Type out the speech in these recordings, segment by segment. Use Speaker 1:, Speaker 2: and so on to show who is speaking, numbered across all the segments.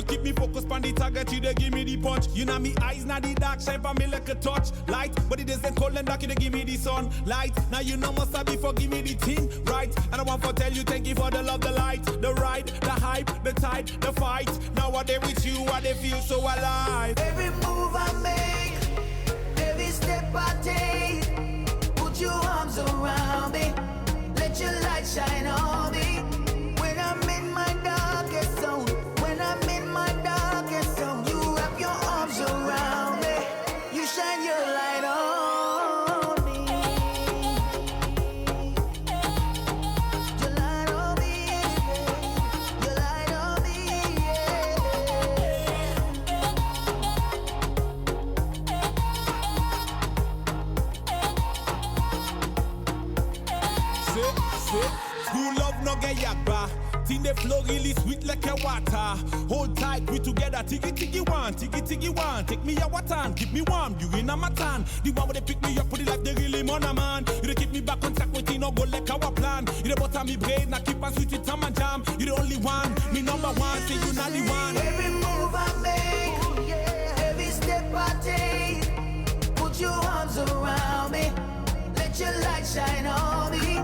Speaker 1: keep me focused on the target, you dey give me the punch. You know me eyes, now the dark shine for me like a touch. Light, but it isn't cold and dark, you dey give me the sun. Light, now you know must have before give me the thing, right? And I want to tell you thank you for the love, the light, the ride, the hype, the tide, the fight. Now I dey with you, I dey feel so alive.
Speaker 2: Every move I make, every step I take, put your arms around me, let your light shine on me. When I'm in my darkest zone, when I'm in my darkest zone, you wrap your arms around me, you shine your light on me. Your light on me, your light on me,
Speaker 1: Sit. True love no get yakba. Think the flow really sweet like a water. Hold tight, we together. Tiggy tiggy one. Take me a watan, keep me warm. You in a matan. The one where they pick me up, put it like they really man a man. You they keep me back on track, waiting no go like our plan. You the butter me brain, now keep on sweet with time and jam. You the only one, me number one, say you not the one.
Speaker 2: every move I make, every step I take, put your arms around me, let your light shine on me.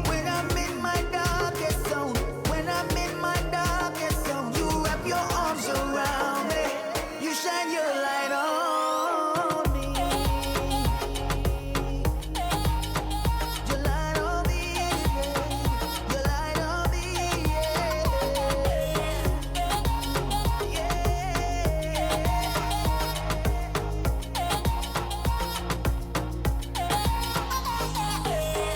Speaker 2: When I'm in my darkest zone, when I'm in my darkest zone, you wrap your arms around me, you shine your light on me. Your light on me, your light on me,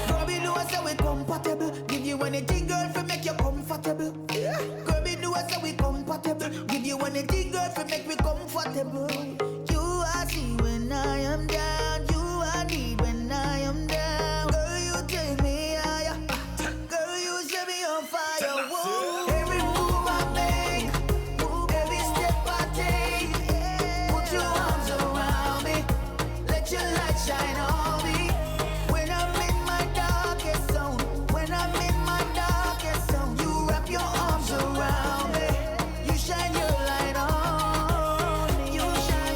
Speaker 2: Girl, me know I say we compatible. Give you anything, girl, for make you comfortable. Girl, me know I say we compatible. Give you anything, girl, for make me comfortable. You are see when I am down. You are need when I am down. Girl, you take me higher. Girl, you set me on fire. Whoa. Every move I make, every step I take, put your arms around me, let your light shine on me. When I'm in my darkest zone, when I'm in my darkest zone, you wrap your arms around me, you shine your light on me, you shine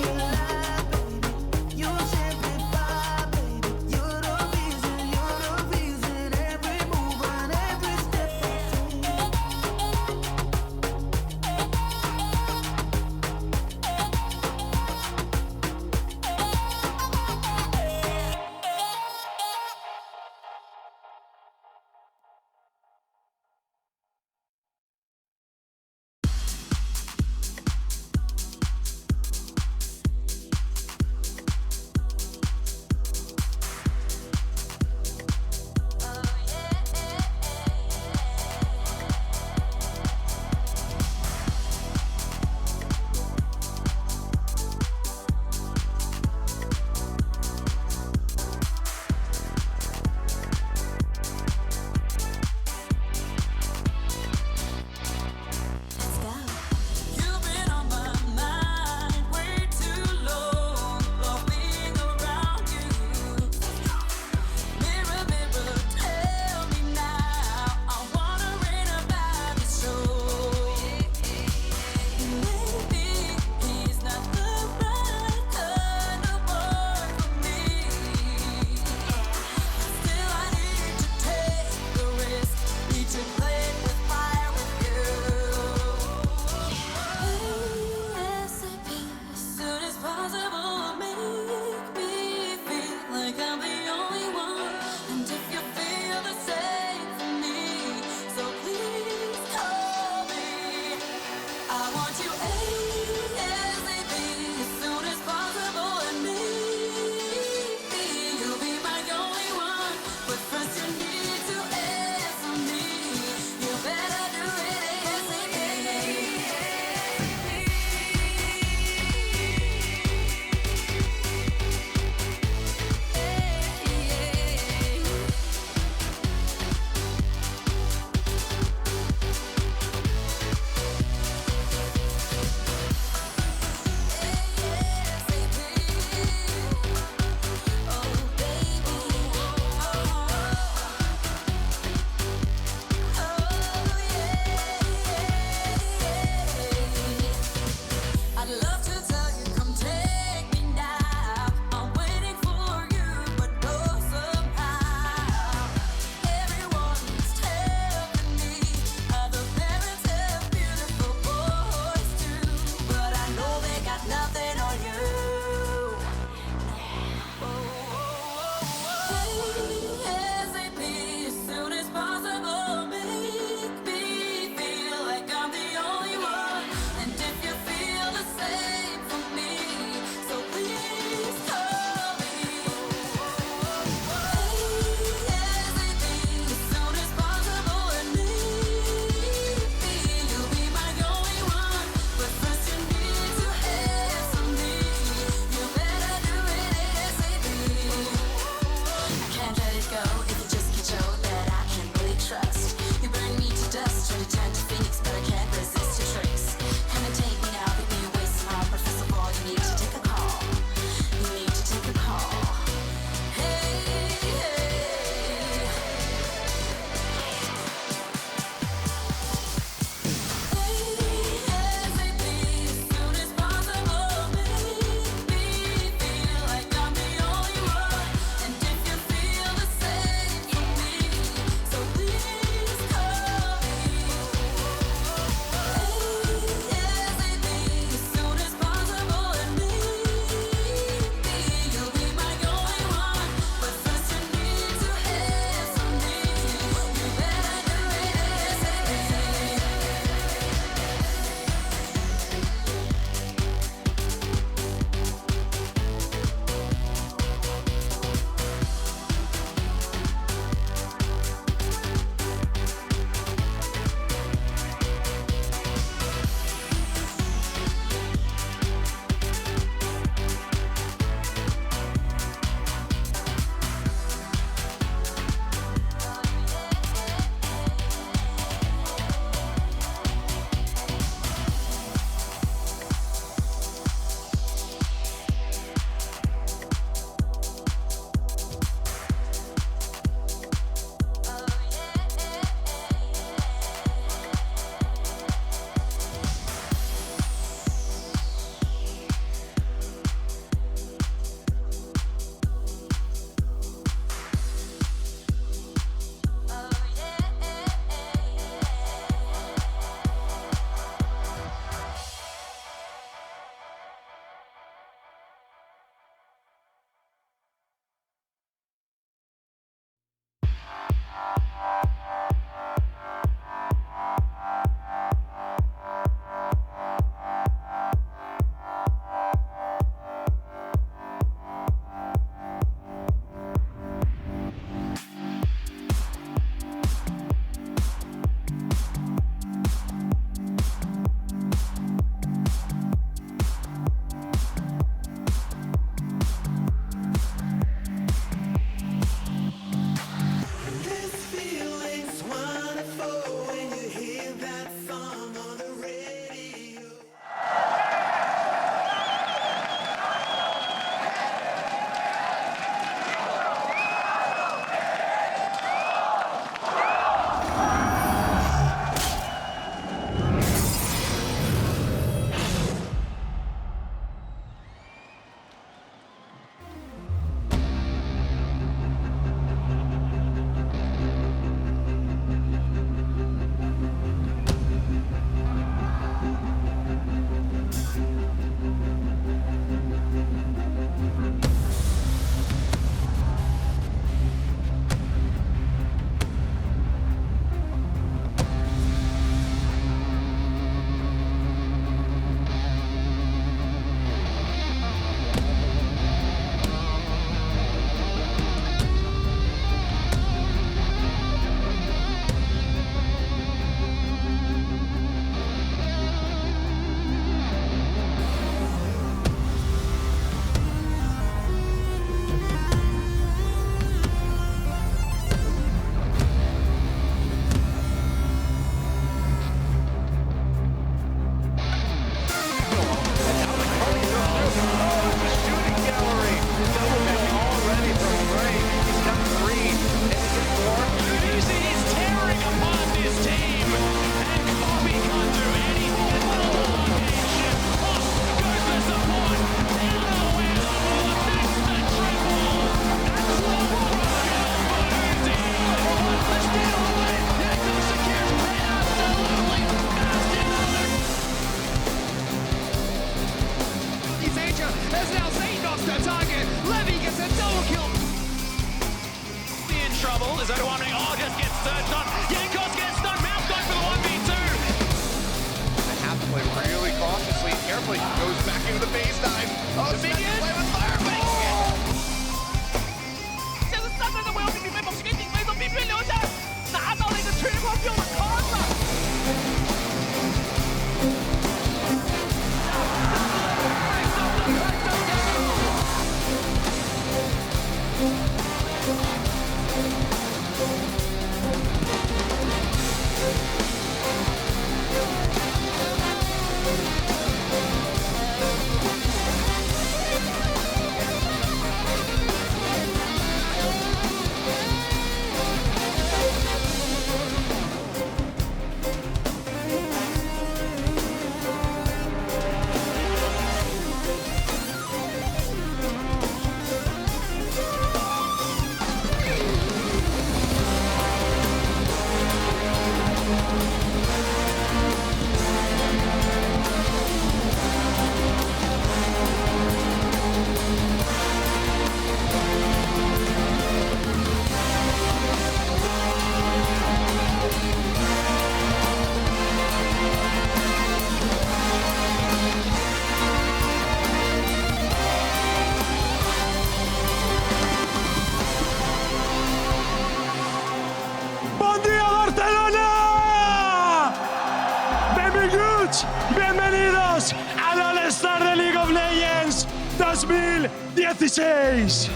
Speaker 3: Bienvenidos al All-Star de League of Legends 2016.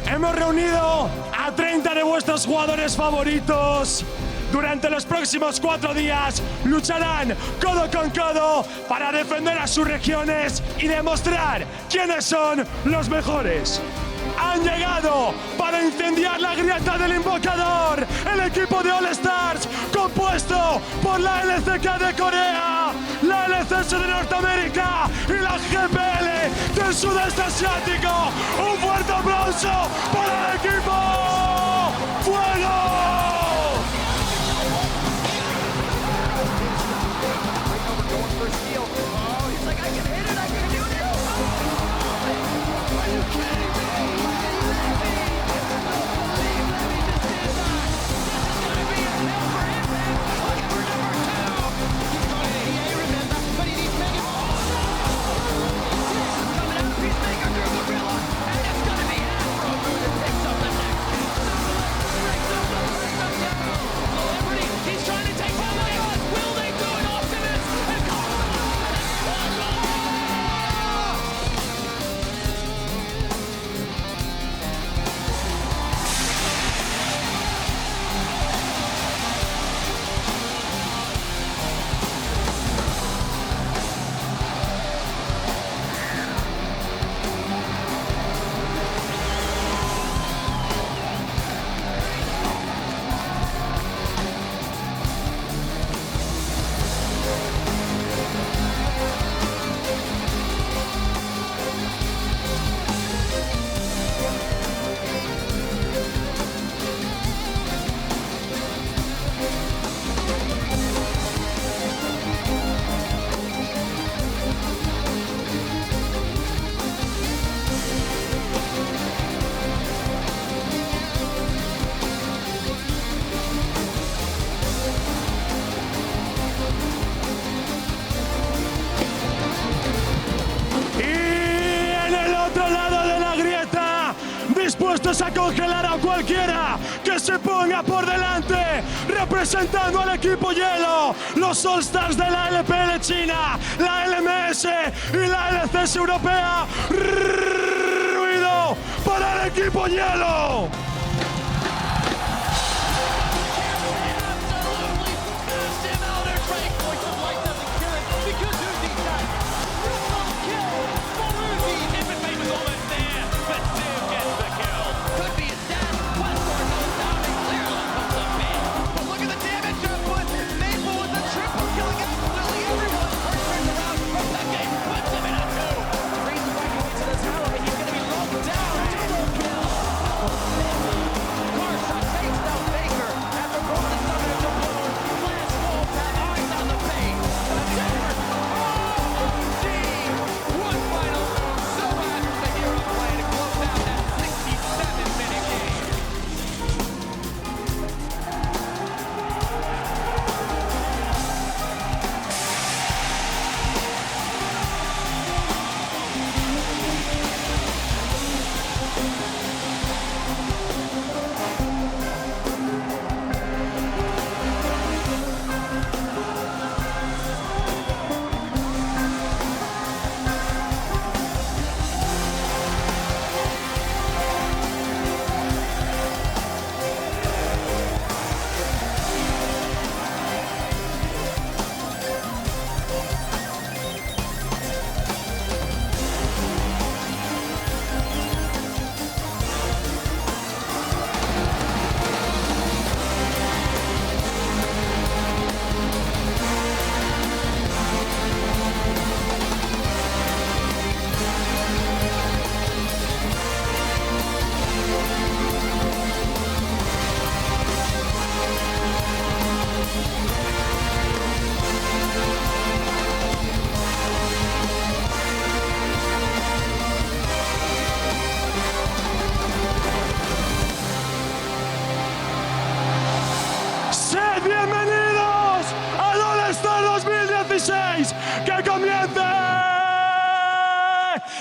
Speaker 3: Hemos reunido a 30 de vuestros jugadores favoritos. Durante los próximos 4 días lucharán codo con codo para defender a sus regiones y demostrar quiénes son los mejores. Han llegado para incendiar la grieta del invocador, el equipo de All-Stars compuesto por la LCK de Corea, la LCS de Norteamérica y la GPL del sudeste asiático. Un fuerte aplauso para el equipo ¡Fuego! Dispuestos a congelar a cualquiera que se ponga por delante, representando al equipo hielo, los All-Stars de la LPL China, la LMS y la LCS europea. ¡Ruido para el equipo hielo! ¡Que comience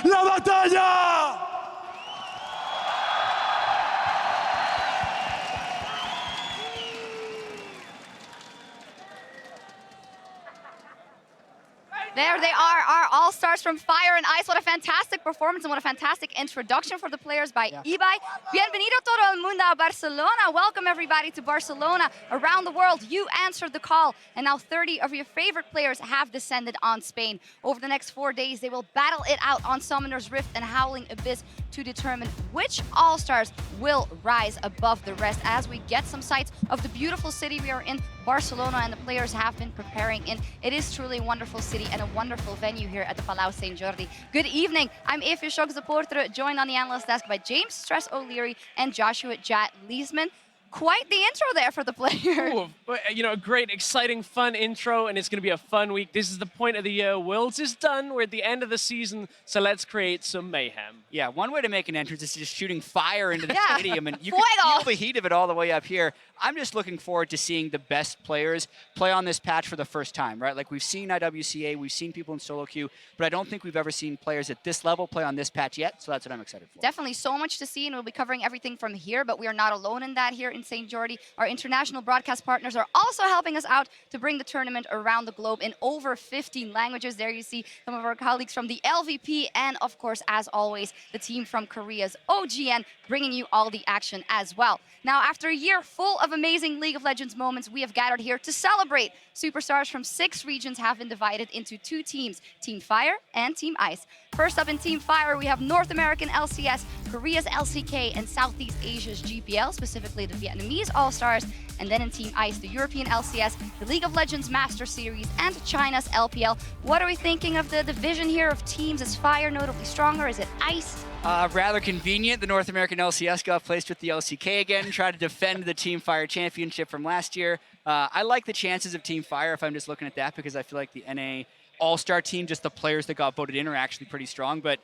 Speaker 3: la batalla!
Speaker 4: There they are, our All-Stars from Fire and Ice. What a fantastic performance and what a fantastic introduction for the players by BeBe. Bienvenido todo el mundo a Barcelona. Welcome everybody to Barcelona. Around the world, you answered the call. And now 30 of your favorite players have descended on Spain. Over the next 4 days, they will battle it out on Summoner's Rift and Howling Abyss to determine which All-Stars will rise above the rest as we get some sights of the beautiful city we are in, Barcelona, and the players have been preparing in. It is truly a wonderful city and a wonderful venue here at the Palau St. Jordi. Good evening. I'm Eefje Schok, joined on the analyst desk by James Stress O'Leary and Joshua Jat Leesman. Quite the intro there for the players.
Speaker 5: Ooh, you know, a great, exciting, fun intro, and it's going to be a fun week. This is the point of the year. Worlds is done. We're at the end of the season, so let's create some mayhem.
Speaker 6: Yeah, one way to make an entrance is just shooting fire into the stadium, and you can feel the heat of it all the way up here. I'm just looking forward to seeing the best players play on this patch for the first time, right? Like, we've seen IWCA, we've seen people in solo queue, but I don't think we've ever seen players at this level play on this patch yet, so that's what I'm excited for.
Speaker 4: Definitely so much to see, and we'll be covering everything from here, but we are not alone in that here in St. Jordi. Our international broadcast partners are also helping us out to bring the tournament around the globe in over 15 languages. There you see some of our colleagues from the LVP, and of course, as always, the team from Korea's OGN, bringing you all the action as well. Now, after a year full of amazing League of Legends moments, we have gathered here to celebrate. Superstars from 6 regions have been divided into 2 teams, Team Fire and Team Ice. First up in Team Fire, we have North American LCS, Korea's LCK, and Southeast Asia's GPL, specifically the Vietnamese All-Stars. And then in Team Ice, the European LCS, the League of Legends Master Series, and China's LPL. What are we thinking of the division here of teams? Is Fire notably stronger? Is it Ice?
Speaker 6: Rather convenient. The North American LCS got placed with the LCK again, tried to defend the Team Fire championship from last year. I like the chances of Team Fire if I'm just looking at that, because I feel like the NA All-Star team, just the players that got voted in, are actually pretty strong. But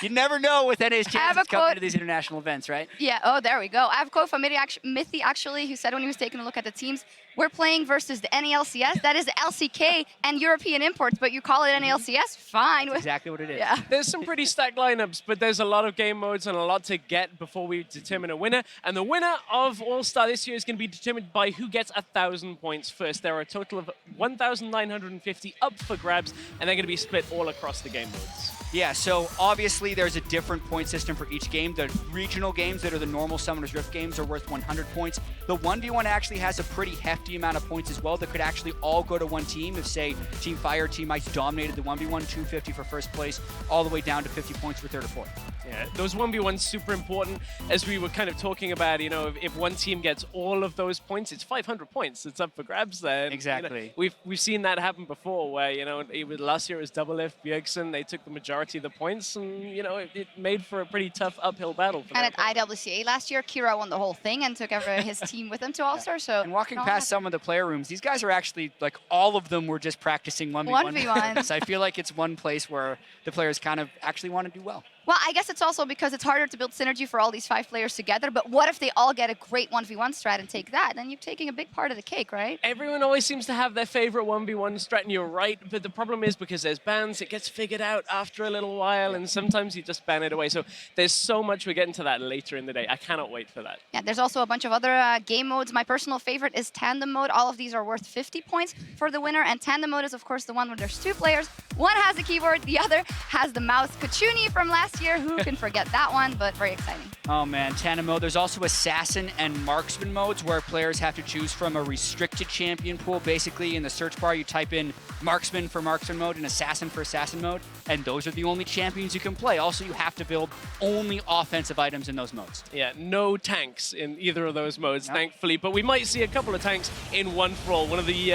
Speaker 6: you never know with NA's chances coming to these international events, right?
Speaker 4: Yeah, oh, there we go. I have a quote from Mithy, actually, who said when he was taking a look at the teams, we're playing versus the NALCS, that is the LCK and European imports, but you call it NALCS? Fine.
Speaker 6: That's exactly what it is.
Speaker 4: Yeah.
Speaker 5: There's some pretty stacked lineups, but there's a lot of game modes and a lot to get before we determine a winner. And the winner of All-Star this year is going to be determined by who gets 1,000 points first. There are a total of 1,950 up for grabs, and they're going to be split all across the game modes.
Speaker 6: Yeah, so obviously there's a different point system for each game. The regional games that are the normal Summoner's Rift games are worth 100 points. The 1v1 actually has a pretty hefty amount of points as well that could actually all go to one team if, say, Team Fire, Team Ice dominated the 1v1, 250 for first place, all the way down to 50 points for third or fourth.
Speaker 5: Yeah, those 1v1s super important. As we were kind of talking about, you know, if one team gets all of those points, it's 500 points. It's up for grabs there.
Speaker 6: Exactly.
Speaker 5: You know, we've seen that happen before, where, you know, last year it was Doublelift, Bjergsen, they took the majority of the points, and, you know, it made for a pretty tough uphill battle for them.
Speaker 4: And at IWCA last year, Kira won the whole thing and took his team with him to All-Stars. So
Speaker 6: and walking past some of the player rooms, these guys are actually, like, all of them were just practicing 1v1. So I feel like it's one place where the players kind of actually want to do well.
Speaker 4: Well, I guess it's also because it's harder to build synergy for all these 5 players together, but what if they all get a great 1v1 strat and take that? Then you're taking a big part of the cake, right?
Speaker 5: Everyone always seems to have their favorite 1v1 strat, and you're right, but the problem is because there's bans, it gets figured out after a little while, and sometimes you just ban it away. So there's so much, we'll get into that later in the day. I cannot wait for that.
Speaker 4: Yeah, there's also a bunch of other game modes. My personal favorite is Tandem mode. All of these are worth 50 points for the winner, and Tandem mode is, of course, the one where there's 2 players. One has the keyboard, the other has the mouse. Kachuni from last year, who can forget that one, but very exciting.
Speaker 6: Oh man, Tandem mode. There's also Assassin and Marksman modes where players have to choose from a restricted champion pool. Basically, in the search bar, you type in Marksman for Marksman mode and Assassin for Assassin mode, and those are the only champions you can play. Also, you have to build only offensive items in those modes.
Speaker 5: Yeah, no tanks in either of those modes, thankfully, but we might see a couple of tanks in one for all. One of the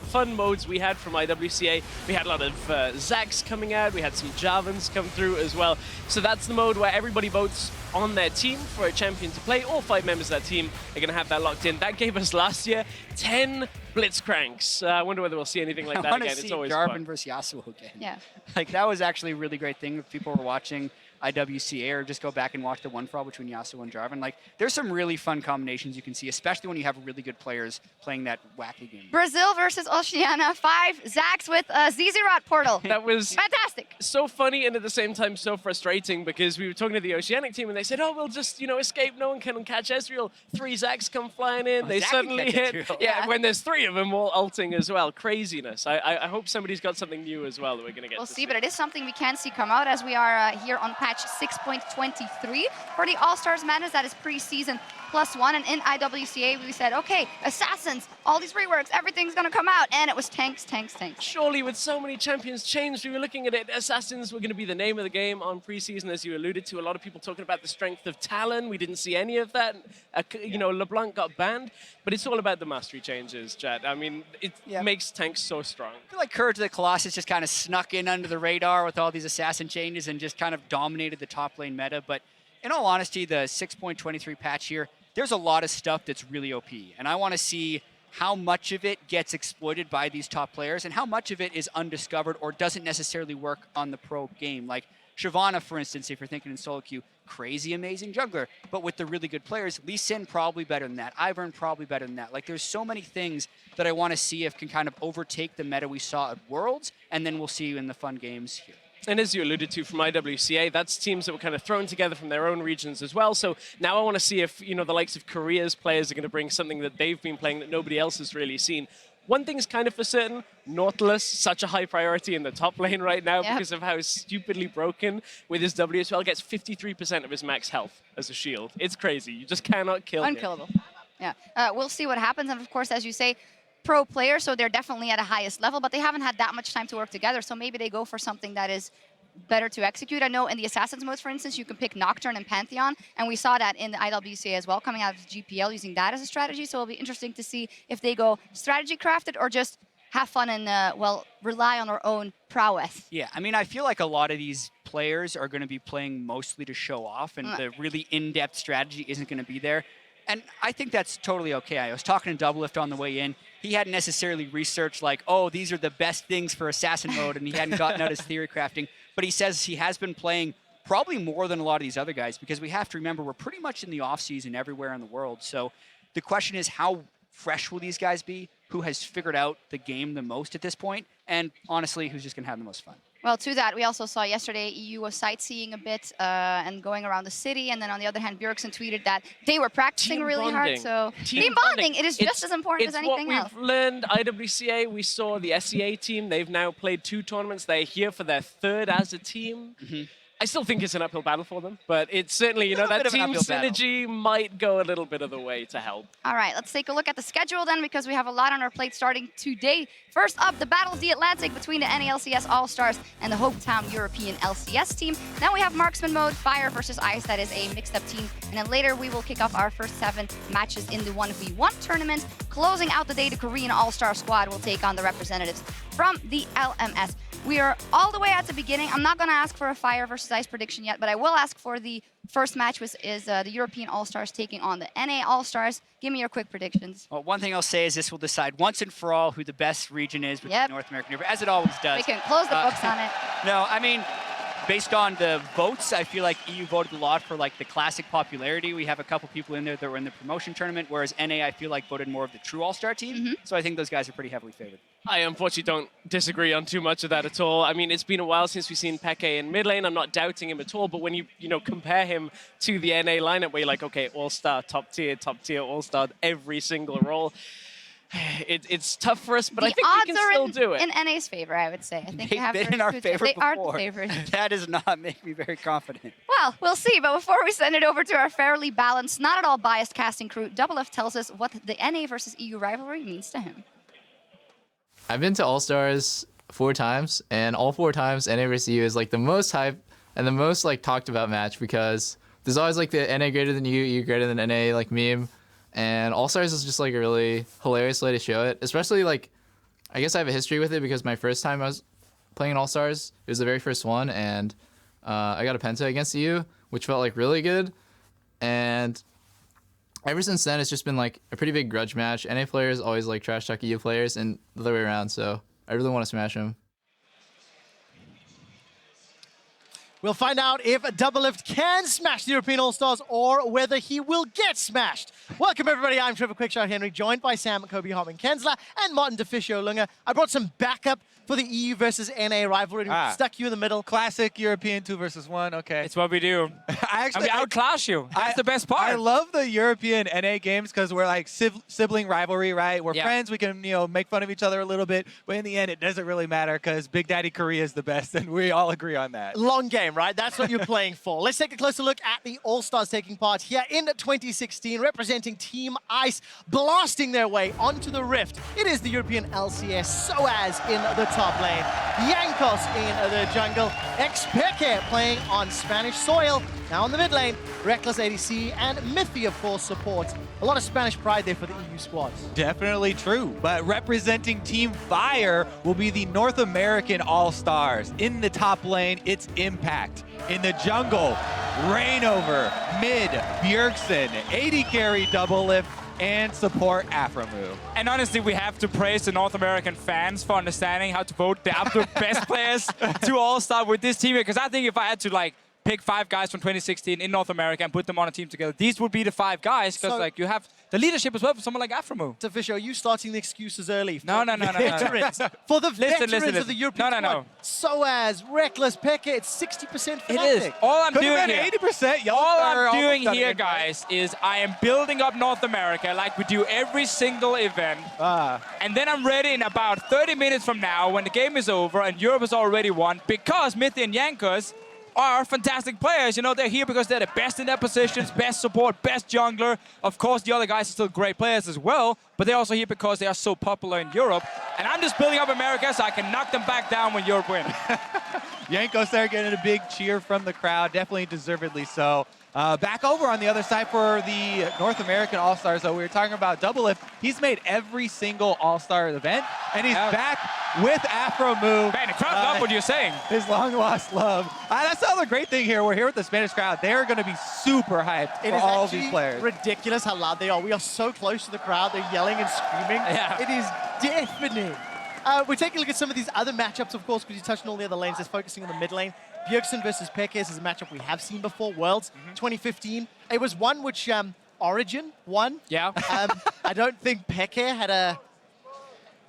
Speaker 5: fun modes we had from IWCA, we had a lot of Zags coming out, we had some Javans come through as well. So that's the mode where everybody votes on their team for a champion to play. All 5 members of that team are going to have that locked in. That gave us last year 10 Blitzcranks. I wonder whether we'll see anything like that again. It's always
Speaker 6: Jarvan
Speaker 5: fun.
Speaker 6: versus Yasuo again.
Speaker 4: Yeah.
Speaker 6: Like, that was actually a really great thing if people were watching IWCA, or just go back and watch the 1-for-all between Yasuo and Jarvan. Like, there's some really fun combinations you can see, especially when you have really good players playing that wacky game.
Speaker 4: Brazil versus Oceania, 5 Zags with a ZZ Rot portal.
Speaker 5: That was
Speaker 4: fantastic.
Speaker 5: so funny and at the same time so frustrating because we were talking to the Oceanic team and they said, oh, we'll just, escape. No one can catch Ezreal. 3 Zacs come flying in. They
Speaker 6: Zac
Speaker 5: suddenly
Speaker 6: can catch
Speaker 5: hit.
Speaker 6: Ezreal.
Speaker 5: Yeah, when there's 3 of them all ulting as well. Craziness. I hope somebody's got something new as well that we're going to get
Speaker 4: We'll
Speaker 5: to
Speaker 4: see, but it is something we can see come out as we are here on patch 6.23 for the All-Stars Madness. That is preseason +1, and in IWCA we said, okay, Assassins, all these reworks, everything's gonna come out, and it was tanks.
Speaker 5: Surely with so many champions changed, we were looking at it, Assassins were going to be the name of the game on preseason, as you alluded to. A lot of people talking about the strength of Talon. We didn't see any of that. LeBlanc got banned, but it's all about the mastery changes, Chad. I mean, it makes tanks so strong.
Speaker 6: I feel like Courage of the Colossus just kind of snuck in under the radar with all these assassin changes and just kind of dominated the top lane meta. But in all honesty, the 6.23 patch here, there's a lot of stuff that's really OP, and I want to see how much of it gets exploited by these top players and how much of it is undiscovered or doesn't necessarily work on the pro game. Like Shyvana, for instance, if you're thinking in solo queue, crazy amazing jungler, but with the really good players, Lee Sin probably better than that, Ivern probably better than that. Like there's so many things that I want to see if can kind of overtake the meta we saw at Worlds, and then we'll see in the fun games here.
Speaker 5: And as you alluded to from IWCA, that's teams that were kind of thrown together from their own regions as well. So now I want to see if, the likes of Korea's players are going to bring something that they've been playing that nobody else has really seen. One thing's kind of for certain, Nautilus, such a high priority in the top lane right now because of how stupidly broken with his W as well, gets 53% of his max health as a shield. It's crazy. You just cannot kill him.
Speaker 4: Unkillable. Yeah. We'll see what happens. And of course, as you say, pro players, so they're definitely at a highest level, but they haven't had that much time to work together. So maybe they go for something that is better to execute. I know in the Assassins modes, for instance, you can pick Nocturne and Pantheon, and we saw that in the IWCA as well, coming out of the GPL, using that as a strategy. So it'll be interesting to see if they go strategy crafted or just have fun and, rely on their own prowess.
Speaker 6: Yeah, I mean, I feel like a lot of these players are going to be playing mostly to show off, and the really in-depth strategy isn't going to be there. And I think that's totally okay. I was talking to Doublelift on the way in. He hadn't necessarily researched like, oh, these are the best things for Assassin mode, and he hadn't gotten out his theory crafting. But he says he has been playing probably more than a lot of these other guys, because we have to remember we're pretty much in the off-season everywhere in the world. So the question is, how fresh will these guys be? Who has figured out the game the most at this point? And honestly, who's just going to have the most fun?
Speaker 4: Well, to that, we also saw yesterday EU was sightseeing a bit and going around the city. And then on the other hand, Bjergsen tweeted that they were practicing really hard. So team bonding, it is just as important as anything else.
Speaker 5: It's what we've learned. IWCA, we saw the SEA team. They've now played 2 tournaments. They're here for their 3rd as a team. I still think it's an uphill battle for them, but it's certainly, that team synergy might go a little bit of the way to help.
Speaker 4: All right, let's take a look at the schedule then, because we have a lot on our plate starting today. First up, the Battle of the Atlantic between the NA LCS All-Stars and the Hopetown European LCS team. Then we have Marksman mode, Fire versus Ice, that is a mixed-up team. And then later we will kick off our first 7 matches in the 1v1 tournament. Closing out the day, the Korean All-Star squad will take on the representatives from the LMS. We are all the way at the beginning. I'm not going to ask for a Fire versus Ice prediction yet, but I will ask for the first match, which is the European All-Stars taking on the NA All-Stars. Give me your quick predictions.
Speaker 6: Well, one thing I'll say is this will decide once and for all who the best region is with North American River, as it always does.
Speaker 4: We can close the books on it.
Speaker 6: No, I mean, based on the votes, I feel like EU voted a lot for like the classic popularity. We have a couple people in there that were in the promotion tournament, whereas NA, I feel like, voted more of the true All-Star team. So I think those guys are pretty heavily favored.
Speaker 5: I unfortunately don't disagree on too much of that at all. I mean, it's been a while since we've seen Peke in mid lane. I'm not doubting him at all, but when you compare him to the NA lineup where you're like, okay, All-Star, top tier, All-Star, every single role, it's tough for us, but I think we can still do it.
Speaker 4: In NA's favor, I would say. I think
Speaker 6: They've been in our favor before.
Speaker 4: They are the favorite.
Speaker 6: That does not make me very confident.
Speaker 4: Well, we'll see. But before we send it over to our fairly balanced, not at all biased casting crew, Doublelift tells us what the NA versus EU rivalry means to him.
Speaker 7: I've been to All-Stars 4 times, and all 4 times NA versus EU is like the most hype and the most like talked about match, because there's always like the NA greater than EU greater than NA like meme, and All-Stars is just like a really hilarious way to show it. Especially like, I guess I have a history with it because my first time I was playing in All-Stars, it was the very first one, and I got a penta against EU, which felt like really good, and ever since then, it's just been like a pretty big grudge match. NA players always like trash talk EU players and the other way around, so I really want to smash them.
Speaker 8: We'll find out if Doublelift can smash the European All-Stars or whether he will get smashed. Welcome, everybody. I'm Trevor Quickshot Henry, joined by Sam, Kobe Hartman Kensler, and Martin DeFiscio Lunga. I brought some backup for the EU versus NA rivalry. We stuck you in the middle.
Speaker 9: Classic European 2 versus 1. Okay.
Speaker 10: It's what we do. I outclass you. That's the best part.
Speaker 9: I love the European NA games because we're like sibling rivalry, right? We're friends. We can, make fun of each other a little bit. But in the end, it doesn't really matter because Big Daddy Korea is the best, and we all agree on that.
Speaker 8: Long game, right? That's what you're playing for. Let's take a closer look at the All-Stars taking part here in 2016, representing Team Ice, blasting their way onto the Rift. It is the European LCS, SOAS in the top lane, Jankos in the jungle, xPeke playing on Spanish soil. Now in the mid lane, Reckless ADC and Mithy, of course, supports. A lot of Spanish pride there for the EU squads.
Speaker 9: Definitely true, but representing Team Fire will be the North American All-Stars. In the top lane, it's Impact. In the jungle, Rainover, mid, Bjergsen, AD carry Doublelift, and support Aphromoo.
Speaker 10: And honestly, we have to praise the North American fans for understanding how to vote the absolute best players to All-Star with this team. Because I think if I had to pick 5 guys from 2016 in North America and put them on a team together, these would be the 5 guys. Because you have the leadership as well for someone like Aphromoo.
Speaker 8: DeFiscio, are you starting the excuses early?
Speaker 10: No.
Speaker 8: Veterans. For the veterans of the European squad.
Speaker 10: No.
Speaker 8: SOAS, Reckless, Peke, it's 60% Fnatic.
Speaker 10: It is. All I'm doing here,
Speaker 9: 80%.
Speaker 10: all I'm doing here, guys, is I am building up North America like we do every single event. And then I'm ready in about 30 minutes from now when the game is over and Europe has already won, because Mithy and Jankos are fantastic players. They're here because they're the best in their positions, best support, best jungler. Of course, the other guys are still great players as well, but they're also here because they are so popular in Europe. And I'm just building up America so I can knock them back down when Europe wins.
Speaker 9: Jankos there getting a big cheer from the crowd, definitely deservedly so. Back over on the other side for the North American All-Stars, though, we were talking about Doublelift. He's made every single All-Star event, and he's back with Aphromoo.
Speaker 10: Man, the crowd love what you're saying.
Speaker 9: His long-lost love. That's the other great thing here. We're here with the Spanish crowd. They're going to be super hyped for all of these players.
Speaker 8: It is ridiculous how loud they are. We are so close to the crowd. They're yelling and screaming.
Speaker 10: Yeah.
Speaker 8: It is deafening. We're taking a look at some of these other matchups, of course, because you touched on all the other lanes. Just focusing on the mid lane. Bjergsen versus Peke is a matchup we have seen before, Worlds 2015. It was one which Origin won.
Speaker 10: Yeah.
Speaker 8: I don't think Peke had a...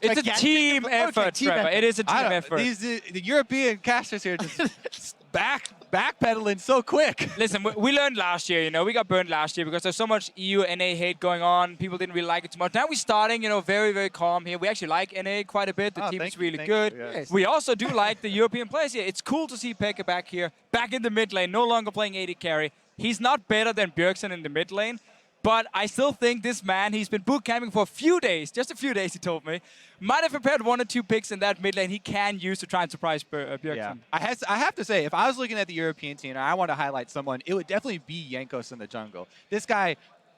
Speaker 10: It's a team effort, Trevor. It is a team effort.
Speaker 9: The European casters here just backpedaling so quick.
Speaker 10: Listen, we learned last year, we got burned last year because there's so much EU NA hate going on. People didn't really like it too much. Now we're starting, very, very calm here. We actually like NA quite a bit. The team is really good.
Speaker 9: Yes.
Speaker 10: We also do like the European players here. It's cool to see Peke back here, back in the mid lane, no longer playing AD carry. He's not better than Bjergsen in the mid lane, but I still think this man, he's been boot camping for a few days, just a few days, he told me. Might have prepared 1 or 2 picks in that mid lane he can use to try and surprise Bjergsen.
Speaker 9: Yeah. I have to say, if I was looking at the European team and I want to highlight someone, it would definitely be Jankos in the jungle. This guy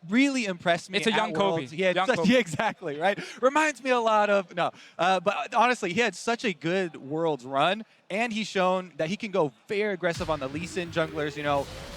Speaker 9: really impressed me.
Speaker 10: It's a young Kobe.
Speaker 9: Yeah, exactly, right? Reminds me a lot of, but honestly, he had such a good Worlds run, and he's shown that he can go very aggressive on the Lee Sin junglers.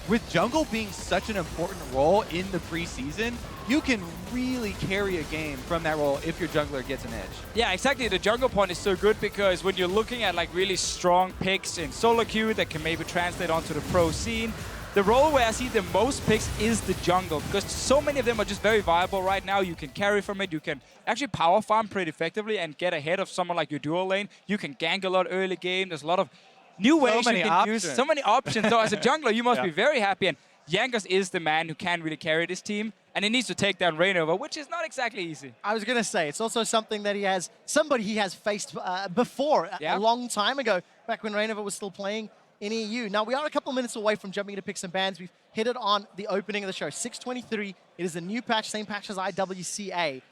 Speaker 9: With jungle being such an important role in the preseason, you can really carry a game from that role if your jungler gets an edge.
Speaker 10: Yeah, exactly. The jungle point is so good because when you're looking at really strong picks in solo queue that can maybe translate onto the pro scene, the role where I see the most picks is the jungle, because so many of them are just very viable right now. You can carry from it. You can actually power farm pretty effectively and get ahead of someone like your dual lane. You can gank a lot early game. There's a lot of new ways you can use. So many options. So as a jungler, you must be very happy. And Jankos is the man who can really carry this team. And he needs to take down Rainover, which is not exactly easy.
Speaker 8: I was going to say, it's also something that somebody he has faced before, a long time ago, back when Rainover was still playing in EU. Now, we are a couple minutes away from jumping into picks and bans. We've hit it on the opening of the show. 6:23. It is a new patch, same patch as IWCA.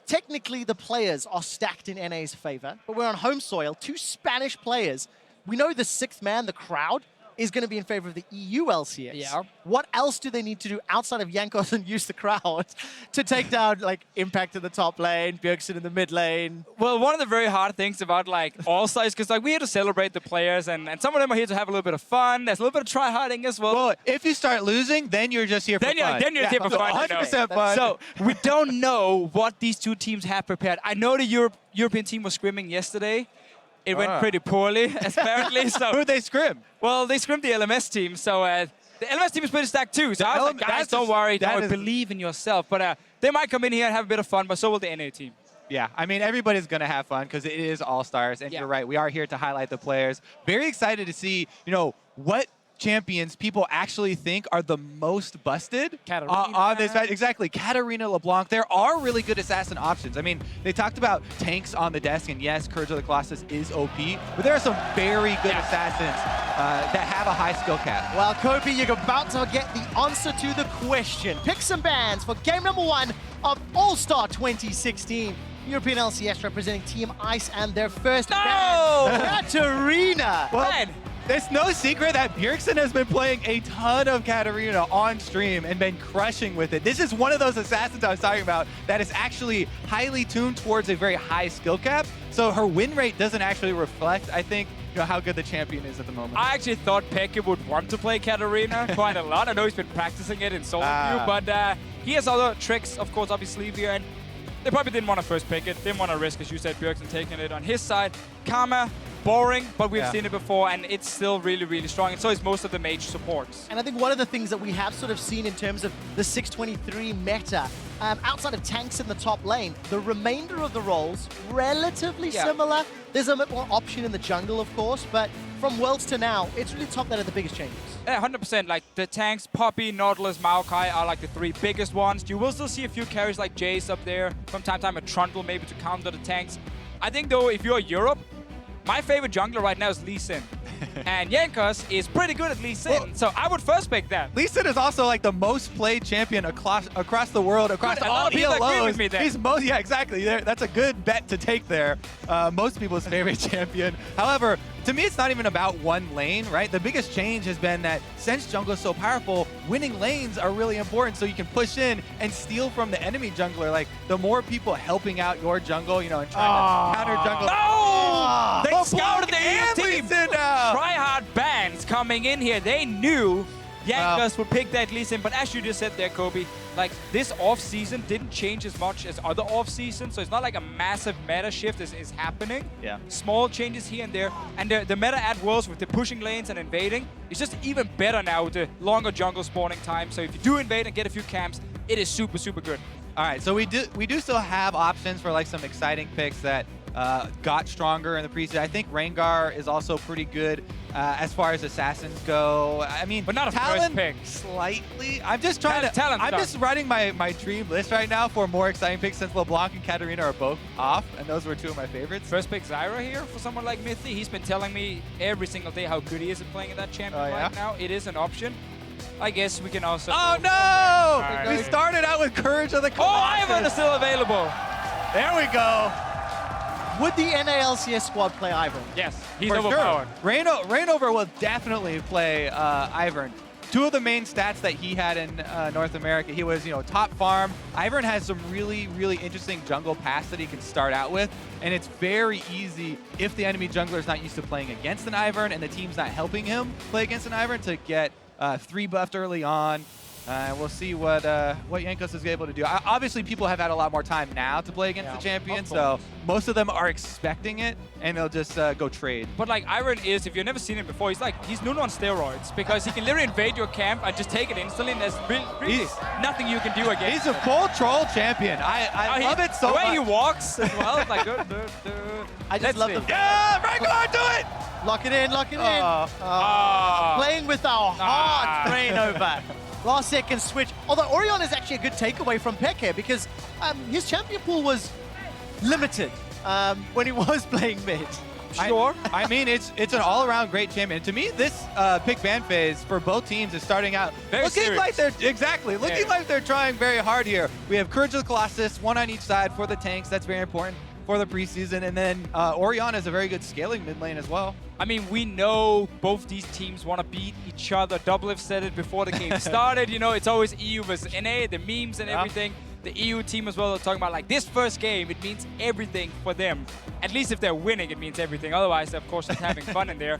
Speaker 8: Technically, the players are stacked in NA's favor, but we're on home soil. 2 Spanish players. We know the 6th man, the crowd, is going to be in favor of the EU LCS.
Speaker 6: Yeah.
Speaker 8: What else do they need to do outside of Jankos and use the crowd to take down Impact in the top lane, Bjergsen in the mid lane?
Speaker 10: Well, one of the very hard things about All-Stars, because we're here to celebrate the players, and some of them are here to have a little bit of fun. There's a little bit of try-harding as well.
Speaker 9: Well, if you start losing, then you're just here for fun.
Speaker 10: Then you're here for fun.
Speaker 9: 100% fun.
Speaker 10: So we don't know what these 2 teams have prepared. I know the European team was scrimming yesterday. it went pretty poorly, apparently. So
Speaker 9: who'd they scrim?
Speaker 10: Well, they scrimmed the LMS team, so the LMS team is pretty stacked too. So I was like, guys, don't worry, believe in yourself. But they might come in here and have a bit of fun, but so will the NA team.
Speaker 9: Yeah, I mean, everybody's going to have fun because it is All-Stars. And you're right, we are here to highlight the players. Very excited to see, what champions people actually think are the most busted on this match. Exactly, Katarina, LeBlanc. There are really good assassin options. I mean, they talked about tanks on the desk, and yes, Courage of the Colossus is OP, but there are some very good assassins that have a high skill cap.
Speaker 8: Well, Kobe, you're about to get the answer to the question. Pick some bands for game number 1 of All-Star 2016. European LCS representing Team Ice and their first band, Katarina.
Speaker 9: Well, it's no secret that Bjergsen has been playing a ton of Katarina on stream and been crushing with it. This is one of those assassins I was talking about that is actually highly tuned towards a very high skill cap. So her win rate doesn't actually reflect, I think, how good the champion is at the moment.
Speaker 10: I actually thought xPeke would want to play Katarina quite a lot. I know he's been practicing it in solo queue, but he has other tricks, of course, up his sleeve here. And they probably didn't want to first pick it. Didn't want to risk, as you said, Bjergsen taking it on his side. Karma, boring, but we've seen it before, and it's still really, really strong. And so is most of the mage supports.
Speaker 8: And I think one of the things that we have sort of seen in terms of the 623 meta, outside of tanks in the top lane, the remainder of the roles, relatively similar. There's a bit more option in the jungle, of course, but from Worlds to now, it's really top that are the biggest changes.
Speaker 10: Yeah, 100%. Like the tanks, Poppy, Nautilus, Maokai are like the 3 biggest ones. You will still see a few carries like Jace up there. From time to time, a Trundle maybe to counter the tanks. I think though, if you're Europe, my favorite jungler right now is Lee Sin. And Jankos is pretty good at Lee Sin, so I would first pick that.
Speaker 9: Lee Sin is also like the most played champion across the world, across all ELOs.
Speaker 10: Agree with me
Speaker 9: He's yeah, exactly. That's a good bet to take there. Most people's favorite champion. However, to me, it's not even about one lane, right? The biggest change has been that since jungle is so powerful, winning lanes are really important so you can push in and steal from the enemy jungler. Like, the more people helping out your jungle, and trying to counter jungle.
Speaker 10: No! They scouted the EU team. Tryhard bans coming in here. They knew Jankos would pick that Lee Sin, but as you just said there, Kobe, like this off-season didn't change as much as other off-seasons, so it's not like a massive meta shift is happening.
Speaker 9: Yeah.
Speaker 10: Small changes here and there, and the meta at Worlds with the pushing lanes and invading is just even better now with the longer jungle spawning time. So if you do invade and get a few camps, it is super, super good.
Speaker 9: All right, so we do still have options for like some exciting picks that got stronger in the preseason. I think Rengar is also pretty good as far as assassins go. I mean,
Speaker 10: but not a
Speaker 9: Talon
Speaker 10: first pick.
Speaker 9: Slightly. I'm just trying to. I'm just writing my dream list right now for more exciting picks since LeBlanc and Katarina are both off, and those were 2 of my favorites.
Speaker 10: First pick Zyra here for someone like Mithy. He's been telling me every single day how good he is at playing at that champion right now. It is an option. I guess we can also.
Speaker 9: Oh no! We started out with Courage of the Colossus.
Speaker 10: Ivan is still available.
Speaker 9: There we go.
Speaker 8: Would the NA LCS squad play Ivern?
Speaker 10: Yes, he's overpowered.
Speaker 9: Sure. Rainover will definitely play Ivern. 2 of the main stats that he had in North America, he was, top farm. Ivern has some really, really interesting jungle paths that he can start out with, and it's very easy if the enemy jungler is not used to playing against an Ivern and the team's not helping him play against an Ivern to get 3 buffed early on. We'll see what Jankos is able to do. Obviously, people have had a lot more time now to play against the champion, so most of them are expecting it, and they'll just go trade.
Speaker 10: But like Iron is, if you've never seen him before, he's Nuno on steroids because he can literally invade your camp and just take it instantly, and there's really nothing you can do against.
Speaker 9: He's a full troll champion. I love it so much.
Speaker 10: The way he walks as well, it's like
Speaker 8: I just love the
Speaker 9: Rengar, do it!
Speaker 8: Lock it in, lock it in. Playing with our heart, Rainover. Last second switch. Although Orion is actually a good takeaway from xPeke because his champion pool was limited when he was playing mid.
Speaker 9: Sure. I mean, it's an all-around great champion. To me, this pick ban phase for both teams is starting out looking like they're trying very hard here. We have Courage of the Colossus, 1 on each side for the tanks. That's very important for the preseason. And then Orion is a very good scaling mid lane as well.
Speaker 10: I mean, we know both these teams want to beat each other. Doublelift said it before the game started. It's always EU versus NA, the memes and everything. The EU team as well are talking about, like, this first game, it means everything for them. At least if they're winning, it means everything. Otherwise, they're, of course, just having fun in there.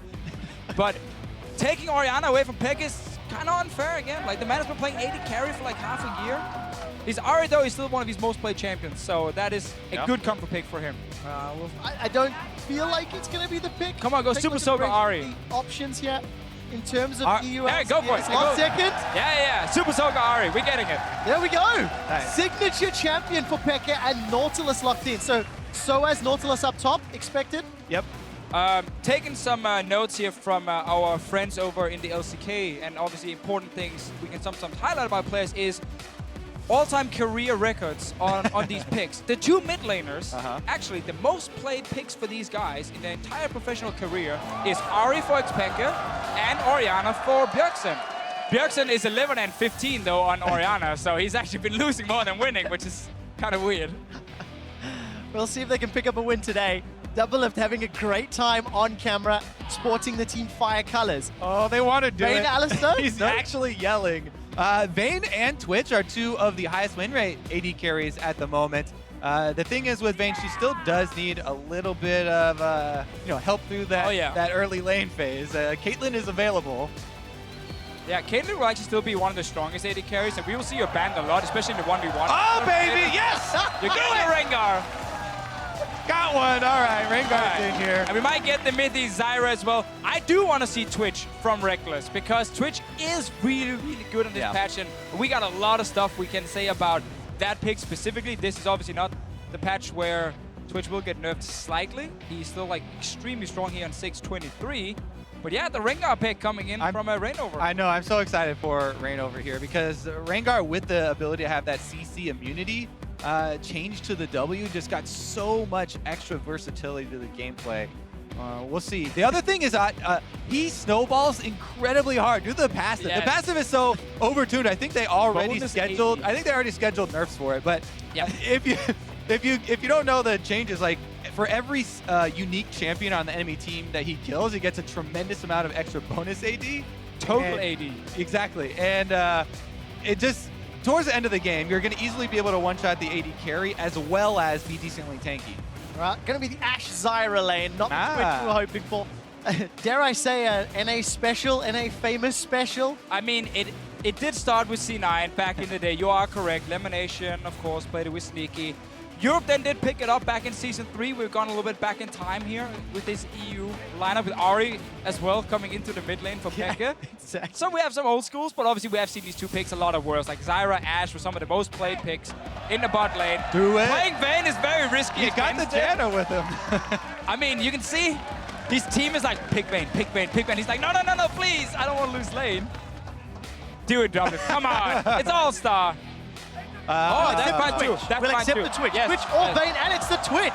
Speaker 10: But taking Oriana away from xPeke is kind of unfair again. Like, the man has been playing 80 carry for, like, half a year. His Ari, though, is still one of his most played champions, so that is a good comfort pick for him.
Speaker 8: Well, I don't feel like it's going to be the pick.
Speaker 10: Come on, go Super Soaker Ari.
Speaker 8: Options here in terms of EU LCS.
Speaker 10: Go for it.
Speaker 8: 1 second.
Speaker 10: Yeah. Super Soaker Ari. We're getting it.
Speaker 8: There we go.
Speaker 9: Nice.
Speaker 8: Signature champion for xPeke and Nautilus locked in. So as Nautilus up top, expected?
Speaker 9: Yep.
Speaker 10: Taking some notes here from our friends over in the LCK, and obviously important things we can sometimes highlight about players is all-time career records on these picks. The two mid laners, actually the most played picks for these guys in their entire professional career is Ari for xPeke and Orianna for Bjergsen. Bjergsen is 11 and 15 though on Orianna, so he's actually been losing more than winning, which is kind of weird.
Speaker 8: We'll see if they can pick up a win today. Doublelift having a great time on camera, sporting the Team Fire colors.
Speaker 9: Oh, they want to do
Speaker 8: Vayne
Speaker 9: it.
Speaker 8: Alistair?
Speaker 9: He's actually yelling. Vayne and Twitch are two of the highest win rate AD carries at the moment. The thing is with Vayne, she still does need a little bit of help through that that early lane phase. Caitlyn is available.
Speaker 10: Yeah, Caitlyn will actually still be one of the strongest AD carries, and we will see her banned a lot, especially in the 1v1.
Speaker 9: Oh, baby, yes!
Speaker 10: You're getting the Rengar.
Speaker 9: Got one. All right, Rengar's in here.
Speaker 10: And we might get the mithy Zyra as well. I do want to see Twitch from Reckless because Twitch is really, really good on this patch, and we got a lot of stuff we can say about that pick specifically. This is obviously not the patch where Twitch will get nerfed slightly. He's still like extremely strong here on 623. But yeah, the Rengar pick coming in from a Reignover.
Speaker 9: I know, I'm so excited for Reignover here because Rengar with the ability to have that CC immunity change to the W just got so much extra versatility to the gameplay. We'll see. The other thing is he snowballs incredibly hard. Do the passive.
Speaker 10: Yes.
Speaker 9: The passive is so overtuned. I think they already scheduled. I think they already scheduled nerfs for it. But if you don't know the changes, like for every unique champion on the enemy team that he kills, he gets a tremendous amount of extra bonus AD.
Speaker 10: Total AD.
Speaker 9: Exactly. And it just towards the end of the game, you're going to easily be able to one-shot the AD carry as well as be decently tanky.
Speaker 8: Right, going to be the Ashe Zyra lane, not the Twitch we were hoping for. Dare I say a NA special, NA famous special?
Speaker 10: I mean, it did start with C9 back in the day. You are correct. Lemonation, of course, played it with Sneaky. Europe then did pick it up back in Season 3. We've gone a little bit back in time here with this EU lineup with Ari as well coming into the mid lane for xPeke.
Speaker 8: Exactly.
Speaker 10: So we have some old schools, but obviously we have seen these two picks a lot of worse. Like Zyra, Ashe were some of the most played picks in the bot lane.
Speaker 9: Do it.
Speaker 10: Playing Vayne is very risky.
Speaker 9: He's got the Janna with him.
Speaker 10: I mean, you can see his team is like, pick Vayne, pick Vayne, pick Vayne. He's like, no, please. I don't want to lose lane. Do it, Doublelift. Come on. It's All-Star. That's fine too. That's
Speaker 8: we'll
Speaker 10: fine
Speaker 8: accept
Speaker 10: too.
Speaker 8: the Twitch.
Speaker 10: Yes.
Speaker 8: Twitch or Vayne, and it's the Twitch.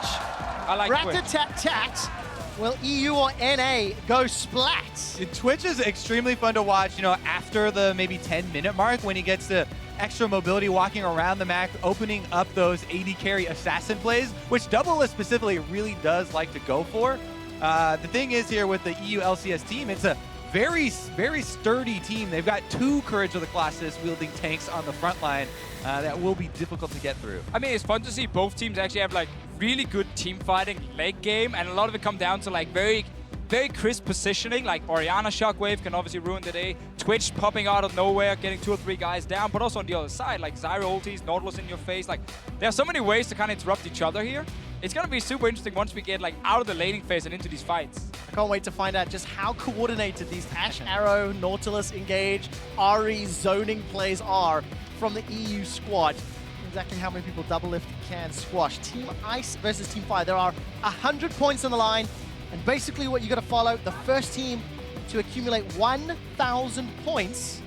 Speaker 10: I like Twitch.
Speaker 8: Rat-a-tat-tat. Will EU or NA go splat?
Speaker 9: Twitch is extremely fun to watch, after the maybe 10-minute mark when he gets the extra mobility walking around the map, opening up those AD carry assassin plays, which Doublelift specifically really does like to go for. The thing is here with the EU LCS team, it's a very, very sturdy team. They've got two Courage of the Colossus wielding tanks on the front line that will be difficult to get through.
Speaker 10: I mean, it's fun to see both teams actually have like really good team fighting late game, and a lot of it come down to like very, very crisp positioning. Like Orianna Shockwave can obviously ruin the day. Twitch popping out of nowhere, getting 2 or 3 guys down, but also on the other side, like Zyra ultis, Nautilus in your face. Like, there are so many ways to kind of interrupt each other here. It's going to be super interesting once we get like out of the laning phase and into these fights.
Speaker 8: I can't wait to find out just how coordinated these Ashe Arrow, Nautilus engage, Ari zoning plays are from the EU squad. Exactly how many people Doublelift can squash. Team Ice versus Team Fire. There are 100 points on the line, and basically what you got to follow, the first team to accumulate 1,000 points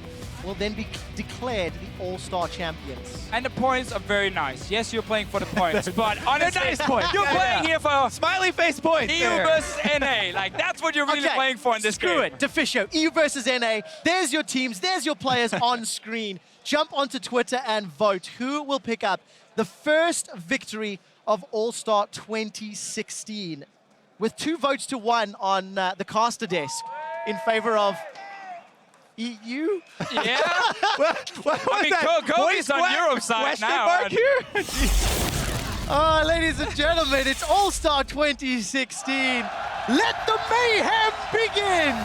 Speaker 8: will then be declared the All-Star champions.
Speaker 10: And the points are very nice. Yes, you're playing for the points, but honestly,
Speaker 9: nice points.
Speaker 10: you're playing here for
Speaker 9: smiley face points.
Speaker 10: EU versus NA. Like, that's what you're really playing for in this game.
Speaker 8: Screw it, Deficio. EU versus NA. There's your teams. There's your players on screen. Jump onto Twitter and vote. Who will pick up the first victory of All-Star 2016? With 2 votes to 1 on the caster desk in favor of EU?
Speaker 10: Yeah.
Speaker 9: what
Speaker 10: I mean, Kobe's on Europe's side now.
Speaker 9: Mark here?
Speaker 8: Oh, ladies and gentlemen, it's All-Star 2016. Let the mayhem begin!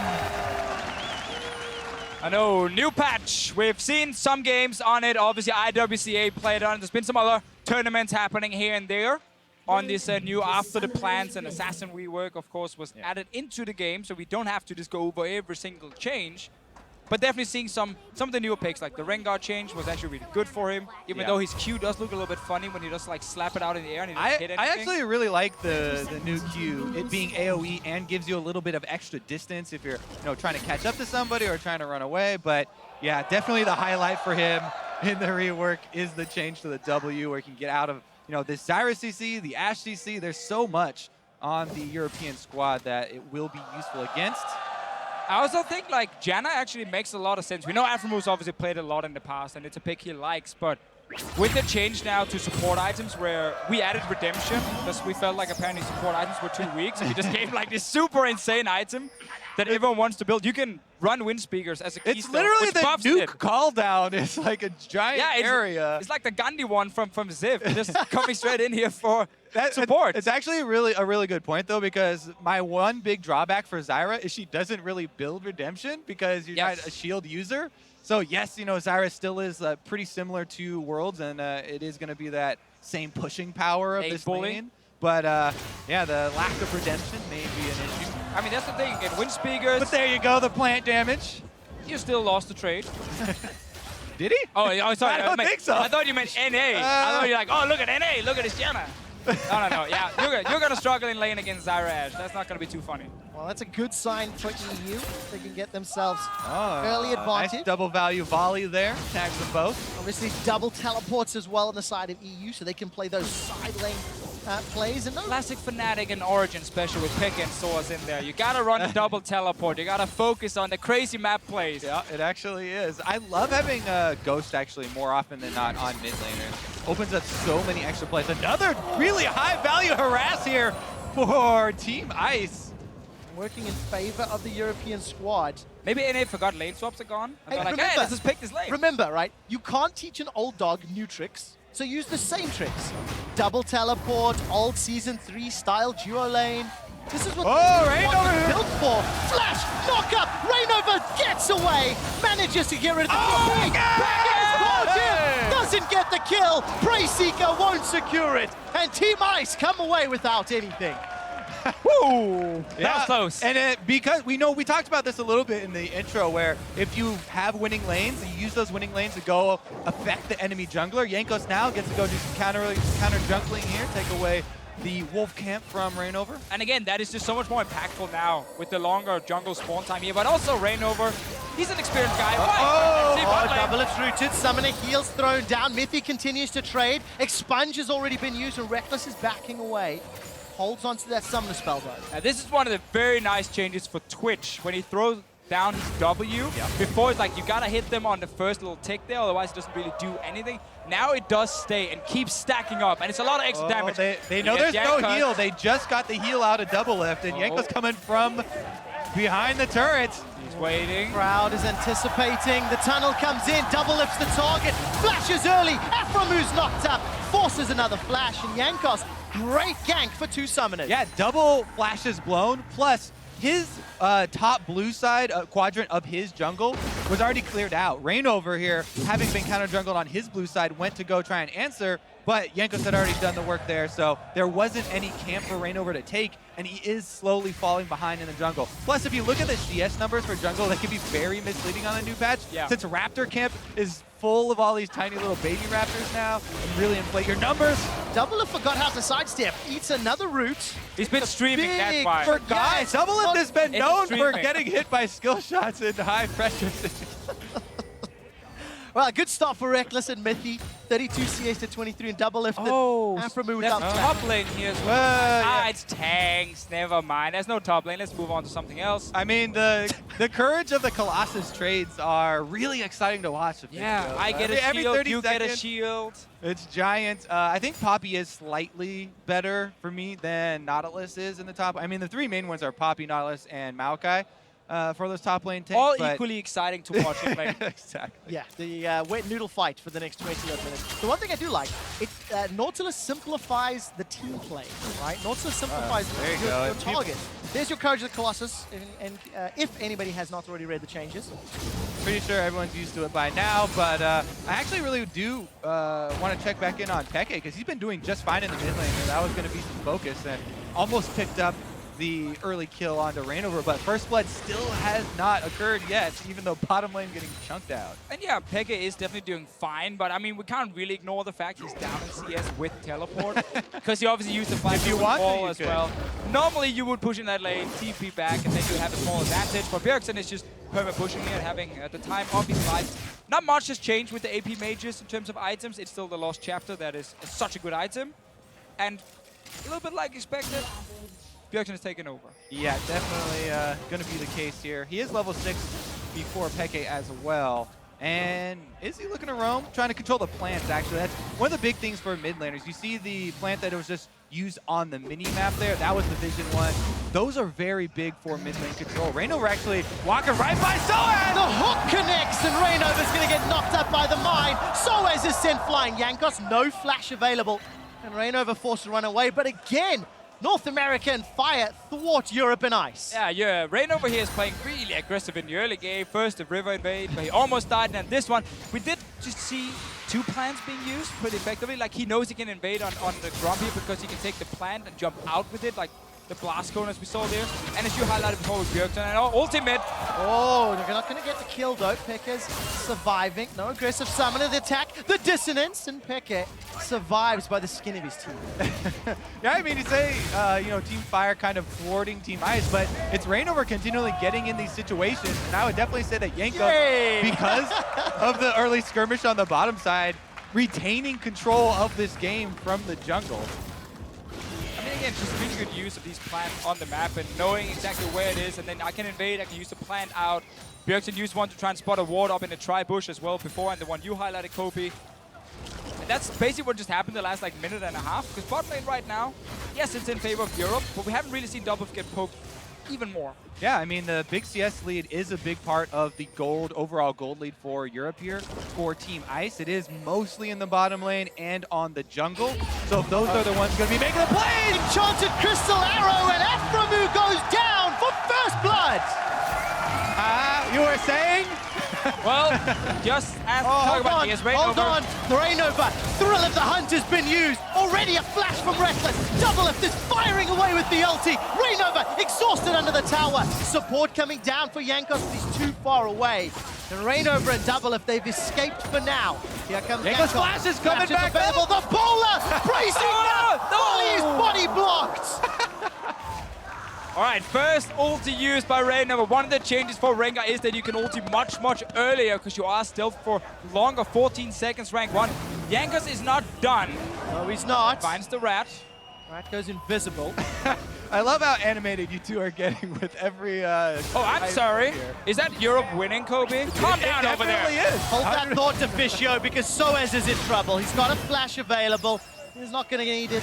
Speaker 10: I know, new patch. We've seen some games on it. Obviously, IWCA played on it. There's been some other tournaments happening here and there on this new After the Plants and Assassin rework, of course, was added into the game, so we don't have to just go over every single change. But definitely seeing some of the newer picks, like the Rengar change was actually really good for him, even though his Q does look a little bit funny when he just like slap it out in the air and he doesn't hit anything.
Speaker 9: I actually really like the new Q, it being AoE and gives you a little bit of extra distance if you're trying to catch up to somebody or trying to run away. But yeah, definitely the highlight for him in the rework is the change to the W, where he can get out of this Zyra CC, the Ashe CC. There's so much on the European squad that it will be useful against.
Speaker 10: I also think like Janna actually makes a lot of sense. We know Aphromoo's obviously played a lot in the past and it's a pick he likes, but with the change now to support items where we added Redemption, because we felt like apparently support items were too weak, so we just gave like this super insane item that everyone wants to build. You can run wind speakers as a keystone.
Speaker 9: It's literally the nuke call down. It's like a giant area.
Speaker 10: It's like the Gandhi one from Ziv, just coming straight in here for support.
Speaker 9: It's actually a really good point though, because my one big drawback for Zyra is she doesn't really build Redemption because you're not a shield user. So yes, Zyra still is pretty similar to Worlds, and it is going to be that same pushing power of this lane. But yeah, the lack of Redemption may be an issue.
Speaker 10: I mean, that's the thing. In wind speakers.
Speaker 9: But there you go, the plant damage.
Speaker 10: You still lost the trade.
Speaker 9: Did he?
Speaker 10: Oh, sorry.
Speaker 9: I don't think so.
Speaker 10: I thought you meant NA. I thought you were like, oh, look at NA. Look at this Janna. No. Yeah, you're going to struggle in lane against Zyra Ashe. That's not going to be too funny.
Speaker 8: Well, that's a good sign for EU. They can get themselves early advantage.
Speaker 9: Nice double value volley there. Tags them both.
Speaker 8: Obviously, double teleports as well on the side of EU, so they can play those side lane plays. And
Speaker 10: classic Fnatic and Origin special with pick and source in there. You got to run the double teleport. You got to focus on the crazy map plays.
Speaker 9: Yeah, it actually is. I love having Ghost actually more often than not on mid laners. Opens up so many extra plays. Another really high value harass here for Team Ice.
Speaker 8: Working in favor of the European squad.
Speaker 10: Maybe NA forgot lane swaps are gone. And
Speaker 8: Hey,
Speaker 10: they're like, hey, let's just pick this lane.
Speaker 8: Remember, right? You can't teach an old dog new tricks, so use the same tricks. Double teleport, old Season 3 style duo lane. This is what
Speaker 9: Rainover
Speaker 8: built for. Flash, knock up, Rainover gets away, manages to get rid of the doesn't get the kill. Prey Seeker won't secure it, and Team Ice come away without anything.
Speaker 10: Woo! That was close.
Speaker 9: And because we talked about this a little bit in the intro, where if you have winning lanes, you use those winning lanes to go affect the enemy jungler. Jankos now gets to go do some counter jungling here, take away the wolf camp from Rainover.
Speaker 10: And again, that is just so much more impactful now with the longer jungle spawn time here. But also Rainover, he's an experienced guy.
Speaker 8: Doublelift rooted, summoner heals thrown down. Mithy continues to trade. Expunge has already been used, and Reckless is backing away. Holds onto that summoner spell though.
Speaker 10: Now, this is one of the very nice changes for Twitch. When he throws down his W, before it's like you gotta hit them on the first little tick there, otherwise it doesn't really do anything. Now it does stay and keeps stacking up, and it's a lot of extra damage.
Speaker 9: They know there's no heal. They just got the heal out of Doublelift, and Jankos coming from behind the turret.
Speaker 10: He's waiting.
Speaker 8: Crowd is anticipating. The tunnel comes in. Doublelift's the target. Flashes early. Aphromoo knocked up. Forces another flash. And Jankos, great gank for two summoners.
Speaker 9: Yeah, double flashes blown. Plus, his top blue side quadrant of his jungle was already cleared out. Rainover here, having been counter jungled on his blue side, went to go try and answer, but Jankos had already done the work there, so there wasn't any camp for Rainover to take, and he is slowly falling behind in the jungle. Plus, if you look at the CS numbers for jungle, they can be very misleading on the new patch. Since Raptor camp is full of all these tiny little baby raptors now, and really inflate your numbers.
Speaker 8: Doublelift forgot how to sidestep. Eats another root.
Speaker 10: He's been streaming, that's why.
Speaker 9: Doublelift has been known for getting hit by skill shots in high pressure situations.
Speaker 8: Well, a good start for Reckless and Mithy. 32 CS to 23 and Doublelift. Aphromoo without
Speaker 10: top lane here as well. It's tanks. Never mind. There's no top lane. Let's move on to something else.
Speaker 9: I mean, the courage of the Colossus trades are really exciting to watch.
Speaker 10: Yeah, I get a shield, you get a shield.
Speaker 9: It's giant. I think Poppy is slightly better for me than Nautilus is in the top. I mean, the three main ones are Poppy, Nautilus, and Maokai. For those top lane takes.
Speaker 10: All equally exciting to watch him play.
Speaker 9: Exactly.
Speaker 8: Yeah, the wet noodle fight for the next 20 odd minutes. The one thing I do like, Nautilus simplifies the team play, right? Nautilus simplifies your target. There's your Courage of the Colossus, and if anybody has not already read the changes.
Speaker 9: Pretty sure everyone's used to it by now, but I actually really do want to check back in on xPeke because he's been doing just fine in the mid lane, and that was going to be some focus and almost picked up the early kill onto Reignover, but first blood still has not occurred yet, even though bottom lane getting chunked out.
Speaker 10: And yeah, xPeke is definitely doing fine, but I mean, we can't really ignore the fact he's down in CS with teleport, because he obviously used the flash wall as well. Normally, you would push in that lane, TP back, and then you have a small advantage, but Bjergsen is just perma pushing it, having the time of his life. Not much has changed with the AP mages in terms of items. It's still the Lost Chapter that is such a good item, and a little bit like expected, Bjergsen is taking over.
Speaker 9: Yeah, definitely going to be the case here. He is level 6 before xPeke as well. And is he looking to roam? Trying to control the plants, actually. That's one of the big things for mid laners. You see the plant that was just used on the mini-map there? That was the Vision one. Those are very big for mid lane control. Reignover actually walking right by Soaz!
Speaker 8: The hook connects, and Reignover's going to get knocked up by the mine. Soaz is sent flying. Jankos, no flash available. And Reignover forced to run away, but again, North America and Fire thwart Europe and Ice.
Speaker 10: Yeah, Reignover here is playing really aggressive in the early game. First the river invade, but he almost died, and this one, we did just see 2 plants being used pretty effectively. Like, he knows he can invade on the Grumpy because he can take the plant and jump out with it, like the blast cone as we saw there. And as you highlighted before with Bjergsen, and ultimate.
Speaker 8: Oh, they're not going to get the kill though. xPeke's surviving. No aggressive summon of the attack. The dissonance, and xPeke survives by the skin of his teeth.
Speaker 9: Yeah, I mean, you say, you know, Team Fire kind of thwarting Team Ice, but it's Reignover continually getting in these situations. And I would definitely say that Jankos, because of the early skirmish on the bottom side, retaining control of this game from the jungle.
Speaker 10: I mean, again, just really good use of these plants on the map and knowing exactly where it is, and then I can invade, I can use the plant out. Bjergsen used one to try and spot a ward up in the tri-bush as well before, and the one you highlighted, Kobe. And that's basically what just happened the last, like, minute and a half, because bot lane right now, yes, it's in favor of Europe, but we haven't really seen Doublelift get poked even more.
Speaker 9: Yeah, I mean, the big CS lead is a big part of the overall gold lead for Europe here for Team Ice. It is mostly in the bottom lane and on the jungle. So if those are the ones going to be making the play.
Speaker 8: Enchanted Crystal Arrow, and Aphromoo goes down for first blood.
Speaker 9: You were saying?
Speaker 10: Well, just as talk about the
Speaker 8: Hold on, Reignover, Thrill of the Hunt has been used. Already a flash from Reckless. Doublelift is firing away with the ulti. Reignover exhausted under the tower. Support coming down for Jankos, but he's too far away. And Reignover and Doublelift, they've escaped for now. Here comes
Speaker 9: Jankos. Flash is coming back.
Speaker 8: Available. The bowler bracing now. Oh, he's body blocked.
Speaker 10: All right, first ulti used by Reignover. One of the changes for Rengar is that you can ulti much earlier because you are stealth for longer, 14 seconds, rank 1. Jankos is not done.
Speaker 8: No, he's not.
Speaker 10: Finds the rat.
Speaker 8: Rat goes invisible.
Speaker 9: I love how animated you two are getting with every...
Speaker 10: oh, I'm sorry. Here. Is that Europe winning, Kobe? Calm down over there.
Speaker 9: It definitely is.
Speaker 8: Hold that thought to Fischio, because Soaz is in trouble. He's got a flash available. He's not going to need it.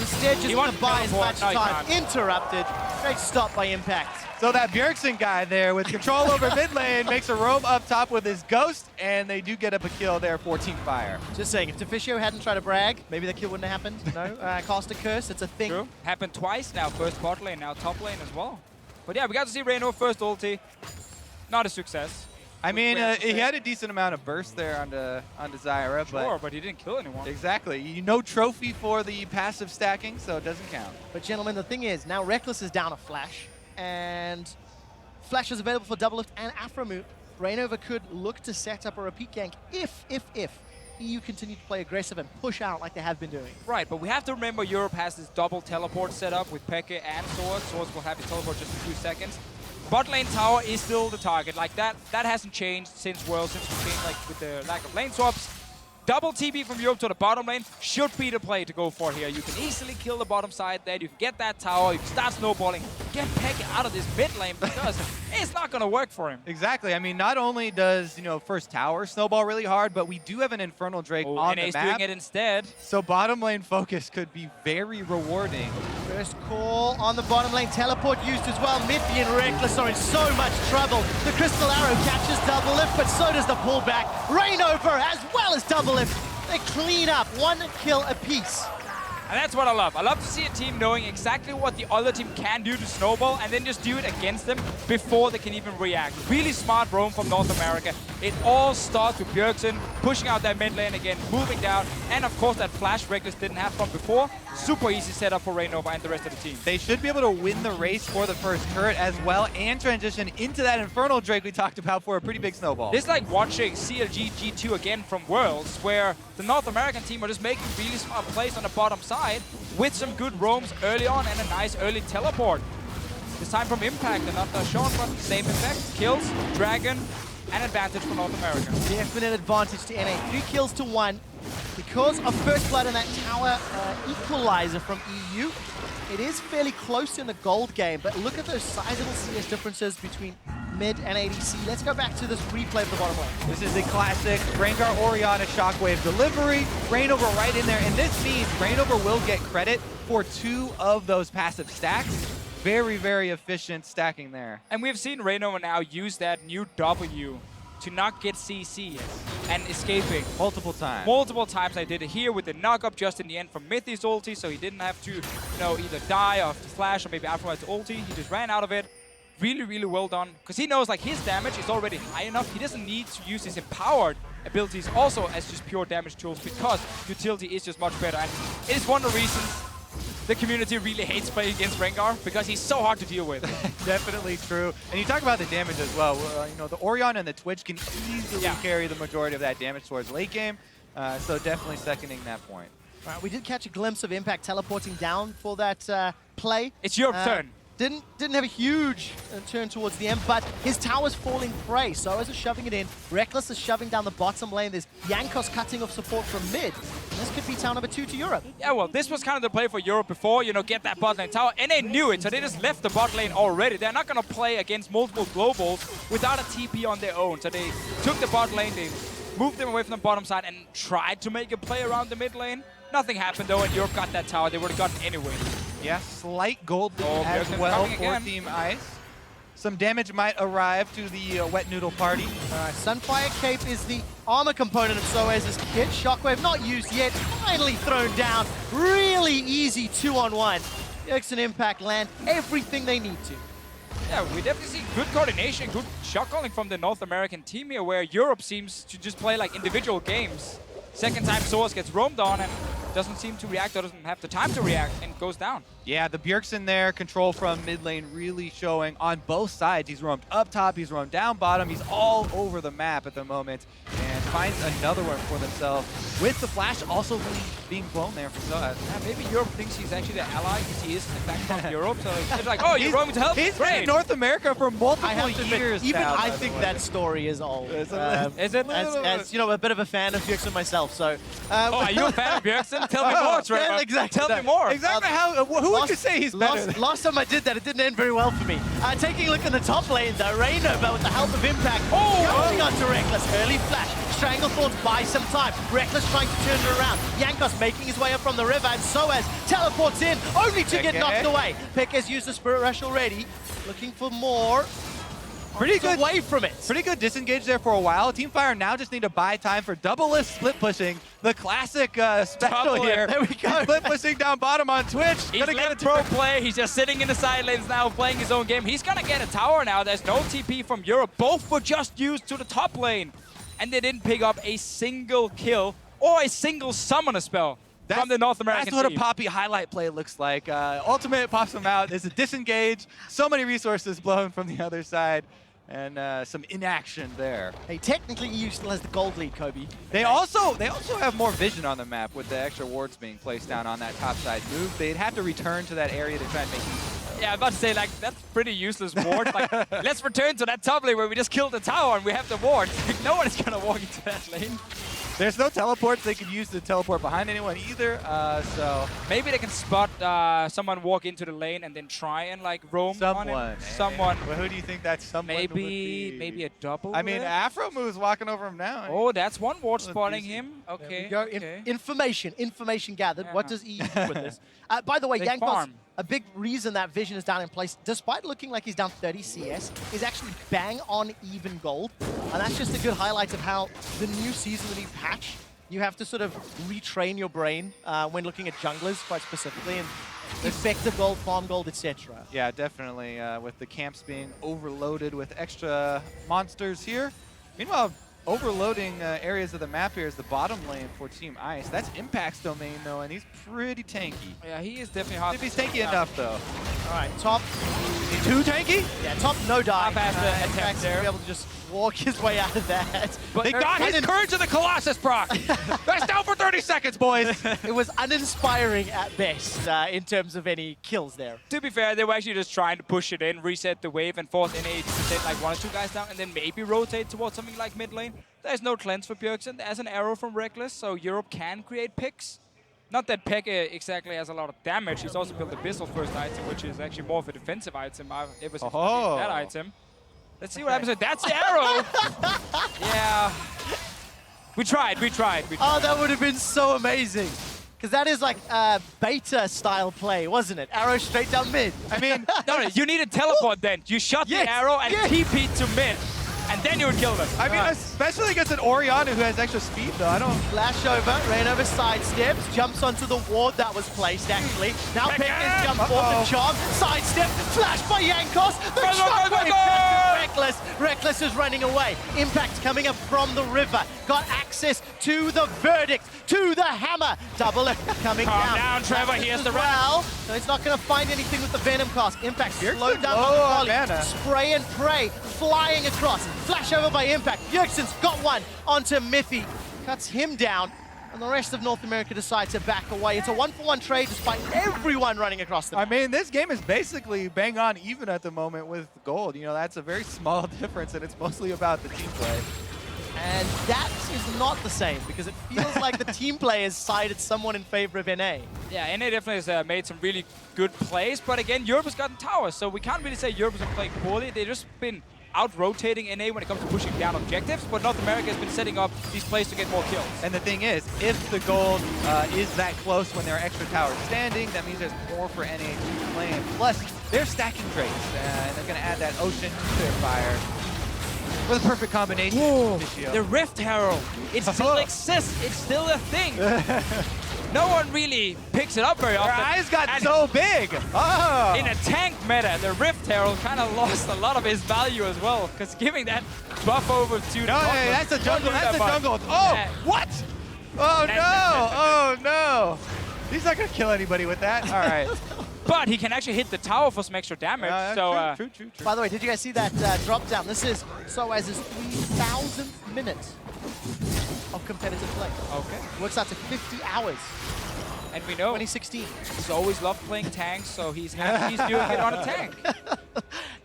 Speaker 8: Instead, just going to buy as much time. Interrupted. Great stop by Impact.
Speaker 9: So that Bjergsen guy there with control over mid lane makes a roam up top with his ghost, and they do get up a kill there for Team Fire.
Speaker 8: Just saying, if Deficio hadn't tried to brag, maybe the kill wouldn't have happened. No, cast a curse, it's a thing.
Speaker 10: True. Happened twice now, first bot lane, now top lane as well. But yeah, we got to see Reignover first ulti. Not a success.
Speaker 9: I mean, he had a decent amount of burst there onto Zyra,
Speaker 10: but he didn't kill anyone.
Speaker 9: Exactly. No trophy for the passive stacking, so it doesn't count.
Speaker 8: But gentlemen, the thing is, now Reckless is down a flash, and flash is available for Doublelift and Aphromoo. Reignover could look to set up a repeat gank if EU continue to play aggressive and push out like they have been doing.
Speaker 10: Right, but we have to remember Europe has this double teleport set up with xPeke and Soaz. Soaz will have his teleport just in 2 seconds. Bot lane tower is still the target. Like that hasn't changed since Worlds, since we changed like with the lack of lane swaps. Double TP from Europe to the bottom lane should be the play to go for here. You can easily kill the bottom side there. You can get that tower. You can start snowballing. Get xPeke out of this mid lane because it's not going to work for him.
Speaker 9: Exactly. I mean, not only does, you know, first tower snowball really hard, but we do have an Infernal Drake on the map.
Speaker 10: doing it instead.
Speaker 9: So bottom lane focus could be very rewarding.
Speaker 8: First call on the bottom lane. Teleport used as well. Mithy and Reckless are in so much trouble. The Crystal Arrow catches Doublelift, but so does the pullback. Reignover as well as Doublelift. They clean up 1 kill apiece.
Speaker 10: And that's what I love. I love to see a team knowing exactly what the other team can do to snowball and then just do it against them before they can even react. Really smart roam from North America. It all starts with Bjergsen pushing out that mid lane again, moving down, and of course that flash Reckless didn't have from before. Super easy setup for Rainova and the rest of the team.
Speaker 9: They should be able to win the race for the first turret as well and transition into that Infernal Drake we talked about for a pretty big snowball.
Speaker 10: This is like watching CLG G2 again from Worlds, where the North American team are just making really smart plays on the bottom side with some good roams early on and a nice early teleport. This time from Impact, and not shown, but same effect. Kills, Dragon, and advantage for North America.
Speaker 8: Definite advantage to NA. 3 kills to 1. Because of First Blood and that tower equalizer from EU, it is fairly close in the gold game, but look at those sizable CS differences between mid and ADC. Let's go back to this replay of the bottom lane.
Speaker 9: This is the classic Rengar Orianna Shockwave delivery. Rainover right in there, and this means Rainover will get credit for 2 of those passive stacks. Very, very efficient stacking there.
Speaker 10: And we've seen Rainova now use that new W to not get CC and escaping.
Speaker 9: Multiple times.
Speaker 10: Multiple times. I did it here with the knock-up just in the end from Mithy's ulti, so he didn't have to, either die off the flash or maybe Aphromoo ulti. He just ran out of it. Really, really well done. Because he knows like his damage is already high enough. He doesn't need to use his empowered abilities also as just pure damage tools because utility is just much better. And it is one of the reasons the community really hates playing against Rengar because he's so hard to deal with.
Speaker 9: Definitely true. And you talk about the damage as well. The Orianna and the Twitch can easily carry the majority of that damage towards late game. So definitely seconding that point.
Speaker 8: All right, we did catch a glimpse of Impact teleporting down for that play.
Speaker 10: It's your turn.
Speaker 8: Didn't have a huge turn towards the end, but his tower's falling prey. So is shoving it in. Reckless is shoving down the bottom lane. There's Jankos cutting off support from mid. This could be town number 2 to Europe.
Speaker 10: Yeah, well, this was kind of the play for Europe before, get that bot lane tower. And they knew it, so they just left the bot lane already. They're not going to play against multiple globals without a TP on their own. So they took the bot lane, they moved them away from the bottom side and tried to make a play around the mid lane. Nothing happened though, and Europe got that tower. They would have gotten anyway.
Speaker 9: Yeah, slight gold lead as well for Team Ice. Some damage might arrive to the Wet Noodle party.
Speaker 8: Sunfire Cape is the armor component of Soaz's kit. Shockwave not used yet, finally thrown down. Really easy 2-on-1. Bjergsen Impact land everything they need to.
Speaker 10: Yeah, we definitely see good coordination, good shot calling from the North American team here, where Europe seems to just play like individual games. Second time Soaz gets roamed on and doesn't seem to react or doesn't have the time to react and goes down.
Speaker 9: Yeah, the Bjergsen there, control from mid lane really showing on both sides. He's roamed up top, he's roamed down bottom, he's all over the map at the moment and finds another one for themselves with the flash also being blown there for Soaz.
Speaker 10: Yeah, maybe Europe thinks he's actually the ally because he is in fact from Europe, so it's like, oh, you're roaming to help?
Speaker 9: He's
Speaker 10: Great.
Speaker 9: been in North America for multiple years
Speaker 8: even
Speaker 9: now,
Speaker 8: I think that story is old.
Speaker 10: Is it?
Speaker 8: As a bit of a fan of Bjergsen myself, so...
Speaker 10: are you a fan of Bjergsen? Tell me more, Trevor.
Speaker 8: Yeah, exactly.
Speaker 10: Tell me more.
Speaker 9: Exactly who would you say he's better?
Speaker 8: Last time I did that, it didn't end very well for me. Taking a look in the top lane, though, Rainova with the help of Impact, going on to Reckless. Early flash, Stranglethorns buy some time. Reckless trying to turn it around. Jankos making his way up from the river, and Soaz teleports in, only to get knocked away. Pekka's used the Spirit Rush already, looking for more.
Speaker 9: Pretty good
Speaker 8: away from it.
Speaker 9: Pretty good disengage there for a while. Team Fire now just need to buy time for Doublelift split pushing. The classic special here.
Speaker 8: There we go.
Speaker 9: Split pushing down bottom on Twitch.
Speaker 10: He's let it pro play. He's just sitting in the side lanes now, playing his own game. He's gonna get a tower now. There's no TP from Europe. Both were just used to the top lane. And they didn't pick up a single kill or a single summoner spell from the North American team.
Speaker 9: That's what a Poppy highlight play looks like. Ultimate pops him out. There's a disengage. So many resources blown from the other side. And some inaction there.
Speaker 8: Hey, technically EU still has the gold lead, Kobe.
Speaker 9: They also have more vision on the map with the extra wards being placed down on that top side move. They'd have to return to that area to try and make use of it.
Speaker 10: Yeah, I'm about to say, like, that's pretty useless ward. Like, let's return to that top lane where we just killed the tower and we have the ward. Like, no one is going to walk into that lane.
Speaker 9: There's no teleports they could use to teleport behind anyone either, so...
Speaker 10: Maybe they can spot someone walk into the lane and then try and, like, roam on him. Someone.
Speaker 9: Well, who do you think that someone would be?
Speaker 10: Maybe a double.
Speaker 9: I mean, Aphromoo walking over him now.
Speaker 10: Oh, that's one ward spotting him. Okay.
Speaker 8: There we go. Information gathered. Yeah. What does EU do with this? By the way, Jankos, a big reason that vision is down in place, despite looking like he's down 30 CS, is actually bang on even gold. And that's just a good highlight of how the new season, the new patch, you have to sort of retrain your brain when looking at junglers quite specifically, and effective gold, farm gold, etc.
Speaker 9: Yeah, definitely. With the camps being overloaded with extra monsters here. Meanwhile, overloading areas of the map here is the bottom lane for Team Ice. That's Impact's domain, though, and he's pretty tanky.
Speaker 10: Yeah, he is definitely hard.
Speaker 9: If he's tanky enough, though.
Speaker 8: All right, top.
Speaker 9: Is he too tanky?
Speaker 8: Yeah, top no die.
Speaker 10: Half-assed attempt there.
Speaker 8: Be able to just walk his way out of that.
Speaker 9: But they got his Courage of the Colossus proc. That's down for 30 seconds, boys.
Speaker 8: It was uninspiring at best in terms of any kills there.
Speaker 10: To be fair, they were actually just trying to push it in, reset the wave, and force NA to send like 1 or 2 guys down, and then maybe rotate towards something like mid lane. There's no cleanse for Bjergsen. There's an arrow from Reckless, so Europe can create picks. Not that xPeke exactly has a lot of damage. He's also built the Abyssal first item, which is actually more of a defensive item ever since that item. Let's see what happens. That's the arrow! Yeah. We tried.
Speaker 8: Oh, that would have been so amazing. Because that is like a beta-style play, wasn't it? Arrow straight down mid.
Speaker 10: I mean, no, you need a teleport then. You shot the arrow and TP'd to mid. And then you would kill them.
Speaker 9: I mean, especially against an Orianna who has extra speed, though. I don't...
Speaker 8: Flash over, Rainover sidesteps, jumps onto the ward that was placed, actually. Now Pekka's jump forth and charm, sidestep, flash by Jankos, the shockwave catches Reckless. Reckless is running away. Impact coming up from the river. Got access to the verdict, to the hammer. Doublelift coming down.
Speaker 10: Calm down, Trevor, here's the
Speaker 8: well. So he's not going to find anything with the Venom cast. Impact slowed down by the volley. Spray and pray, flying across. Flash over by Impact. Bjergsen's got one onto Mithy. Cuts him down. And the rest of North America decides to back away. It's a 1-for-1 trade despite everyone running across the map.
Speaker 9: I mean, this game is basically bang on even at the moment with gold. You know, that's a very small difference, and it's mostly about the team play.
Speaker 8: And that is not the same, because it feels like the team play has sided someone in favor of NA.
Speaker 10: Yeah, NA definitely has made some really good plays, but again, Europe has gotten towers, so we can't really say Europe has played poorly. They've just been out-rotating NA when it comes to pushing down objectives, but North America has been setting up these plays to get more kills.
Speaker 9: And the thing is, if the gold is that close when there are extra towers standing, that means there's more for NA to claim. Plus, they're stacking traits, and they're going to add that Ocean to their fire. With a perfect combination.
Speaker 10: Whoa, the Rift Herald. It still exists. It's still a thing. No one really picks it up very often.
Speaker 9: Their eyes got so big. Oh.
Speaker 10: In a tank meta, the Rift Herald kind of lost a lot of his value as well, because giving that buff over to
Speaker 9: that's the jungle. That's the jungle. Oh, what? Oh, no. Oh, no. He's not going to kill anybody with that. All right.
Speaker 10: But he can actually hit the tower for some extra damage.
Speaker 9: True.
Speaker 8: By the way, did you guys see that drop down? This is Soaz's 3,000th minute of competitive play.
Speaker 10: Okay.
Speaker 8: Works out to 50 hours.
Speaker 10: And we know
Speaker 8: 2016.
Speaker 10: He's always loved playing tanks, so he's happy he's doing it on a tank.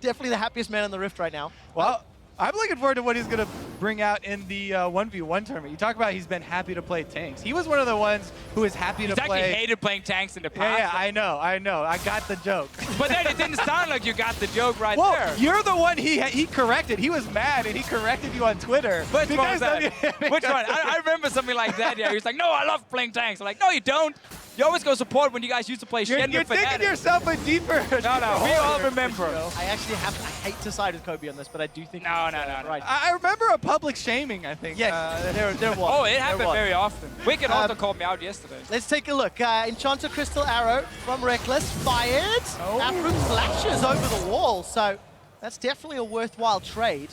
Speaker 8: Definitely the happiest man on the Rift right now.
Speaker 9: Well, I'm looking forward to what he's going to bring out in the 1v1 tournament. You talk about he's been happy to play tanks. He was one of the ones who was happy to play.
Speaker 10: He's actually hated playing tanks in the past.
Speaker 9: Yeah, I know. I got the joke.
Speaker 10: But then it didn't sound like you got the joke right
Speaker 9: well,
Speaker 10: there.
Speaker 9: You're the one he corrected. He was mad, and he corrected you on Twitter.
Speaker 10: Which one was that? Which one? I remember something like that, yeah. He was like, no, I love playing tanks. I'm like, no, you don't. You always go support when you guys used to play Shen.
Speaker 9: You're thinking yourself a deeper.
Speaker 10: No, we all remember.
Speaker 8: I actually I hate to side with Kobe on this, but I do think
Speaker 10: No.
Speaker 8: right.
Speaker 9: I remember a public shaming, I think.
Speaker 8: Yes, there was.
Speaker 10: Oh, it happened very often. Wicked also called me out yesterday.
Speaker 8: Let's take a look. Enchanter Crystal Arrow from Reckless, fired. Aphromoo flashes over the wall, so that's definitely a worthwhile trade.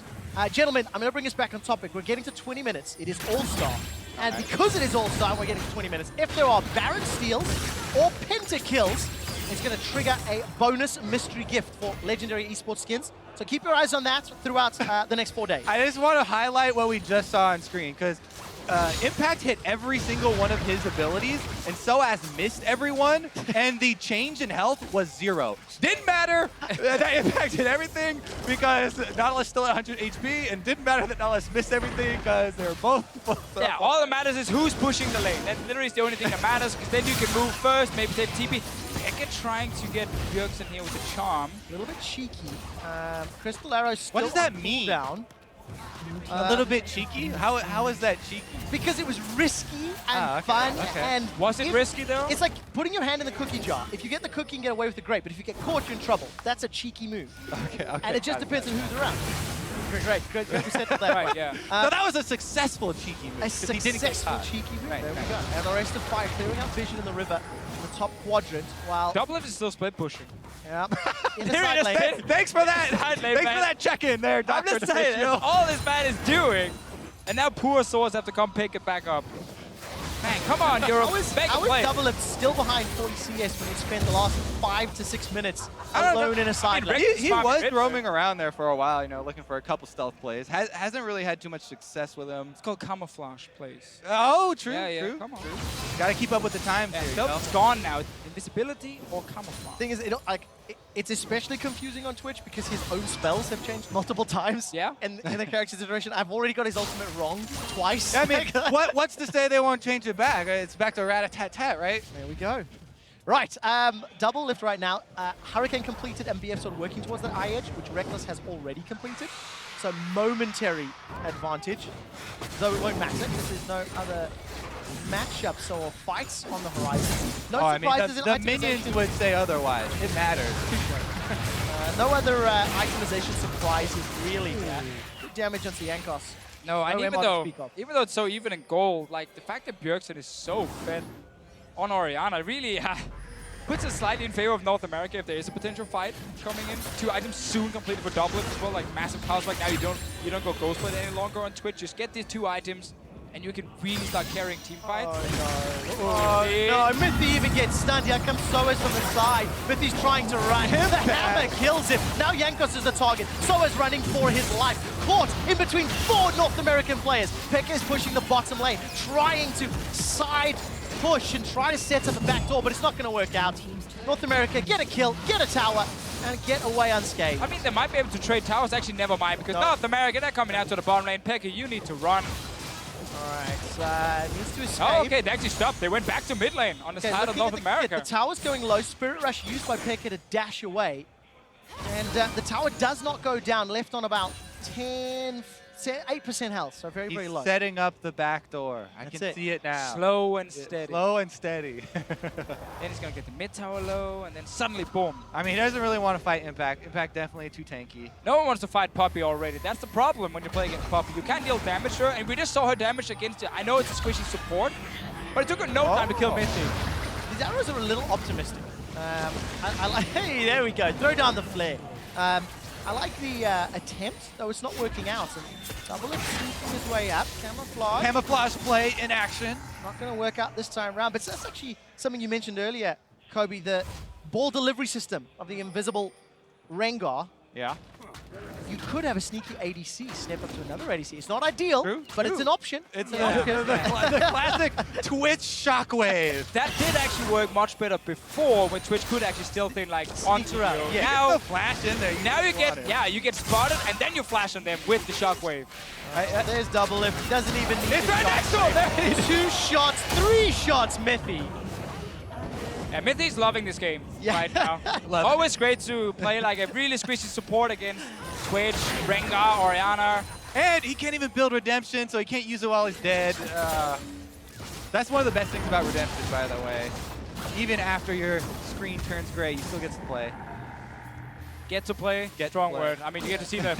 Speaker 8: Gentlemen, I'm going to bring us back on topic. We're getting to 20 minutes. It is All-Star. And because it is All-Star, we're getting to 20 minutes. If there are Baron steals or pentakills, it's going to trigger a bonus mystery gift for legendary esports skins. So keep your eyes on that throughout the next 4 days.
Speaker 9: I just want to highlight what we just saw on screen, because Impact hit every single one of his abilities, and Soaz missed everyone, and the change in health was 0. Didn't matter that Impact hit everything because Nautilus still at 100 HP, and didn't matter that Nautilus missed everything because they were both
Speaker 10: yeah, all that matters is who's pushing the lane. That literally is the only thing that matters, because then you can move first, maybe take TP. xPeke trying to get Bjergsen here with a charm.
Speaker 8: A little bit cheeky. Crystal Arrow still
Speaker 9: what does that mean?
Speaker 8: Down.
Speaker 9: A little bit cheeky? How is that cheeky?
Speaker 8: Because it was risky and fun. And
Speaker 10: was it risky though?
Speaker 8: It's like putting your hand in the cookie jar. If you get the cookie, you can get away with the grape. But if you get caught, you're in trouble. That's a cheeky move.
Speaker 9: Okay.
Speaker 8: And it just depends on who's around. Great. We settled that
Speaker 10: Right,
Speaker 8: one.
Speaker 10: yeah.
Speaker 9: So that was a successful cheeky move.
Speaker 8: A
Speaker 9: 'cause he didn't get
Speaker 8: successful
Speaker 9: caught.
Speaker 8: cheeky move.
Speaker 10: Right,
Speaker 8: There we
Speaker 10: right.
Speaker 8: go. And the rest of Fire clearing out vision in the river in the top quadrant while...
Speaker 10: Doublelift is still split pushing.
Speaker 8: Yeah. In the
Speaker 10: There
Speaker 8: side
Speaker 10: it is.
Speaker 8: lane.
Speaker 9: Thanks for that.
Speaker 10: Side lane,
Speaker 9: Thanks
Speaker 10: man.
Speaker 9: for that check-in there,
Speaker 10: I'm
Speaker 9: Dr.
Speaker 10: just saying,
Speaker 9: Official.
Speaker 10: that's all this man is doing. And now poor Swords have to come pick it back up. Man, come on, you're a mega
Speaker 8: How
Speaker 10: player.
Speaker 8: is Doublelift still behind 40 CS when he spent the last 5 to 6 minutes
Speaker 10: I don't know.
Speaker 8: alone in a side lane?
Speaker 10: Rick-
Speaker 9: He
Speaker 10: Smart
Speaker 9: was
Speaker 10: mid
Speaker 9: roaming around there for a while, you know, looking for a couple stealth plays. Hasn't really had too much success with him.
Speaker 10: It's called camouflage plays.
Speaker 9: Oh, true,
Speaker 10: Yeah,
Speaker 9: true.
Speaker 10: come on.
Speaker 9: Got to keep up with the times
Speaker 10: Yeah,
Speaker 9: here, you know?
Speaker 10: Doublelift's gone now. Invisibility or camouflage.
Speaker 8: Thing is, it's especially confusing on Twitch because his own spells have changed multiple times.
Speaker 10: Yeah.
Speaker 8: In the character's iteration, I've already got his ultimate wrong twice.
Speaker 9: I mean, what's to say they won't change it back? It's back to rat-a-tat-tat, right?
Speaker 8: There we go. Right, Doublelift right now. Hurricane completed and BF sort of working towards that eye edge, which Reckless has already completed. So momentary advantage, though it won't matter because there's no other matchups or fights on the horizon. No surprises in
Speaker 9: the
Speaker 8: itemization.
Speaker 9: minions would say otherwise. It matters.
Speaker 8: No other itemization surprises really. Good damage onto Yankos.
Speaker 10: No, and
Speaker 8: No
Speaker 10: even
Speaker 8: MR to speak of.
Speaker 10: though it's so even in goal, like the fact that Bjergsen is so fed on Orianna really puts it slightly in favor of North America if there is a potential fight coming in. 2 items soon completed for Doublelift as well, like massive house right now. You don't go Ghostblade any longer on Twitch. Just get these 2 items and you can really start carrying team fights.
Speaker 8: Oh no, Mithy even gets stunned. Here comes Soas from the side. Mithy's trying to run. The hammer kills him. Now Yankos is the target. Soas running for his life. Caught in between 4 North American players. xPeke is pushing the bottom lane, trying to side push and try to set up a backdoor, but it's not going to work out. North America get a kill, get a tower, and get away unscathed.
Speaker 10: I mean, they might be able to trade towers. Actually, never mind, because
Speaker 8: No.
Speaker 10: North America, they're coming out to the bottom lane. xPeke, you need to run.
Speaker 8: Alright, needs to escape.
Speaker 10: Oh, okay, they actually stopped. They went back to mid lane on the side of
Speaker 8: looking
Speaker 10: North
Speaker 8: at
Speaker 10: America.
Speaker 8: The tower's going low. Spirit Rush used by xPeke to dash away. And the tower does not go down, left on about 8% health, so very, very
Speaker 9: He's
Speaker 8: low.
Speaker 9: setting up the back door. I
Speaker 8: That's
Speaker 9: can
Speaker 8: it.
Speaker 9: see it now.
Speaker 10: Slow and steady.
Speaker 9: Slow and steady.
Speaker 10: Then he's going to get the mid tower low, and then suddenly, boom.
Speaker 9: I mean, he doesn't really want to fight Impact. Impact definitely too tanky.
Speaker 10: No one wants to fight Poppy already. That's the problem when you play against Poppy. You can't deal damage to her, and we just saw her damage against it. I know it's a squishy support, but it took her no time to kill Mithy.
Speaker 8: These arrows are a little optimistic. I like, hey, there we go. Throw down the flare. I like the attempt, though it's not working out. And Doublelift sneaking his way up. Camouflage.
Speaker 9: Camouflage play in action.
Speaker 8: Not going to work out this time around. But that's actually something you mentioned earlier, Kobe, the ball delivery system of the invisible Rengar.
Speaker 9: Yeah.
Speaker 8: You could have a sneaky ADC step up to another ADC. It's not ideal, but
Speaker 9: true.
Speaker 8: it's an option.
Speaker 9: It's
Speaker 8: an
Speaker 9: the
Speaker 8: option.
Speaker 9: classic Twitch shockwave.
Speaker 10: That did actually work much better before, when Twitch could actually still think like onto you.
Speaker 8: around.
Speaker 9: Yeah,
Speaker 10: Now,
Speaker 9: get the flash in there.
Speaker 10: now you get,
Speaker 9: spotted.
Speaker 10: you get spotted, and then you flash on them with the shockwave.
Speaker 8: There's Doublelift. Doesn't even need
Speaker 10: It's
Speaker 8: the
Speaker 10: right
Speaker 8: shot.
Speaker 10: next to him. There it is.
Speaker 8: 2 shots, 3 shots, Mithy.
Speaker 10: Yeah, Mithy's loving this game right now.
Speaker 9: Love it.
Speaker 10: Always great to play like a really squishy support against Twitch, Rengar, Orianna.
Speaker 9: And he can't even build Redemption, so he can't use it while he's dead. That's one of the best things about Redemption, by the way. Even after your screen turns gray, you still get to play.
Speaker 10: Get to play,
Speaker 9: Get
Speaker 10: strong
Speaker 9: to play.
Speaker 10: word. I mean, you get to see the,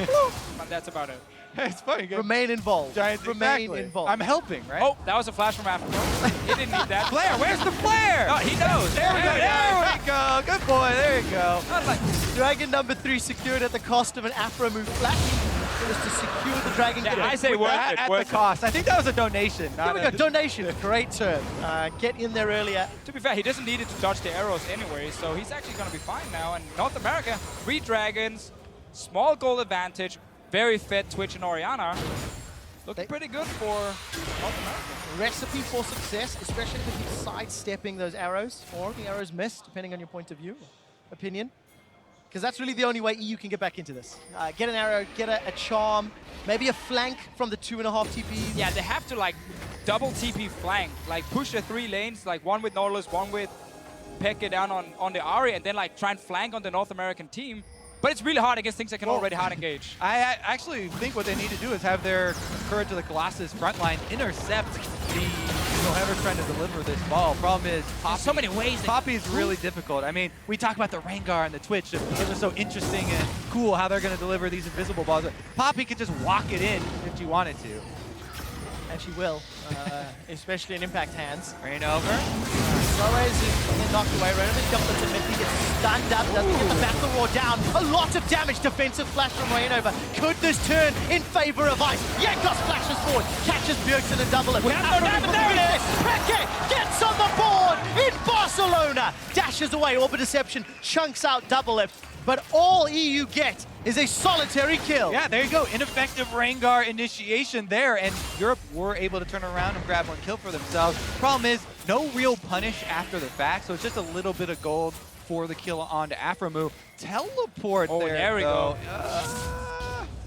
Speaker 10: but that's about it.
Speaker 9: It's funny.
Speaker 8: Remain involved.
Speaker 9: Giants,
Speaker 8: Remain
Speaker 9: exactly.
Speaker 8: involved.
Speaker 9: I'm helping, right?
Speaker 10: Oh, that was a flash from Aphromoo. He didn't need that.
Speaker 9: Flare, where's the flare?
Speaker 10: Oh, he knows.
Speaker 9: There we go. There we go. Good boy. There you go.
Speaker 10: I was like,
Speaker 8: Dragon number 3 secured at the cost of an Aphromoo flash. It was to secure the Dragon.
Speaker 10: yeah,
Speaker 8: Kid.
Speaker 10: I say worth it.
Speaker 9: At
Speaker 10: Worth
Speaker 9: the cost. I think that was a donation.
Speaker 8: Here
Speaker 9: Not
Speaker 8: we go.
Speaker 9: a,
Speaker 8: Donation. Great turn. Get in there earlier.
Speaker 10: To be fair, he doesn't need it to dodge the arrows anyway, so he's actually going to be fine now. And North America, 3 dragons, small goal advantage, very fit Twitch and Orianna. Looking pretty good for North America.
Speaker 8: Recipe for success, especially if he's sidestepping those arrows, or the arrows missed, depending on your point of view, opinion. Because that's really the only way EU can get back into this. Get an arrow, get a charm, maybe a flank from the 2.5 TPs.
Speaker 10: Yeah, they have to like double TP flank, like push the 3 lanes, like one with Nautilus, one with xPeke down on the Ahri, and then like try and flank on the North American team. But it's really hard against things that can already hard engage.
Speaker 9: I actually think what they need to do is have their Courage of the Colossus frontline intercept the whoever's trying to deliver this ball. Problem is,
Speaker 6: There's so many ways.
Speaker 9: Poppy is really difficult. I mean, we talk about the Rengar and the Twitch. Those are so interesting and cool how they're going to deliver these invisible balls. But Poppy could just walk it in if she wanted to.
Speaker 8: And she will, especially in Impact hands.
Speaker 9: Rain over.
Speaker 8: Soez is knocked away. Rainova's jumped into mithy, gets stunned up, doesn't get the battle roar down. A lot of damage, defensive flash from Rainova. Could this turn in favor of Ice? Jankos flashes forward, catches Bjergsen and Doublelift. There it is! xPeke gets on the board in Barcelona! Dashes away, Orbit Deception chunks out Doublelift. But all EU get is a solitary kill.
Speaker 9: Yeah, there you go. Ineffective Rengar initiation there, and Europe were able to turn around and grab one kill for themselves. Problem is, no real punish after the fact, so it's just a little bit of gold for the kill onto Aphromoo. Teleport
Speaker 10: there we go.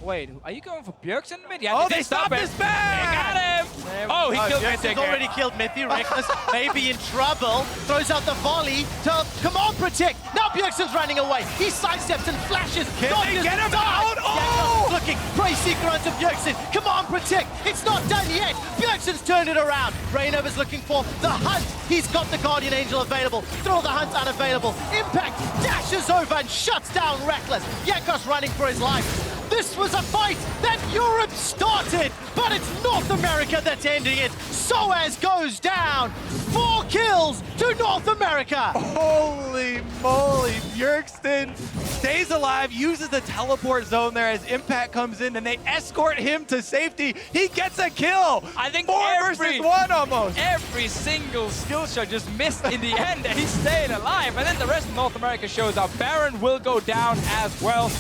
Speaker 10: Wait, are you going for Bjergsen mid? Yeah,
Speaker 9: they stopped his back!
Speaker 10: They got him! Oh, he killed mithy.
Speaker 8: He's already killed mithy. Reckless maybe in trouble. Throws out the volley to come on, protect. Now Bjergsen's running away. He sidesteps and flashes.
Speaker 9: Can they get him out? Oh!
Speaker 8: Looking. Prey Seeker onto Bjergsen. Come on, protect. It's not done yet. Bjergsen's turned it around. Rainova's looking for the hunt. He's got the Guardian Angel available. Throw the hunt unavailable. Impact dashes over and shuts down Reckless. Jankos running for his life. This was a fight that Europe started, but it's North America that's ending it. Soez goes down. 4 kills to North America.
Speaker 9: Holy moly, Bjergsen stays alive, uses the teleport zone there as Impact comes in, and they escort him to safety. He gets a kill.
Speaker 10: I think
Speaker 9: 4 versus 1 almost.
Speaker 10: Every single skill shot just missed in the end, and he stayed alive. And then the rest of North America shows up. Baron will go down as well.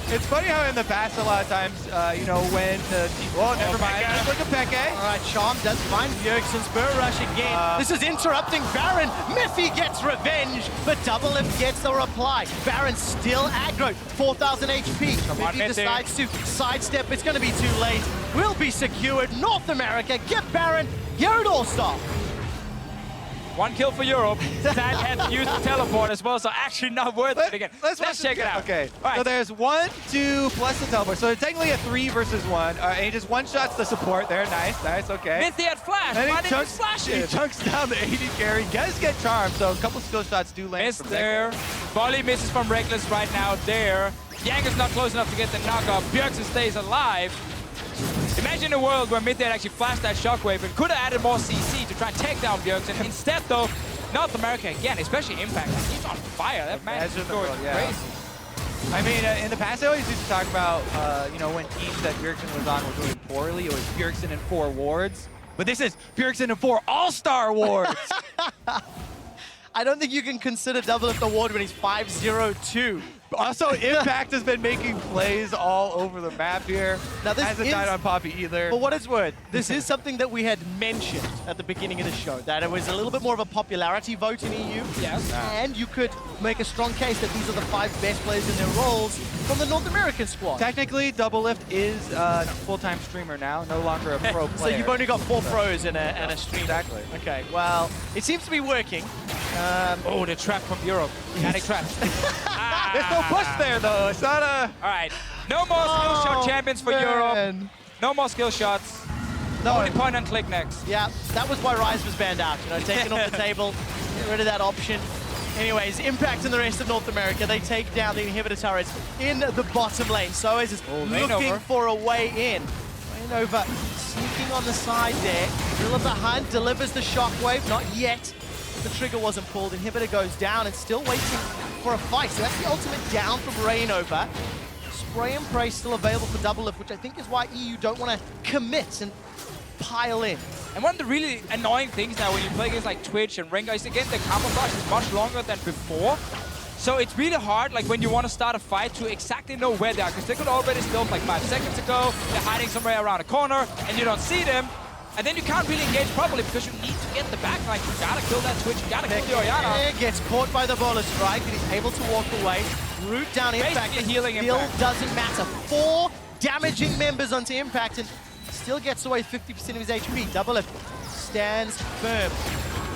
Speaker 9: It's funny how in the past a lot of times, you know, when the team... Oh, never mind. Look at xPeke.
Speaker 8: All right, Charm does find Bjergsen's Spur Rush again. This is interrupting Baron. mithy gets revenge, but Doublelift gets the reply. Baron still aggro, 4,000 HP. mithy decides to sidestep. It's going to be too late. Will be secured. North America, get Baron. You're at All-Star.
Speaker 10: 1 kill for Europe. Zach had to use the teleport as well, so actually not worth it again. Let's check it out.
Speaker 9: Okay,
Speaker 10: all right.
Speaker 9: So there's 1, 2, plus the teleport. So it's technically a 3 versus 1. And he just one-shots the support there. Nice, nice, okay.
Speaker 10: mithy had flash. Why didn't he flash it?
Speaker 9: He chunks down the AD carry. Does get charmed, so a couple skill shots do land.
Speaker 10: Missed there. Volley misses from Reckless right now there. Yang is not close enough to get the knockoff. Bjergsen stays alive. Imagine a world where mithy had actually flashed that shockwave and could have added more CC to try and take down Bjergsen. Instead, though, North America again, especially Impact, he's on fire. That man is going crazy.
Speaker 9: I mean, in the past, I always used to talk about, you know, when teams that Bjergsen was on were doing poorly, it was Bjergsen and 4 wards. But this is Bjergsen and 4 All-Star wards.
Speaker 8: I don't think you can consider Doublelift a ward when he's 5-0-2.
Speaker 9: Also, Impact has been making plays all over the map here.
Speaker 8: Now this
Speaker 9: hasn't died on Poppy either.
Speaker 8: For what it's worth, this is something that we had mentioned at the beginning of the show, that it was a little bit more of a popularity vote in EU.
Speaker 10: Yes.
Speaker 8: And you could make a strong case that these are the 5 best players in their roles from the North American squad.
Speaker 9: Technically, Doublelift is a full-time streamer now, no longer a pro player.
Speaker 8: So you've only got 4 pros and a stream.
Speaker 9: Exactly.
Speaker 8: Okay, well, it seems to be working.
Speaker 10: Oh, the trap from Europe. Panic trap.
Speaker 9: There's no push there, though. It's not a...
Speaker 10: All right. No more skill shot champions for Europe. No more skill shots.
Speaker 8: No.
Speaker 10: Only point on click next.
Speaker 8: Yeah, that was why Rise was banned out. You know, taken off the table, get rid of that option. Anyways, Impact and the rest of North America, they take down the inhibitor turrets in the bottom lane. Soez is looking for a way in. Rainova sneaking on the side there. Middle of the hunt, delivers the shockwave, not yet. The trigger wasn't pulled. Inhibitor goes down and still waiting for a fight. So that's the ultimate down from Rainova. Spray and Pray still available for Doublelift, which I think is why EU don't want to commit and pile in.
Speaker 10: And one of the really annoying things now when you play against like Twitch and Rengar is again the camouflage is much longer than before. So it's really hard, like when you want to start a fight, to exactly know where they are, because they could already still like 5 seconds ago, they're hiding somewhere around a corner, and you don't see them. And then you can't really engage properly because you need to get the back. Like, you gotta kill that Twitch, you gotta kill the Orianna.
Speaker 8: Gets caught by the Bola Strike, but he's able to walk away. Root down Impact, and
Speaker 10: healing
Speaker 8: still
Speaker 10: Impact.
Speaker 8: doesn't matter. 4 damaging members onto Impact, and still gets away 50% of his HP. Doublelift stands firm.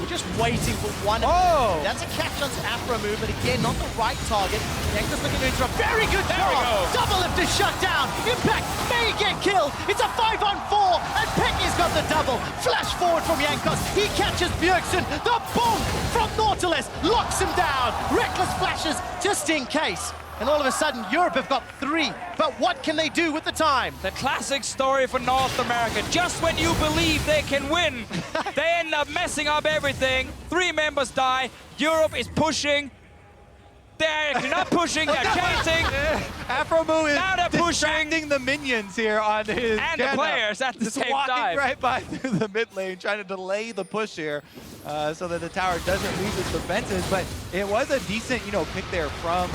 Speaker 8: We're just waiting for one.
Speaker 10: Oh!
Speaker 8: That's a catch onto Aphromoo, but again, not the right target. Jankos looking to interrupt. Very good
Speaker 10: There we
Speaker 8: job.
Speaker 10: go.
Speaker 8: Doublelift is shut down. Impact may get killed. It's a 5-on-4, and Peke's got the double. Flash forward from Jankos. He catches Bjergsen. The bomb from Nautilus locks him down. Reckless flashes just in case. And all of a sudden, Europe have got 3. But what can they do with the time?
Speaker 10: The classic story for North America. Just when you believe they can win, they end up messing up everything. 3 members die. Europe is pushing. They're not pushing, they're chasing.
Speaker 9: Aphromoo is
Speaker 10: Now they're
Speaker 9: distracting the minions here on his
Speaker 10: And the
Speaker 9: Janna.
Speaker 10: players at the
Speaker 9: Just
Speaker 10: same
Speaker 9: walking
Speaker 10: time.
Speaker 9: right by through the mid lane, trying to delay the push here so that the tower doesn't lose its defenses. But it was a decent, pick there from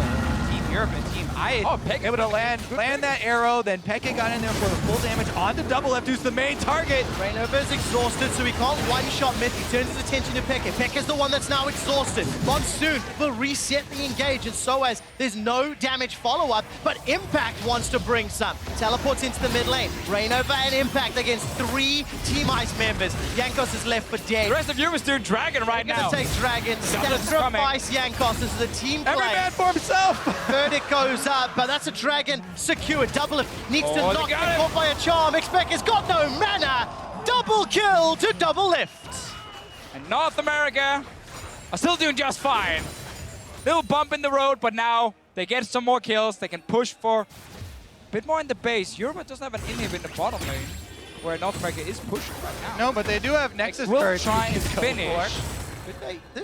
Speaker 9: Team Europe and Team IE.
Speaker 10: Oh, Peke.
Speaker 9: Able to land that arrow, then Peke got in there for the full damage onto Doublelift, who's the main target.
Speaker 8: Rainova is exhausted, so he can't one-shot Mithy. He turns his attention to Peke. Peke's the one that's now exhausted. Monsoon will reset the engage, and so as there's no damage follow-up, but Impact wants to bring some. Teleports into the mid lane. Rainova and Impact against 3 Team Ice members. Jankos is left for dead.
Speaker 10: The rest of Europe is doing Dragon right
Speaker 8: Gonna
Speaker 10: now.
Speaker 8: take Dragon,
Speaker 10: Doublelift's coming.
Speaker 8: sacrifice Jankos. This is a team play.
Speaker 9: Every man for himself.
Speaker 8: Verdict goes up, but that's a Dragon secured. Doublelift needs to
Speaker 10: Oh, they
Speaker 8: knock
Speaker 10: got
Speaker 8: him
Speaker 10: it.
Speaker 8: caught by a charm. xPeke's got no mana. Double kill to Doublelift.
Speaker 10: And North America are still doing just fine. Little bump in the road, but now they get some more kills. They can push for a bit more in the base. Europe doesn't have an inhib in the bottom lane, where North America is pushing right now.
Speaker 9: No, but they do have Nexus
Speaker 10: Will
Speaker 9: Curse.
Speaker 10: try and
Speaker 9: he can go
Speaker 10: finish.
Speaker 9: for.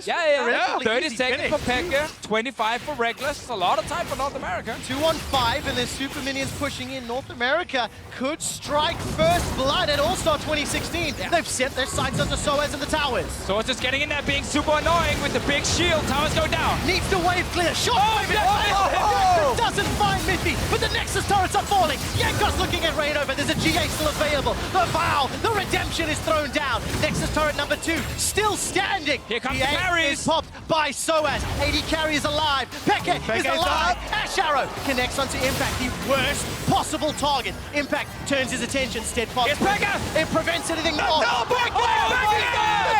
Speaker 10: Yeah,
Speaker 8: relatively
Speaker 10: 30
Speaker 8: easy
Speaker 10: seconds for
Speaker 8: finish.
Speaker 10: Peke, 25 for Reckless. It's a lot of time for North America.
Speaker 8: 2-on-5, and there's super minions pushing in. North America could strike first blood at All-Star 2016. They've set their sights onto Soaz and the towers.
Speaker 10: So it's just getting in there, being super annoying with the big shield. Towers go down.
Speaker 8: Needs to wave clear. Shot by Mithy.
Speaker 10: oh,
Speaker 8: Doesn't find Mithy, but the Nexus turrets are falling. Jankos looking at Rainova. There's a GA still available. The Vow, the Redemption is thrown down. Nexus turret number 2 still standing.
Speaker 10: Here comes
Speaker 8: GA
Speaker 10: the carries.
Speaker 8: is popped by Soaz. AD carry is alive. Peke is
Speaker 9: Peke's
Speaker 8: alive.
Speaker 9: up.
Speaker 8: Ash Arrow connects onto Impact, the worst possible target. Impact turns his attention. Steadfast.
Speaker 10: It's Peke.
Speaker 8: It prevents anything.
Speaker 9: teleport!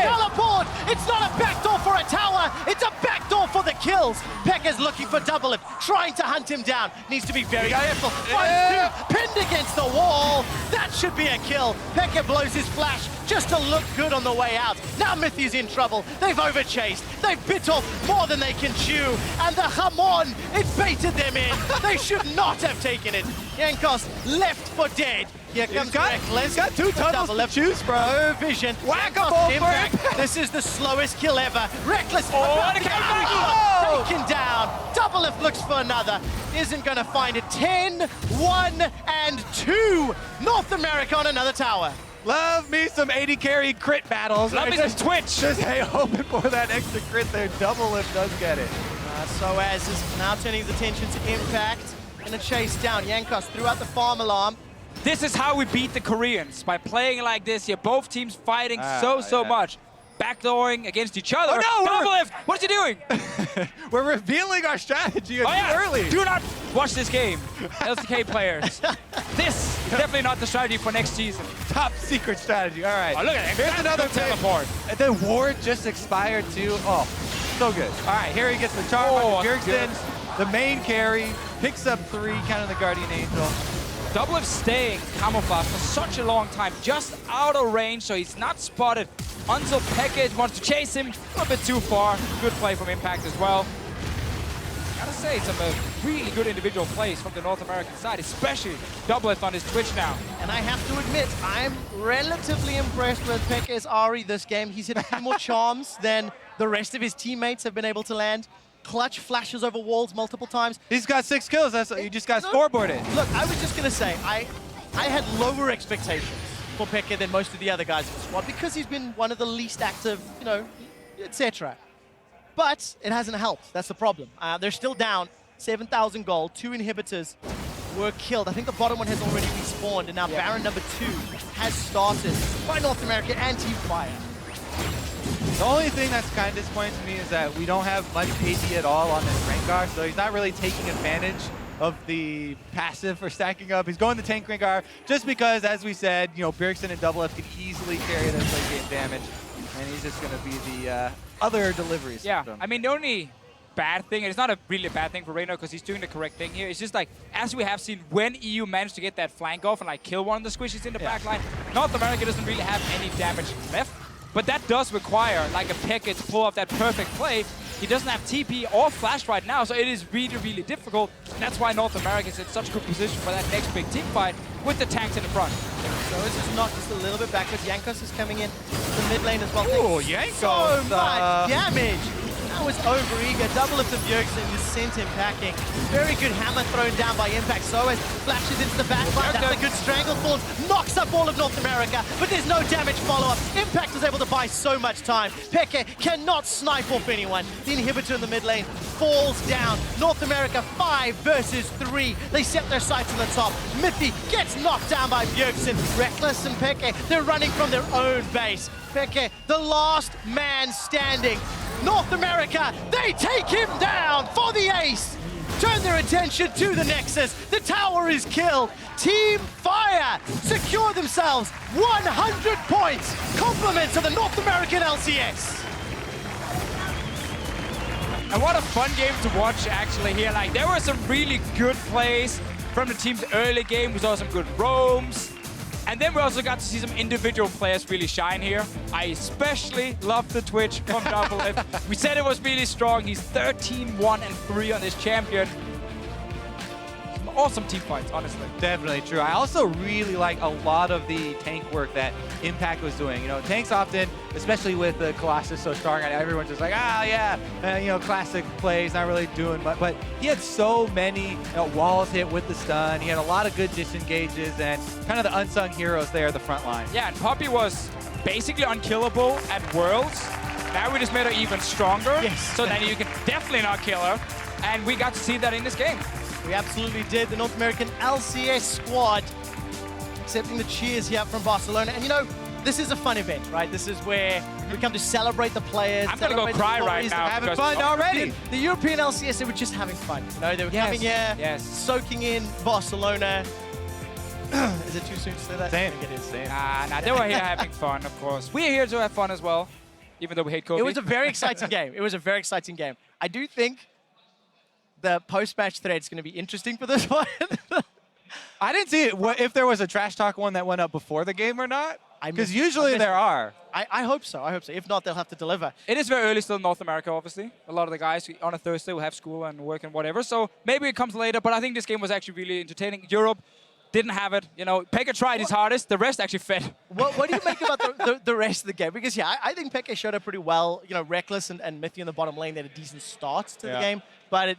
Speaker 8: Teleport! It's not a backdoor for a tower, it's a backdoor for the kills. Peke's looking for Doublelift, trying to hunt him down. Needs to be very careful.
Speaker 9: Yeah.
Speaker 8: 1-2, pinned against the wall. That should be a kill. Peke blows his flash just to look good on the way out. Now Mithy's in trouble. They've overchased. They've bit off more than they can chew. And the Hamon, it baited them in. They should not have taken it. Jankos left for dead. Here comes Reckless.
Speaker 9: He's got 2 tunnels to choose from.
Speaker 8: No vision.
Speaker 9: Whack-a-mole for
Speaker 8: Impact. This is the slowest kill ever. Reckless.
Speaker 10: Oh, the comeback.
Speaker 8: Taken down. Doublelift looks for another. Isn't going to find it. 10, 1, and 2. North America on another tower.
Speaker 9: Love me some 80 carry crit battles.
Speaker 10: Love me some Twitch.
Speaker 9: Just hoping for that extra crit there. Doublelift does get it.
Speaker 8: Soaz is now turning his attention to Impact. Gonna chase down. Jankos threw out the farm alarm.
Speaker 10: This is how we beat the Koreans, by playing like this. You're both teams fighting so
Speaker 9: yeah.
Speaker 10: much. Backdooring against each other.
Speaker 9: Oh, no,
Speaker 10: Doublelift, what are you doing?
Speaker 9: We're revealing our strategy too early.
Speaker 10: Do not watch this game, LCK players. This is definitely not the strategy for next season.
Speaker 9: Top secret strategy. All right.
Speaker 10: Oh, look at it.
Speaker 9: Here's another
Speaker 10: teleport.
Speaker 9: And then ward just expired too. Oh, so good. All right, here he gets the charm on Bjergsen. The main carry picks up 3, counting the Guardian Angel.
Speaker 10: Doublelift staying camouflage for such a long time, just out of range, so he's not spotted until Peke wants to chase him a little bit too far. Good play from Impact as well. Gotta say, some really good individual plays from the North American side, especially Doublelift on his Twitch now.
Speaker 8: And I have to admit, I'm relatively impressed with Peke's Ari this game. He's hit a few more charms than the rest of his teammates have been able to land. Clutch flashes over walls multiple times.
Speaker 9: He's got 6 kills. That's you just got scoreboarded.
Speaker 8: Look, I was just gonna say, I had lower expectations for Peke than most of the other guys in the squad because he's been one of the least active, etc. But it hasn't helped. That's the problem. They're still down 7,000 gold. 2 inhibitors were killed. I think the bottom one has already respawned, and now Baron number 2 has started by North America and Team Fire.
Speaker 9: The only thing that's kind of disappointing to me is that we don't have much AD at all on this Rengar, so he's not really taking advantage of the passive for stacking up. He's going to tank Rengar just because, as we said, Bjergsen and Doublelift can easily carry this late game damage. and he's just going to be the other delivery
Speaker 10: Yeah,
Speaker 9: system.
Speaker 10: I mean, the only bad thing, and it's not a really bad thing for Reino because he's doing the correct thing here. It's just like, as we have seen, when EU managed to get that flank off and like kill one of the squishies in the back line, North America doesn't really have any damage left. But that does require like a Peke to pull off that perfect play. He doesn't have TP or flash right now, so it is really, really difficult. And that's why North America is in such good position for that next big team fight with the tanks in the front.
Speaker 8: So this is not just a little bit backwards. Jankos is coming in the mid lane as well.
Speaker 9: Ooh,
Speaker 8: Taking
Speaker 9: Jankos,
Speaker 8: so much damage. That was over-eager. Doublelift of Bjergsen just sent him packing. Very good hammer thrown down by Impact. Soaz flashes into the backline. That's a good strangleforce. Knocks up all of North America, but there's no damage follow-up. Impact was able to buy so much time. Peke cannot snipe off anyone. The inhibitor in the mid lane falls down. North America 5 versus 3. They set their sights on the top. Mithy gets knocked down by Bjergsen. Reckless and Peke, they're running from their own base. Peke, the last man standing. North America, they take him down for the ace. Turn their attention to the Nexus. The tower is killed. Team Fire secure themselves 100 points. Compliments of the North American LCS.
Speaker 10: And what a fun game to watch actually here. Like, there were some really good plays from the team's early game. We saw some good roams. And then we also got to see some individual players really shine here. I especially love the Twitch from Doublelift. We said it was really strong. He's 13-1-3 on this champion. Some awesome team fights, honestly.
Speaker 9: Definitely true. I also really like a lot of the tank work that Impact was doing. You know, tanks often, especially with the Colossus so strong, everyone's just like, you know, classic plays, not really doing much. But he had so many walls hit with the stun. He had a lot of good disengages and kind of the unsung heroes there at the front line.
Speaker 10: Yeah, and Poppy was basically unkillable at Worlds. Now we just made her even stronger.
Speaker 8: Yes.
Speaker 10: So then you can definitely not kill her. And we got to see that in this game.
Speaker 8: We absolutely did. The North American LCS squad accepting the cheers here from Barcelona. And you know, this is a fun event, right? This is where we come to celebrate the players.
Speaker 10: I'm gonna go cry right now.
Speaker 9: Having fun already.
Speaker 8: The European LCS, they were just having fun. You know, they were coming here, soaking in Barcelona. Is it too soon to say that?
Speaker 9: Same.
Speaker 8: I think it is. Same.
Speaker 10: Nah, they were here having fun, of course. We're here to have fun as well, even though we hate Kobe.
Speaker 8: It was a very exciting game. It was a very exciting game. I do think the post-match thread is going to be interesting for this one.
Speaker 9: I didn't see it, if there was a trash talk one that went up before the game or not. Because usually there are.
Speaker 8: I hope so. I hope so. If not, they'll have to deliver.
Speaker 10: It is very early still in North America, obviously. A lot of the guys on a Thursday will have school and work and whatever. So maybe it comes later, but I think this game was actually really entertaining. Europe didn't have it. You know, Peke tried his hardest. The rest actually fed.
Speaker 8: What do you make about the rest of the game? Because, yeah, I think Peke showed up pretty well. You know, Reckless and Mithy in the bottom lane, they had a decent start to the game. But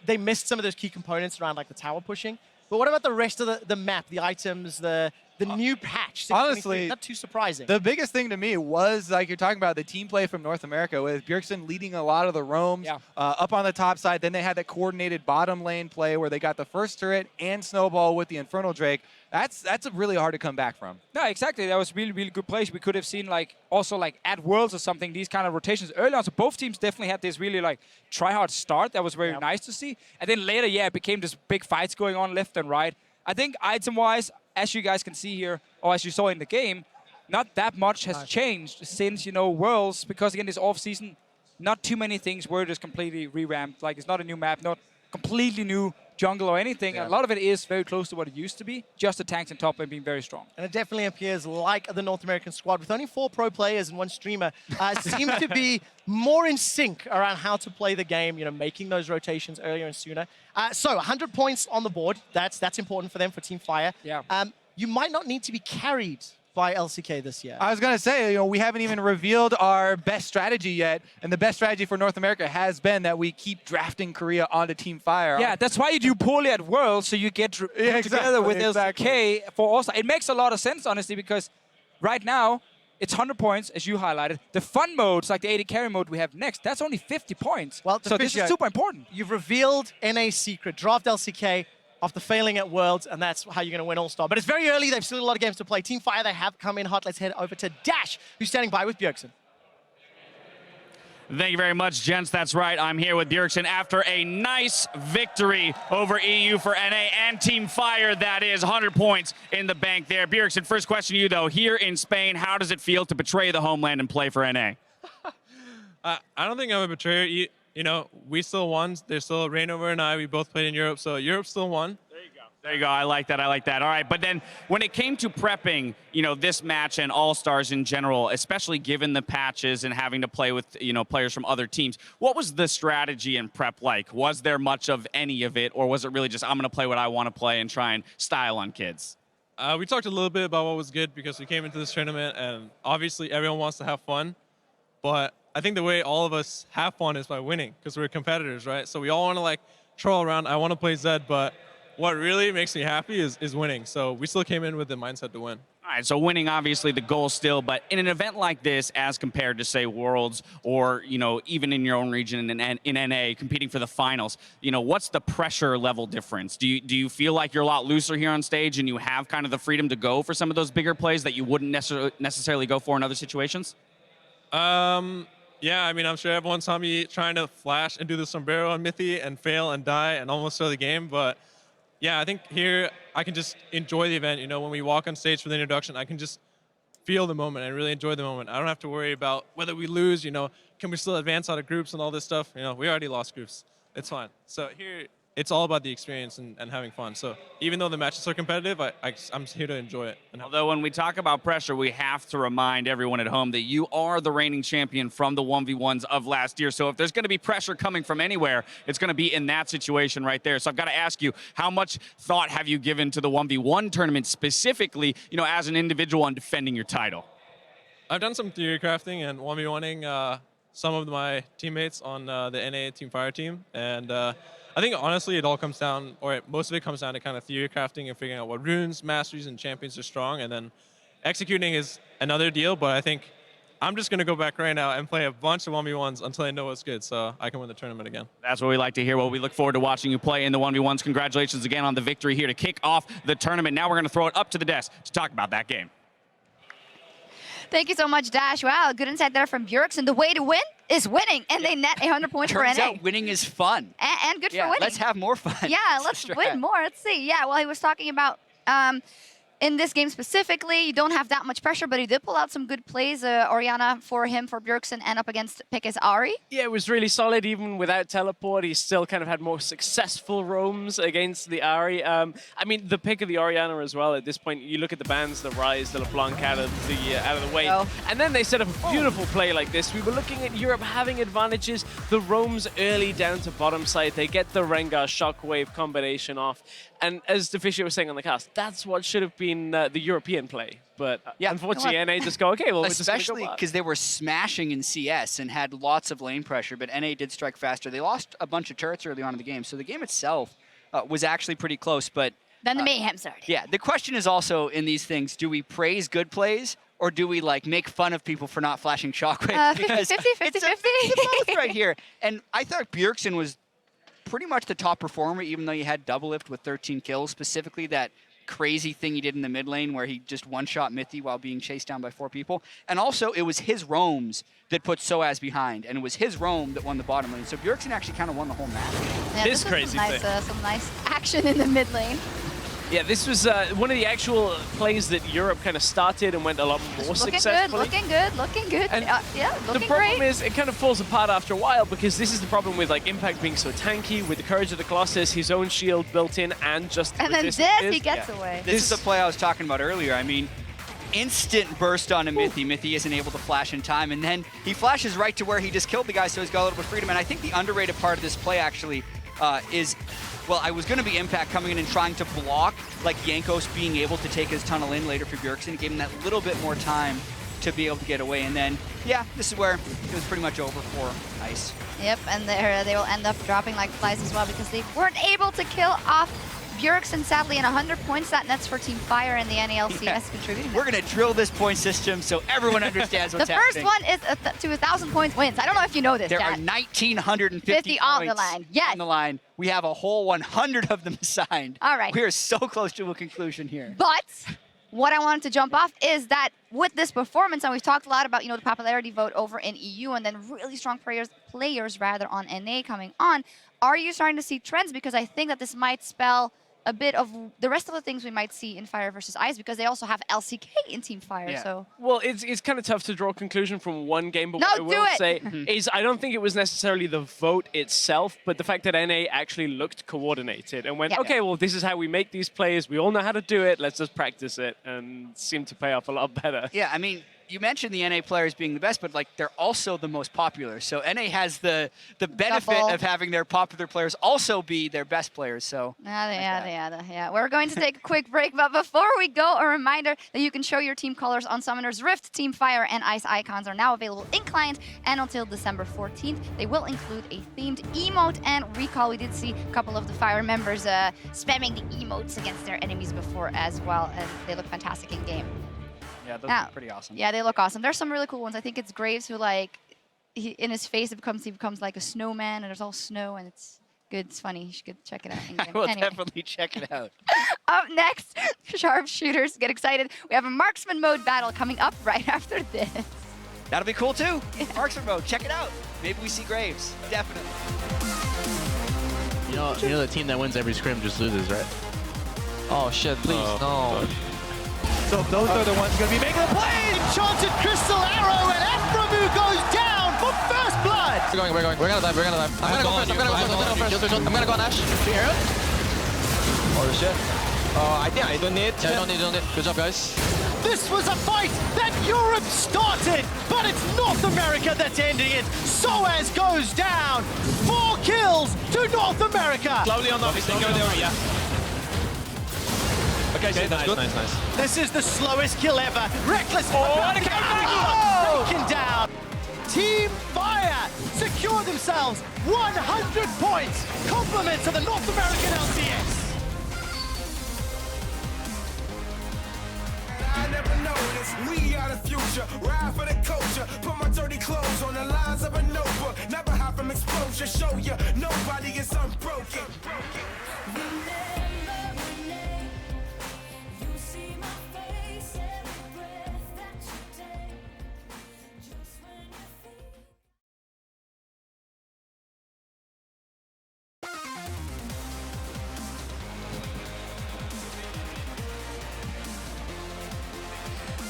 Speaker 8: they missed some of those key components around, like, the tower pushing. But what about the rest of the map, the items, the new patch?
Speaker 9: Honestly,
Speaker 8: not too surprising.
Speaker 9: The biggest thing to me was, like you're talking about, the team play from North America with Bjergsen leading a lot of the roams up on the top side. Then they had that coordinated bottom lane play where they got the first turret and snowball with the Infernal Drake. That's really hard to come back from.
Speaker 10: No, exactly. That was really, really good plays. We could have seen, like, also, like, at Worlds or something, these kind of rotations early on. So both teams definitely had this really, like, try-hard start. That was very nice to see. And then later, it became just big fights going on left and right. I think item-wise, as you guys can see here, or as you saw in the game, not that much has changed since, you know, Worlds, because, again, this off-season, not too many things were just completely revamped. Like, it's not a new map, not completely new jungle or anything. A lot of it is very close to what it used to be, just the tanks on top and being very strong.
Speaker 8: And it definitely appears like the North American squad, with only 4 pro players and 1 streamer, seem to be more in sync around how to play the game, you know, making those rotations earlier and sooner. So 100 points on the board. That's important for them, for Team Fire.
Speaker 10: Yeah.
Speaker 8: You might not need to be carried by LCK this year.
Speaker 9: I was going to say, you know, we haven't even revealed our best strategy yet, and the best strategy for North America has been that we keep drafting Korea onto Team Fire.
Speaker 10: Yeah, that's why you do poorly at Worlds, so you get together with LCK for All-Stars. It makes a lot of sense, honestly, because right now, it's 100 points, as you highlighted. The fun modes, like the AD carry mode we have next, that's only 50 points.
Speaker 8: Well,
Speaker 10: so this is super important.
Speaker 8: You've revealed NA's secret. Draft LCK after failing at Worlds, and that's how you're going to win All-Star. But it's very early. They've still a lot of games to play. Team Fire, they have come in hot. Let's head over to Dash, who's standing by with Bjergsen.
Speaker 11: Thank you very much, gents. That's right. I'm here with Bjergsen after a nice victory over EU for NA and Team Fire. That is 100 points in the bank there. Bjergsen, first question to you, though. Here in Spain, how does it feel to betray the homeland and play for NA?
Speaker 12: I don't think I'm a betrayer. You know, we still won. There's still Rainover and I. We both played in Europe, so Europe still won.
Speaker 11: There you go. I like that. I like that. All right. But then when it came to prepping, you know, this match and All-Stars in general, especially given the patches and having to play with, you know, players from other teams, what was the strategy and prep like? Was there much of any of it, or was it really just I'm going to play what I want to play and try and style on kids?
Speaker 12: We talked a little bit about what was good because we came into this tournament and obviously everyone wants to have fun. But I think the way all of us have fun is by winning because we're competitors, right? So we all want to like troll around. I want to play Zed, but what really makes me happy is winning. So we still came in with the mindset to win.
Speaker 11: All right, so winning obviously the goal still, but in an event like this, as compared to say Worlds or, you know, even in your own region in NA competing for the finals, you know, what's the pressure level difference? Do you feel like you're a lot looser here on stage and you have kind of the freedom to go for some of those bigger plays that you wouldn't necessarily go for in other situations?
Speaker 12: Yeah, I mean, I'm sure everyone saw me trying to flash and do the sombrero on Mithy and fail and die and almost throw the game, but yeah, I think here I can just enjoy the event. You know, when we walk on stage for the introduction, I can just feel the moment and really enjoy the moment. I don't have to worry about whether we lose, you know, can we still advance out of groups and all this stuff. You know, we already lost groups. It's fine. So here, it's all about the experience and having fun. So even though the matches are competitive, I'm here to enjoy it.
Speaker 11: Although when we talk about pressure, we have to remind everyone at home that you are the reigning champion from the 1v1s of last year. So if there's going to be pressure coming from anywhere, it's going to be in that situation right there. So I've got to ask you, how much thought have you given to the 1v1 tournament specifically, you know, as an individual on defending your title?
Speaker 12: I've done some theory crafting and 1v1ing some of my teammates on the NA Team Fire team. And I think honestly it all comes down, or most of it comes down to kind of theory crafting and figuring out what runes, masteries, and champions are strong, and then executing is another deal, but I think I'm just going to go back right now and play a bunch of 1v1s until I know what's good so I can win the tournament again.
Speaker 11: That's what we like to hear. Well, we look forward to watching you play in the 1v1s. Congratulations again on the victory here to kick off the tournament. Now we're going to throw it up to the desk to talk about that game.
Speaker 4: Thank you so much, Dash. Wow, good insight there from Bjergsen. The way to win is winning, and they net 100 points for NA.
Speaker 6: Turns out winning is fun.
Speaker 4: And good for winning.
Speaker 6: Let's have more fun.
Speaker 4: Yeah, let's win more. Let's see. Yeah, well, he was talking about in this game specifically, you don't have that much pressure, but he did pull out some good plays. Oriana for him, for Bjergsen, and up against Peke's Ari.
Speaker 5: Yeah, it was really solid. Even without teleport, he still kind of had more successful roams against the Ari. I mean, the pick of the Oriana as well. At this point, you look at the bans, the Rise, the LeBlanc out of the way. And then they set up a beautiful play like this. We were looking at Europe having advantages. The roams early down to bottom side. They get the Rengar Shockwave combination off. And as Deficio was saying on the cast, that's what should have been the European play. But unfortunately, NA just go, okay, well, we're just going to go
Speaker 6: especially because they were smashing in CS and had lots of lane pressure, but NA did strike faster. They lost a bunch of turrets early on in the game, so the game itself was actually pretty close. But
Speaker 4: then the mayhem started.
Speaker 6: Yeah, the question is also in these things, do we praise good plays or do we like make fun of people for not flashing Shockwave?
Speaker 4: 50-50.
Speaker 6: It's both right here. And I thought Bjergsen was pretty much the top performer, even though you had Doublelift with 13 kills, specifically that crazy thing he did in the mid lane where he just one-shot Mithy while being chased down by 4 people. And also, it was his roams that put Soaz behind, and it was his roam that won the bottom lane. So Bjergsen actually kind of won the whole match.
Speaker 4: Yeah, this crazy thing. Some nice action in the mid lane.
Speaker 5: Yeah, this was one of the actual plays that Europe kind of started and went a lot more successfully.
Speaker 4: Looking good.
Speaker 5: And
Speaker 4: yeah, looking
Speaker 5: the problem
Speaker 4: great.
Speaker 5: is it kind of falls apart after a while because this is the problem with like Impact being so tanky, with the Courage of the Colossus, his own shield built in, and just
Speaker 4: and then this, he gets away.
Speaker 6: This is the play I was talking about earlier. I mean, instant burst on a Mithy. Mithy isn't able to flash in time, and then he flashes right to where he just killed the guy, so he's got a little bit of freedom. And I think the underrated part of this play actually is, well, I was going to be Impact coming in and trying to block, like Jankos being able to take his tunnel in later for Bjergsen. It gave him that little bit more time to be able to get away. And then, yeah, this is where it was pretty much over for Ice.
Speaker 4: Yep, and they will end up dropping like flies as well because they weren't able to kill off Bjergsen, sadly, and 100 points. That nets for Team Fire and the NA LCS contributing.
Speaker 6: We're going to drill this point system so everyone understands what's happening.
Speaker 4: The first one is to 1,000 points wins. I don't know if you know this,
Speaker 6: There
Speaker 4: Dad.
Speaker 6: are 1,950
Speaker 4: on
Speaker 6: points
Speaker 4: the line. Yes.
Speaker 6: on the line. We have a whole 100 of them assigned.
Speaker 4: All right.
Speaker 6: We are so close to a conclusion here.
Speaker 4: But what I wanted to jump off is that with this performance, and we've talked a lot about, the popularity vote over in EU and then really strong players rather on NA coming on, are you starting to see trends? Because I think that this might spell a bit of the rest of the things we might see in Fire versus Ice, because they also have LCK in Team Fire.
Speaker 5: Yeah.
Speaker 4: So
Speaker 5: well, it's kind of tough to draw a conclusion from one game, but
Speaker 4: no,
Speaker 5: what I will say is I don't think it was necessarily the vote itself, but the fact that NA actually looked coordinated and went, okay, well, this is how we make these plays. We all know how to do it. Let's just practice it, and seemed to pay off a lot better.
Speaker 6: Yeah, I mean, you mentioned the NA players being the best, but like they're also the most popular. So NA has the benefit of having their popular players also be their best players. So
Speaker 4: yeah. We're going to take a quick break, but before we go, a reminder that you can show your team colors on Summoner's Rift. Team Fire and Ice icons are now available in client and until December 14th. They will include a themed emote and recall. We did see a couple of the Fire members spamming the emotes against their enemies before as well, and they look fantastic in game.
Speaker 6: Yeah, those are pretty awesome.
Speaker 4: Yeah, they look awesome. There's some really cool ones. I think it's Graves who, like, in his face, he becomes like a snowman, and there's all snow, and it's good. It's funny. You should check it out.
Speaker 6: I will definitely check it out.
Speaker 4: Up next, sharpshooters. Get excited. We have a Marksman mode battle coming up right after this.
Speaker 6: That'll be cool, too. Marksman mode. Check it out. Maybe we see Graves. Definitely.
Speaker 13: You know the team that wins every scrim just loses, right?
Speaker 14: Oh, shit. Please, no.
Speaker 9: So those are the ones going to be making the play.
Speaker 8: Enchanted Crystal Arrow, and Aphromoo goes down for first blood.
Speaker 14: We're going. We're gonna dive. I'm gonna go first. I'm gonna go on Ash.
Speaker 13: Here.
Speaker 14: Oh shit. I think I don't need. Yeah, don't need. Good job, guys.
Speaker 8: This was a fight that Europe started, but it's North America that's ending it. Soaz goes down. 4 kills to North America.
Speaker 13: Slowly on the office. Go there, yeah. Okay, nice.
Speaker 8: This is the slowest kill ever. Reckless. Taken down. Team Fire secure themselves 100 points. Compliments of the North American LCS.
Speaker 15: I never noticed, we are the future. Ride for the culture, put my dirty clothes on the lines of a notebook. Never hide from exposure, show you nobody is unbroken.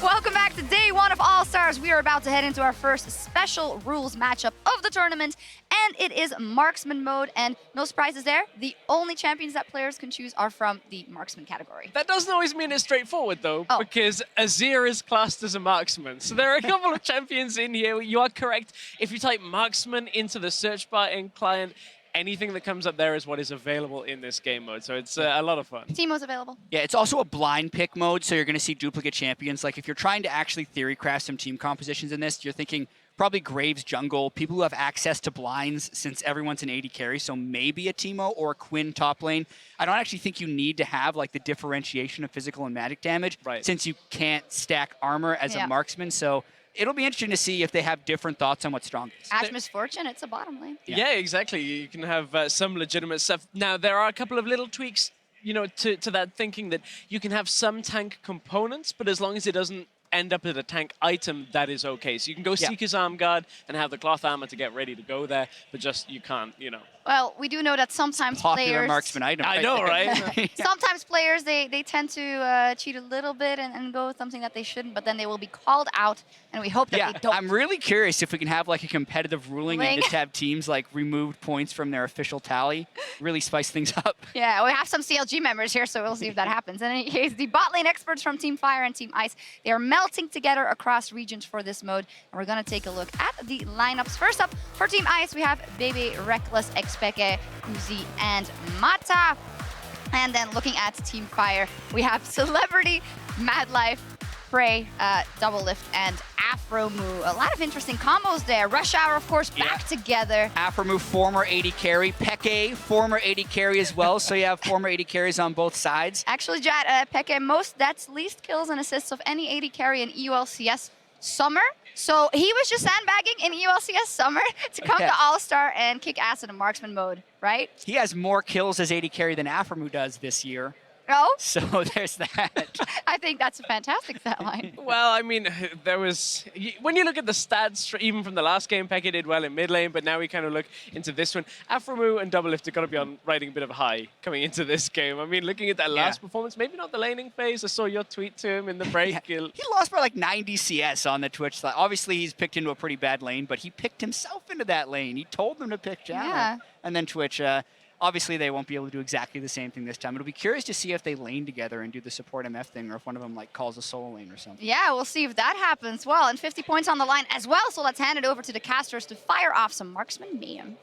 Speaker 4: Welcome back to day 1 of All-Stars. We are about to head into our first special rules matchup of the tournament, and it is Marksman mode, and no surprises there. The only champions that players can choose are from the Marksman category.
Speaker 5: That doesn't always mean it's straightforward, though, because Azir is classed as a Marksman. So there are a couple of champions in here. You are correct. If you type Marksman into the search bar in client, anything that comes up there is what is available in this game mode. So it's a lot of fun.
Speaker 4: Team mode's available.
Speaker 6: Yeah, it's also a blind pick mode, so you're going to see duplicate champions. Like if you're trying to actually theory craft some team compositions in this, you're thinking probably Graves jungle, people who have access to blinds since everyone's an AD carry, so maybe a Teemo or a Quinn top lane. I don't actually think you need to have like the differentiation of physical and magic damage since you can't stack armor as a marksman. So it'll be interesting to see if they have different thoughts on what's strongest.
Speaker 4: Ash Misfortune, it's a bottom lane.
Speaker 5: Yeah, exactly. You can have some legitimate stuff. Now, there are a couple of little tweaks, to that thinking that you can have some tank components, but as long as it doesn't end up as a tank item, that is okay. So you can go Seeker's Arm Guard and have the cloth armor to get ready to go there, but just you can't,
Speaker 4: Well, we do know that sometimes
Speaker 6: popular
Speaker 4: players...
Speaker 6: marksman item.
Speaker 5: I know, right?
Speaker 4: Sometimes players, they tend to cheat a little bit and go with something that they shouldn't, but then they will be called out, and we hope that they don't.
Speaker 6: I'm really curious if we can have like a competitive ruling and just have teams like removed points from their official tally. Really spice things up.
Speaker 4: Yeah, we have some CLG members here, so we'll see if that happens. In any case, the bot lane experts from Team Fire and Team Ice, they are melting together across regions for this mode, and we're going to take a look at the lineups. First up, for Team Ice, we have BeBe, Reckless, xPeke, Kuzi, and Mata. And then looking at Team Fire, we have Celebrity, Madlife, Prey, Doublelift, and Aphromoo. A lot of interesting combos there. Rush Hour, of course, back together.
Speaker 6: Aphromoo, former AD carry. Peke, former AD carry as well. So you have former AD carries on both sides.
Speaker 4: Actually, Jad, Peke, most deaths, least kills and assists of any AD carry in EU LCS Summer. So he was just sandbagging in EU LCS Summer to come to All-Star and kick ass in a marksman mode, right?
Speaker 6: He has more kills as AD carry than Aphromoo does this year.
Speaker 4: Oh?
Speaker 6: So there's that.
Speaker 4: I think that's a fantastic stat line.
Speaker 5: Well, I mean, there was... When you look at the stats, even from the last game, Peke did well in mid lane, but now we kind of look into this one. Aphromoo and Doublelift are going to be on riding a bit of a high coming into this game. I mean, looking at that last performance, maybe not the laning phase. I saw your tweet to him in the break.
Speaker 6: He lost by like 90 CS on the Twitch side. Obviously, he's picked into a pretty bad lane, but he picked himself into that lane. He told them to pick Jana.
Speaker 4: Yeah.
Speaker 6: And then Twitch... obviously, they won't be able to do exactly the same thing this time. It'll be curious to see if they lane together and do the support MF thing, or if one of them like calls a solo lane or something.
Speaker 4: Yeah, we'll see if that happens. Well, and 50 points on the line as well, so let's hand it over to the casters to fire off some Marksman mayhem.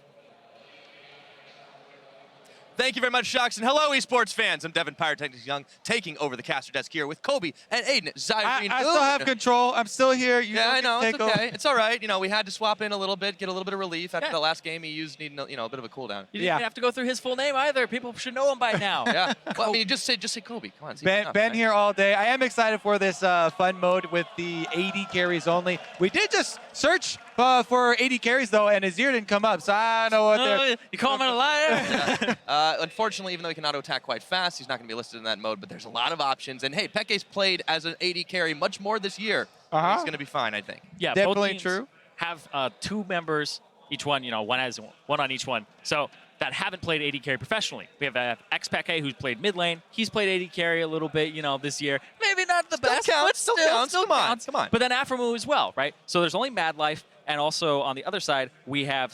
Speaker 16: Thank you very much, Shocks, and hello, esports fans. I'm Devin Pyrotechnics Young, taking over the caster desk here with Kobe and Aiden Zyrene.
Speaker 9: I still have control. I'm still here. You
Speaker 16: I know. It's okay.
Speaker 9: Over.
Speaker 16: It's all right. You know, we had to swap in a little bit, get a little bit of relief after the last game. EU's needing, a bit of a cooldown.
Speaker 13: You didn't have to go through his full name either. People should know him by now.
Speaker 16: Yeah. Well, I mean, just say Kobe. Come on.
Speaker 9: Been here all day. I am excited for this fun mode with the 80 carries only. We did just search for 80 carries though, and Azir didn't come up, so I don't know what they're...
Speaker 13: You call him a liar?
Speaker 16: Unfortunately, even though he can auto-attack quite fast, he's not going to be listed in that mode, but there's a lot of options. And hey, Peke's played as an 80 carry much more this year. He's going to be fine, I think.
Speaker 13: Yeah,
Speaker 9: definitely
Speaker 13: both teams
Speaker 9: true.
Speaker 13: Have 2 members, each one, one has one on each one. So that haven't played 80 carry professionally. We have xPeke, who's played mid lane. He's played 80 carry a little bit, this year. Maybe not the best,
Speaker 16: counts,
Speaker 13: but
Speaker 16: still counts. Come on.
Speaker 13: But then Aphromoo as well, right? So there's only Madlife, and also on the other side we have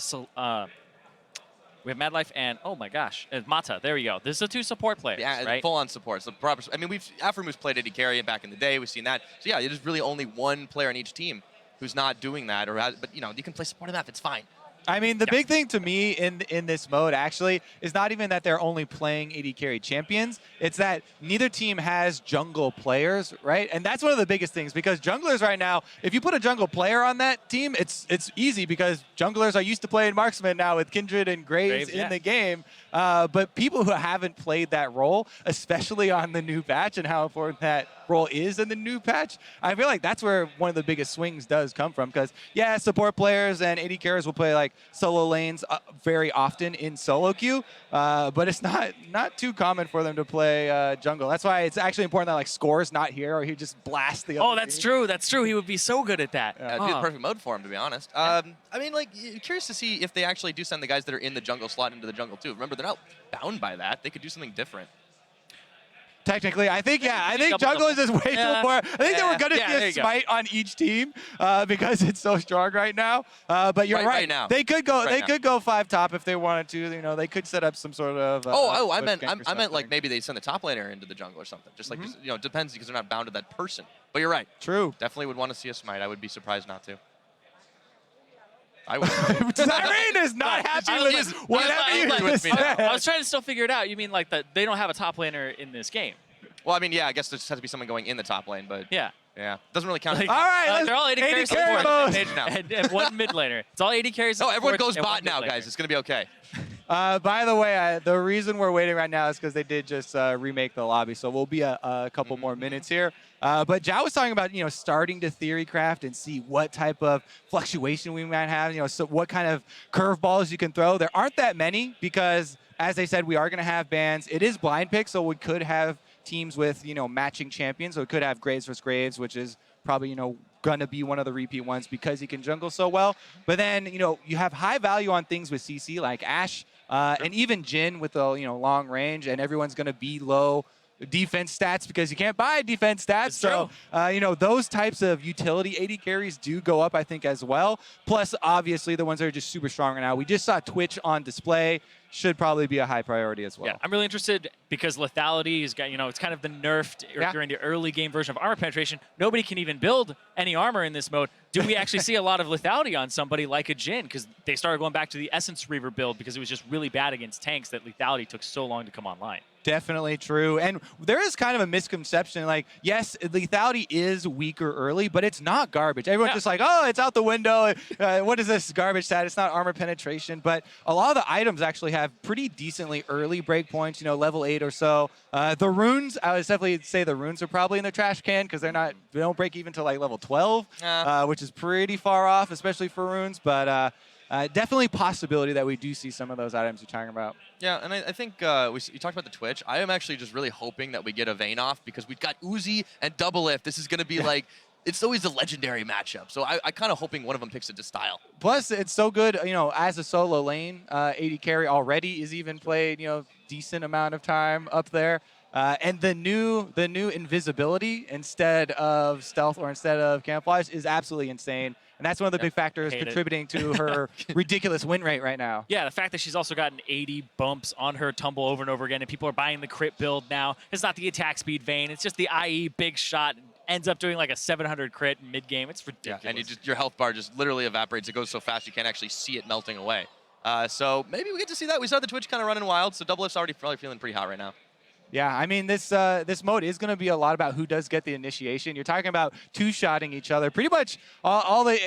Speaker 13: Madlife and, oh my gosh, Mata. There we go. This is the 2 support players, right?
Speaker 16: Full-on support. So I mean, Aphromoo's played 80 carry back in the day. We've seen that. So yeah, it is really only one player on each team who's not doing that, but you can play support MF. It's fine.
Speaker 9: I mean, the big thing to me in this mode actually is not even that they're only playing 80 carry champions. It's that neither team has jungle players, right? And that's one of the biggest things, because junglers right now, if you put a jungle player on that team, it's easy because junglers are used to playing Marksman now with Kindred and Graves in the game. But people who haven't played that role, especially on the new patch and how important that role is in the new patch, I feel like that's where one of the biggest swings does come from. Because, yeah, support players and 80 carriers will play like solo lanes very often in solo queue, but it's not too common for them to play jungle. That's why it's actually important that like Score's not here, or he just blast the other
Speaker 13: Oh, that's true. That's true. He would be so good at that.
Speaker 16: It'd be the perfect mode for him, to be honest. I mean, like, curious to see if they actually do send the guys that are in the jungle slot into the jungle too. Remember, they're not bound by that. They could do something different.
Speaker 9: Technically, I think junglers is way too more. I think they were going to see a smite on each team because it's so strong right now. But you're right.
Speaker 16: Now.
Speaker 9: They could go. They could go 5 top if they wanted to. They could set up some sort of.
Speaker 16: I meant like maybe they send the top laner into the jungle or something. Just like it depends, because they're not bound to that person. But you're right.
Speaker 9: True.
Speaker 16: Definitely would want to see a smite. I would be surprised not to. I would.
Speaker 9: Zyrene is not happy with whatever you just said.
Speaker 13: I was trying to still figure it out. You mean like that they don't have a top laner in this game?
Speaker 16: Well, I mean, yeah, I guess there just has to be someone going in the top lane, but
Speaker 13: yeah,
Speaker 16: doesn't really count.
Speaker 13: Like,
Speaker 9: all right,
Speaker 13: they're all 80 carries and one mid laner. It's all 80 carries.
Speaker 16: Oh, everyone goes bot now, guys. It's gonna be okay.
Speaker 9: By the way, the reason we're waiting right now is because they did just remake the lobby, so we'll be a couple more minutes here. But Jao was talking about starting to theory craft and see what type of fluctuation we might have. So what kind of curveballs you can throw. There aren't that many because, as they said, we are going to have bans. It is blind pick, so we could have teams with matching champions. So we could have Graves versus Graves, which is probably gonna be one of the repeat ones because he can jungle so well. But then you have high value on things with CC like Ashe and even Jhin with the long range, and everyone's gonna be low defense stats because you can't buy defense stats. So those types of utility 80 carries do go up, I think, as well. Plus, obviously, the ones that are just super strong right now. We just saw Twitch on display. Should probably be a high priority as well.
Speaker 13: Yeah, I'm really interested because lethality is, it's kind of the nerfed during the early game version of armor penetration. Nobody can even build any armor in this mode. Do we actually see a lot of lethality on somebody like a Jhin? Because they started going back to the Essence Reaver build because it was just really bad against tanks that lethality took so long to come online.
Speaker 9: Definitely true. And there is kind of a misconception. Like, yes, lethality is weaker early, but it's not garbage. Everyone's just like, oh, it's out the window. What is this garbage stat? It's not armor penetration. But a lot of the items actually have pretty decently early breakpoints, level 8 or so. The runes, I would definitely say the runes are probably in the trash can because they don't break even to like level 12, which is pretty far off, especially for runes. But definitely possibility that we do see some of those items you're talking about.
Speaker 16: Yeah, and I think you talked about the Twitch. I am actually just really hoping that we get a Vayne off because we've got Uzi and Doublelift. This is going to be like, it's always a legendary matchup. So I kind of hoping one of them picks it to style.
Speaker 9: Plus, it's so good, you know, as a solo lane, AD carry already is even played, you know, decent amount of time up there. And the new invisibility instead of stealth or instead of camouflage is absolutely insane. And that's one of the big factors contributing to her ridiculous win rate right now.
Speaker 13: Yeah, the fact that she's also gotten 80 bumps on her tumble over and over again, and people are buying the crit build now. It's not the attack speed Vayne, it's just the IE big shot. Ends up doing like a 700 crit mid-game. It's ridiculous.
Speaker 16: Yeah, and your health bar just literally evaporates. It goes so fast you can't actually see it melting away. So maybe we get to see that. We saw the Twitch kind of running wild, so Doublelift's already probably feeling pretty hot right now.
Speaker 9: Yeah, I mean, this mode is going to be a lot about who does get the initiation. You're talking about two-shotting each other. Pretty much all the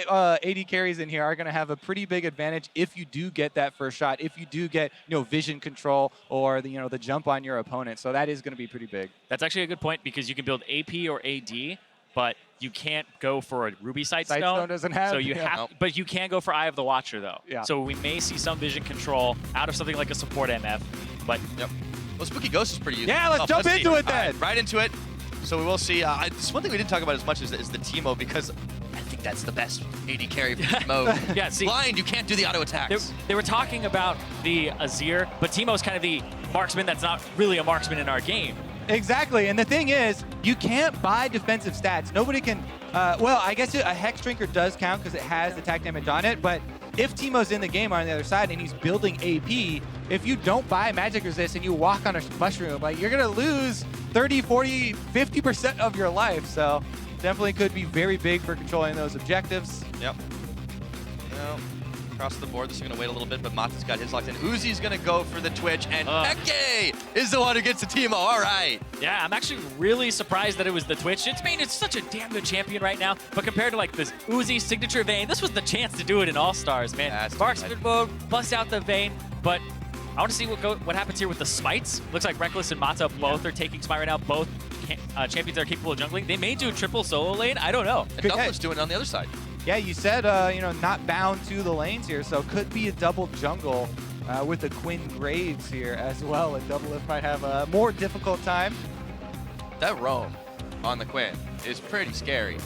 Speaker 9: AD carries in here are going to have a pretty big advantage if you do get that first shot, if you do get, you know, vision control or the jump on your opponent. So that is going to be pretty big.
Speaker 13: That's actually a good point because you can build AP or AD, but you can't go for a Ruby Sightstone.
Speaker 9: Sightstone doesn't have.
Speaker 13: So you have, but you can go for Eye of the Watcher though.
Speaker 9: Yeah.
Speaker 13: So we may see some vision control out of something like a support MF, but.
Speaker 16: Yep. Well, Spooky Ghost is pretty useful.
Speaker 9: Yeah, let's jump into it then.
Speaker 16: Right into it. So we will see. This one thing we didn't talk about as much is the Teemo because I think that's the best AD carry for this mode.
Speaker 13: Yeah, see,
Speaker 16: blind, you can't do the auto attacks.
Speaker 13: They were talking about the Azir, but Teemo's kind of the marksman that's not really a marksman in our game.
Speaker 9: Exactly, and the thing is, you can't buy defensive stats. Nobody can, well, I guess a Hex Drinker does count because it has attack damage on it, but if Teemo's in the game on the other side and he's building AP, if you don't buy Magic Resist and you walk on a mushroom, like you're gonna lose 30, 40, 50% of your life, so definitely could be very big for controlling those objectives.
Speaker 16: Yep. Well, across the board, this is going to wait a little bit, but Mata's got his locked in. Uzi's going to go for the Twitch, and xPeke is the one who gets the Teemo. All right.
Speaker 13: Yeah, I'm actually really surprised that it was the Twitch. It's such a damn good champion right now, but compared to like this Uzi signature Vayne, this was the chance to do it in All-Stars, man.
Speaker 16: Yeah,
Speaker 13: Marksman mode, bust out the Vayne, but I want to see what happens here with the Smites. Looks like Reckless and Mata both are taking Smite right now. Both champions are capable of jungling. They may do a triple solo lane. I don't know.
Speaker 16: And Doublelift's doing it on the other side.
Speaker 9: Yeah, you said, you know, not bound to the lanes here, so could be a double jungle with the Quinn Graves here as well. And Doublelift might have a more difficult time.
Speaker 16: That roam on the Quinn is pretty scary.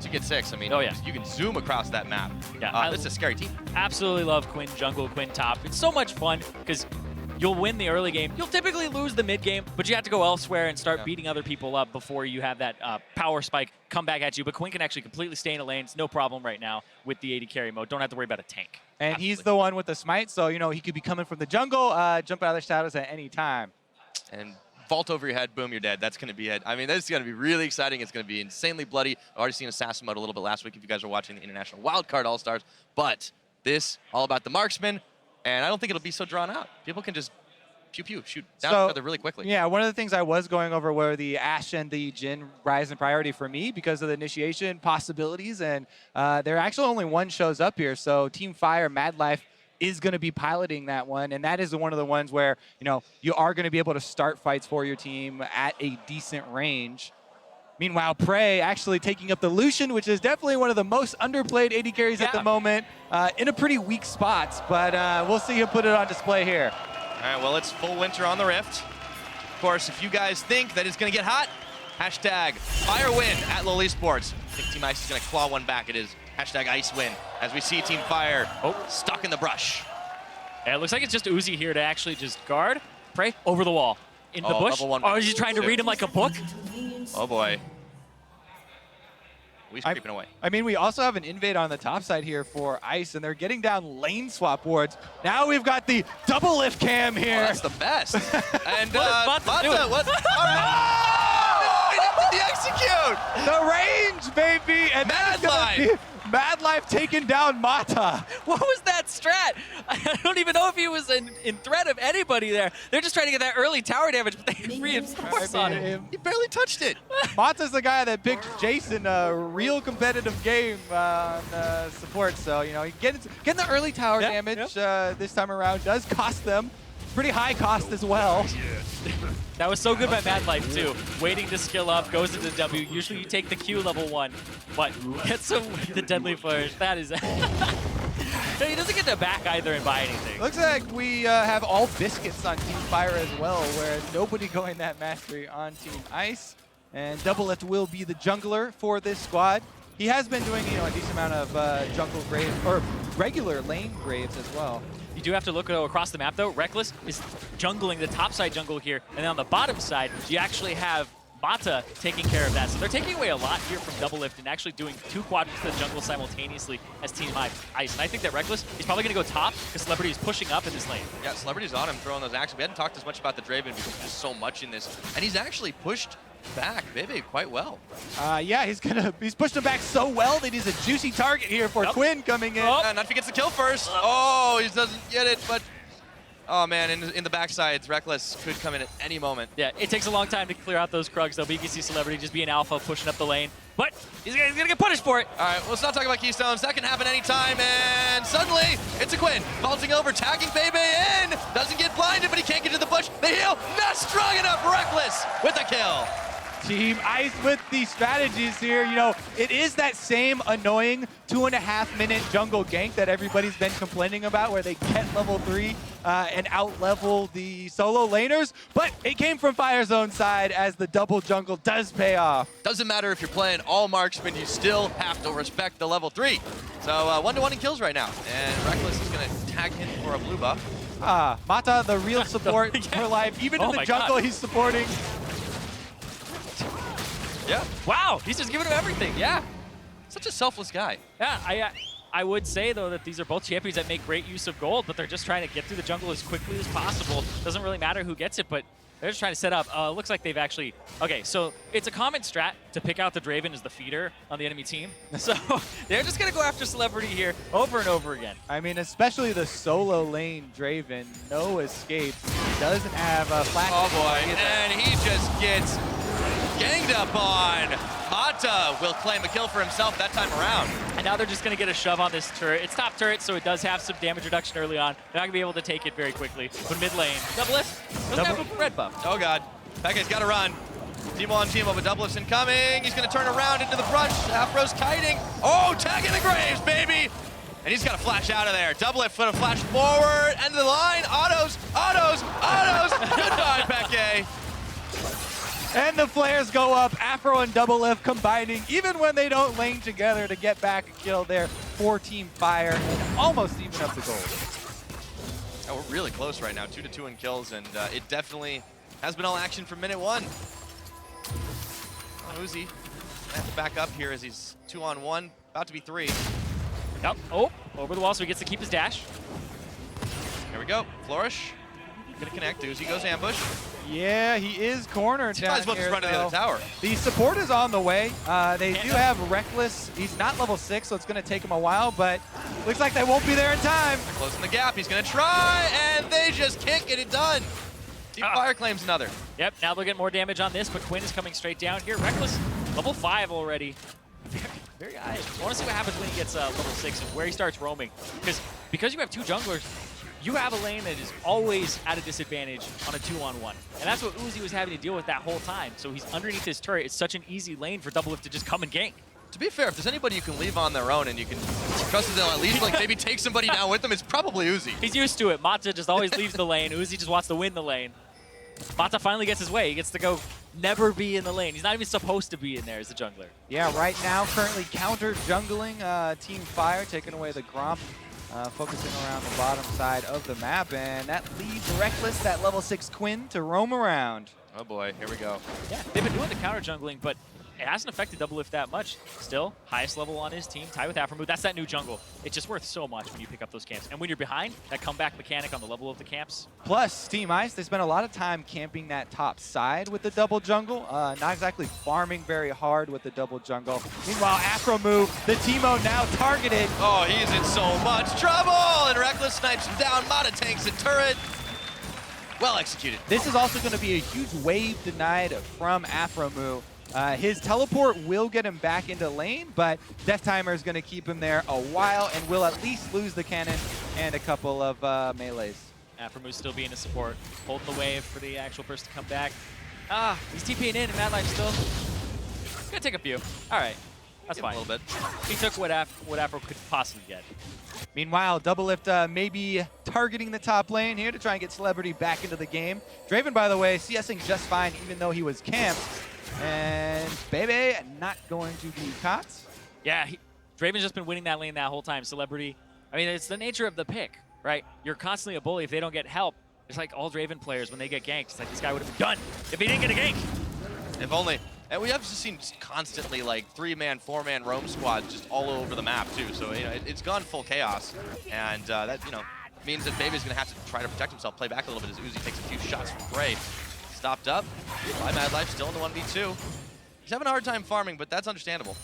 Speaker 16: To get 6, I mean, you can zoom across that map.
Speaker 13: Yeah,
Speaker 16: this is a scary team.
Speaker 13: Absolutely love Quinn jungle, Quinn top. It's so much fun because you'll win the early game. You'll typically lose the mid game, but you have to go elsewhere and start beating other people up before you have that power spike come back at you. But Quinn can actually completely stay in a lane. It's no problem right now with the AD carry mode. Don't have to worry about a tank.
Speaker 9: And he's the one with the smite, so, you know, he could be coming from the jungle, jump out of the shadows at any time.
Speaker 16: And vault over your head, boom, you're dead. That's going to be it. I mean, this is going to be really exciting. It's going to be insanely bloody. I've already seen Assassin mode a little bit last week if you guys are watching the International Wildcard All-Stars. But this, all about the Marksman, and I don't think it'll be so drawn out. People can just pew-pew, shoot down each other really quickly.
Speaker 9: Yeah, one of the things I was going over were the Ashe and the Jhin rise in priority for me because of the initiation possibilities, and there actually only one shows up here, so Team Fire, Madlife, is going to be piloting that one, and that is one of the ones where, you know, you are going to be able to start fights for your team at a decent range. Meanwhile, Prey actually taking up the Lucian, which is definitely one of the most underplayed AD carries at the moment, in a pretty weak spot, but we'll see him put it on display here.
Speaker 16: All right, well, it's full winter on the Rift. Of course, if you guys think that it's going to get hot, hashtag FireWin at LoL Esports. I think Team Ice is going to claw one back. It is hashtag IceWin as we see Team Fire stuck in the brush.
Speaker 13: Yeah, it looks like it's just Uzi here to actually just guard. Prey over the wall. In the bush. Or is he trying to read him like a book?
Speaker 16: Oh, boy. He's creeping away.
Speaker 9: I mean, we also have an invade on the top side here for Ice, and they're getting down lane swap wards. Now we've got the Doublelift cam here.
Speaker 16: Oh, that's the best. And
Speaker 13: Mata,
Speaker 16: what? All right. He didn't execute.
Speaker 9: The range, baby. And
Speaker 16: Madlife.
Speaker 9: Madlife taking down Mata.
Speaker 13: What was that strat? I don't even know if he was in threat of anybody there. They're just trying to get that early tower damage, but they reinforce on him.
Speaker 16: He barely touched it.
Speaker 9: Mata's the guy that picked Jason, a real competitive game on support. So, you know, getting the early tower damage this time around does cost them. Pretty high cost as well.
Speaker 13: That was so good by Madlife too. Waiting to skill up, goes into W. Usually you take the Q level 1, but gets him with the deadly flourish. That is... He doesn't get step back either and buy anything.
Speaker 9: Looks like we have all biscuits on Team Fire as well, where nobody going that mastery on Team Ice. And Doublelift will be the jungler for this squad. He has been doing, a decent amount of jungle graves, or regular lane graves as well.
Speaker 13: You do have to look across the map, though. Reckless is jungling the top side jungle here, and then on the bottom side, you actually have Mata taking care of that. So they're taking away a lot here from Doublelift and actually doing 2 quadrants to the jungle simultaneously as Team Ice. And I think that Reckless is probably going to go top because Celebrity is pushing up in this lane.
Speaker 16: Yeah, Celebrity's on him, throwing those axes. We hadn't talked as much about the Draven because there's so much in this. And he's actually pushed back BeBe quite well.
Speaker 9: Yeah, he's pushed him back so well that he's a juicy target here for Quinn coming in.
Speaker 16: Not if he gets the kill first. Oh, he doesn't get it, but oh man, in the backsides, Reckless could come in at any moment.
Speaker 13: Yeah, it takes a long time to clear out those Krugs, though. But you can see Celebrity just being alpha, pushing up the lane. But he's gonna get punished for it.
Speaker 16: All right, well, let's not talk about Keystones. That can happen anytime, and suddenly, it's a Quinn. Vaulting over, tagging BeBe in. Doesn't get blinded, but he can't get to the bush. The heal, not strong enough. Reckless with a kill.
Speaker 9: Team Ice with the strategies here. It is that same annoying 2.5-minute jungle gank that everybody's been complaining about, where they get level 3 and out-level the solo laners. But it came from Fire's own side as the double jungle does pay off.
Speaker 16: Doesn't matter if you're playing all marksmen, you still have to respect the level 3. So 1-to-1 in kills right now. And Reckless is going to tag in for a blue buff.
Speaker 9: Mata, the real support for life. Even in the jungle, he's supporting.
Speaker 16: Yeah.
Speaker 13: Wow, he's just giving him everything. Yeah.
Speaker 16: Such a selfless guy.
Speaker 13: Yeah, I would say, though, that these are both champions that make great use of gold, but they're just trying to get through the jungle as quickly as possible. Doesn't really matter who gets it, but they're just trying to set up. Looks like they've actually... Okay, so it's a common strat to pick out the Draven as the feeder on the enemy team. So they're just going to go after Celebrity here over and over again.
Speaker 9: I mean, especially the solo lane Draven. No escapes. Doesn't have a flash.
Speaker 16: Oh, boy. And he just gets ganged up on. Mata will claim a kill for himself that time around.
Speaker 13: And now they're just going to get a shove on this turret. It's top turret, so it does have some damage reduction early on. They're not going to be able to take it very quickly. But mid lane, Doublelift doesn't have a red buff.
Speaker 16: Oh, God. Peke's got to run. Team on team up with Doublelift's incoming. He's going to turn around into the brush. Aphro's kiting. Oh, tagging the graves, baby. And he's got to flash out of there. Doublelift going to flash forward. End of the line. Autos. Goodbye, Peke.
Speaker 9: And the flares go up. Aphro and Doublelift combining, even when they don't lane together, to get back a kill there for Team Fire and almost even up the gold.
Speaker 16: Oh, we're really close right now, 2-2 in kills, and it definitely has been all action from minute 1. Uzi have to back up here as he's 2-on-1, about to be 3.
Speaker 13: Yep. Oh, over the wall, so he gets to keep his dash.
Speaker 16: There we go. Flourish. Gonna connect. Uzi goes ambush.
Speaker 9: Yeah, he is cornered down
Speaker 16: might as well just run to the other tower.
Speaker 9: The support is on the way. They do have Reckless. He's not level 6, so it's going to take him a while, but looks like they won't be there in time.
Speaker 16: They're closing the gap. He's going to try, and they just can't get it done. Team Fire claims another.
Speaker 13: Yep, now they'll get more damage on this, but Quinn is coming straight down here. Reckless, level 5 already. Very high. I want to see what happens when he gets level 6 and where he starts roaming. Because you have 2 junglers, you have a lane that is always at a disadvantage on a 2-on-1. And that's what Uzi was having to deal with that whole time. So he's underneath his turret. It's such an easy lane for Doublelift to just come and gank.
Speaker 16: To be fair, if there's anybody you can leave on their own and you can trust that they'll at least maybe take somebody down with them, it's probably Uzi.
Speaker 13: He's used to it. Mata just always leaves the lane. Uzi just wants to win the lane. Mata finally gets his way. He gets to go never be in the lane. He's not even supposed to be in there as a jungler.
Speaker 9: Yeah, right now currently counter jungling Team Fire, taking away the Gromp. Focusing around the bottom side of the map, and that leaves Reckless, that level 6 Quinn, to roam around.
Speaker 16: Oh boy, here we go.
Speaker 13: Yeah, they've been doing the counter jungling, but it hasn't affected Doublelift that much. Still, highest level on his team, tied with Aphromoo. That's that new jungle. It's just worth so much when you pick up those camps. And when you're behind, that comeback mechanic on the level of the camps.
Speaker 9: Plus, Team Ice, they spent a lot of time camping that top side with the double jungle. Not exactly farming very hard with the double jungle. Meanwhile, Aphromoo, the Teemo now targeted.
Speaker 16: Oh, he's in so much trouble! And Reckless snipes him down. Mata tanks the turret. Well executed.
Speaker 9: This is also going to be a huge wave denied from Aphromoo. His teleport will get him back into lane, but Death Timer is going to keep him there a while and will at least lose the cannon and a couple of melees.
Speaker 13: Aphromoo still being a support, holding the wave for the actual person to come back. He's TPing in and Madlife still. Gonna take a few. All right. That's
Speaker 16: Give him
Speaker 13: fine.
Speaker 16: a little bit.
Speaker 13: He took what Afro could possibly get.
Speaker 9: Meanwhile, Doublelift maybe targeting the top lane here to try and get Celebrity back into the game. Draven, by the way, CSing just fine even though he was camped. And BeBe not going to be caught.
Speaker 13: Yeah, Draven's just been winning that lane that whole time. Celebrity, I mean, it's the nature of the pick, right? You're constantly a bully. If they don't get help, it's like all Draven players, when they get ganked, it's like this guy would have been done if he didn't get a gank.
Speaker 16: If only. And we have just seen constantly like 3-man, 4-man roam squads just all over the map too. So it's gone full chaos, and that means that BeBe's gonna have to try to protect himself, play back a little bit as Uzi takes a few shots from Bray. Stopped up by Madlife, still in the 1v2. He's having a hard time farming, but that's understandable.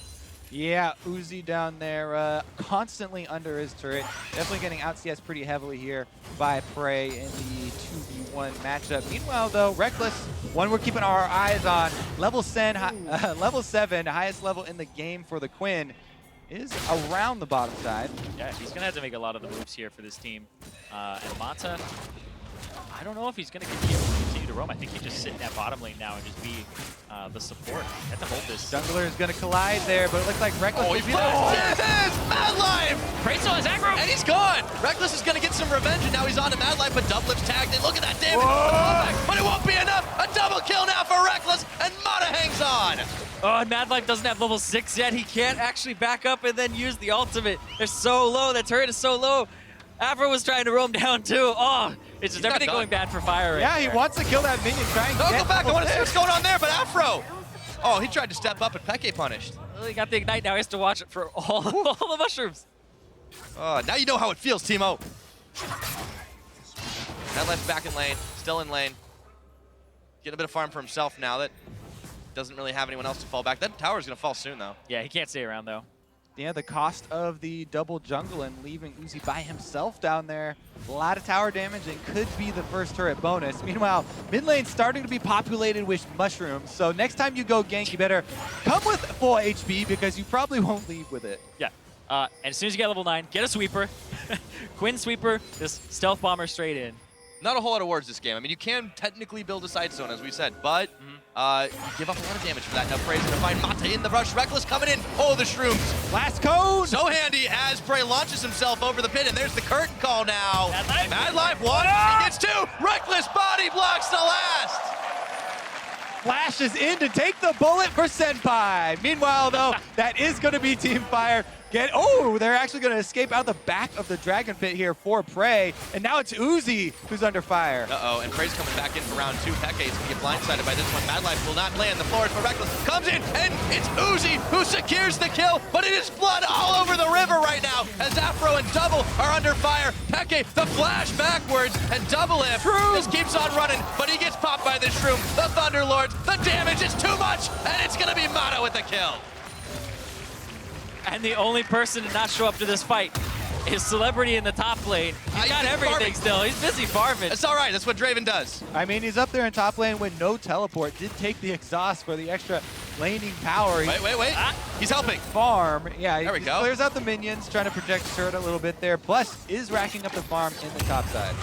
Speaker 9: Yeah, Uzi down there constantly under his turret. Definitely getting out CS pretty heavily here by Prey in the 2v1 matchup. Meanwhile, though, Reckless, one we're keeping our eyes on, level 7, highest level in the game for the Quinn, is around the bottom side.
Speaker 13: Yeah, he's going to have to make a lot of the moves here for this team. And Mata, I don't know if he's going to continue to roam. I think he's just sit in that bottom lane now and just be the support. Have to hold this.
Speaker 9: Jungler is going to collide there, but it looks like Reckless will be there.
Speaker 16: Madlife!
Speaker 13: Praiso has aggro!
Speaker 16: And he's gone! Reckless is going to get some revenge, and now he's on to Madlife, but Doublelift's tagged in. Look at that damage! But it won't be enough! A double kill now for Reckless, and Mata hangs on!
Speaker 13: Oh, and Madlife doesn't have level 6 yet. He can't actually back up and then use the ultimate. They're so low. That turret is so low. Afro was trying to roam down too. Oh, it's just everything going bad for Fire right
Speaker 9: Yeah,
Speaker 13: there.
Speaker 9: he wants to kill that minion. Try and
Speaker 16: No,
Speaker 9: get
Speaker 16: go back. I want to see
Speaker 9: level
Speaker 16: what's going on there, but Afro! Oh, he tried to step up and xPeke punished.
Speaker 13: Well, he got the Ignite now. He has to watch it for all the mushrooms.
Speaker 16: Now you know how it feels, Teemo. Madlife's back in lane, still in lane. Getting a bit of farm for himself now that doesn't really have anyone else to fall back. That tower's going to fall soon, though.
Speaker 13: Yeah, he can't stay around, though.
Speaker 9: Yeah, the cost of the double jungle and leaving Uzi by himself down there. A lot of tower damage and could be the first turret bonus. Meanwhile, mid lane starting to be populated with mushrooms. So next time you go gank, you better come with full HP because you probably won't leave with it.
Speaker 13: Yeah. And as soon as you get level 9, get a sweeper. Quinn sweeper, just stealth bomber straight in.
Speaker 16: Not a whole lot of wards this game. I mean, you can technically build a side zone, as we said, but you give up a lot of damage for that. Now Prey's gonna find Mata in the rush. Reckless coming in. Oh, the shrooms.
Speaker 9: Last code.
Speaker 16: So handy as Prey launches himself over the pit, and there's the curtain call now. Madlife one. He gets 2. Reckless body blocks the last.
Speaker 9: Flashes in to take the bullet for Senpai. Meanwhile, though, that is going to be Team Fire. They're actually going to escape out the back of the Dragon Pit here for Prey. And now it's Uzi who's under fire.
Speaker 16: Uh-oh, and Prey's coming back in for round 2. xPeke is going to get blindsided by this one. Madlife will not land. The floor is for Reckless. Comes in, and it's Uzi who secures the kill, but it is blood all over the river right now as Afro and Double are under fire. xPeke, the flash backwards, and Doublelift just keeps on running, but he gets popped by the shroom. The Thunderlords, the damage is too much, and it's going to be Mata with the kill.
Speaker 13: And the only person to not show up to this fight is Celebrity in the top lane. He's got everything farming. Still. He's busy farming.
Speaker 16: It's all right. That's what Draven does.
Speaker 9: I mean, he's up there in top lane with no teleport. Did take the exhaust for the extra laning power.
Speaker 16: Wait. He's helping.
Speaker 9: Farm. Yeah,
Speaker 16: there we go.
Speaker 9: Clears out the minions, trying to protect the turret a little bit there. Plus, is racking up the farm in the top side.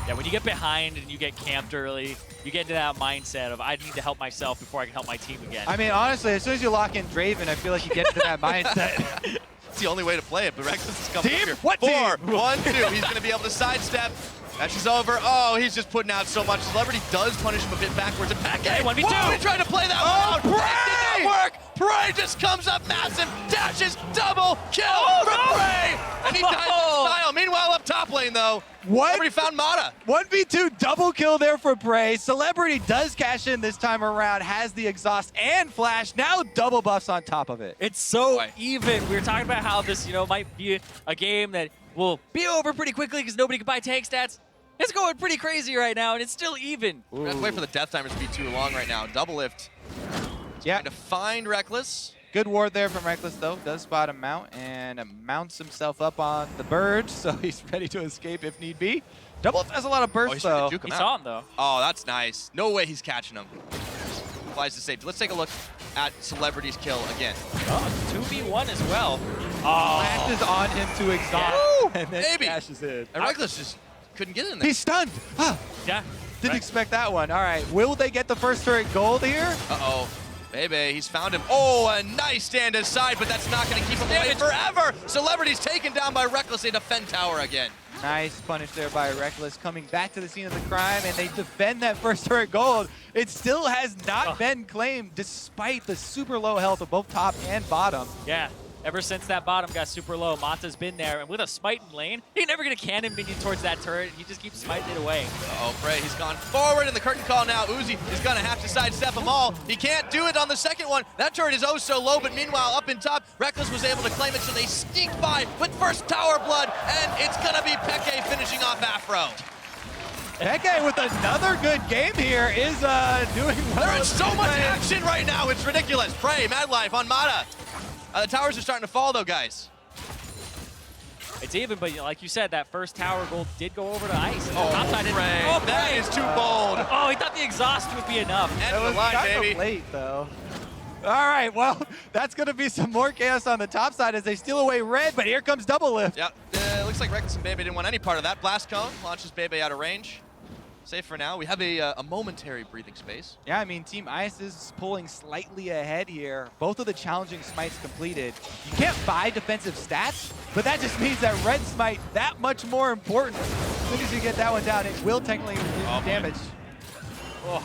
Speaker 13: Yeah, when you get behind and you get camped early, you get into that mindset of I need to help myself before I can help my team again.
Speaker 9: I mean, honestly, as soon as you lock in Draven, I feel like you get into that mindset.
Speaker 16: It's the only way to play it, but Reckless is coming
Speaker 9: Team?
Speaker 16: here.
Speaker 9: What
Speaker 16: 4,
Speaker 9: team?
Speaker 16: 1, 2. He's going to be able to sidestep. Match is over. Oh, he's just putting out so much. Celebrity does punish him a bit backwards. And xPeke,
Speaker 13: Hey, 1v2.
Speaker 16: He tried to play that one out. It did not work. Prey just comes up massive, dashes, double kill from Prey. And he dies in style. Meanwhile, up top lane, though, Celebrity found Mata.
Speaker 9: 1v2 double kill there for Prey. Celebrity does cash in this time around, has the exhaust and flash. Now double buffs on top of it.
Speaker 13: It's so even. We were talking about how this, might be a game that will be over pretty quickly because nobody can buy tank stats. It's going pretty crazy right now, and it's still even.
Speaker 16: We're going to wait for the death timers to be too long right now. Doublelift trying to find Reckless.
Speaker 9: Good ward there from Reckless, though. Does spot him out and mounts himself up on the bird, so he's ready to escape if need be. Doublelift has a lot of burst, though.
Speaker 13: He saw him, though.
Speaker 16: Oh, that's nice. No way he's catching him. Flies to safety. Let's take a look at Celebrity's kill again.
Speaker 13: Oh, 2v1 as well.
Speaker 9: Flashes on him to exhaust, and then cashes in.
Speaker 16: And Reckless just couldn't get in there.
Speaker 9: He's stunned.
Speaker 13: Yeah.
Speaker 9: Didn't expect that one. All right, will they get the first turret gold here?
Speaker 16: Uh-oh. BeBe, he's found him. Oh, a nice stand aside, but that's not going to keep him away forever. Celebrity's taken down by Reckless. They defend tower again.
Speaker 9: Nice punish there by Reckless, coming back to the scene of the crime, and they defend that first turret gold. It still has not been claimed, despite the super low health of both top and bottom.
Speaker 13: Yeah. Ever since that bottom got super low, Mata's been there, and with a smite in lane, he's never going to cannon minion towards that turret. He just keeps smiting it away.
Speaker 16: Oh, Frey, he's gone forward in the curtain call now. Uzi is going to have to sidestep them all. He can't do it on the second one. That turret is oh so low, but meanwhile, up in top, Reckless was able to claim it, so they sneak by with first tower blood, and it's going to be PeKe finishing off Aphro.
Speaker 9: PeKe with another good game here is doing well.
Speaker 16: There is so much action right now. It's ridiculous. Frey, Madlife on Mata. The towers are starting to fall, though, guys.
Speaker 13: It's even, but like you said, that first tower gold did go over to ice.
Speaker 16: Oh, Frey, that is too bold.
Speaker 13: Oh, he thought the exhaust would be enough.
Speaker 16: End of the line, baby.
Speaker 9: Late, though. All right, well, that's going to be some more chaos on the top side as they steal away red, but here comes Doublelift.
Speaker 16: Yep, looks like Reckless and BeBe didn't want any part of that. Blast Cone launches BeBe out of range. Safe for now. We have a momentary breathing space.
Speaker 9: Yeah, I mean, Team Ice is pulling slightly ahead here. Both of the challenging smites completed. You can't buy defensive stats, but that just means that red smite that much more important. As soon as you get that one down, it will technically reduce damage.
Speaker 13: Oh.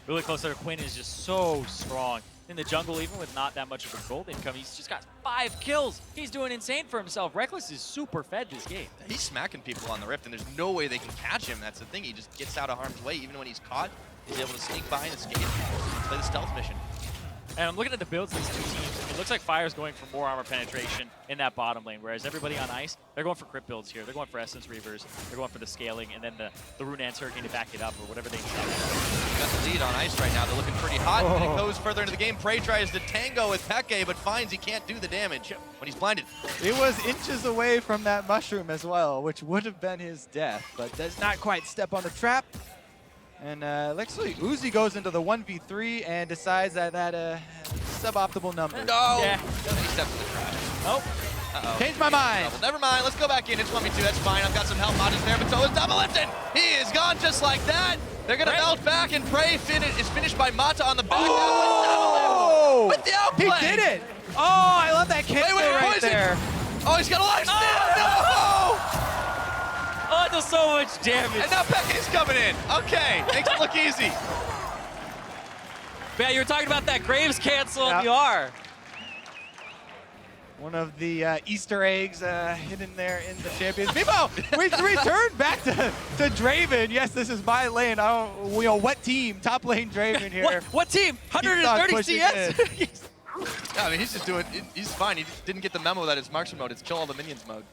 Speaker 13: Really close there. Quinn is just so strong. In the jungle, even with not that much of a gold income, he's just got 5 kills. He's doing insane for himself. Reckless is super fed this game.
Speaker 16: He's smacking people on the Rift, and there's no way they can catch him. That's the thing. He just gets out of harm's way. Even when he's caught, he's able to sneak by and escape. Play the stealth mission.
Speaker 13: And I'm looking at the builds of these two teams. It looks like Fire's going for more armor penetration in that bottom lane, whereas everybody on ice, they're going for crit builds here. They're going for Essence Reavers. They're going for the scaling, and then the Rune Ants Hurricane to back it up, or whatever they need.
Speaker 16: Got the lead on ice right now. They're looking pretty hot. And it goes further into the game. Prey tries to tango with PeKe, but finds he can't do the damage when he's blinded.
Speaker 9: It was inches away from that mushroom as well, which would have been his death, but does not quite step on the trap. And actually, Uzi goes into the 1v3 and decides that suboptimal number.
Speaker 16: No!
Speaker 13: Yeah.
Speaker 16: He steps in the trash.
Speaker 13: Oh.
Speaker 16: Uh-oh.
Speaker 9: Changed my mind.
Speaker 16: Never mind. Let's go back in. It's 1v2. That's fine. I've got some help. Mata's there, but so is Doublelift. He is gone just like that. They're going to melt back, and Prey is finished by Mata on the back half with the outplay.
Speaker 9: He did it. Oh, I love that cancel right there.
Speaker 16: Oh, he's got a life steal. No!
Speaker 13: Oh, it does so much damage.
Speaker 16: And now PeKe's coming in. Okay, makes it look easy.
Speaker 13: Yeah, you were talking about that Graves cancel on the R.
Speaker 9: One of the Easter eggs hidden there in the Champions. Meanwhile, we return back to Draven. Yes, this is my lane. What team? Top lane Draven here.
Speaker 13: What team? 130 CS?
Speaker 16: Yeah, I mean, he's just doing, he's fine. He just didn't get the memo that it's Marksman mode. It's kill all the minions mode.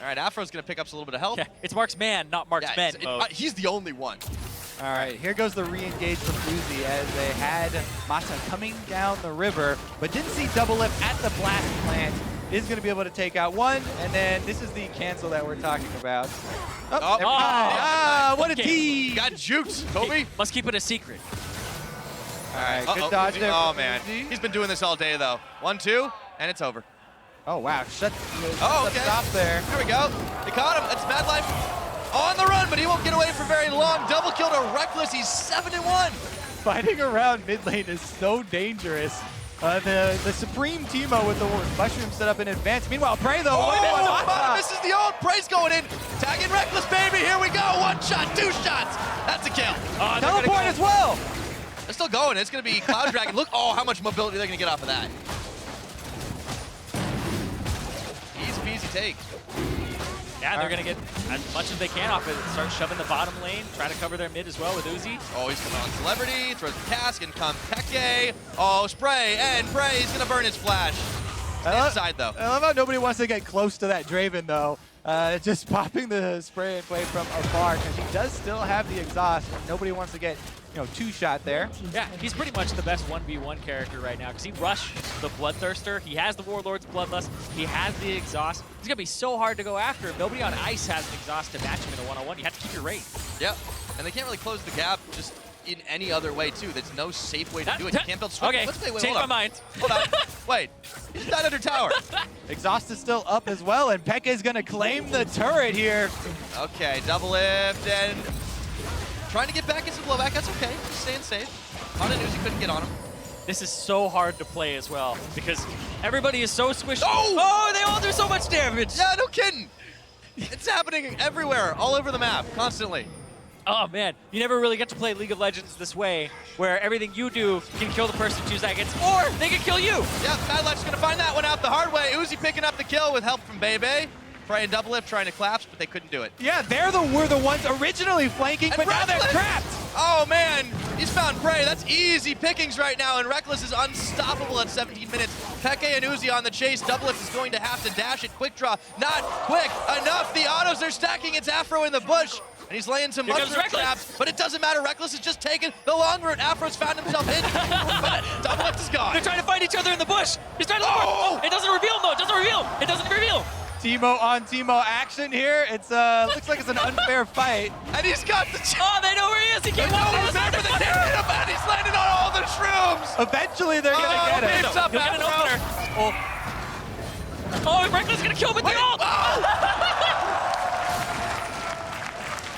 Speaker 16: All right, Afro's going to pick up a little bit of health.
Speaker 13: Yeah, it's Marksman, not Marksmen mode.
Speaker 16: He's the only one.
Speaker 9: All right, here goes the re-engage from Uzi as they had Mata coming down the river, but didn't see Doublelift at the blast plant. Is going to be able to take out one, and then this is the cancel that we're talking about. What a team!
Speaker 16: Got juked, Kobe.
Speaker 13: Must keep it a secret.
Speaker 9: All right, good dodge there.
Speaker 16: Oh, man. He's been doing this all day, though. 1-2, and it's over.
Speaker 9: Oh, wow. Shut
Speaker 16: okay.
Speaker 9: Stop there.
Speaker 16: There we go. They caught him. That's Madlife on the run, but he won't get away for very long. Double kill to Reckless. He's 7-1.
Speaker 9: Fighting around mid lane is so dangerous. The Supreme Teemo with the mushroom set up in advance. Meanwhile, Prey, though.
Speaker 16: Oh, misses the ult. Prey's going in. Tagging Reckless, baby. Here we go. 1 shot, 2 shots. That's a kill.
Speaker 9: Teleport as well.
Speaker 16: They're still going. It's going to be Cloud Dragon. Look, how much mobility they're going to get off of that. Easy peasy take.
Speaker 13: Yeah, they're going to get as much as they can off it. Start shoving the bottom lane. Try to cover their mid as well with Uzi.
Speaker 16: Oh, he's coming on Celebrity. Throws the cask and comes PeKe. Oh, Spray. And Prey. He's going to burn his flash. Inside, though.
Speaker 9: I love how nobody wants to get close to that Draven, though. Just popping the spray and play from afar, because he does still have the exhaust. Nobody wants to get, 2-shot there.
Speaker 13: Yeah, he's pretty much the best 1v1 character right now, because he rushed the Bloodthirster. He has the Warlord's Bloodlust. He has the exhaust. It's going to be so hard to go after him. Nobody on ice has an exhaust to match him in a one-on-one. You have to keep your rate.
Speaker 16: Yep, and they can't really close the gap just in any other way, too. There's no safe way to do it. You can't build switch.
Speaker 13: Okay, change my mind.
Speaker 16: Hold on. Wait, he's not under tower.
Speaker 9: Exhaust is still up as well, and PeKe is going to claim the turret here.
Speaker 16: Okay, Doublelift and Trying to get back into blowback. That's okay. Just staying safe. Mata and Uzi couldn't get on him.
Speaker 13: This is so hard to play as well because everybody is so squished.
Speaker 16: Oh!
Speaker 13: They all do so much damage.
Speaker 16: Yeah, no kidding. It's happening everywhere, all over the map, constantly.
Speaker 13: Oh man, you never really get to play League of Legends this way, where everything you do can kill the person you choose that against, or they can kill you.
Speaker 16: Yeah, Madlife's gonna find that one out the hard way. Uzi picking up the kill with help from BeBe. Trying Doublelift, trying to collapse, but they couldn't do it.
Speaker 9: Yeah, were the ones originally flanking, but now they're trapped.
Speaker 16: Oh man, he's found prey. That's easy pickings right now, and Reckless is unstoppable at 17 minutes. Peke and Uzi on the chase. Doublelift is going to have to dash it. Quick draw, not quick enough. The autos are stacking. It's Aphro in the bush, and he's laying some mushroom traps, but it doesn't matter. Reckless has just taken the long route. Afro's found himself in, but Doublelift is gone.
Speaker 13: They're trying to find each other in the bush. He's trying to look. Oh, it doesn't reveal, though. It doesn't reveal. It doesn't reveal.
Speaker 9: Teemo on Teemo action here. It's looks like it's an unfair fight.
Speaker 16: And he's got the...
Speaker 13: Oh, they know where he is. He can't walk
Speaker 16: he's there for the kill, and he's landing on all the shrooms.
Speaker 9: Eventually, they're gonna get it.
Speaker 16: It's up,
Speaker 13: He'll get an opener. Oh, Reckless is gonna kill him with the ult.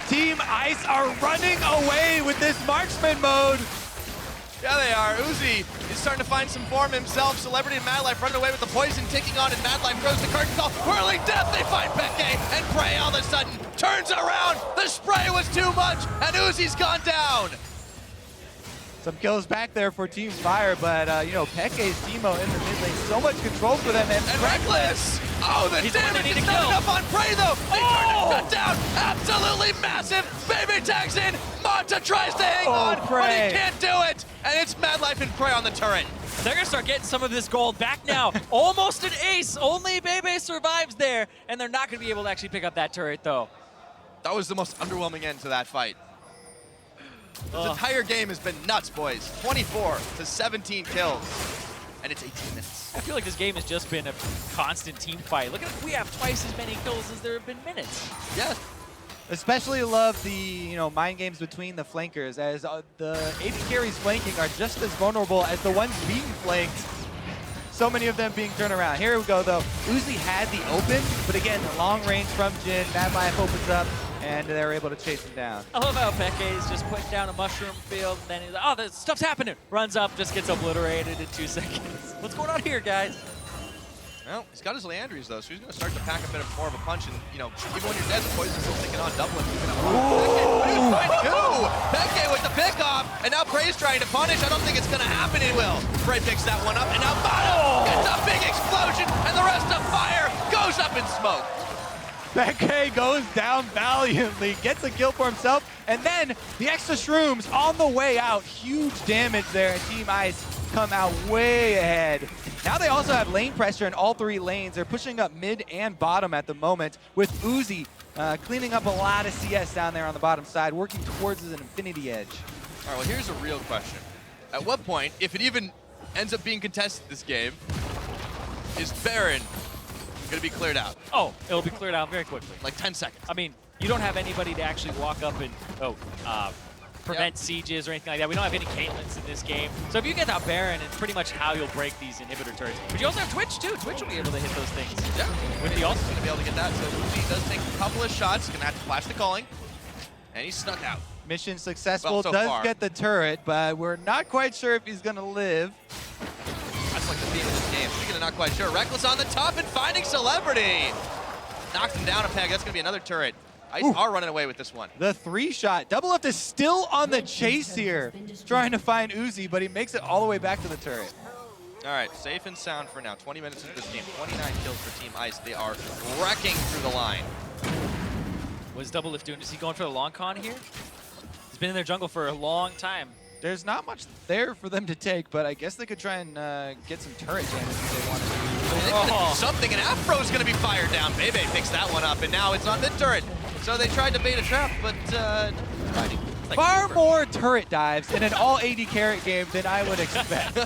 Speaker 9: Team Ice are running away with this Marksman mode.
Speaker 16: Yeah, they are. Uzi is starting to find some form himself. Celebrity and Madlife running away with the poison ticking on, and Madlife throws the curtain call. Whirling death, they find Peke, and Prey all of a sudden turns around. The spray was too much, and Uzi's gone down.
Speaker 9: Some kills back there for Team Fire, but Peke's Teemo in the mid lane, so much control for them. And
Speaker 16: Reckless! Oh, the damage is not enough on Prey, though. They turn it shut down. Absolutely massive. BeBe tags in. Mata tries to hang on, but he can't do it. And it's Madlife and Prey on the turret.
Speaker 13: They're going to start getting some of this gold back now. Almost an ace. Only BeBe survives there, and they're not going to be able to actually pick up that turret, though.
Speaker 16: That was the most underwhelming end to that fight. This entire game has been nuts, boys. 24 to 17 kills. And it's 18 minutes.
Speaker 13: I feel like this game has just been a constant team fight. Look at it, we have twice as many kills as there have been minutes.
Speaker 16: Yeah.
Speaker 9: Especially love the mind games between the flankers, as the AD carries flanking are just as vulnerable as the ones being flanked. So many of them being turned around. Here we go though. Uzi had the open, but again, the long range from Jin. Madlife opens up, and they're able to chase him down.
Speaker 13: I love how Peke is just putting down a mushroom field, and then he's like, oh, this stuff's happening. Runs up, just gets obliterated in 2 seconds. What's going on here, guys?
Speaker 16: Well, he's got his Leandries though, so he's going to start to pack a bit more of a punch. And even when you're dead, the poison's still sticking on. Doublelift. Peke with the pick off, and now Prey's trying to punish. I don't think it's going to happen. He will. Prey picks that one up, and now Mata gets a big explosion, and the rest of Fire goes up in smoke.
Speaker 9: Peke goes down valiantly, gets a kill for himself, and then the extra shrooms on the way out. Huge damage there, and Team Ice come out way ahead. Now they also have lane pressure in all 3 lanes. They're pushing up mid and bottom at the moment, with Uzi cleaning up a lot of CS down there on the bottom side, working towards an infinity edge.
Speaker 16: All right, well, here's a real question. At what point, if it even ends up being contested this game, is Baron going to be cleared out?
Speaker 13: Oh, it'll be cleared out very quickly.
Speaker 16: Like 10 seconds.
Speaker 13: I mean, you don't have anybody to actually walk up and prevent sieges or anything like that. We don't have any Caitlyn's in this game. So if you get that Baron, it's pretty much how you'll break these inhibitor turrets. But you also have Twitch, too. Twitch will be able to hit those things.
Speaker 16: Yeah.
Speaker 13: With the ult.
Speaker 16: He's going to be able to get that. So Uzi does take a couple of shots. He's going to have to flash the calling. And he's snuck out.
Speaker 9: Mission successful,
Speaker 16: well, so
Speaker 9: does
Speaker 16: far.
Speaker 9: get the turret, but we're not quite sure if he's going to live.
Speaker 16: That's like the theme of this game. Speaking of not quite sure, Reckless on the top and finding Celebrity. Knocks him down a peg. That's going to be another turret. Ice are running away with this one.
Speaker 9: The 3-shot. Doublelift is still on the chase here, trying to find Uzi, but he makes it all the way back to the turret.
Speaker 16: All right, safe and sound for now. 20 minutes into this game, 29 kills for Team Ice. They are wrecking through the line.
Speaker 13: What is Doublelift doing? Is he going for the long con here? He's been in their jungle for a long time.
Speaker 9: There's not much there for them to take, but I guess they could try and get some turret damage if they want to do.
Speaker 16: They could do something, and Aphro's going to be fired down. BeBe picks that one up, and now it's on the turret. So they tried to bait a trap, but like
Speaker 9: far more turret dives in an all AD carrot game than I would expect.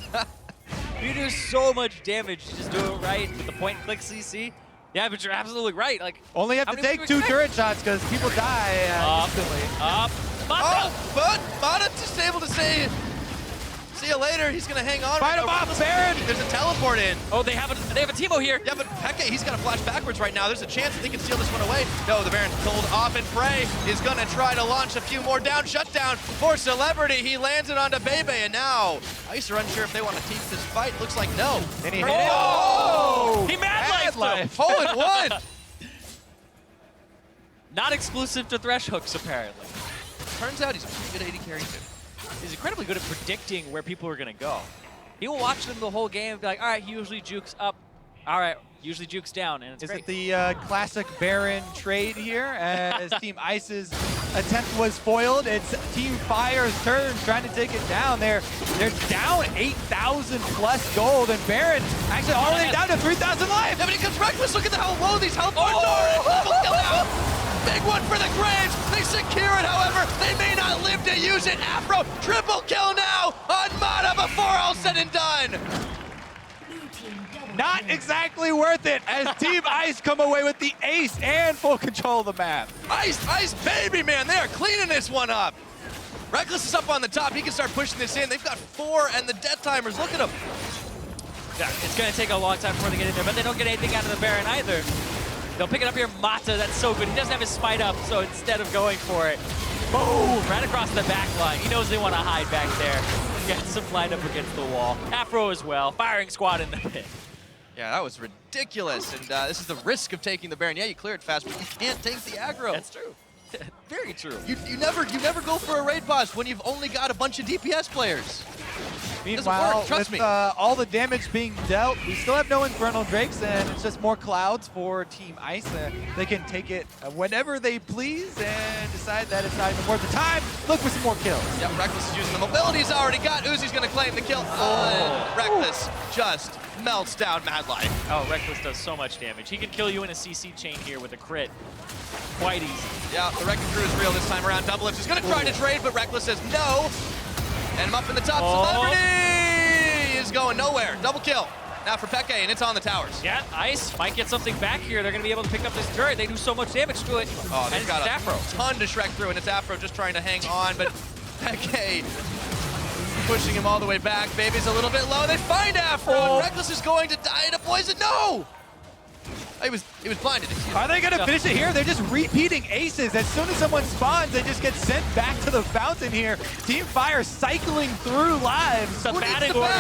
Speaker 13: You do so much damage. You just do it right with the point and click CC. Yeah, but you're absolutely right. Like
Speaker 9: only have to take 2 turret shots because people die instantly.
Speaker 13: Up.
Speaker 16: Oh, but Mata just able to save See you later. He's going to hang on.
Speaker 10: Fight him off, Baron.
Speaker 16: There's a teleport in.
Speaker 13: Oh, they have a Teemo here.
Speaker 16: Yeah, but xPeke, he's got to flash backwards right now. There's a chance that they can steal this one away. No, the Baron's pulled off, and Frey is going to try to launch a few more down. Shutdown for Celebrity. He lands it onto BeBe, and now Ice are unsure if they want to keep this fight. Looks like no.
Speaker 10: Then he hit it. Oh!
Speaker 13: He Madlife.
Speaker 16: Hole in one.
Speaker 13: Not exclusive to Thresh hooks, apparently.
Speaker 16: Turns out he's pretty good at AD carry too.
Speaker 13: He's incredibly good at predicting where people are going to go. He will watch them the whole game and be like, all right, he usually jukes up. All right, usually jukes down, and it's
Speaker 9: Is
Speaker 13: great.
Speaker 9: it the classic Baron trade here as Team Ice's attempt was foiled? It's Team Fire's turn trying to take it down. They're down 8,000 plus gold, and Baron actually already down to 3,000 life.
Speaker 16: Yeah, but he comes reckless. Look at how low these health bars are. Double kill out. Big one for the Graves. They secure it, however. They may not live to use it. Aphro, triple kill now on Mata before all said and done.
Speaker 9: Not exactly worth it as Team Ice come away with the ace and full control of the map.
Speaker 16: Ice, BeBe, man, they are cleaning this one up. Reckless is up on the top. He can start pushing this in. They've got 4 and the death timers. Look at him.
Speaker 13: Yeah, it's going to take a long time before they get in there, but they don't get anything out of the Baron either. They'll pick it up here. Mata, that's so good. He doesn't have his smite up, so instead of going for it, boom, right across the back line. He knows they want to hide back there. Gets him lined up against the wall. Aphro as well. Firing squad in the pit.
Speaker 16: Yeah, that was ridiculous. And this is the risk of taking the Baron. Yeah, you clear it fast, but you can't take the aggro.
Speaker 13: That's true. Very true.
Speaker 16: You never go for a raid boss when you've only got a bunch of DPS players.
Speaker 9: Meanwhile,
Speaker 16: trust
Speaker 9: with
Speaker 16: me.
Speaker 9: all the damage being dealt, we still have no Infernal Drakes, and it's just more clouds for Team Ice. They can take it whenever they please and decide that it's not even worth the time. Look for some more kills.
Speaker 16: Yep, Reckless is using the mobility he's already got. Uzi's going to claim the kill. Reckless just melts down Madlife.
Speaker 13: Oh, Reckless does so much damage. He can kill you in a CC chain here with a crit. Quite easy.
Speaker 16: Yeah, the Wrecking Crew is real this time around. Doublelift is going to try to trade, but Reckless says no. And him up in the top. Celebrity is going nowhere. Double kill. Now for xPeke, and it's on the towers.
Speaker 13: Yeah, Ice might get something back here. They're going to be able to pick up this turret. They do so much damage to it.
Speaker 16: Oh, they've got a
Speaker 13: Aphro.
Speaker 16: ton to Shrek through, and it's Aphro just trying to hang on, but xPeke pushing him all the way back. BeBe's a little bit low. They find Aphro, and Reckless is going to die to poison. No! He was blinded.
Speaker 9: Are they going to finish it here? They're just repeating aces. As soon as someone spawns, they just get sent back to the fountain here. Team Fire cycling through lives.
Speaker 13: It's a batting order.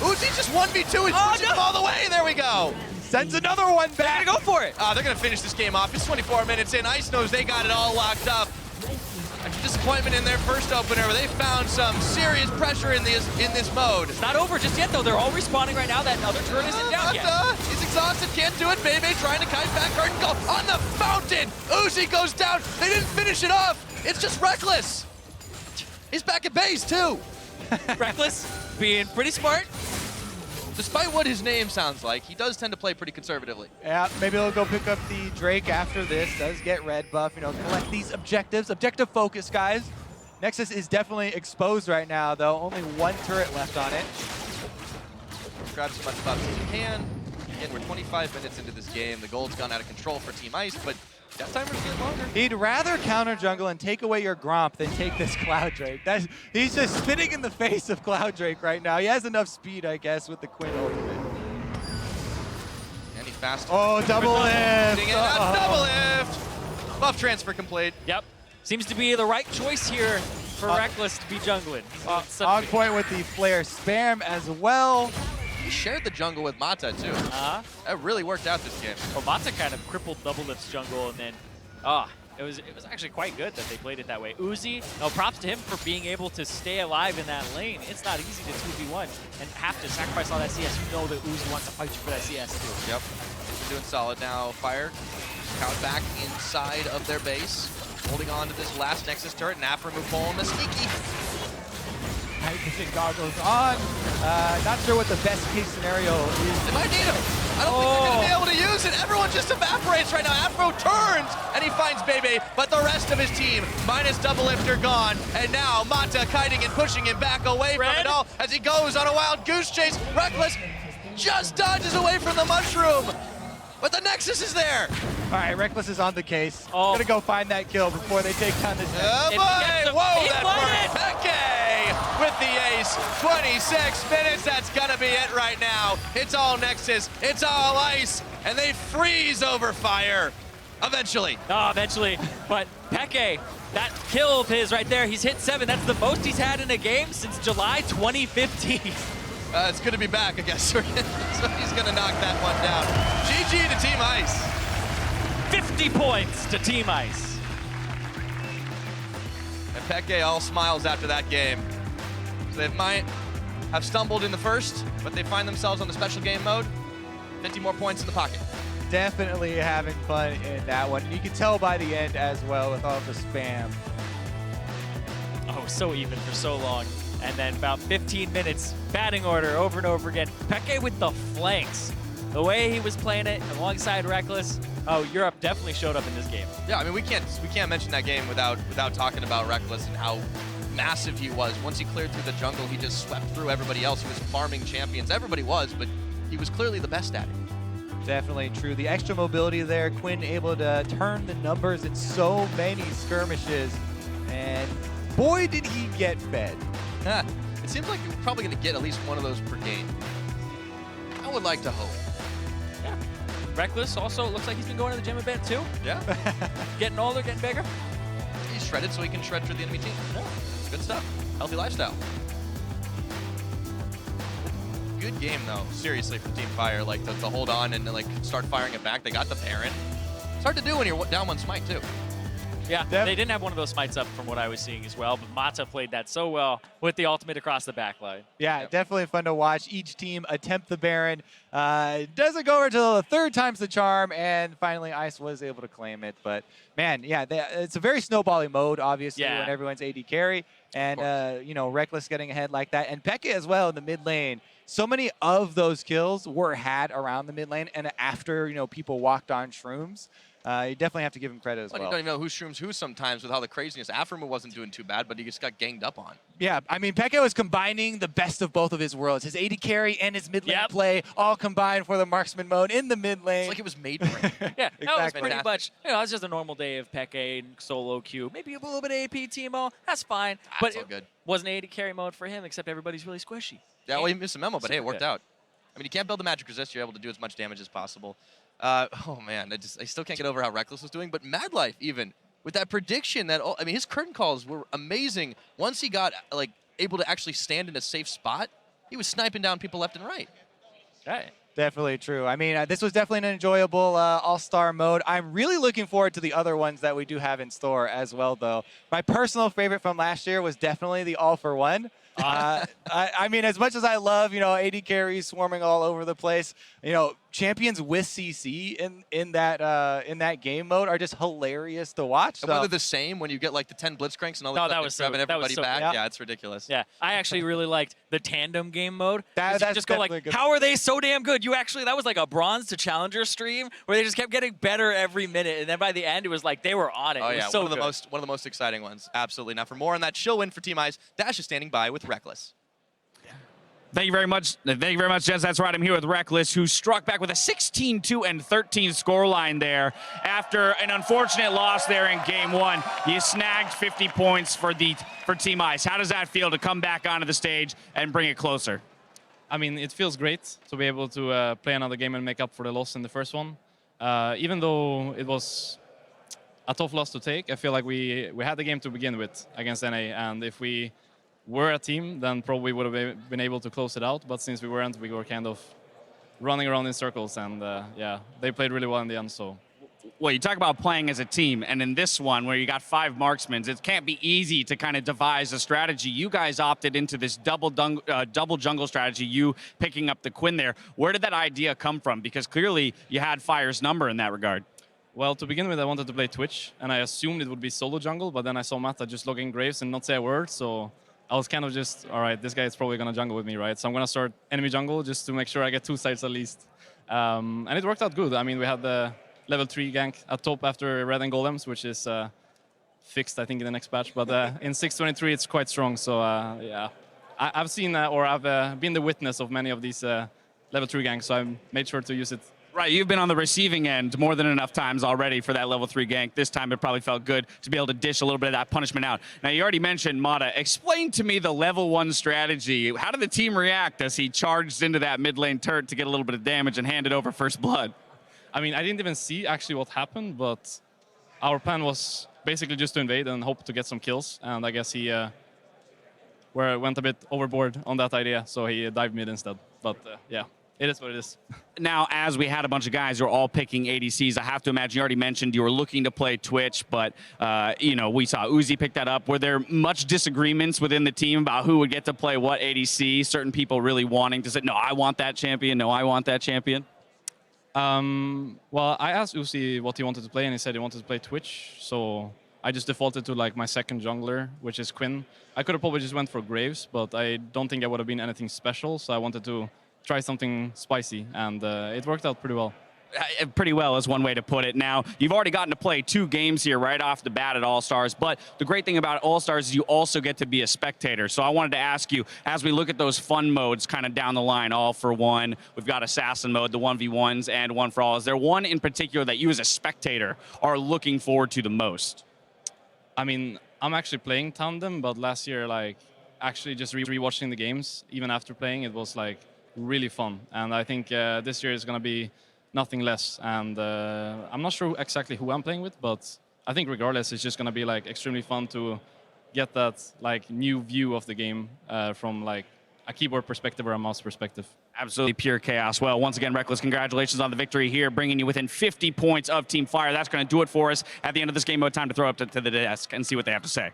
Speaker 16: Uzi just 1v2. He's pushing him all the way. There we go.
Speaker 9: Sends another one back.
Speaker 13: They're going to go for it.
Speaker 16: They're going to finish this game off. It's 24 minutes in. Ice knows they got it all locked up. After disappointment in their first opener, where they found some serious pressure in this mode.
Speaker 13: It's not over just yet, though. They're all respawning right now. That other turret isn't down yet.
Speaker 16: He's exhausted, can't do it. BeBe trying to kite back Curtain Call on the fountain. Uzi goes down. They didn't finish it off. It's just Reckless. He's back at base, too.
Speaker 13: Reckless being pretty smart.
Speaker 16: Despite what his name sounds like, he does tend to play pretty conservatively.
Speaker 9: Yeah, maybe they'll go pick up the Drake after this. Does get red buff, collect these objectives. Objective focus, guys. Nexus is definitely exposed right now, though. Only one turret left on it.
Speaker 16: Grab as much buff as he can. Again, we're 25 minutes into this game. The gold's gone out of control for Team Ice, but death timer's getting longer.
Speaker 9: He'd rather counter jungle and take away your Gromp than take this Cloud Drake. He's just spitting in the face of Cloud Drake right now. He has enough speed, I guess, with the Quinn ultimate.
Speaker 16: Any faster?
Speaker 9: Oh, double lift!
Speaker 16: Double lift! Buff transfer complete.
Speaker 13: Yep. Seems to be the right choice here for Reckless to be jungling.
Speaker 9: On point with the flare spam as well.
Speaker 16: He shared the jungle with Mata, too. That really worked out this game.
Speaker 13: Well, Mata kind of crippled Doublelift's jungle, and then, it was actually quite good that they played it that way. Uzi, props to him for being able to stay alive in that lane. It's not easy to 2v1 and have to sacrifice all that CS. You know that Uzi wants to fight you for that CS, too.
Speaker 16: Yep. They're doing solid now. Fire count back inside of their base, holding on to this last Nexus turret, and Aphromoo pulling the sneaky.
Speaker 9: Night vision goggles on. Not sure what the best case scenario is.
Speaker 16: They might need him. I don't think they're going to be able to use it. Everyone just evaporates right now. Aphro turns, and he finds BeBe, but the rest of his team, minus Doublelifter, gone. And now Mata kiting and pushing him back away from it all as he goes on a wild goose chase. Reckless just dodges away from the mushroom, but the Nexus is there.
Speaker 9: All right, Reckless is on the case. Gonna go find that kill before they take down this.
Speaker 16: Oh boy! Whoa, that burn. xPeke! with the ace. 26 minutes, that's gonna be it right now. It's all Nexus, it's all ice, and they freeze over fire. Eventually.
Speaker 13: Oh, eventually. But PeKe, that kill of his right there, he's hit 7. That's the most he's had in a game since July 2015.
Speaker 16: It's good to be back, I guess. So he's going to knock that one down. GG to Team Ice.
Speaker 13: 50 points to Team Ice.
Speaker 16: And PeKe all smiles after that game. So they might have stumbled in the first, but they find themselves on the special game mode. 50 more points in the pocket.
Speaker 9: Definitely having fun in that one. You can tell by the end as well with all the spam.
Speaker 13: Oh, so even for so long. And then about 15 minutes, batting order over and over again. PeKe with the flanks. The way he was playing it alongside Reckless. Oh, Europe definitely showed up in this game.
Speaker 16: Yeah, I mean, we can't mention that game without talking about Reckless and how massive he was. Once he cleared through the jungle, he just swept through everybody else. He was farming champions. Everybody was, but he was clearly the best at it.
Speaker 9: Definitely true. The extra mobility there, Quinn able to turn the numbers in so many skirmishes, and boy did he get fed.
Speaker 16: It seems like you're probably going to get at least one of those per game. I would like to hope.
Speaker 13: Yeah. Reckless also looks like he's been going to the gym a bit too.
Speaker 16: Yeah.
Speaker 13: Getting older, getting bigger.
Speaker 16: He's shredded so he can shred through the enemy team. Yeah. It's good stuff. Healthy lifestyle. Good game though, seriously, from Team Fire. Like to hold on and like start firing it back. They got the Baron. It's hard to do when you're down one smite too.
Speaker 13: Yeah, they didn't have one of those smites up from what I was seeing as well, but Mata played that so well with the ultimate across the back line.
Speaker 9: Yeah, definitely fun to watch. Each team attempt the Baron. Doesn't go over until the third time's the charm, and finally Ice was able to claim it. But man, yeah, it's a very snowbally mode, obviously, when everyone's AD carry. And, you know, Reckless getting ahead like that. And PeKe as well in the mid lane. So many of those kills were had around the mid lane, and after, you know, people walked on shrooms. You definitely have to give him credit as well.
Speaker 16: You don't even know who shrooms who sometimes with all the craziness. Aphromoo wasn't doing too bad, but he just got ganged up on.
Speaker 9: Yeah, I mean, PeKe was combining the best of both of his worlds. His AD carry and his mid lane play all combined for the Marksman mode in the mid lane.
Speaker 16: It's like it was made for him.
Speaker 13: Yeah, that was pretty much, you know, it's just a normal day of PeKe and solo queue. Maybe a little bit of AP Teemo, that's fine. But it wasn't AD carry mode for him, except everybody's really squishy.
Speaker 16: Yeah, well, he missed a memo, but hey, it worked out. I mean, you can't build the magic resist. You're able to do as much damage as possible. Oh man, I still can't get over how Reckless was doing. But Madlife, even with that prediction, I mean, his curtain calls were amazing. Once he got like able to actually stand in a safe spot, he was sniping down people left and right.
Speaker 13: Right.
Speaker 9: Definitely true. I mean, this was definitely an enjoyable all-star mode. I'm really looking forward to the other ones that we do have in store as well, though. My personal favorite from last year was definitely the all-for-one. I mean, as much as I love, you know, AD carries swarming all over the place, you know, champions with CC in that game mode are just hilarious to watch.
Speaker 16: And whether the same when you get like the 10 blitzcranks and all that stuff grabbing everybody back. Yeah, it's ridiculous.
Speaker 13: Yeah, I actually really liked the tandem game mode.
Speaker 9: That's
Speaker 13: just go like, how are they so damn good? That was like a bronze to challenger stream where they just kept getting better every minute, and then by the end it was like they were on it.
Speaker 16: Oh
Speaker 13: it was
Speaker 16: yeah,
Speaker 13: so
Speaker 16: one of the most exciting ones. Absolutely. Now for more on that chill win for Team Ice, Dash is standing by with Reckless.
Speaker 11: Thank you very much. Thank you very much, Jens. That's right. I'm here with Reckless, who struck back with a 16-2 and 13 scoreline there after an unfortunate loss there in Game 1. You snagged 50 points for Team Ice. How does that feel to come back onto the stage and bring it closer?
Speaker 17: I mean, it feels great to be able to play another game and make up for the loss in the first one. Even though it was a tough loss to take, I feel like we had the game to begin with against NA, and if we were a team, then probably would have been able to close it out. But since we weren't, we were kind of running around in circles, and yeah, they played really well in the end. So,
Speaker 11: well, you talk about playing as a team, and in this one where you got 5 marksmen, it can't be easy to kind of devise a strategy. You guys opted into this double jungle strategy, you picking up the Quinn there. Where did that idea come from? Because clearly you had Fire's number in that regard.
Speaker 17: Well, to begin with, I wanted to play Twitch, and I assumed it would be solo jungle, but then I saw Mata just logging Graves and not say a word, so I was kind of just, all right, this guy is probably going to jungle with me, right? So I'm going to start enemy jungle just to make sure I get 2 sides at least. And it worked out good. I mean, we had the level 3 gank at top after Red and Golems, which is fixed, I think, in the next patch. But in 6.23, it's quite strong. So, yeah, I've seen or I've been the witness of many of these level 3 ganks, so I made sure to use it
Speaker 11: Right, you've been on the receiving end more than enough times already for that level 3 gank. This time it probably felt good to be able to dish a little bit of that punishment out. Now, you already mentioned Mata. Explain to me the level 1 strategy. How did the team react as he charged into that mid lane turret to get a little bit of damage and handed over first blood?
Speaker 17: I mean, I didn't even see actually what happened, but our plan was basically just to invade and hope to get some kills. And I guess he went a bit overboard on that idea, so he dived mid instead. But yeah. It is what it is.
Speaker 11: Now, as we had a bunch of guys who are all picking ADCs, I have to imagine you already mentioned you were looking to play Twitch, but you know, we saw Uzi pick that up. Were there much disagreements within the team about who would get to play what ADC? Certain people really wanting to say, no, I want that champion. No, I want that champion.
Speaker 17: Well, I asked Uzi what he wanted to play, and he said he wanted to play Twitch. So I just defaulted to like my second jungler, which is Quinn. I could have probably just went for Graves, but I don't think I would have been anything special. So I wanted to try something spicy, and it worked out pretty well.
Speaker 11: Pretty well is one way to put it. Now, you've already gotten to play 2 games here right off the bat at All-Stars, but the great thing about All-Stars is you also get to be a spectator. So I wanted to ask you, as we look at those fun modes kind of down the line, all for one, we've got Assassin mode, the 1v1s, and one for all. Is there one in particular that you as a spectator are looking forward to the most?
Speaker 17: I mean, I'm actually playing Tandem, but last year, like, actually just rewatching the games, even after playing, it was like really fun. And I think this year is going to be nothing less. And I'm not sure exactly who I'm playing with, but I think regardless, it's just going to be like extremely fun to get that like new view of the game from like a keyboard perspective or a mouse perspective.
Speaker 11: Absolutely pure chaos. Well, once again, Reckless, congratulations on the victory here, bringing you within 50 points of Team Fire. That's going to do it for us at the end of this game mode. Time to throw up to the desk and see what they have to say.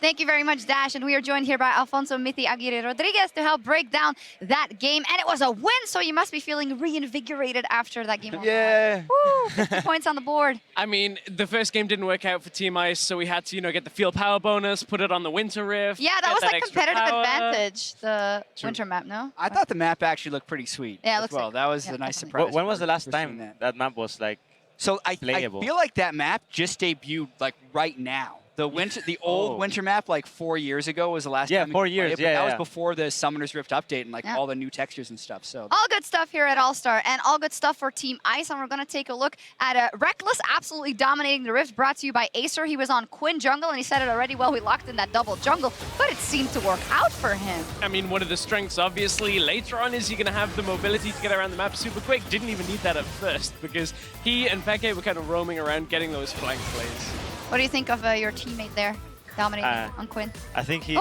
Speaker 4: Thank you very much, Dash. And we are joined here by Alfonso Mithy Aguirre Rodriguez to help break down that game. And it was a win, so you must be feeling reinvigorated after that game.
Speaker 18: Yeah.
Speaker 4: Woo, 50 points on the board.
Speaker 5: I mean, the first game didn't work out for Team Ice, so we had to, you know, get the field power bonus, put it on the Winter Rift.
Speaker 4: Yeah, that was like competitive
Speaker 5: power.
Speaker 4: advantage, the winter map, no?
Speaker 6: I thought the map actually looked pretty sweet.
Speaker 4: Yeah, it
Speaker 6: as
Speaker 4: looks
Speaker 6: well.
Speaker 4: like,
Speaker 6: That was a nice surprise.
Speaker 18: When was the last time that map was like
Speaker 6: So I
Speaker 18: playable?
Speaker 6: feel like that map just debuted like right now. The old winter map like 4 years ago was the last time.
Speaker 18: 4 years.
Speaker 6: It, but that was before the Summoner's Rift update and like all the new textures and stuff. So
Speaker 4: all good stuff here at All-Star and all good stuff for Team Ice. And we're going to take a look at Reckless absolutely dominating the Rift, brought to you by Acer. He was on Quinn jungle, and he said it already well. We locked in that double jungle, but it seemed to work out for him.
Speaker 5: I mean, one of the strengths, obviously, later on is you're going to have the mobility to get around the map super quick. Didn't even need that at first because he and xPeke were kind of roaming around getting those flank plays.
Speaker 4: What do you think of your teammate there? Dominating on Quinn.
Speaker 18: I think he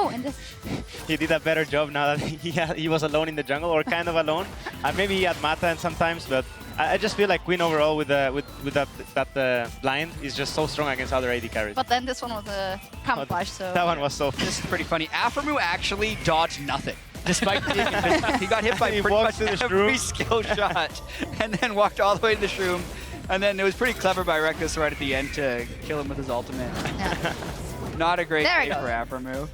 Speaker 4: he
Speaker 18: did a better job now that he was alone in the jungle, or kind of alone. Maybe he had Mata and sometimes, but I just feel like Quinn overall with that blind is just so strong against other AD carries.
Speaker 4: But then this one was a camouflage, so
Speaker 18: that one was so.
Speaker 6: This is pretty funny. Aphromoo actually dodged nothing. Despite being invisible. He got hit by pretty much every skill shot and then walked all the way to the shroom. And then it was pretty clever by Reckless right at the end to kill him with his ultimate. Yeah. Not a great day for Aphromoo.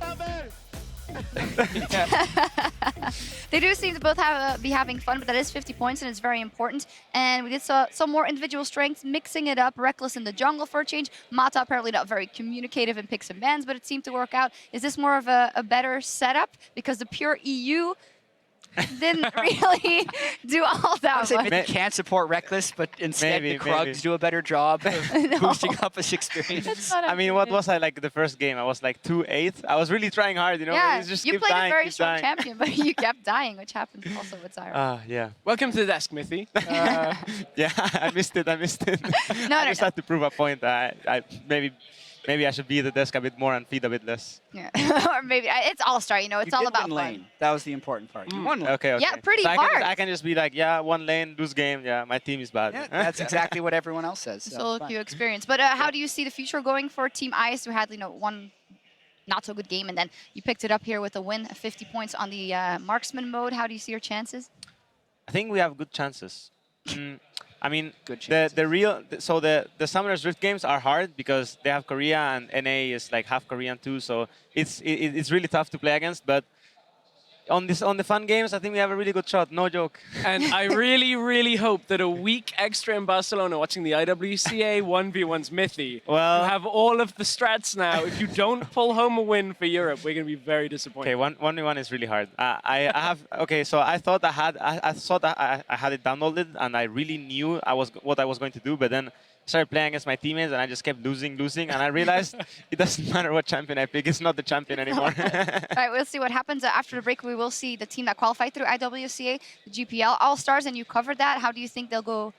Speaker 4: They do seem to both be having fun, but that is 50 points and it's very important. And we did some more individual strengths, mixing it up. Reckless in the jungle for a change. Mata apparently not very communicative in picks and bans, but it seemed to work out. Is this more of a better setup? Because the pure EU didn't really do all that much.
Speaker 6: Mithy can't support Reckless, but instead the Krugs do a better job of boosting up his experience.
Speaker 18: I mean, what was I like the first game? I was like 2-8. I was really trying hard, you know.
Speaker 4: Yeah,
Speaker 18: just
Speaker 4: you
Speaker 18: keep
Speaker 4: played
Speaker 18: dying,
Speaker 4: a very
Speaker 18: keep
Speaker 4: strong
Speaker 18: dying.
Speaker 4: champion, but you kept dying, which happens also with Zyra.
Speaker 18: Yeah.
Speaker 5: Welcome to the desk, Mithy.
Speaker 18: Yeah, I missed it. I just had to prove a point. Maybe I should be at the desk a bit more and feed a bit less.
Speaker 4: Yeah. Or maybe it's All-Star, you know, it's all about fun.
Speaker 6: Lane. That was the important part. You won lane.
Speaker 18: Okay.
Speaker 4: Yeah, pretty
Speaker 18: so
Speaker 4: hard.
Speaker 18: I can just be like, yeah, one lane, lose game. Yeah, my team is bad.
Speaker 6: Yeah, that's exactly what everyone else says.
Speaker 4: So you experience. But how do you see the future going for Team Ice, who had, you know, one not so good game, and then you picked it up here with a win, 50 points on the Marksman mode. How do you see your chances?
Speaker 18: I think we have good chances. I mean, the Summoner's Rift games are hard because they have Korea and NA is like half Korean too, so it's really tough to play against. But on the fun games, I think we have a really good shot. No joke.
Speaker 5: And I really, really hope that a week extra in Barcelona watching the IWCA 1v1's Mithy.
Speaker 18: Well,
Speaker 5: you have all of the strats now. If you don't pull home a win for Europe, we're going to be very disappointed.
Speaker 18: Okay, 1v1 is really hard. I have okay. So I thought I had it downloaded, and I really knew what I was going to do, but then started playing against my teammates, and I just kept losing, and I realized it doesn't matter what champion I pick, it's not the champion anymore.
Speaker 4: All right, we'll see what happens. After the break, we will see the team that qualified through IWCA, the GPL All-Stars, and you covered that. How do you think they'll go,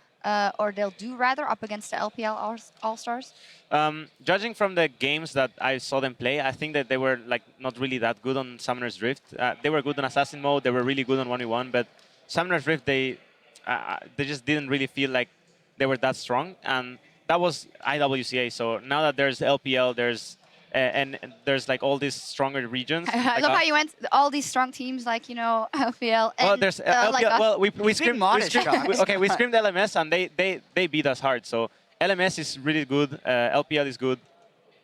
Speaker 4: or they'll do rather, up against the LPL All-Stars?
Speaker 18: Judging from the games that I saw them play, I think that they were like not really that good on Summoner's Rift. They were good on Assassin mode, they were really good on 1v1, but Summoner's Rift, they just didn't really feel like they were that strong, and that was IWCA. So now that there's LPL, there's like all these stronger regions.
Speaker 4: I love how you went all these strong teams like, you know, LPL. And,
Speaker 18: well, there's LPL.
Speaker 4: like
Speaker 18: well, we scrimmed LMS, and they beat us hard. So LMS is really good. LPL is good.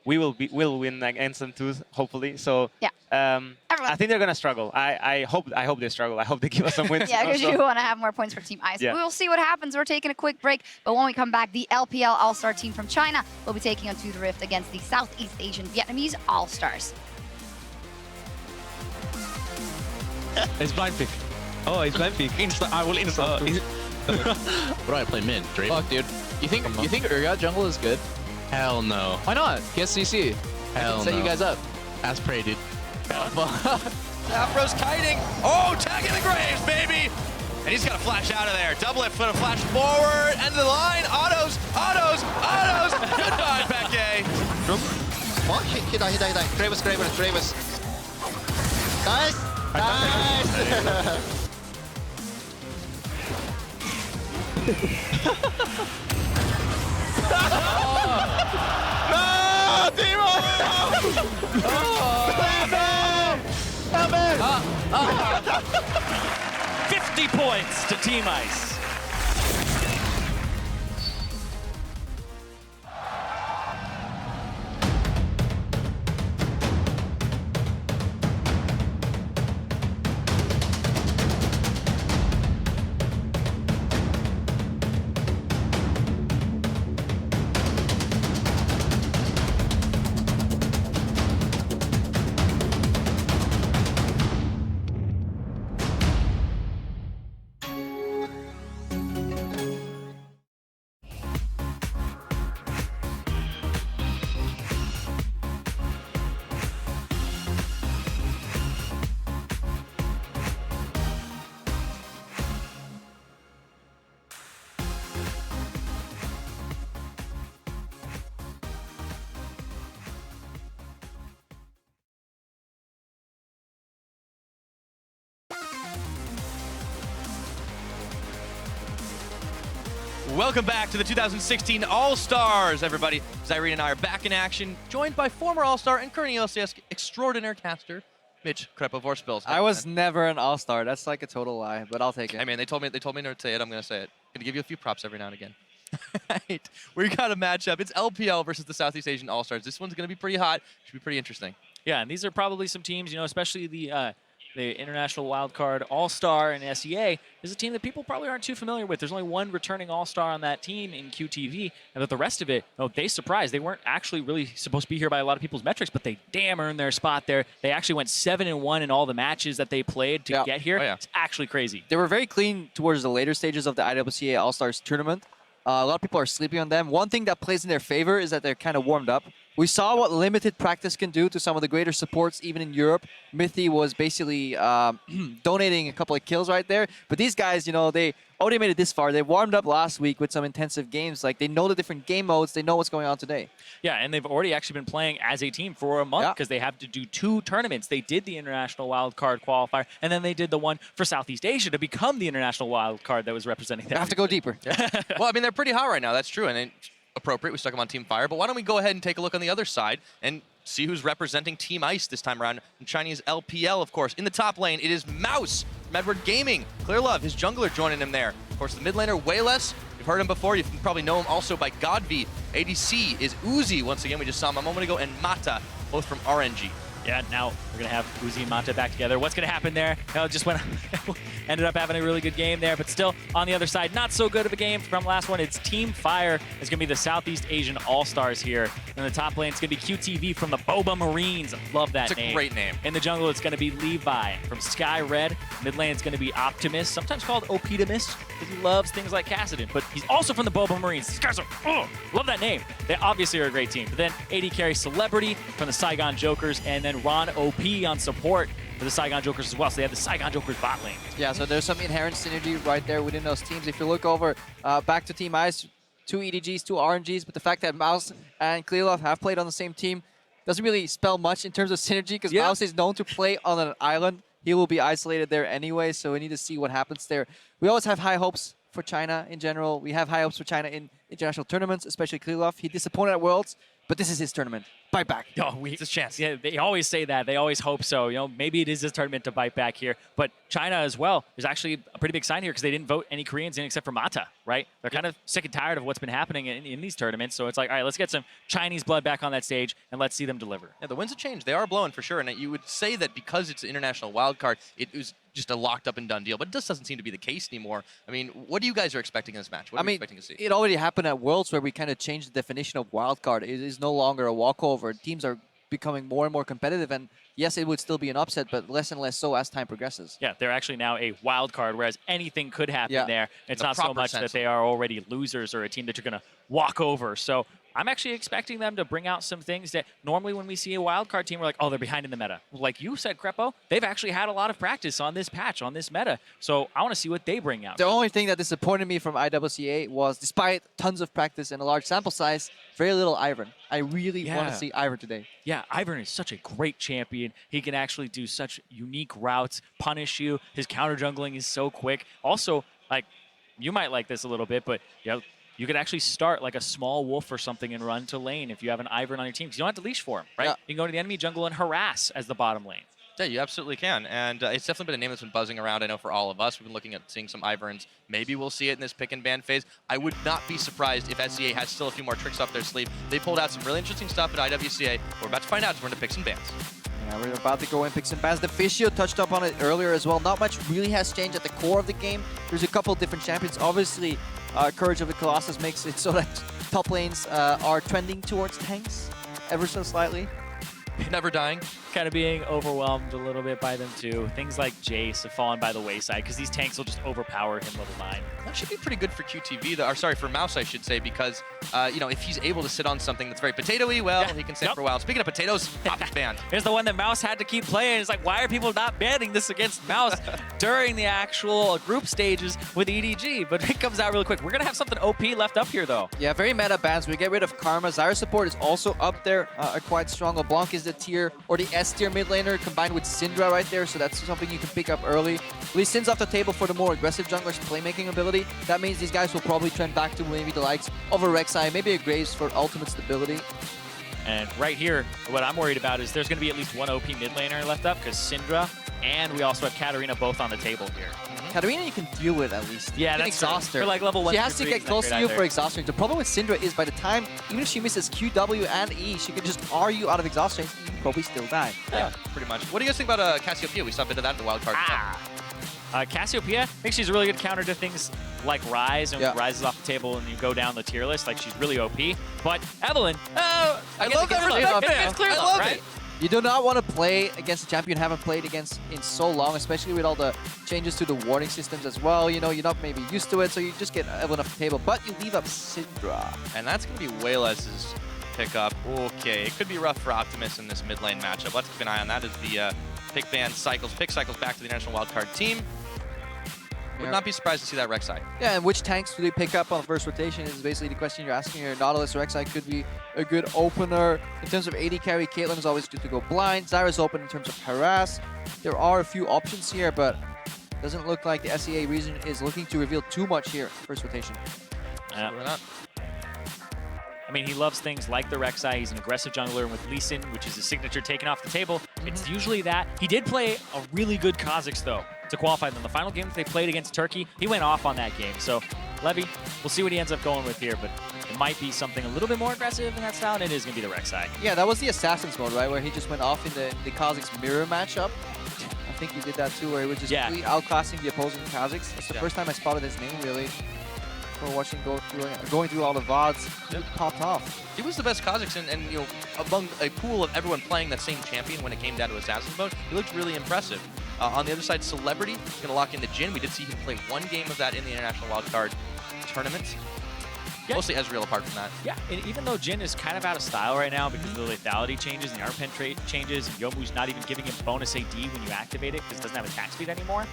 Speaker 18: We'll win against them too, hopefully. So
Speaker 4: yeah.
Speaker 18: I think they're gonna struggle. I hope they struggle. I hope they give us some wins.
Speaker 4: Yeah, because you want to have more points for Team Ice.
Speaker 18: Yeah.
Speaker 4: We'll see what happens. We're taking a quick break, but when we come back, the LPL All-Star team from China will be taking on to the Rift against the Southeast Asian Vietnamese All-Stars.
Speaker 19: It's blind pick. Oh, it's blind pick. I will insta.
Speaker 7: What do I play mid? Draven? Fuck, dude. You think Urgot jungle is good?
Speaker 19: Hell no.
Speaker 7: Why not? Get CC.
Speaker 19: Hell no.
Speaker 7: Set you guys up.
Speaker 19: As prey, dude.
Speaker 16: Afro's kiting. Oh, tagging the Graves, baby. And he's got to flash out of there. Doublelift going to flash forward. End of the line. Autos. Goodbye, BeBe.
Speaker 20: What? He died. Graves. Nice.
Speaker 15: No, Timo!
Speaker 13: 50 points to Team Ice.
Speaker 16: Welcome back to the 2016 All-Stars, everybody. Zyrene and I are back in action, joined by former All-Star and current LCS extraordinaire caster, Mitch Krepovorspils.
Speaker 21: I was never an All-Star. That's like a total lie, but I'll take it.
Speaker 16: Hey man, they told me not to say it. I'm gonna say it. Gonna give you a few props every now and again. Right, we got a matchup. It's LPL versus the Southeast Asian All-Stars. This one's gonna be pretty hot. Should be pretty interesting.
Speaker 13: Yeah, and these are probably some teams, you know, especially the International Wildcard All-Star and SEA is a team that people probably aren't too familiar with. There's only one returning All-Star on that team in QTV, and that the rest of it, oh, they surprised. They weren't actually really supposed to be here by a lot of people's metrics, but they damn earned their spot there. They actually went 7-1 in all the matches that they played to get here.
Speaker 21: Oh, yeah.
Speaker 13: It's actually crazy.
Speaker 21: They were very clean towards the later stages of the IWCA All-Stars tournament. A lot of people are sleeping on them. One thing that plays in their favor is that they're kind of warmed up. We saw what limited practice can do to some of the greater supports, even in Europe. Mithy was basically donating a couple of kills right there. But these guys, you know, they already made it this far. They warmed up last week with some intensive games. Like, they know the different game modes. They know what's going on today.
Speaker 13: Yeah, and they've already actually been playing as a team for a month because they have to do 2 tournaments. They did the International Wildcard Qualifier, and then they did the one for Southeast Asia to become the International Wildcard that was representing them.
Speaker 21: They have to go deeper.
Speaker 16: Well, I mean, they're pretty hot right now. That's true. And appropriate. We stuck them on Team Fire. But why don't we go ahead and take a look on the other side and see who's representing Team Ice this time around in Chinese LPL, of course. In the top lane, it is Mouse from Edward Gaming. Clearlove, his jungler, joining him there. Of course, the mid laner, Wayless. You've heard him before. You can probably know him also by Godv. ADC is Uzi. Once again, we just saw him a moment ago. And Mata, both from RNG.
Speaker 13: Yeah, now we're going to have Uzi and Mata back together. What's going to happen there? Just went ended up having a really good game there, but still on the other side, not so good of a game from last one. It's Team Fire. It's going to be the Southeast Asian All-Stars here. In the top lane, it's going to be QTV from the Boba Marines. I love that name.
Speaker 16: It's a great name.
Speaker 13: In the jungle, it's going to be Levi from Sky Red. Mid lane, it's going to be Optimus, sometimes called Optimus, because he loves things like Kassadin, but he's also from the Boba Marines. These guys are, love that name. They obviously are a great team. But then AD carry Celebrity from the Saigon Jokers, and then Ron OP on support for the Saigon Jokers as well. So they have the Saigon Jokers bot lane.
Speaker 21: Yeah, so there's some inherent synergy right there within those teams. If you look over back to Team Ice, 2 EDGs, 2 RNGs, but the fact that Mouse and Clearlove have played on the same team doesn't really spell much in terms of synergy, because Mouse is known to play on an island. He will be isolated there anyway, so we need to see what happens there. We always have high hopes for China in general. We have high hopes for China in international tournaments, especially Clearlove. He disappointed at Worlds, but this is his tournament. Bite back.
Speaker 13: Oh, it's his chance. Yeah, they always say that. They always hope so. You know, maybe it is his tournament to bite back here. But China as well, there's actually a pretty big sign here because they didn't vote any Koreans in except for Mata, right? They're kind of sick and tired of what's been happening in these tournaments. So it's like, all right, let's get some Chinese blood back on that stage and let's see them deliver.
Speaker 16: Yeah, the winds have changed. They are blowing for sure. And you would say that because it's an international wildcard, it was just a locked up and done deal. But it just doesn't seem to be the case anymore. I mean, what do you guys are expecting in this match? What are you expecting to see?
Speaker 21: It already happened at Worlds where we kind of changed the definition of wildcard. It is no longer a walkover. Teams are becoming more and more competitive, and yes, it would still be an upset, but less and less so as time progresses.
Speaker 13: Yeah, they're actually now a wild card, whereas anything could happen there. It's not so much that they are already losers or a team that you're going to walk over. So I'm actually expecting them to bring out some things that normally when we see a wild card team, we're like, oh, they're behind in the meta. Like you said, Crepo, they've actually had a lot of practice on this patch, on this meta. So I want to see what they bring out.
Speaker 21: The only thing that disappointed me from IWCA was, despite tons of practice and a large sample size, very little Ivern. I really want to see Ivern today.
Speaker 13: Yeah, Ivern is such a great champion. He can actually do such unique routes, punish you. His counter jungling is so quick. Also, like, you might like this a little bit, but you could actually start like a small wolf or something and run to lane if you have an Ivern on your team, because you don't have to leash for him, right?
Speaker 21: Yeah.
Speaker 13: You can go to the enemy jungle and harass as the bottom lane.
Speaker 16: Yeah, you absolutely can. And it's definitely been a name that's been buzzing around, I know, for all of us. We've been looking at seeing some Iverns. Maybe we'll see it in this pick and ban phase. I would not be surprised if SEA has still a few more tricks up their sleeve. They pulled out some really interesting stuff at IWCA. We're about to find out as we're into picks and bans.
Speaker 21: Yeah, we're about to go in picks and bans. The Fishio touched up on it earlier as well. Not much really has changed at the core of the game. There's a couple of different champions. Obviously, Courage of the Colossus makes it so that top lanes are trending towards tanks ever so slightly.
Speaker 16: Never dying.
Speaker 13: Kind of being overwhelmed a little bit by them too. Things like Jace have fallen by the wayside because these tanks will just overpower him level 9.
Speaker 16: That should be pretty good for QTV, though, or sorry, for Mouse, I should say, because, you know, if he's able to sit on something that's very potato-y, well, he can sit for a while. Speaking of potatoes, Optimus banned.
Speaker 13: Here's the one that Mouse had to keep playing. It's like, why are people not banning this against Mouse during the actual group stages with EDG? But it comes out really quick. We're going to have something OP left up here, though.
Speaker 21: Yeah, very meta bans. We get rid of Karma. Zyra support is also up there, quite strong. LeBlanc is the tier, or the S tier mid laner, combined with Syndra right there, so that's something you can pick up early. Lee Sin's off the table for the more aggressive jungler's playmaking ability. That means these guys will probably trend back to maybe the likes of a Rek'Sai, maybe a Graves for ultimate stability.
Speaker 13: And right here, what I'm worried about is there's going to be at least one OP mid laner left up, because Syndra and we also have Katarina both on the table here.
Speaker 21: Katarina you can deal with at least.
Speaker 13: Yeah,
Speaker 21: you can
Speaker 13: that's
Speaker 21: exhaust her.
Speaker 13: For like level 1
Speaker 21: she has to get close to you
Speaker 13: either.
Speaker 21: for exhaustion. The problem with Syndra is by the time, even if she misses QW and E, she can just R you out of exhaustion. You can probably still die.
Speaker 16: Yeah, pretty much. What do you guys think about Cassiopeia? We saw a bit of that in the wild card.
Speaker 13: Cassiopeia, I think she's a really good counter to things like Rise, and Rise is off the table and you go down the tier list. Like, she's really OP. But Evelyn,
Speaker 21: I love that
Speaker 13: Clearlove,
Speaker 21: I love
Speaker 13: right?
Speaker 21: it. You do not want to play against a champion you haven't played against in so long, especially with all the changes to the warding systems as well. You know, you're not maybe used to it, so you just get Evelyn off the table, but you leave up Syndra.
Speaker 16: And that's going to be Wayles's pickup. Okay, it could be rough for Optimus in this mid lane matchup. Let's keep an eye on that as the pick cycles back to the National Wildcard team. Would not be surprised to see that Rek'Sai.
Speaker 21: Yeah, and which tanks do they pick up on the first rotation is basically the question you're asking here. Nautilus or Rek'Sai could be a good opener. In terms of AD carry, Caitlyn is always good to go blind. Zyra's open in terms of harass. There are a few options here, but doesn't look like the SEA region is looking to reveal too much here first rotation.
Speaker 13: Yeah. I mean, he loves things like the Rek'Sai. He's an aggressive jungler, and with Lee Sin, which is his signature taken off the table, it's usually that. He did play a really good Kha'Zix, though, to qualify them. The final game that they played against Turkey, he went off on that game. So Levy, we'll see what he ends up going with here, but it might be something a little bit more aggressive in that style, and it is going to be the Rek'Sai.
Speaker 21: Yeah, that was the Assassin's mode, right? Where he just went off in the Kazakhs mirror matchup. I think he did that too, where he was just completely outclassing the opposing Kazakhs. It's the first time I spotted his name, really. For watching going through all the VODs, it popped off.
Speaker 16: He was the best Kazakhs, and you know, among a pool of everyone playing that same champion when it came down to Assassin's mode, he looked really impressive. On the other side, Celebrity is going to lock in the Jhin. We did see him play one game of that in the International Wildcard Tournament. Yeah. Mostly Ezreal apart from that.
Speaker 13: Yeah, and even though Jhin is kind of out of style right now because of the lethality changes and the ARP pen changes, and Youmuu's not even giving him bonus AD when you activate it because it doesn't have attack speed anymore,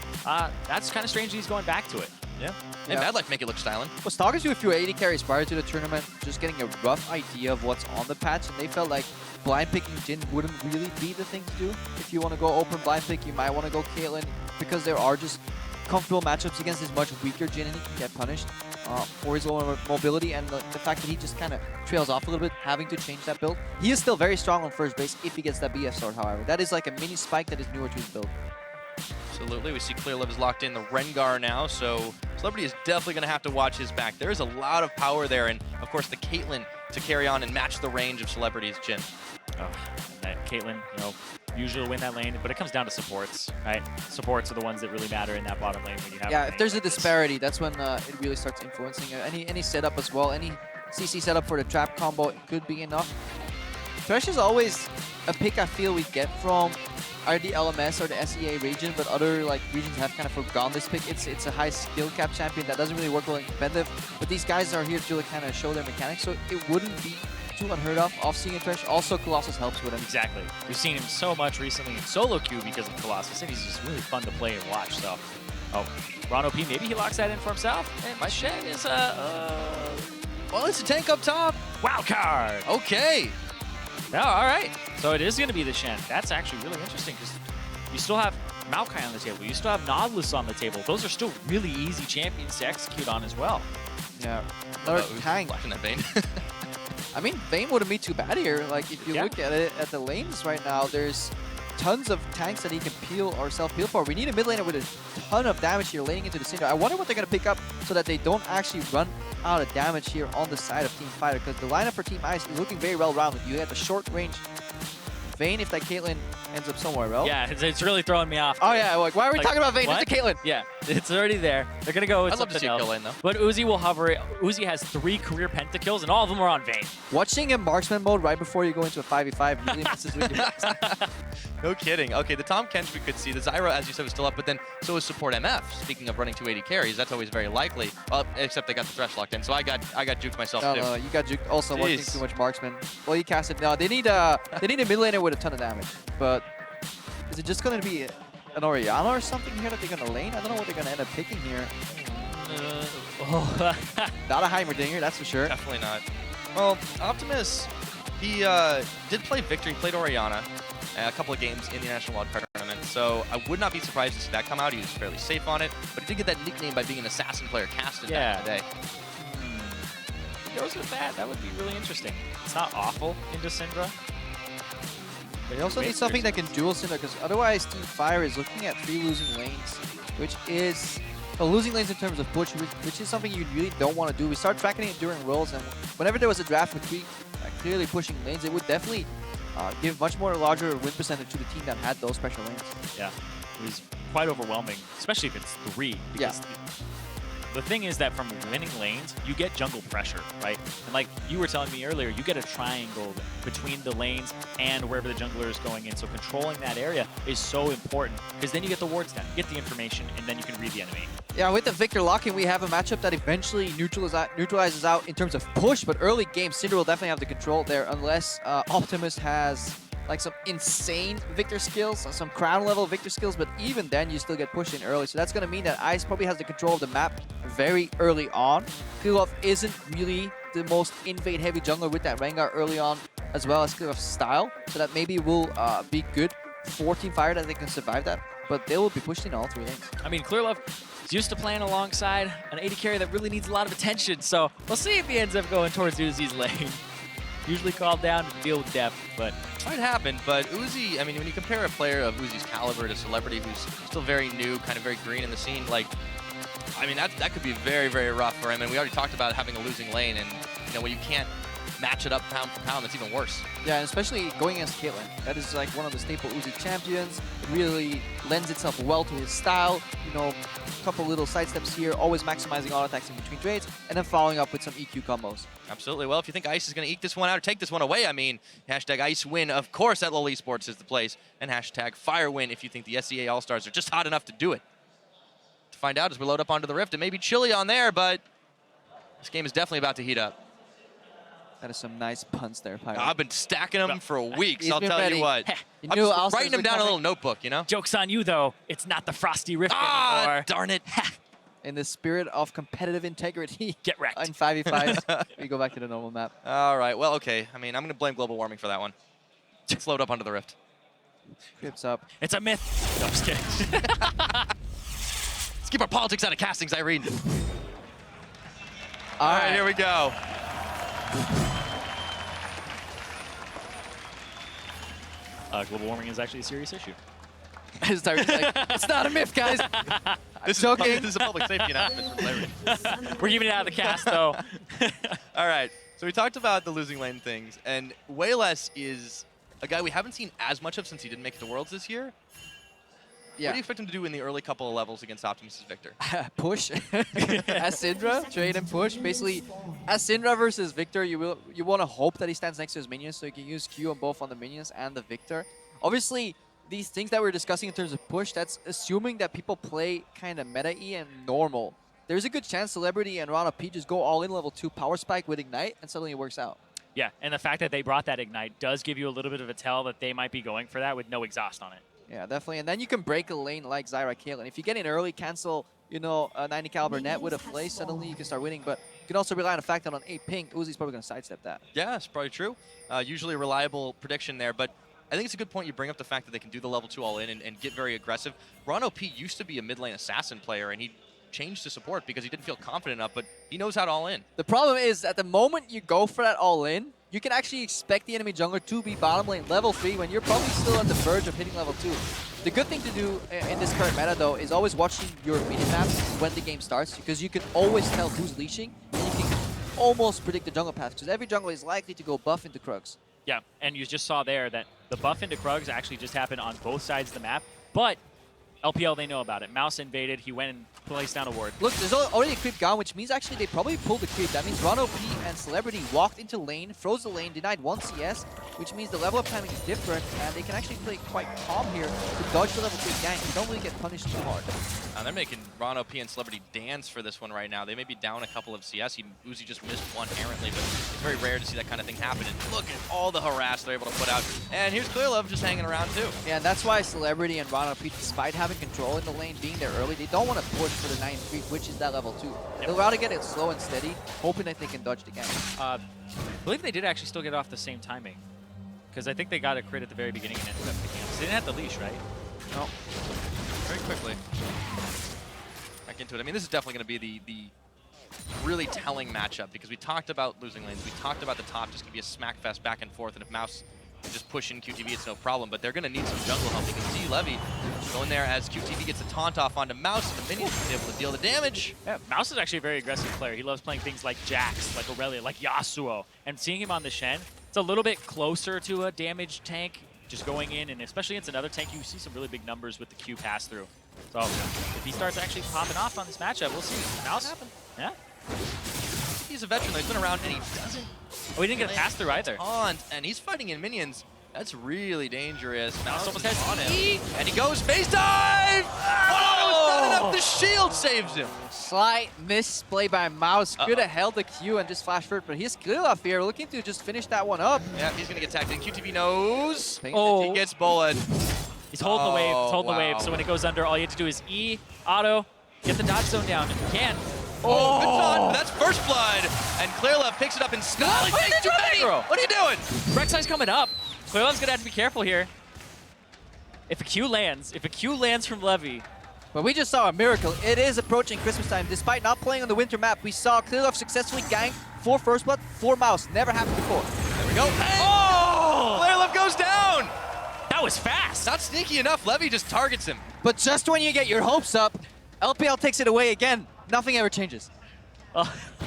Speaker 13: that's kind of strange that he's going back to it.
Speaker 16: Yeah. And Madlife make it look styling.
Speaker 21: Was talking to a few AD carries prior to the tournament, just getting a rough idea of what's on the patch, and they felt like blind picking Jhin wouldn't really be the thing to do. If you want to go open blind pick, you might want to go Caitlyn, because there are just comfortable matchups against this much weaker Jhin, and he can get punished for his low mobility, and the fact that he just kind of trails off a little bit, having to change that build. He is still very strong on first base if he gets that BF sword, however. That is like a mini spike that is newer to his build.
Speaker 16: Absolutely. We see Clearlove is locked in the Rengar now, so Celebrity is definitely going to have to watch his back. There is a lot of power there, and of course the Caitlyn to carry on and match the range of Celebrity's Jhin.
Speaker 13: Oh, that Caitlyn, you know, usually win that lane, but it comes down to supports, right? Supports are the ones that really matter in that bottom lane when you have.
Speaker 21: Yeah, if there's a disparity, that's when it really starts influencing any setup as well. Any CC setup for the trap combo could be enough. Thresh is always a pick I feel we get from either the LMS or the SEA region, but other like regions have kind of forgone this pick. It's a high skill cap champion that doesn't really work well in competitive, but these guys are here to like, kind of show their mechanics, so it wouldn't be too unheard of seeing a Thresh. Also, Colossus helps with him.
Speaker 13: Exactly. We've seen him so much recently in solo queue because of Colossus, and he's just really fun to play and watch. So, Ron OP, maybe he locks that in for himself. And my Shen is
Speaker 16: well, it's a tank up top.
Speaker 13: Wild card.
Speaker 16: Okay.
Speaker 13: No, all right. So it is going to be the Shen. That's actually really interesting because you still have Maokai on the table. You still have Nautilus on the table. Those are still really easy champions to execute on as well.
Speaker 21: Yeah. Another tank.
Speaker 16: Flashing that Vayne.
Speaker 21: I mean, Vayne wouldn't be too bad here. Like, if you look at it, at the lanes right now, there's tons of tanks that he can peel or self-peel for. We need a mid laner with a ton of damage here laning into the Syndra. I wonder what they're going to pick up so that they don't actually run out of damage here on the side of Team Fighter, because the lineup for Team Ice is looking very well-rounded. You have the short range Vayne if that Caitlyn ends up somewhere, bro.
Speaker 13: Yeah, it's really throwing me off.
Speaker 21: Oh, yeah, like, why are we talking about Vayne? It's a Caitlyn.
Speaker 13: Yeah, it's already there. They're going to go with
Speaker 16: I'd love to see
Speaker 13: else.
Speaker 16: a kill lane, though.
Speaker 13: But Uzi will hover. Uzi has 3 career pentakills, and all of them are on Vayne.
Speaker 21: Watching a Marksman mode right before you go into a 5v5 really messes with you.
Speaker 16: No kidding. Okay, the Tom Kench we could see. The Zyra, as you said, was still up, but then so is support MF. Speaking of running 280 carries, that's always very likely. Well, except they got the Thresh locked in, so I got juked myself too.
Speaker 21: No, you got juked. Also, watching too much Marksman. Well, you casted. No, they need a mid laner with a ton of damage. But is it just going to be an Orianna or something here that they're going to lane? I don't know what they're going to end up picking here. Not a Heimerdinger, that's for sure.
Speaker 16: Definitely not. Well, Optimus, he did play Victor. He played Orianna a couple of games in the National Wildcard Tournament, so I would not be surprised to see that come out. He was fairly safe on it, but he did get that nickname by being an assassin player casted back in the day.
Speaker 13: If he goes with that, that would be really interesting. It's not awful into Syndra.
Speaker 21: But you also need something that can dual Syndra, because otherwise Team Fire is looking at 3 losing lanes, which is losing lanes in terms of push, which is something you really don't want to do. We start tracking it during Worlds, and whenever there was a draft with 3 clearly pushing lanes, it would definitely give much more larger win percentage to the team that had those special lanes.
Speaker 13: Yeah, it was quite overwhelming, especially if it's 3. Because the thing is that from winning lanes, you get jungle pressure, right? And like you were telling me earlier, you get a triangle between the lanes and wherever the jungler is going in. So controlling that area is so important, because then you get the wards down, you get the information, and then you can read the enemy.
Speaker 21: Yeah, with the Victor locking, we have a matchup that eventually neutralizes out in terms of push, but early game, Syndra will definitely have the control there, unless Optimus has like some insane Victor skills, some crown level Victor skills, but even then you still get pushed in early. So that's going to mean that Ice probably has the control of the map very early on. Clearlove isn't really the most invade heavy jungler with that Rengar early on, as well as Clearlove's style, so that maybe will be good for Team Fire that they can survive that, but they will be pushed in all 3 lanes.
Speaker 13: I mean, Clearlove is used to playing alongside an AD carry that really needs a lot of attention, so we'll see if he ends up going towards Uzi's lane. Usually called down to deal with depth, but
Speaker 16: might happen. But Uzi, I mean, when you compare a player of Uzi's caliber to Celebrity, who's still very new, kind of very green in the scene, like I mean, that could be very, very rough for him. And we already talked about having a losing lane, and when you can't match it up pound for pound, that's even worse.
Speaker 21: Yeah, and especially going against Caitlyn. That is like one of the staple Uzi champions. It really lends itself well to his style. A couple little side steps here, always maximizing auto attacks in between trades, and then following up with some EQ combos.
Speaker 16: Absolutely. Well, if you think Ice is going to eke this one out or take this one away, I mean, hashtag Ice win, of course, at LoL Esports is the place, and hashtag Fire win if you think the SEA All-Stars are just hot enough to do it. To find out as we load up onto the Rift, it may be chilly on there, but this game is definitely about to heat up.
Speaker 21: That is some nice punts there, Pyro.
Speaker 16: I've been stacking them for weeks,
Speaker 21: He's
Speaker 16: I'll
Speaker 21: been
Speaker 16: tell
Speaker 21: ready.
Speaker 16: you what.
Speaker 21: You
Speaker 16: I'm
Speaker 21: knew
Speaker 16: just
Speaker 21: All-Stars
Speaker 16: writing them
Speaker 21: were
Speaker 16: down in a
Speaker 21: coming.
Speaker 16: little notebook,
Speaker 13: Joke's on you, though. It's not the Frosty Rift anymore.
Speaker 16: Darn it.
Speaker 21: In the spirit of competitive integrity.
Speaker 13: Get wrecked.
Speaker 21: In 5v5s, we go back to the normal map.
Speaker 16: All right, well, okay. I mean, I'm going to blame global warming for that one. Let's load up onto the Rift.
Speaker 21: Crips up.
Speaker 13: It's a myth. No, I'm just kidding.
Speaker 16: Let's keep our politics out of castings, Irene.
Speaker 21: All
Speaker 16: right, here we go.
Speaker 13: Global warming is actually a serious issue.
Speaker 21: It's not a myth, guys.
Speaker 16: This is a public safety announcement from Larry.
Speaker 13: We're keeping it out of the cast, though.
Speaker 16: All right, so we talked about the losing lane things, and Wayless is a guy we haven't seen as much of since he didn't make the Worlds this year.
Speaker 21: Yeah.
Speaker 16: What do you expect him to do in the early couple of levels against Optimus' Victor?
Speaker 21: Push. As Syndra, trade and push. Basically, as Syndra versus Victor, you want to hope that he stands next to his minions so you can use Q on both on the minions and the Victor. Obviously, these things that we're discussing in terms of push, that's assuming that people play kind of meta-y and normal. There's a good chance Celebrity and Rana P just go all in level 2 power spike with Ignite and suddenly it works out.
Speaker 13: Yeah, and the fact that they brought that Ignite does give you a little bit of a tell that they might be going for that with no exhaust on it.
Speaker 21: Yeah, definitely. And then you can break a lane like Zyra Caitlyn. If you get in early, cancel, a 90 caliber net with a play, suddenly you can start winning. But you can also rely on the fact that on 8 ping, Uzi's probably going to sidestep that.
Speaker 16: Yeah, that's probably true. Usually a reliable prediction there, but I think it's a good point you bring up the fact that they can do the level 2 all in and get very aggressive. Ron OP used to be a mid lane assassin player, and he changed to support because he didn't feel confident enough, but he knows how to all in.
Speaker 21: The problem is, at the moment you go for that all in, you can actually expect the enemy jungler to be bottom lane level 3 when you're probably still on the verge of hitting level 2. The good thing to do in this current meta, though, is always watching your mini-maps when the game starts, because you can always tell who's leashing, and you can almost predict the jungle path, because every jungler is likely to go buff into Krugs.
Speaker 13: Yeah, and you just saw there that the buff into Krugs actually just happened on both sides of the map, but LPL, they know about it. Mouse invaded, he went and placed down a ward.
Speaker 21: Look, there's already a creep gone, which means actually they probably pulled the creep. That means Ron P and Celebrity walked into lane, froze the lane, denied 1 CS, which means the level up timing is different, and they can actually play quite calm here to dodge the level 3 gank. They don't really get punished too hard.
Speaker 16: They're making Ron OP and Celebrity dance for this one right now. They may be down a couple of CS. Uzi just missed one errantly, but it's very rare to see that kind of thing happen. And look at all the harass they're able to put out. And here's Clearlove just hanging around too.
Speaker 21: Yeah, and that's why Celebrity and Ron P, despite having control in the lane, being there early, they don't want to push for the 9 creep, which is that level 2. They'd rather get it slow and steady, hoping that they can dodge the gank.
Speaker 13: I believe they did actually still get off the same timing, because I think they got a crit at the very beginning and ended up picking up. They didn't have the leash, right?
Speaker 21: No.
Speaker 16: Very quickly. Back into it. I mean, this is definitely going to be the really telling matchup, because we talked about losing lanes. We talked about the top just going to be a smack fest back and forth, and if Mouse can just push in QTV, it's no problem, but they're going to need some jungle help. You can see Levy going there as QTV gets a taunt off onto Mouse, and the minions is able to deal the damage.
Speaker 13: Yeah, Mouse is actually a very aggressive player. He loves playing things like Jax, like Aurelia, like Yasuo. And seeing him on the Shen, it's a little bit closer to a damage tank, just going in, and especially against another tank, you see some really big numbers with the Q pass-through. So if he starts actually popping off on this matchup, we'll see. Mouse? Yeah.
Speaker 16: He's a veteran, though. He's been around, and he doesn't...
Speaker 13: Oh, he didn't get a pass-through either.
Speaker 16: Taunt, and he's fighting in minions. That's really dangerous. Mouse
Speaker 13: almost
Speaker 16: is
Speaker 13: has
Speaker 16: on
Speaker 13: E.
Speaker 16: him. And he goes face dive! Oh, it's not enough. The shield saves him.
Speaker 21: Slight misplay by Mouse. Could have held the Q and just flash forward, but he's Clearlove here, looking to just finish that one up.
Speaker 16: Yeah, he's going to get tagged in. QTV knows.
Speaker 21: Oh.
Speaker 16: He gets bullet.
Speaker 13: He's holding the wave. He's holding the wave. So when it goes under, all you have to do is E, auto, get the dodge zone down if you can.
Speaker 16: Oh, good taunt. That's first blood. And Clearlove picks it up in style.
Speaker 13: What
Speaker 16: Takes too many. What are you doing?
Speaker 13: Rek'Sai's coming up. Clearlove's going to have to be careful here. If a Q lands from Levy.
Speaker 21: But we just saw a miracle. It is approaching Christmas time. Despite not playing on the winter map, we saw Clearlove successfully gank 4 first blood, 4 Mouse. Never happened before.
Speaker 16: There we go. Hey! Oh! Clearlove goes down.
Speaker 13: That was fast.
Speaker 16: Not sneaky enough. Levy just targets him.
Speaker 21: But just when you get your hopes up, LPL takes it away again. nothing ever changes.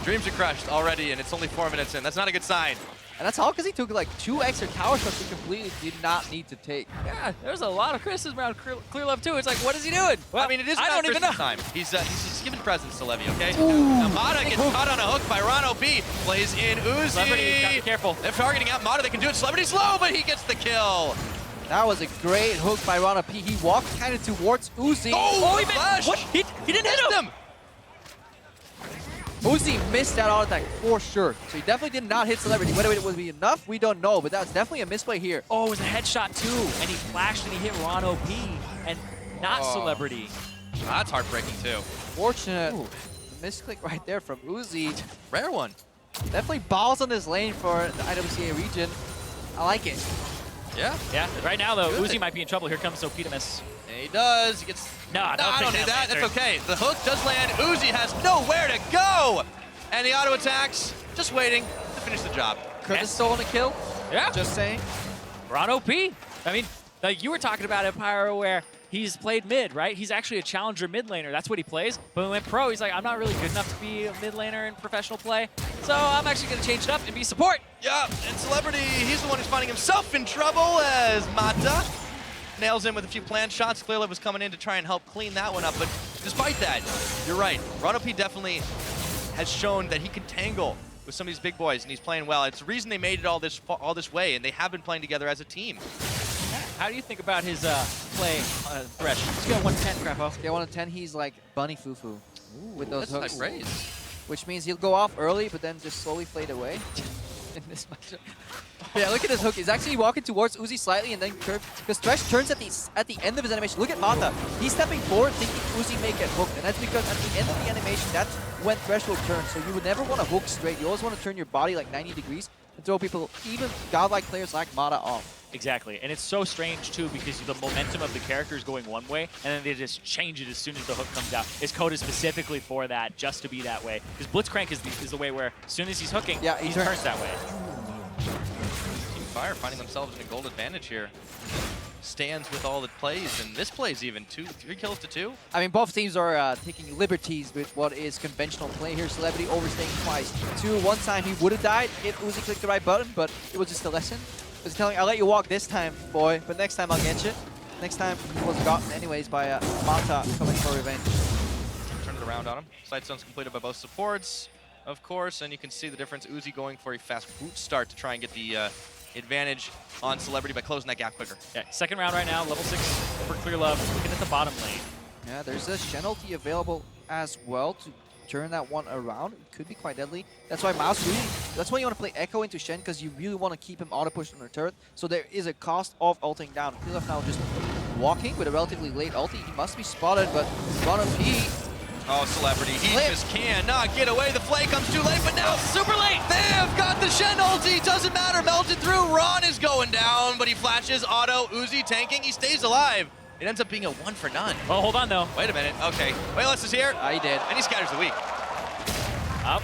Speaker 16: Dreams are crushed already, and it's only 4 minutes in. That's not a good sign.
Speaker 21: And that's all because he took like 2 extra tower shots he completely did not need to take.
Speaker 13: Yeah, there's a lot of criticism around Clearlove too. It's like, what is he doing? Well,
Speaker 16: I mean, it is
Speaker 13: I don't even know.
Speaker 16: time. He's giving presents to Levy, okay?
Speaker 21: Ooh.
Speaker 16: Now Mata gets caught on a hook by Ron OP. Plays in Uzi.
Speaker 13: Celebrity, gotta be careful.
Speaker 16: They're targeting out Mata. They can do it. Celebrity's low, but he gets the kill.
Speaker 21: That was a great hook by Rana P. He walked kind of towards Uzi.
Speaker 16: Oh,
Speaker 13: he missed. What? He didn't hit him.
Speaker 21: Uzi missed that auto attack for sure. So he definitely did not hit Celebrity. Whether it would be enough, we don't know. But that was definitely a misplay here.
Speaker 13: Oh, it was a headshot too. And he flashed and he hit Ron OP and not Celebrity.
Speaker 16: That's heartbreaking too.
Speaker 21: Fortunate. Misclick right there from Uzi.
Speaker 16: Rare one.
Speaker 21: Definitely balls on this lane for the IWCA region. I like it.
Speaker 16: Yeah.
Speaker 13: Yeah. Right now though,
Speaker 16: Good.
Speaker 13: Uzi might be in trouble. Here comes OP to miss.
Speaker 16: And he does. He gets.
Speaker 13: No,
Speaker 16: I don't need that.
Speaker 13: Lander.
Speaker 16: That's okay. The hook does land. Uzi has nowhere to go. And the auto attacks, just waiting to finish the job.
Speaker 21: Could have stolen a kill.
Speaker 13: Yeah.
Speaker 21: Just saying.
Speaker 13: Ron OP. I mean, like you were talking about Empire where he's played mid, right? He's actually a challenger mid laner. That's what he plays. But when he went pro, he's like, I'm not really good enough to be a mid laner in professional play. So I'm actually going to change it up and be support.
Speaker 16: Yeah, and Celebrity, he's the one who's finding himself in trouble as Mata nails in with a few planned shots. Clearlove was coming in to try and help clean that one up. But despite that, you're right. Ron P definitely has shown that he can tangle with some of these big boys, and he's playing well. It's the reason they made it all this way, and they have been playing together as a team.
Speaker 13: How do you think about his play, Thresh? Scale 1 to 10, Grappo.
Speaker 21: Scale 1 to 10, he's like Bunny Fufu with those hooks.
Speaker 16: That's high praise.
Speaker 21: Which means he'll go off early, but then just slowly fade away in this matchup. Yeah, look at this hook. He's actually walking towards Uzi slightly and then curve. Because Thresh turns at the end of his animation. Look at Mata. He's stepping forward thinking Uzi may get hooked. And that's because at the end of the animation, that's when Thresh will turn. So you would never want to hook straight. You always want to turn your body like 90 degrees and throw people, even godlike players like Mata, off.
Speaker 13: Exactly, and it's so strange too because the momentum of the character is going one way, and then they just change it as soon as the hook comes out. It's coded specifically for that, just to be that way. Because Blitzcrank is the way where as soon as he's hooking,
Speaker 21: yeah,
Speaker 13: he turns that way.
Speaker 16: Team Fire finding themselves in a gold advantage here. Stands with all the plays, and this plays even 3 kills to 2.
Speaker 21: I mean, both teams are taking liberties with what is conventional play here. Celebrity overstaying twice. One time he would have died if Uzi clicked the right button, but it was just a lesson. He's telling, I'll let you walk this time, boy, but next time I'll get you. Next time he was gotten anyways by Mata coming for revenge.
Speaker 16: Turn it around on him. Side stone's completed by both supports, of course, and you can see the difference. Uzi going for a fast boot start to try and get the advantage on Celebrity by closing that gap quicker.
Speaker 13: Yeah, second round right now, level 6 for Clearlove, looking at the bottom lane.
Speaker 21: Yeah, there's a Shen ulti available as well to turn that one around. It could be quite deadly. That's why Mouse that's why you want to play Echo into Shen, because you really want to keep him auto-pushed on the turret. So there is a cost of ulting down. Clearlove now just walking with a relatively late ulti. He must be spotted, but Ron P.
Speaker 16: Oh, Celebrity, he just cannot get away. The flay comes too late, but now
Speaker 13: super late.
Speaker 16: They have got the Shen ulti. Doesn't matter, melted through. Ron is going down, but he flashes auto. Uzi tanking, he stays alive. It ends up being a 1 for none.
Speaker 13: Well, hold on though.
Speaker 16: Wait a minute. Okay. Wayless is here.
Speaker 21: He did.
Speaker 16: And he scatters the weak.
Speaker 13: Up.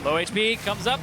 Speaker 13: Low HP, comes up,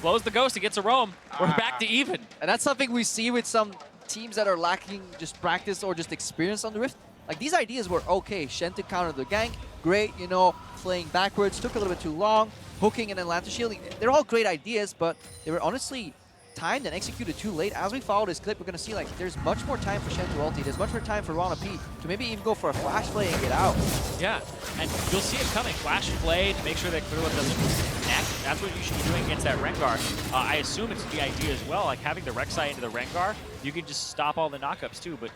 Speaker 13: blows the ghost, he gets a roam. We're back to even.
Speaker 21: And that's something we see with some teams that are lacking just practice or just experience on the Rift. Like, these ideas were okay. Shen to counter the gank, great, you know, playing backwards, took a little bit too long, hooking and then Lantern shielding. They're all great ideas, but they were honestly timed and executed too late. As we follow this clip, we're going to see, like, there's much more time for Shen to ulti. There's much more time for Rana P to maybe even go for a flash play and get out.
Speaker 13: Yeah, and you'll see it coming. Flash play to make sure that Clearlove doesn't connect. That's what you should be doing against that Rengar. I assume it's the idea as well, like having the Rek'Sai into the Rengar, you can just stop all the knockups too, but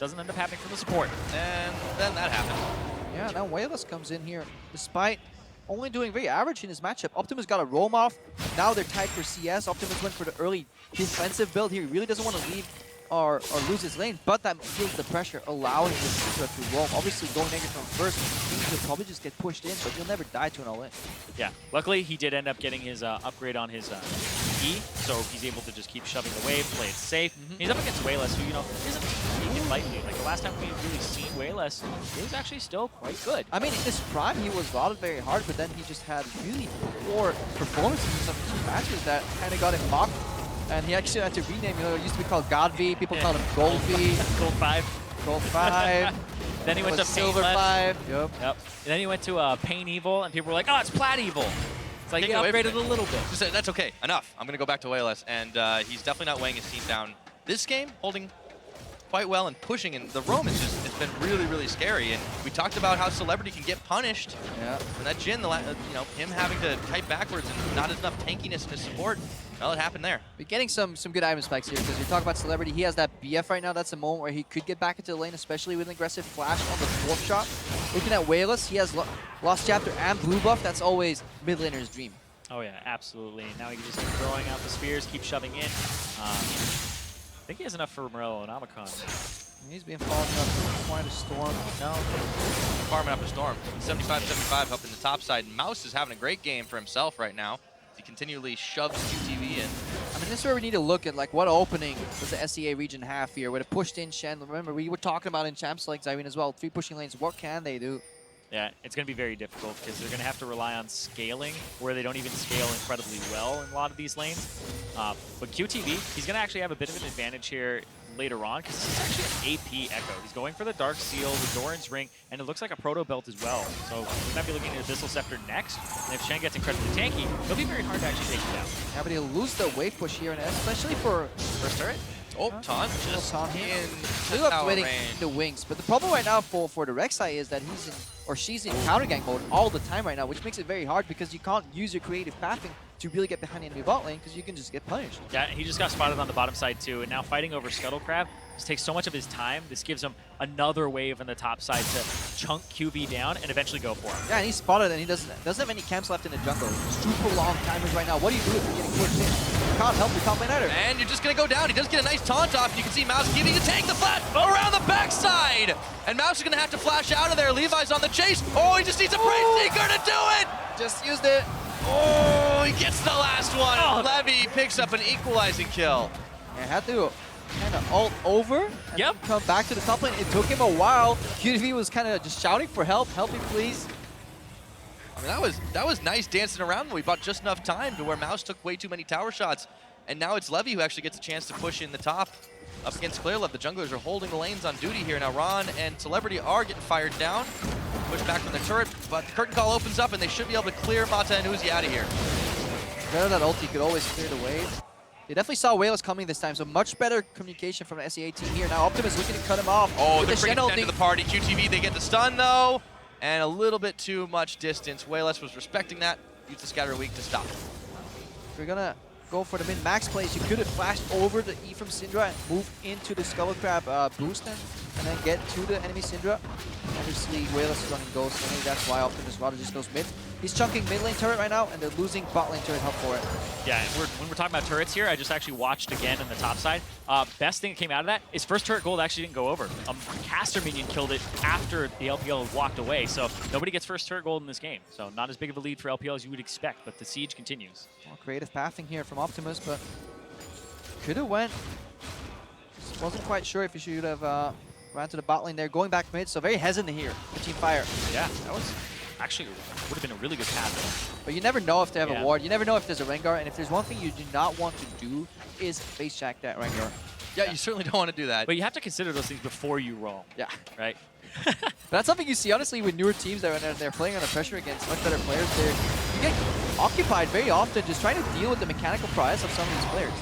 Speaker 13: doesn't end up happening for the support.
Speaker 16: And then that happened.
Speaker 21: Yeah, now Wayless comes in here, despite only doing very average in his matchup. Optimus got a roam off. Now they're tied for CS. Optimus went for the early defensive build here. He really doesn't want to leave or lose his lane, but that feels the pressure, allowing the Syndra to roam. Obviously, going negative from first means he'll probably just get pushed in, but he'll never die to an all-in.
Speaker 13: Yeah, luckily he did end up getting his upgrade on his E, so he's able to just keep shoving the wave, play it safe. He's up against Wayless, who, you know, isn't taken lightly. Like, the last time we've really seen Wayless, he was actually still quite good.
Speaker 21: I mean, in his prime, he was lauded very hard, but then he just had really poor performances in some key matches that kind of got him mocked. And he actually had to rename, you know, it used to be called God V, people called him Gold V.
Speaker 13: Gold 5.
Speaker 21: Gold 5.
Speaker 13: Then he went to
Speaker 21: Silver
Speaker 13: Pain
Speaker 21: 5. Yep.
Speaker 13: And then he went to Pain Evil, and people were like, oh, it's Plat Evil. It's like he upgraded a little bit.
Speaker 16: Just, that's okay. Enough. I'm going to go back to Wayless, and he's definitely not weighing his team down this game, holding quite well and pushing, and the roam is just, it's been really, really scary. And we talked about how Celebrity can get punished.
Speaker 21: Yeah.
Speaker 16: And that Jhin, him having to type backwards and not enough tankiness in his support, well, it happened there.
Speaker 21: We're getting some good item spikes here because you talk about Celebrity. He has that BF right now. That's a moment where he could get back into the lane, especially with an aggressive flash on the fourth shot. Looking at Wayless, he has Lost Chapter and Blue Buff. That's always mid laner's dream.
Speaker 13: Oh yeah, absolutely. Now he can just keep throwing out the spears, keep shoving in. I think he has enough for Morello and Omicron.
Speaker 21: He's been following up quite a storm.
Speaker 13: No.
Speaker 16: Farming up a storm. 75-75 up in the top side. Mouse is having a great game for himself right now. He continually shoves QTV in.
Speaker 21: I mean, this is where we need to look at, like, what opening does the SEA region have here? With a pushed in Shen. Remember, we were talking about in Champs like Irene as well. 3 pushing lanes. What can they do?
Speaker 13: Yeah, it's going to be very difficult because they're going to have to rely on scaling where they don't even scale incredibly well in a lot of these lanes. But QTV, he's going to actually have a bit of an advantage here later on because he's actually an AP Echo. He's going for the Dark Seal, the Doran's Ring, and it looks like a Proto Belt as well. So we might be looking at Abyssal Scepter next. And if Shen gets incredibly tanky, it'll be very hard to actually take him down.
Speaker 21: Yeah, but he'll lose the wave push here, and especially for
Speaker 16: first turret. Oh, Taunt just in
Speaker 21: Blue Up's waiting in the wings. But the problem right now for the Rek'Sai is that he's in, or she's in counter gank mode all the time right now, which makes it very hard because you can't use your creative pathing to really get behind the enemy bot lane because you can just get punished.
Speaker 13: Yeah, he just got spotted on the bottom side too, and now fighting over Scuttle Crab just takes so much of his time. This gives him another wave on the top side to chunk QV down and eventually go for him.
Speaker 21: Yeah, and he's spotted, and he doesn't have any camps left in the jungle. Super long timers right now. What do you do if you're getting pushed in? You can't help your top lane either.
Speaker 16: And you're just going to go down. He does get a nice taunt off. You can see Mouse giving to take the flat around the backside. And Mouse is going to have to flash out of there. Levi's on the chase. Oh, he just needs a Praise Seeker to do it.
Speaker 21: Just used it.
Speaker 16: Oh, he gets the last one. Oh. Levy picks up an equalizing kill.
Speaker 21: Yeah, had to kind of ult over and come back to the top lane. It took him a while. QTV was kind of just shouting for help. Help me, please.
Speaker 16: I mean, that was nice dancing around. We bought just enough time to where Mouse took way too many tower shots. And now it's Levy who actually gets a chance to push in the top up against Clearlove. The junglers are holding the lanes on duty here. Now Ron and Celebrity are getting fired down. Push back from the turret, but the curtain call opens up and they should be able to clear Mata and Uzi out of here.
Speaker 21: Better that ulti could always clear the wave. They definitely saw Wayless coming this time, so much better communication from the SEA team here. Now Optimus looking to cut him off.
Speaker 16: Oh, they're bringing it to the party. QTV, they get the stun though, and a little bit too much distance. Wayless was respecting that. Used the Scatter Weak to stop.
Speaker 21: We're gonna go for the min-max plays. You could have flashed over the E from Syndra and moved into the Scuttle Crab boost and then get to the enemy Syndra. Obviously, Wayless is running Ghost, so maybe that's why Optimus rather just goes mid. He's chunking mid lane turret right now, and they're losing bot lane turret help for it.
Speaker 13: Yeah, and when we're talking about turrets here, I just actually watched again on the top side. Best thing that came out of that is first turret gold actually didn't go over. Caster minion killed it after the LPL walked away, so nobody gets first turret gold in this game. So not as big of a lead for LPL as you would expect, but the siege continues.
Speaker 21: Well, creative pathing here from Optimus, but could have went. Just wasn't quite sure if he should have ran to the bot lane there, going back mid, so very hesitant here for Team Fire.
Speaker 13: Yeah, that was actually would have been a really good path.
Speaker 21: But you never know if they have a ward. You never know if there's a Rengar, and if there's one thing you do not want to do is face check that Rengar.
Speaker 16: Yeah, you certainly don't want to do that.
Speaker 13: But you have to consider those things before you roll.
Speaker 21: Yeah.
Speaker 13: Right?
Speaker 21: That's something you see, honestly, with newer teams that when they're playing under pressure against much better players. You get occupied very often just trying to deal with the mechanical prowess of some of these players.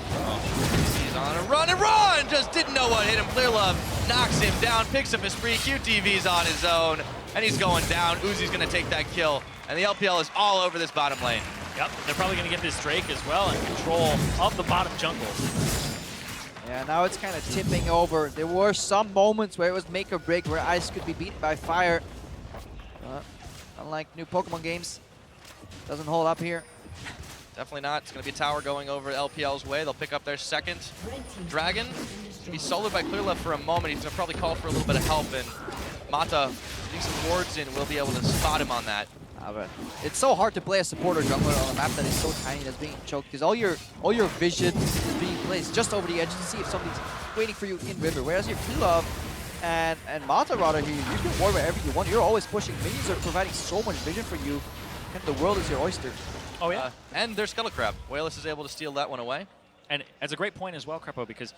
Speaker 16: He's on a run and run! Just didn't know what hit him. Clearlove knocks him down, picks up his free. QTV's on his own, and he's going down. Uzi's going to take that kill, and the LPL is all over this bottom lane.
Speaker 13: Yep, they're probably going to get this Drake as well and control of the bottom jungle.
Speaker 21: Yeah, now it's kind of tipping over. There were some moments where it was make or break, where Ice could be beaten by Fire. Unlike new Pokemon games, doesn't hold up here.
Speaker 16: Definitely not. It's going to be a tower going over LPL's way. They'll pick up their second dragon. Be soloed by Clearlove for a moment. He's going to probably call for a little bit of help, and Mata, getting some wards in, will be able to spot him on that.
Speaker 21: But it's so hard to play a supporter jungler on a map that is so tiny that's being choked, because all your vision is being placed just over the edge to see if somebody's waiting for you in river. Whereas your Clearlove and Mata rather here, you can ward wherever you want. You're always pushing. Minions are providing so much vision for you, and the world is your oyster.
Speaker 13: Oh yeah.
Speaker 16: And their Scuttle Crab. Wayless is able to steal that one away.
Speaker 13: And it's a great point as well, Crepo, because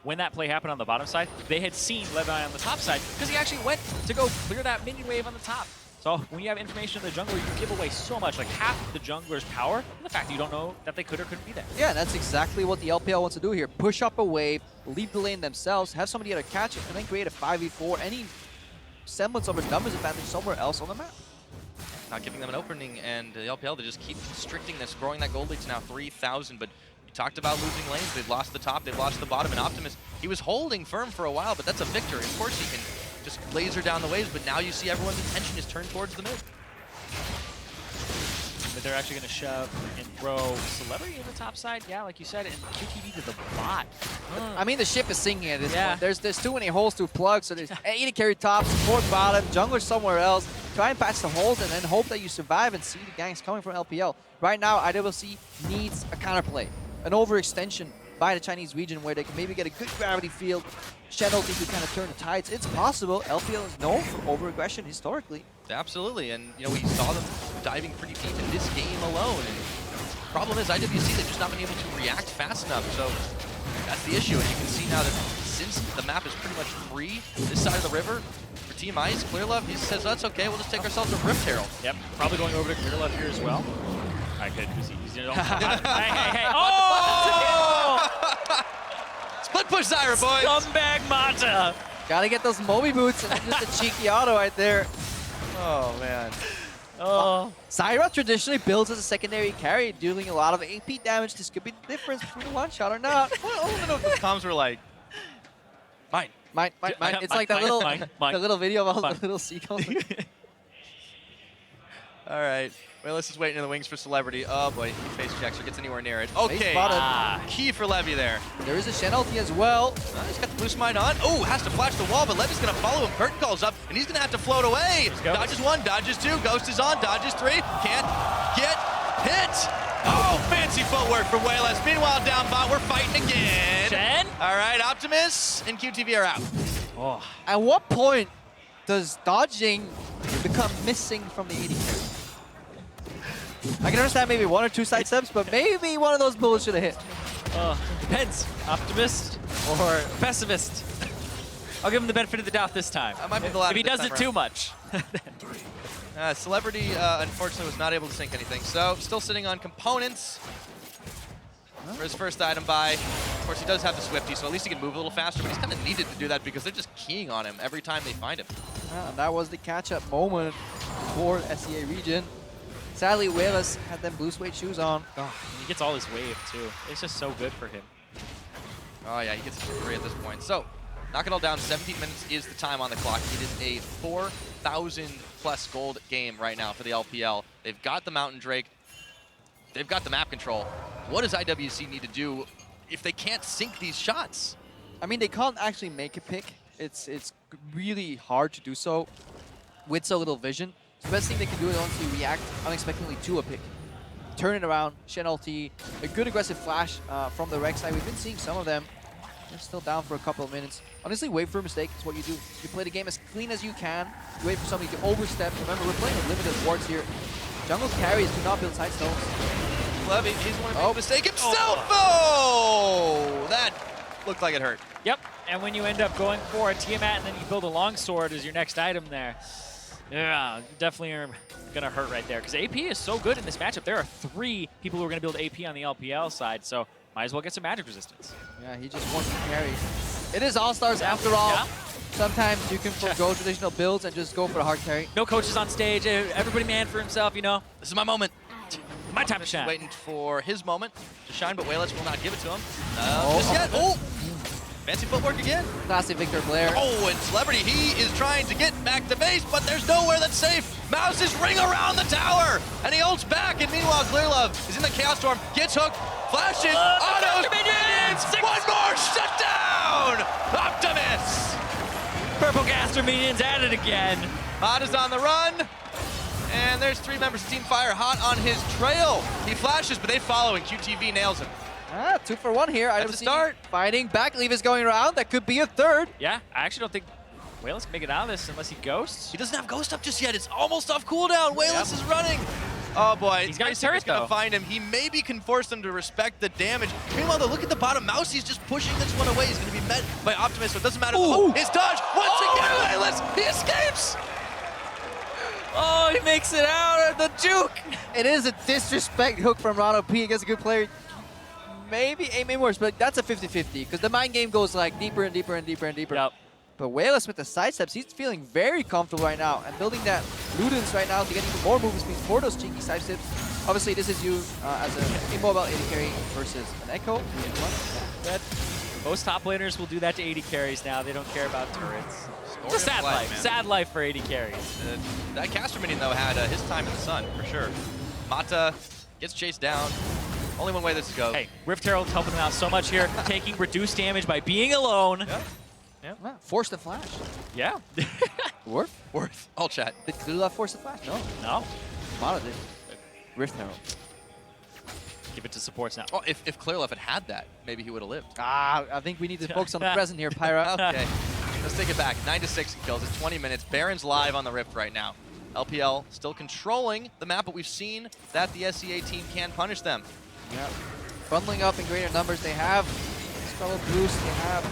Speaker 13: when that play happened on the bottom side, they had seen Levi on the top side because he actually went to go clear that minion wave on the top. So when you have information in the jungle, you give away so much, like half the jungler's power, and the fact that you don't know that they could or couldn't be there.
Speaker 21: Yeah, that's exactly what the LPL wants to do here. Push up a wave, leave the lane themselves, have somebody to catch it, and then create a 5v4, any semblance of a numbers advantage somewhere else on the map.
Speaker 16: Not giving them an opening, and the LPL, they just keep constricting this, growing that gold lead to now 3,000, but we talked about losing lanes. They've lost the top, they've lost the bottom, and Optimus, he was holding firm for a while, but that's a victory. Of course he can just laser down the waves, but now you see everyone's attention is turned towards the mid.
Speaker 13: But they're actually going to shove and throw Celebrity in the top side, yeah, like you said, and QTV to the bot.
Speaker 21: I mean, the ship is sinking at this point. There's too many holes to plug, so there's AD carry top, support bottom, jungler somewhere else. Try and patch the holes and then hope that you survive and see the ganks coming from LPL. Right now, IWC needs a counterplay, an overextension by the Chinese region where they can maybe get a good gravity field, Shadow to kind of turn the tides. It's possible. LPL is known for over-aggression historically.
Speaker 16: Absolutely, and you know, we saw them diving pretty deep in this game alone. And the problem is IWC, they've just not been able to react fast enough. So that's the issue. And you can see now that since the map is pretty much free this side of the river, for Team Ice, Clearlove, he says, that's okay, we'll just take ourselves a Rift Herald.
Speaker 13: Yep, probably going over to Clearlove here as well. I could, because he's hey. Oh!
Speaker 16: Split push Zyra, boys!
Speaker 13: Scumbag Mata!
Speaker 21: Gotta get those Moby boots and just a cheeky auto right there.
Speaker 16: Oh, man.
Speaker 21: Oh. Zyra traditionally builds as a secondary carry, dealing a lot of AP damage. This could be the difference between a one-shot or not.
Speaker 16: I don't know if the comms were like, mine.
Speaker 21: It's like that little video of all the little seagulls.
Speaker 16: All right. Well, let's just wait in the wings for Celebrity. Oh boy, he face checks or gets anywhere near it. Okay, key for Levy there.
Speaker 21: There is a Shen ulti as well.
Speaker 16: He's got the blue smite on. Oh, has to flash the wall, but Levy's gonna follow him. Curtain calls up, and he's gonna have to float away. Dodges one, dodges two, Ghost is on, dodges three. Can't get hit. Oh, fancy footwork from Wayless. Meanwhile, down bot, we're fighting again.
Speaker 13: Shen?
Speaker 16: All right, Optimus and QTV are out.
Speaker 21: Oh. At what point does dodging become missing from the AD carry? I can understand maybe one or two side steps, but maybe one of those bullets should have hit.
Speaker 13: Depends. Optimist or pessimist. I'll give him the benefit of the doubt this time.
Speaker 16: I might be the latter
Speaker 13: if he does it too much.
Speaker 16: Celebrity, unfortunately, was not able to sync anything. So, still sitting on components for his first item buy. Of course, he does have the Swifty, so at least he can move a little faster, but he's kind of needed to do that because they're just keying on him every time they find him.
Speaker 21: That was the catch-up moment for SEA region. Sadly, Wayless had them blue suede shoes on.
Speaker 13: He gets all his wave, too. It's just so good for him.
Speaker 16: Oh, yeah, he gets it for free at this point. So, knock it all down. 17 minutes is the time on the clock. It is a 4,000+ gold game right now for the LPL. They've got the Mountain Drake. They've got the map control. What does IWC need to do if they can't sink these shots?
Speaker 21: I mean, they can't actually make a pick. It's really hard to do so with so little vision. The best thing they can do is honestly react unexpectedly to a pick. Turn it around, Shen ulti, a good aggressive flash from the Rex side. We've been seeing some of them. They're still down for a couple of minutes. Honestly, wait for a mistake is what you do. You play the game as clean as you can. You wait for somebody to overstep. Remember, we're playing with limited wards here. Jungle carries do not build side stones.
Speaker 16: Levy, he's one to make a mistake himself. Oh, that looked like it hurt.
Speaker 13: Yep, and when you end up going for a Tiamat and then you build a longsword as your next item there, yeah, definitely are going to hurt right there. Because AP is so good in this matchup. There are 3 people who are going to build AP on the LPL side, so might as well get some magic resistance.
Speaker 21: Yeah, he just wants to carry. It is All-Stars after all. Yeah. Sometimes you can forgo traditional builds and just go for a hard carry.
Speaker 13: No coaches on stage. Everybody man for himself, you know.
Speaker 16: This is my moment.
Speaker 13: My time to shine.
Speaker 16: Waiting for his moment to shine, but Wayless will not give it to him. Just yet. Oh! Fancy footwork again.
Speaker 21: Classic Victor Blair.
Speaker 16: Oh, and Celebrity, he is trying to get back to base, but there's nowhere that's safe. Mouses ring around the tower, and he ults back, and meanwhile, Clearlove is in the Chaos Storm, gets hooked, flashes, autos, minions! One more shutdown! Optimus!
Speaker 13: Purple Gaster minions at it again.
Speaker 16: Mod is on the run, and there's 3 members of Team Fire hot on his trail. He flashes, but they follow, and QTV nails him.
Speaker 21: 2 for 1 here.
Speaker 16: That's a start.
Speaker 21: Fighting back. Leave is going around. That could be a 3rd.
Speaker 13: Yeah, I actually don't think Wayless can make it out of this unless he ghosts.
Speaker 16: He doesn't have Ghost up just yet. It's almost off cooldown. Wayless is running. Oh boy,
Speaker 13: He's got a
Speaker 16: Grayson
Speaker 13: turret
Speaker 16: is gonna
Speaker 13: though.
Speaker 16: find him. He maybe can force them to respect the damage. Meanwhile, though, look at the bottom. Mousey's just pushing this one away. He's gonna be met by Optimus, so it doesn't matter.
Speaker 13: Ooh.
Speaker 16: His dodge once again, Wayless. He escapes.
Speaker 6: Oh, he makes it out of the juke. It is a disrespect hook from Rano P against a good player. Maybe aiming worse, but that's a 50-50 because the mind game goes like deeper and deeper and deeper and deeper.
Speaker 13: Yep.
Speaker 6: But Wayless with the side steps, he's feeling very comfortable right now and building that Ludens right now to get even more movement speed for those cheeky side steps. Obviously, this is used as an immobile AD carry versus an Echo.
Speaker 13: Good. Most top laners will do that to AD carries now. They don't care about turrets. It's a sad life.
Speaker 16: man.
Speaker 13: Sad life for AD carries.
Speaker 16: That caster minion, though, had his time in the sun, for sure. Mata gets chased down. Only one way this goes.
Speaker 13: Hey, Rift Herald's helping him out so much here, taking reduced damage by being alone.
Speaker 16: Yeah.
Speaker 6: Force the flash.
Speaker 13: Yeah.
Speaker 6: Worth.
Speaker 16: All chat.
Speaker 6: Did Clearlove force the flash? No.
Speaker 13: No.
Speaker 6: Mata did. Rift Herald.
Speaker 13: Give it to supports now.
Speaker 16: Oh, if Clearlove had that, maybe he would have lived.
Speaker 6: I think we need to focus on the present here, Pyra.
Speaker 16: Okay, let's take it back. 9-6 kills. It's 20 minutes. Baron's live on the Rift right now. LPL still controlling the map, but we've seen that the SEA team can punish them.
Speaker 6: Yeah. Bundling up in greater numbers. They have Scarlet Boost. They have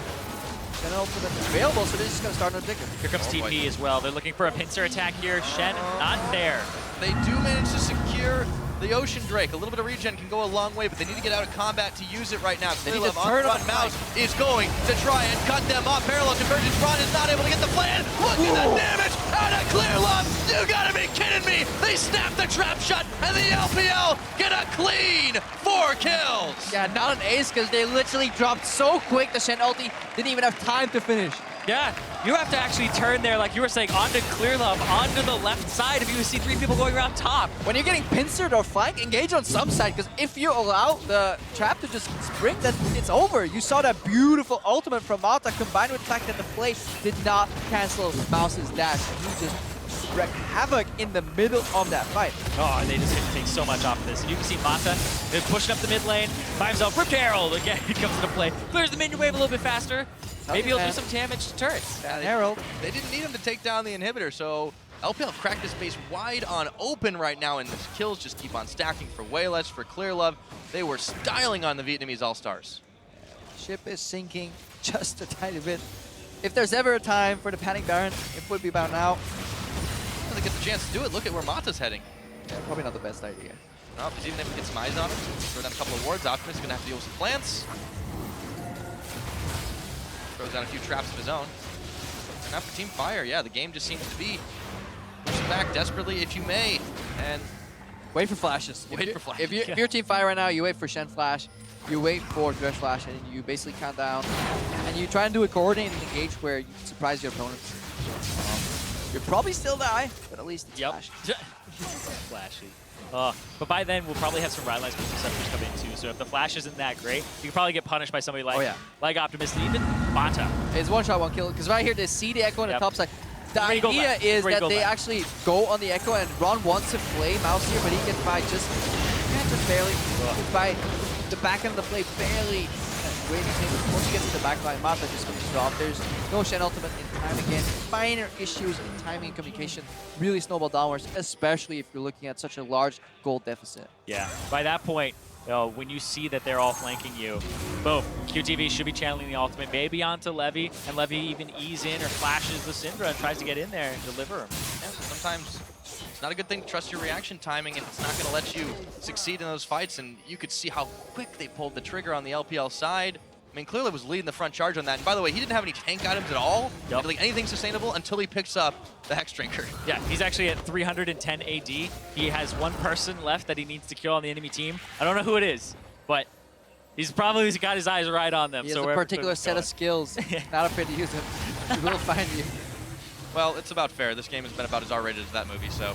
Speaker 6: General for them available, so they're just going to start an objective.
Speaker 13: Here comes TP as well. They're looking for a pincer attack here. Shen, not there.
Speaker 16: They do manage to secure the Ocean Drake. A little bit of regen can go a long way, but they need to get out of combat to use it right now. Clearlove on front mouse is going to try and cut them off. Parallel convergence. Ron is not able to get the plan. Look at the damage out of Clearlove. You gotta be kidding me. They snap the trap shot, and the LPL get a clean 4 kills.
Speaker 6: Yeah, not an ace because they literally dropped so quick. The Shen ulti didn't even have time to finish.
Speaker 13: Yeah, you have to actually turn there, like you were saying, onto Clearlove, onto the left side if you see 3 people going around top.
Speaker 6: When you're getting pincered or flank, engage on some side, because if you allow the trap to just sprint, then it's over. You saw that beautiful ultimate from Mata combined with the fact that the play did not cancel Mouse's dash. And he just wreaked havoc in the middle of that fight.
Speaker 13: Oh, and they just get to take so much off of this. And you can see Mata, they're pushing up the mid lane, by himself, Ripped Herald again, he comes into play. Clears the minion wave a little bit faster. Maybe he'll do some damage to turrets.
Speaker 16: Yeah,
Speaker 6: Herald.
Speaker 16: They didn't need him to take down the inhibitor, so LPL cracked the space wide on open right now, and the kills just keep on stacking for Wayless, for Clearlove. They were styling on the Vietnamese All-Stars.
Speaker 6: Ship is sinking just a tiny bit. If there's ever a time for the panic Baron, it would be about now.
Speaker 16: They get the chance to do it. Look at where Mata's heading.
Speaker 6: Yeah, probably not the best idea.
Speaker 16: No, because even if it gets Mize on him, throw down a couple of wards, Optimus is going to have to deal with some plants. Throws down a few traps of his own. Now for Team Fire, yeah, the game just seems to be pushing back desperately if you may. And
Speaker 6: wait for flashes.
Speaker 16: Wait for flashes.
Speaker 6: If you're Team Fire right now, you wait for Shen Flash, you wait for Dredge Flash, and you basically count down. And you try and do a coordinated engage where you surprise your opponents. You'll probably still die, but at least it's flashy.
Speaker 13: Flashy. But by then, we'll probably have some Ride Lines interceptors come in too. So if the flash isn't that great, you can probably get punished by somebody like Optimus, even Mata.
Speaker 6: It's one shot, one kill. Because right here, they see the Echo on the top side. The idea is that they actually go on the Echo, and Ron wants to play Mouse here, but he gets by just barely. By the back end of the play, barely. Once he gets to the back line, Mata just comes to off. There's no Shen ultimate in time again. Minor issues in timing and communication really snowball downwards, especially if you're looking at such a large gold deficit.
Speaker 13: Yeah, by that point, when you see that they're all flanking you, boom, QTV should be channeling the ultimate maybe onto Levy, and Levy even ease in or flashes the Syndra and tries to get in there and deliver him.
Speaker 16: Yeah, sometimes it's not a good thing to trust your reaction timing if it's not going to let you succeed in those fights, and you could see how quick they pulled the trigger on the LPL side. I mean, Clearlove was leading the front charge on that. And by the way, he didn't have any tank items at all, like anything sustainable, until he picks up the Hex Drinker.
Speaker 13: Yeah, he's actually at 310 AD. He has one person left that he needs to kill on the enemy team. I don't know who it is, but he's probably got his eyes right on them.
Speaker 6: He has a particular set of skills. Not afraid to use them. He will find you.
Speaker 16: Well, it's about fair. This game has been about as R-rated as that movie, so.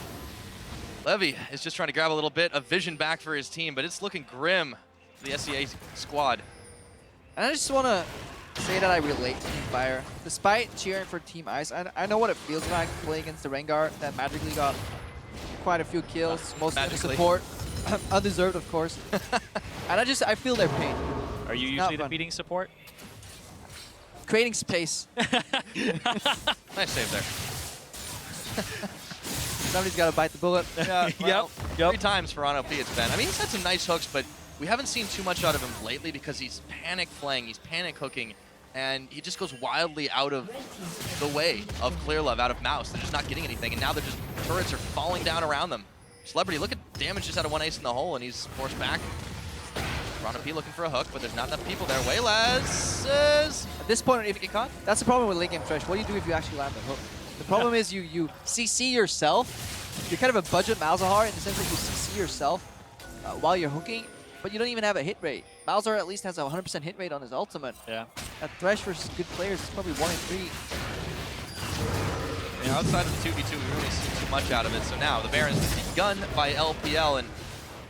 Speaker 16: Levy is just trying to grab a little bit of vision back for his team, but it's looking grim for the SEA squad.
Speaker 6: And I just want to say that I relate to Team Fire. Despite cheering for Team Ice, I know what it feels like to play against the Rengar that magically got quite a few kills, mostly in the support. Undeserved, of course. And I feel their pain.
Speaker 13: Are you usually defeating support?
Speaker 6: Creating space.
Speaker 16: Nice save there.
Speaker 6: Somebody's got to bite the bullet.
Speaker 16: Yeah, well, 3 times for ROP it's been. I mean, he's had some nice hooks, but we haven't seen too much out of him lately because he's panic playing, he's panic hooking, and he just goes wildly out of the way of Clearlove, out of Mouse. They're just not getting anything, and now they're just, turrets are falling down around them. Celebrity, look at damage just out of 1 ace in the hole, and he's forced back. ROP looking for a hook, but there's not enough people there. Wayless is...
Speaker 21: At this point, if you get caught, that's the problem with late game Thresh. What do you do if you actually land the hook? The problem is you CC yourself. You're kind of a budget Malzahar in the sense that you CC yourself while you're hooking, but you don't even have a hit rate. Malzahar at least has a 100% hit rate on his ultimate.
Speaker 13: Yeah.
Speaker 21: At Thresh versus good players, it's probably 1 in 3.
Speaker 16: Yeah, outside of the 2v2, we really see too much out of it. So now the Baron's begun by LPL, and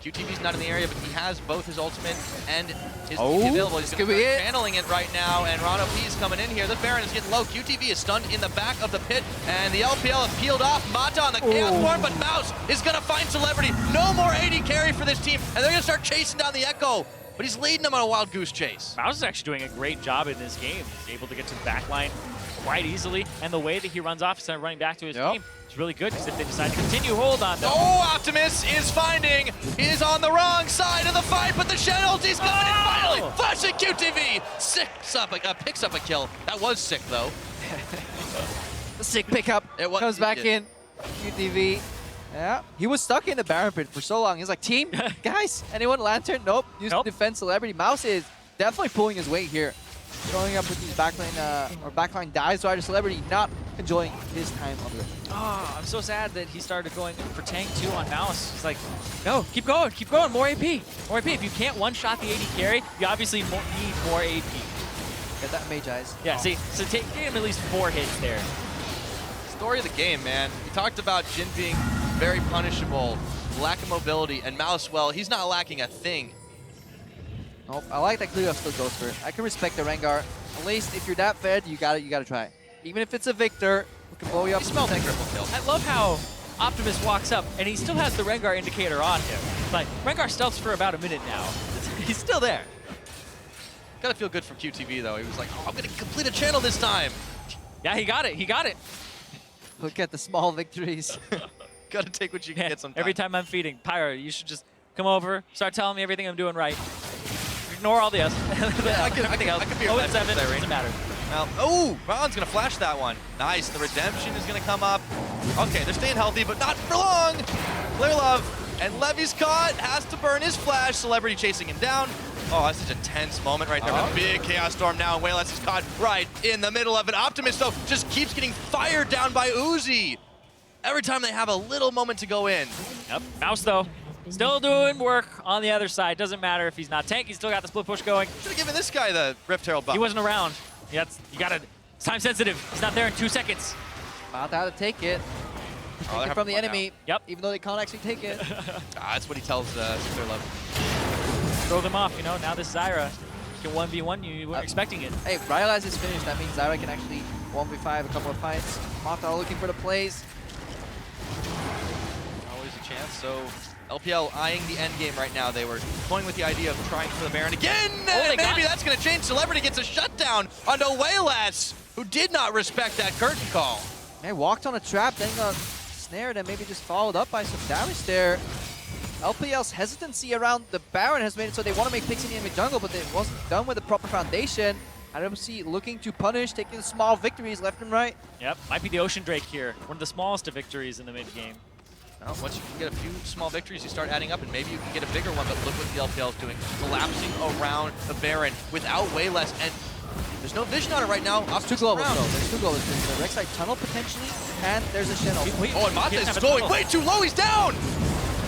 Speaker 16: QTV's not in the area, but he has both his ultimate and his available. He's going to be channeling it right now, and ROP's coming in here. The Baron is getting low. QTV is stunned in the back of the pit, and the LPL have peeled off Mata on the Chaos Form, but Mouse is going to find Celebrity. No more AD carry for this team, and they're going to start chasing down the Echo, but he's leading them on a wild goose chase.
Speaker 13: Mouse is actually doing a great job in this game. He's able to get to the back line quite easily, and the way that he runs off instead of running back to his team is really good, because if they decide to continue, hold on.
Speaker 16: Oh, Optimus is finding, he is on the wrong side of the fight, but the Shed ulti's coming in finally. Flashing QTV, picks up a kill. That was sick though.
Speaker 21: The sick pickup comes back in. QTV. Yeah, he was stuck in the Baron pit for so long. He's like, team, guys, anyone Lantern? Nope. Use to defend Celebrity. Mouse is definitely pulling his weight here. Showing up with these backline dives right to Celebrity, not enjoying his time on the
Speaker 13: Oh, I'm so sad that he started going for tank 2 on Mouse. He's like, no, keep going, more AP. More AP. If you can't one-shot the AD carry, you obviously need more AP.
Speaker 21: Get that Mage Eyes.
Speaker 13: Yeah, see, so take him at least 4 hits there.
Speaker 16: Story of the game, man. We talked about Jhin being very punishable, lack of mobility, and Mouse, well, he's not lacking a thing.
Speaker 21: Nope, I like that Clearlove still goes for it. I can respect the Rengar. At least if you're that fed, you gotta try it. Even if it's a Victor, we can blow you up.
Speaker 16: Smell that triple kill.
Speaker 13: I love how Optimus walks up and he still has the Rengar indicator on him. But Rengar stealths for about a minute now. He's still there.
Speaker 16: Gotta feel good from QTV though. He was like, oh, I'm gonna complete a channel this time.
Speaker 13: Yeah, he got it. He got it.
Speaker 21: Look at the small victories.
Speaker 16: Gotta take what you can get sometimes.
Speaker 13: Every time I'm feeding, Pyro, you should just come over, start telling me everything I'm doing right. Ignore all the else. Everything else. 0-7, doesn't matter.
Speaker 16: Well, oh, Ron's gonna flash that one. Nice, the redemption is gonna come up. Okay, they're staying healthy, but not for long. Clearlove, and Levy's caught, has to burn his flash. Celebrity chasing him down. Oh, that's such a tense moment right there. A big Chaos Storm now, and Wayless is caught right in the middle of it. Optimus, though, just keeps getting fired down by Uzi. Every time they have a little moment to go in.
Speaker 13: Yep, Mouse, though. Still doing work on the other side. Doesn't matter if he's not tank. He's still got the split push going.
Speaker 16: Should have given this guy the Rift Herald buff.
Speaker 13: He wasn't around. You gotta. It's time sensitive. He's not there in 2 seconds.
Speaker 21: About how to take it. Take it from the enemy.
Speaker 13: Yep.
Speaker 21: Even though they can't actually take it.
Speaker 16: That's what he tells Clearlove.
Speaker 13: Throw them off. You know. Now this Zyra can 1v1 you. You weren't expecting it.
Speaker 21: Hey, Rivalize is finished. That means Zyra can actually 1v5 a couple of fights. Mata looking for the plays.
Speaker 16: Always a chance. So. LPL eyeing the end game right now. They were toying with the idea of trying for the Baron again. And maybe that's going to change. Celebrity gets a shutdown onto Wayless, who did not respect that curtain call.
Speaker 21: Man, walked on a trap, then got snared, and maybe just followed up by some damage there. LPL's hesitancy around the Baron has made it so they want to make picks in the enemy jungle, but it wasn't done with the proper foundation. IWC looking to punish, taking small victories left and right.
Speaker 13: Yep, might be the Ocean Drake here. One of the smallest of victories in the mid-game.
Speaker 16: Well, once you can get a few small victories, you start adding up, and maybe you can get a bigger one, but look what the LPL is doing. Collapsing around the Baron without Wayless, and there's no vision on it right now.
Speaker 21: There's 2 globals, though. There's 2 globals. There's the Rek'Sai tunnel, potentially, and there's a Shen ult.
Speaker 16: Oh, and Mata is going way too low. He's down!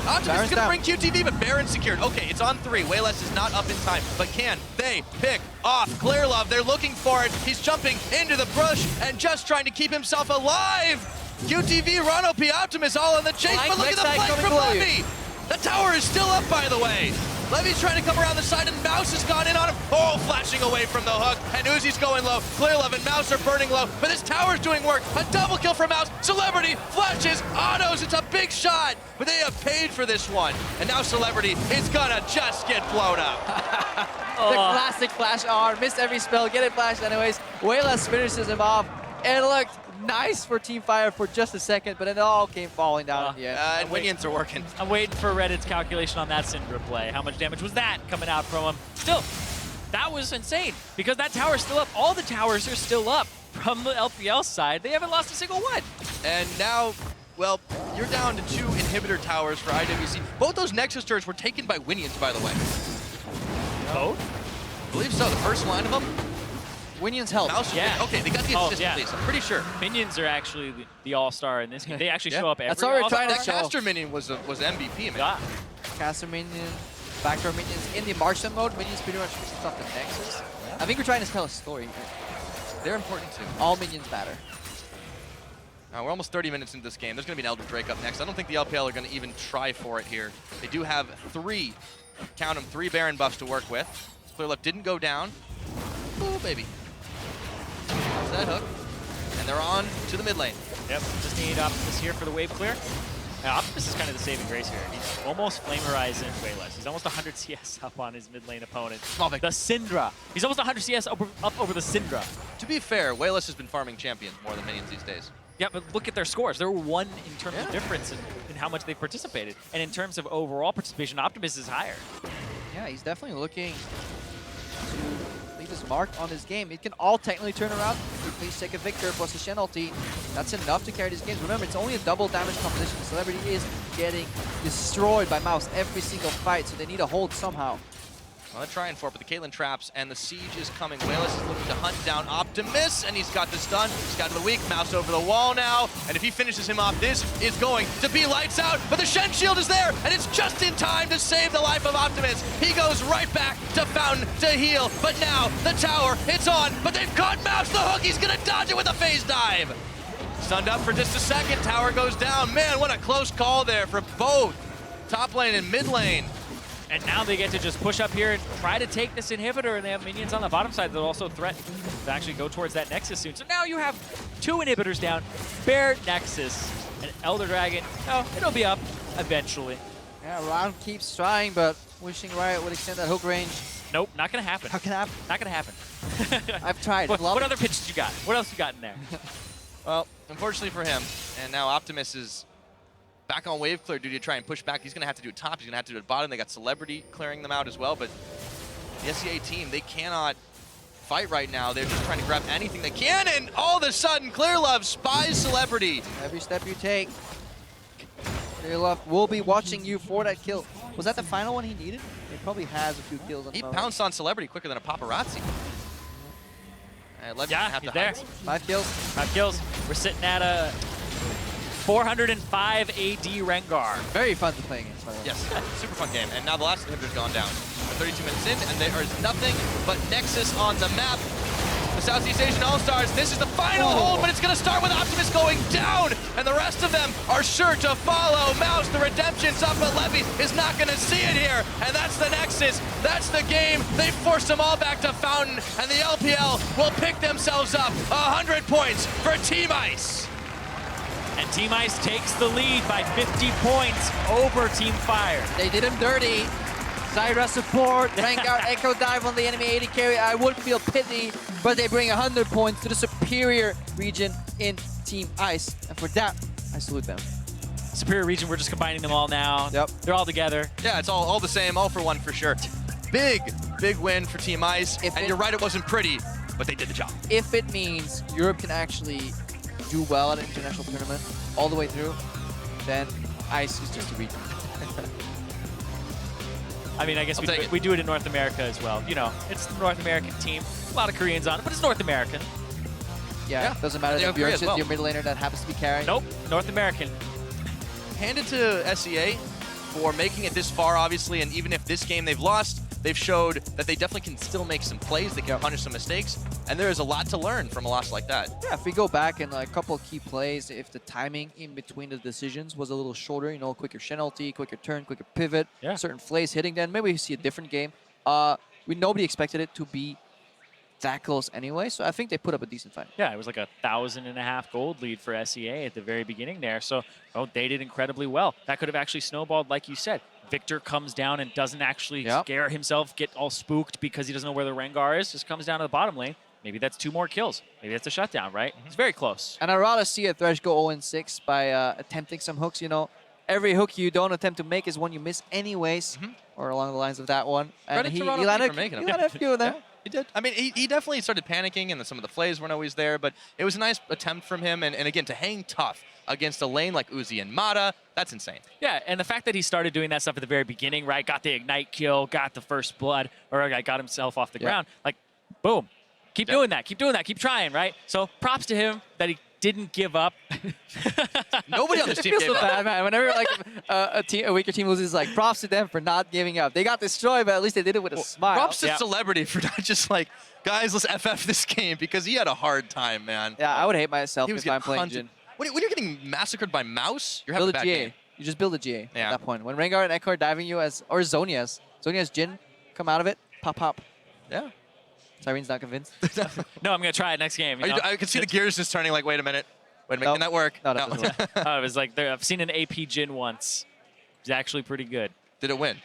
Speaker 16: Optimus is going to bring QTV, but Baron secured. Okay, it's on 3. Wayless is not up in time, but can they pick off Clearlove? They're looking for it. He's jumping into the brush and just trying to keep himself alive. QTV, ROP, Optimus all in the chase, but look at the flank from Levy! The tower is still up, by the way. Levy's trying to come around the side, and Mouse has gone in on him. Oh, flashing away from the hook, and Uzi's going low. Clearlove and Mouse are burning low, but this tower's doing work. A double kill for Mouse. Celebrity flashes, autos, it's a big shot, but they have paid for this one. And now Celebrity is gonna just get blown up.
Speaker 21: The classic flash R, missed every spell, get it flashed anyways. Wayless finishes him off. It looked nice for Team Fire for just a second, but it all came falling down in the end.
Speaker 16: And minions are working.
Speaker 13: I'm waiting for Reddit's calculation on that Syndra play. How much damage was that coming out from him? Still, that was insane because that tower's still up. All the towers are still up from the LPL side. They haven't lost a single one.
Speaker 16: And now, well, you're down to 2 inhibitor towers for IWC. Both those Nexus turrets were taken by Winions, by the way.
Speaker 13: Both?
Speaker 16: I believe so. The first line of them.
Speaker 21: Winions help.
Speaker 13: Yeah.
Speaker 16: Okay, they got the assist at least. I'm pretty sure.
Speaker 13: Minions are actually the all-star in this game. They actually show up every
Speaker 21: That's all we're trying to
Speaker 16: That
Speaker 21: show.
Speaker 16: caster minion was MVP, man.
Speaker 13: Yeah.
Speaker 21: Caster minion, backdoor minions. In the Marksman mode, minions pretty much fixed off the Nexus. I think we're trying to tell a story here.
Speaker 16: They're important too.
Speaker 21: All minions matter.
Speaker 16: We're almost 30 minutes into this game. There's going to be an Elder Drake up next. I don't think the LPL are going to even try for it here. They do have 3, count them, 3 Baron buffs to work with. Clearlove didn't go down. Ooh, baby. There's that hook. And they're on to the mid lane.
Speaker 13: Yep, just need Optimus here for the wave clear. Now, Optimus is kind of the saving grace here. He's almost Flamerizing way less. He's almost 100 CS up on his mid lane opponent. The Syndra. He's almost 100 CS up over the Syndra.
Speaker 16: To be fair, Wayless has been farming champions more than minions these days.
Speaker 13: Yeah, but look at their scores. They're 1 in terms of difference in how much they've participated. And in terms of overall participation, Optimus is higher.
Speaker 21: Yeah, he's definitely looking to leave his mark on his game. It can all technically turn around. Please take a Victor plus a Shen ulti. That's enough to carry these games. Remember, it's only a double damage composition. Celebrity is getting destroyed by Mouse every single fight, so they need a hold somehow.
Speaker 16: Well, they're trying for it, but the Caitlyn traps and the siege is coming. Wayless is looking to hunt down Optimus, and he's got the stun. He's got the weak. Mouse over the wall now, and if he finishes him off, this is going to be lights out. But the Shen shield is there, and it's just in time to save the life of Optimus. He goes right back to Fountain to heal, but now the tower, it's on, but they've caught Mouse. The hook, he's gonna dodge it with a phase dive. Stunned up for just a second. Tower goes down. Man, what a close call there for both top lane and mid lane.
Speaker 13: And now they get to just push up here and try to take this inhibitor, and they have minions on the bottom side that also threaten to actually go towards that Nexus soon. So now you have 2 inhibitors down, Bear Nexus, and Elder Dragon. Oh, it'll be up eventually.
Speaker 21: Yeah, Round keeps trying, but wishing Riot would extend that hook range.
Speaker 13: Nope, not gonna happen.
Speaker 21: How can it happen?
Speaker 13: Not gonna happen.
Speaker 21: I've tried.
Speaker 13: What other pitches you got? What else you got in there?
Speaker 16: Well, unfortunately for him, and now Optimus is back on wave clear duty to try and push back. He's going to have to do it top. He's going to have to do it bottom. They got Celebrity clearing them out as well, but the SEA team, they cannot fight right now. They're just trying to grab anything they can, and all of a sudden, Clearlove spies Celebrity.
Speaker 21: Every step you take, Clearlove will be watching you for that kill. Was that the final one he needed? He probably has a few kills on the
Speaker 16: He
Speaker 21: moment.
Speaker 16: pounced on Celebrity quicker than a paparazzi.
Speaker 13: Yeah, he's there.
Speaker 21: 5 kills.
Speaker 13: 5 kills. We're sitting at a 405 AD Rengar.
Speaker 21: Very fun to play against, by the way.
Speaker 16: Yes, super fun game. And now the last inhibitor's gone down. We're 32 minutes in, and there is nothing but Nexus on the map. The Southeast Asian All-Stars, this is the final hold, but it's going to start with Optimus going down, and the rest of them are sure to follow. Mouse, the redemption's up, but Levy is not going to see it here, and that's the Nexus. That's the game. They forced them all back to Fountain, and the LPL will pick themselves up 100 points for Team Ice.
Speaker 13: And Team Ice takes the lead by 50 points over Team Fire.
Speaker 21: They did him dirty. Zyra support, Rengar Echo Dive on the enemy AD carry. I would feel pity, but they bring 100 points to the superior region in Team Ice. And for that, I salute them.
Speaker 13: Superior region, we're just combining them all now.
Speaker 21: Yep.
Speaker 13: They're all together.
Speaker 16: Yeah, it's all the same, all for one for sure. Big win for Team Ice. And you're right, it wasn't pretty, but they did the job.
Speaker 21: If it means Europe can actually do well at an international tournament all the way through, then Ice is just a region.
Speaker 13: I mean, I guess we do it in North America as well. You know, it's the North American team. A lot of Koreans on it, but it's North American.
Speaker 21: Yeah, it doesn't matter that Bjergsen, your mid laner that happens to be carrying.
Speaker 13: Nope, North American.
Speaker 16: Hand it to SEA for making it this far, obviously, and even if this game they've lost, they've showed that they definitely can still make some plays, they can punish some mistakes, and there is a lot to learn from a loss like that.
Speaker 21: Yeah, if we go back and a couple of key plays, if the timing in between the decisions was a little shorter, you know, quicker Shen ulti, quicker turn, quicker pivot, certain flays hitting, then maybe we see a different game. Nobody expected it to be that close anyway, so I think they put up a decent fight.
Speaker 13: Yeah, it was like 1,500 gold lead for SEA at the very beginning there, so they did incredibly well. That could have actually snowballed, like you said. Victor comes down and doesn't actually scare himself, get all spooked because he doesn't know where the Rengar is, just comes down to the bottom lane, maybe that's 2 more kills. Maybe that's a shutdown, right? It's very close.
Speaker 21: And I'd rather see a Thresh go 0-6 by attempting some hooks. You know, every hook you don't attempt to make is one you miss anyways, or along the lines of that one. And
Speaker 16: Credit to Ronald
Speaker 21: landed
Speaker 16: for making them.
Speaker 21: He landed a few of them.
Speaker 16: He did. I mean, he definitely started panicking, and some of the plays weren't always there, but it was a nice attempt from him. And again, to hang tough against a lane like Uzi and Mata, that's insane.
Speaker 13: Yeah, and the fact that he started doing that stuff at the very beginning, right? Got the ignite kill, got the first blood, or got himself off the ground. Like, boom. Keep doing that. Keep doing that. Keep trying, right? So props to him that he didn't give up.
Speaker 16: Nobody on this team
Speaker 21: feels
Speaker 16: gave
Speaker 21: so
Speaker 16: up.
Speaker 21: bad, man. Whenever like a weaker team loses, like props to them for not giving up. They got destroyed, but at least they did it with a smile.
Speaker 16: Props to Celebrity for not just like, guys, let's FF this game, because he had a hard time, man.
Speaker 21: Yeah, I would hate myself
Speaker 16: He was
Speaker 21: if I'm
Speaker 16: getting
Speaker 21: playing
Speaker 16: hunted.
Speaker 21: Jin.
Speaker 16: When you're getting massacred by Mouse, you're having
Speaker 21: Build
Speaker 16: a
Speaker 21: a
Speaker 16: bad
Speaker 21: GA.
Speaker 16: game.
Speaker 21: You just build a GA at that point. When Rengar and Echo are diving you or Zhonya's Jin, come out of it, pop.
Speaker 16: Yeah.
Speaker 21: Cyrene's not convinced.
Speaker 13: No, I'm going to try it next game. You know?
Speaker 16: I can see the gears just turning like, wait a minute, can that work?
Speaker 21: No, that doesn't work.
Speaker 13: It was like, I've seen an AP Jin once. It was actually pretty good.
Speaker 16: Did it win?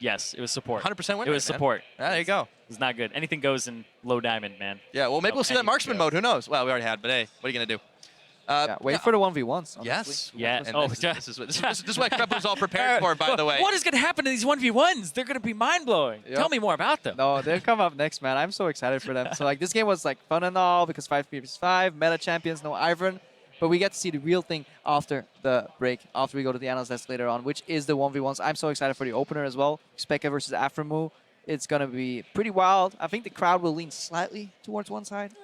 Speaker 13: Yes, it was support.
Speaker 16: 100% win
Speaker 13: It was
Speaker 16: rate, man.
Speaker 13: support.
Speaker 16: There you go.
Speaker 13: It's not good. Anything goes in low diamond, man.
Speaker 16: Yeah, well, maybe we'll see that Marksman
Speaker 13: anything
Speaker 16: mode. Who knows? Well, we already had, but hey, what are you going to do?
Speaker 21: Wait for the 1v1s. Honestly.
Speaker 16: Yes.
Speaker 13: Yeah.
Speaker 16: And
Speaker 13: Oh,
Speaker 16: this is what Krepu's all prepared for, by the way.
Speaker 13: What is going to happen to these 1v1s? They're going to be mind-blowing.
Speaker 21: Yep.
Speaker 13: Tell me more about them.
Speaker 21: No, they'll come up next, man. I'm so excited for them. So like this game was like fun and all because 5v5, meta champions, no Ivern. But we get to see the real thing after the break, after we go to the analyst later on, which is the 1v1s. I'm so excited for the opener as well. xPeke versus Aphromoo. It's going to be pretty wild. I think the crowd will lean slightly towards one side.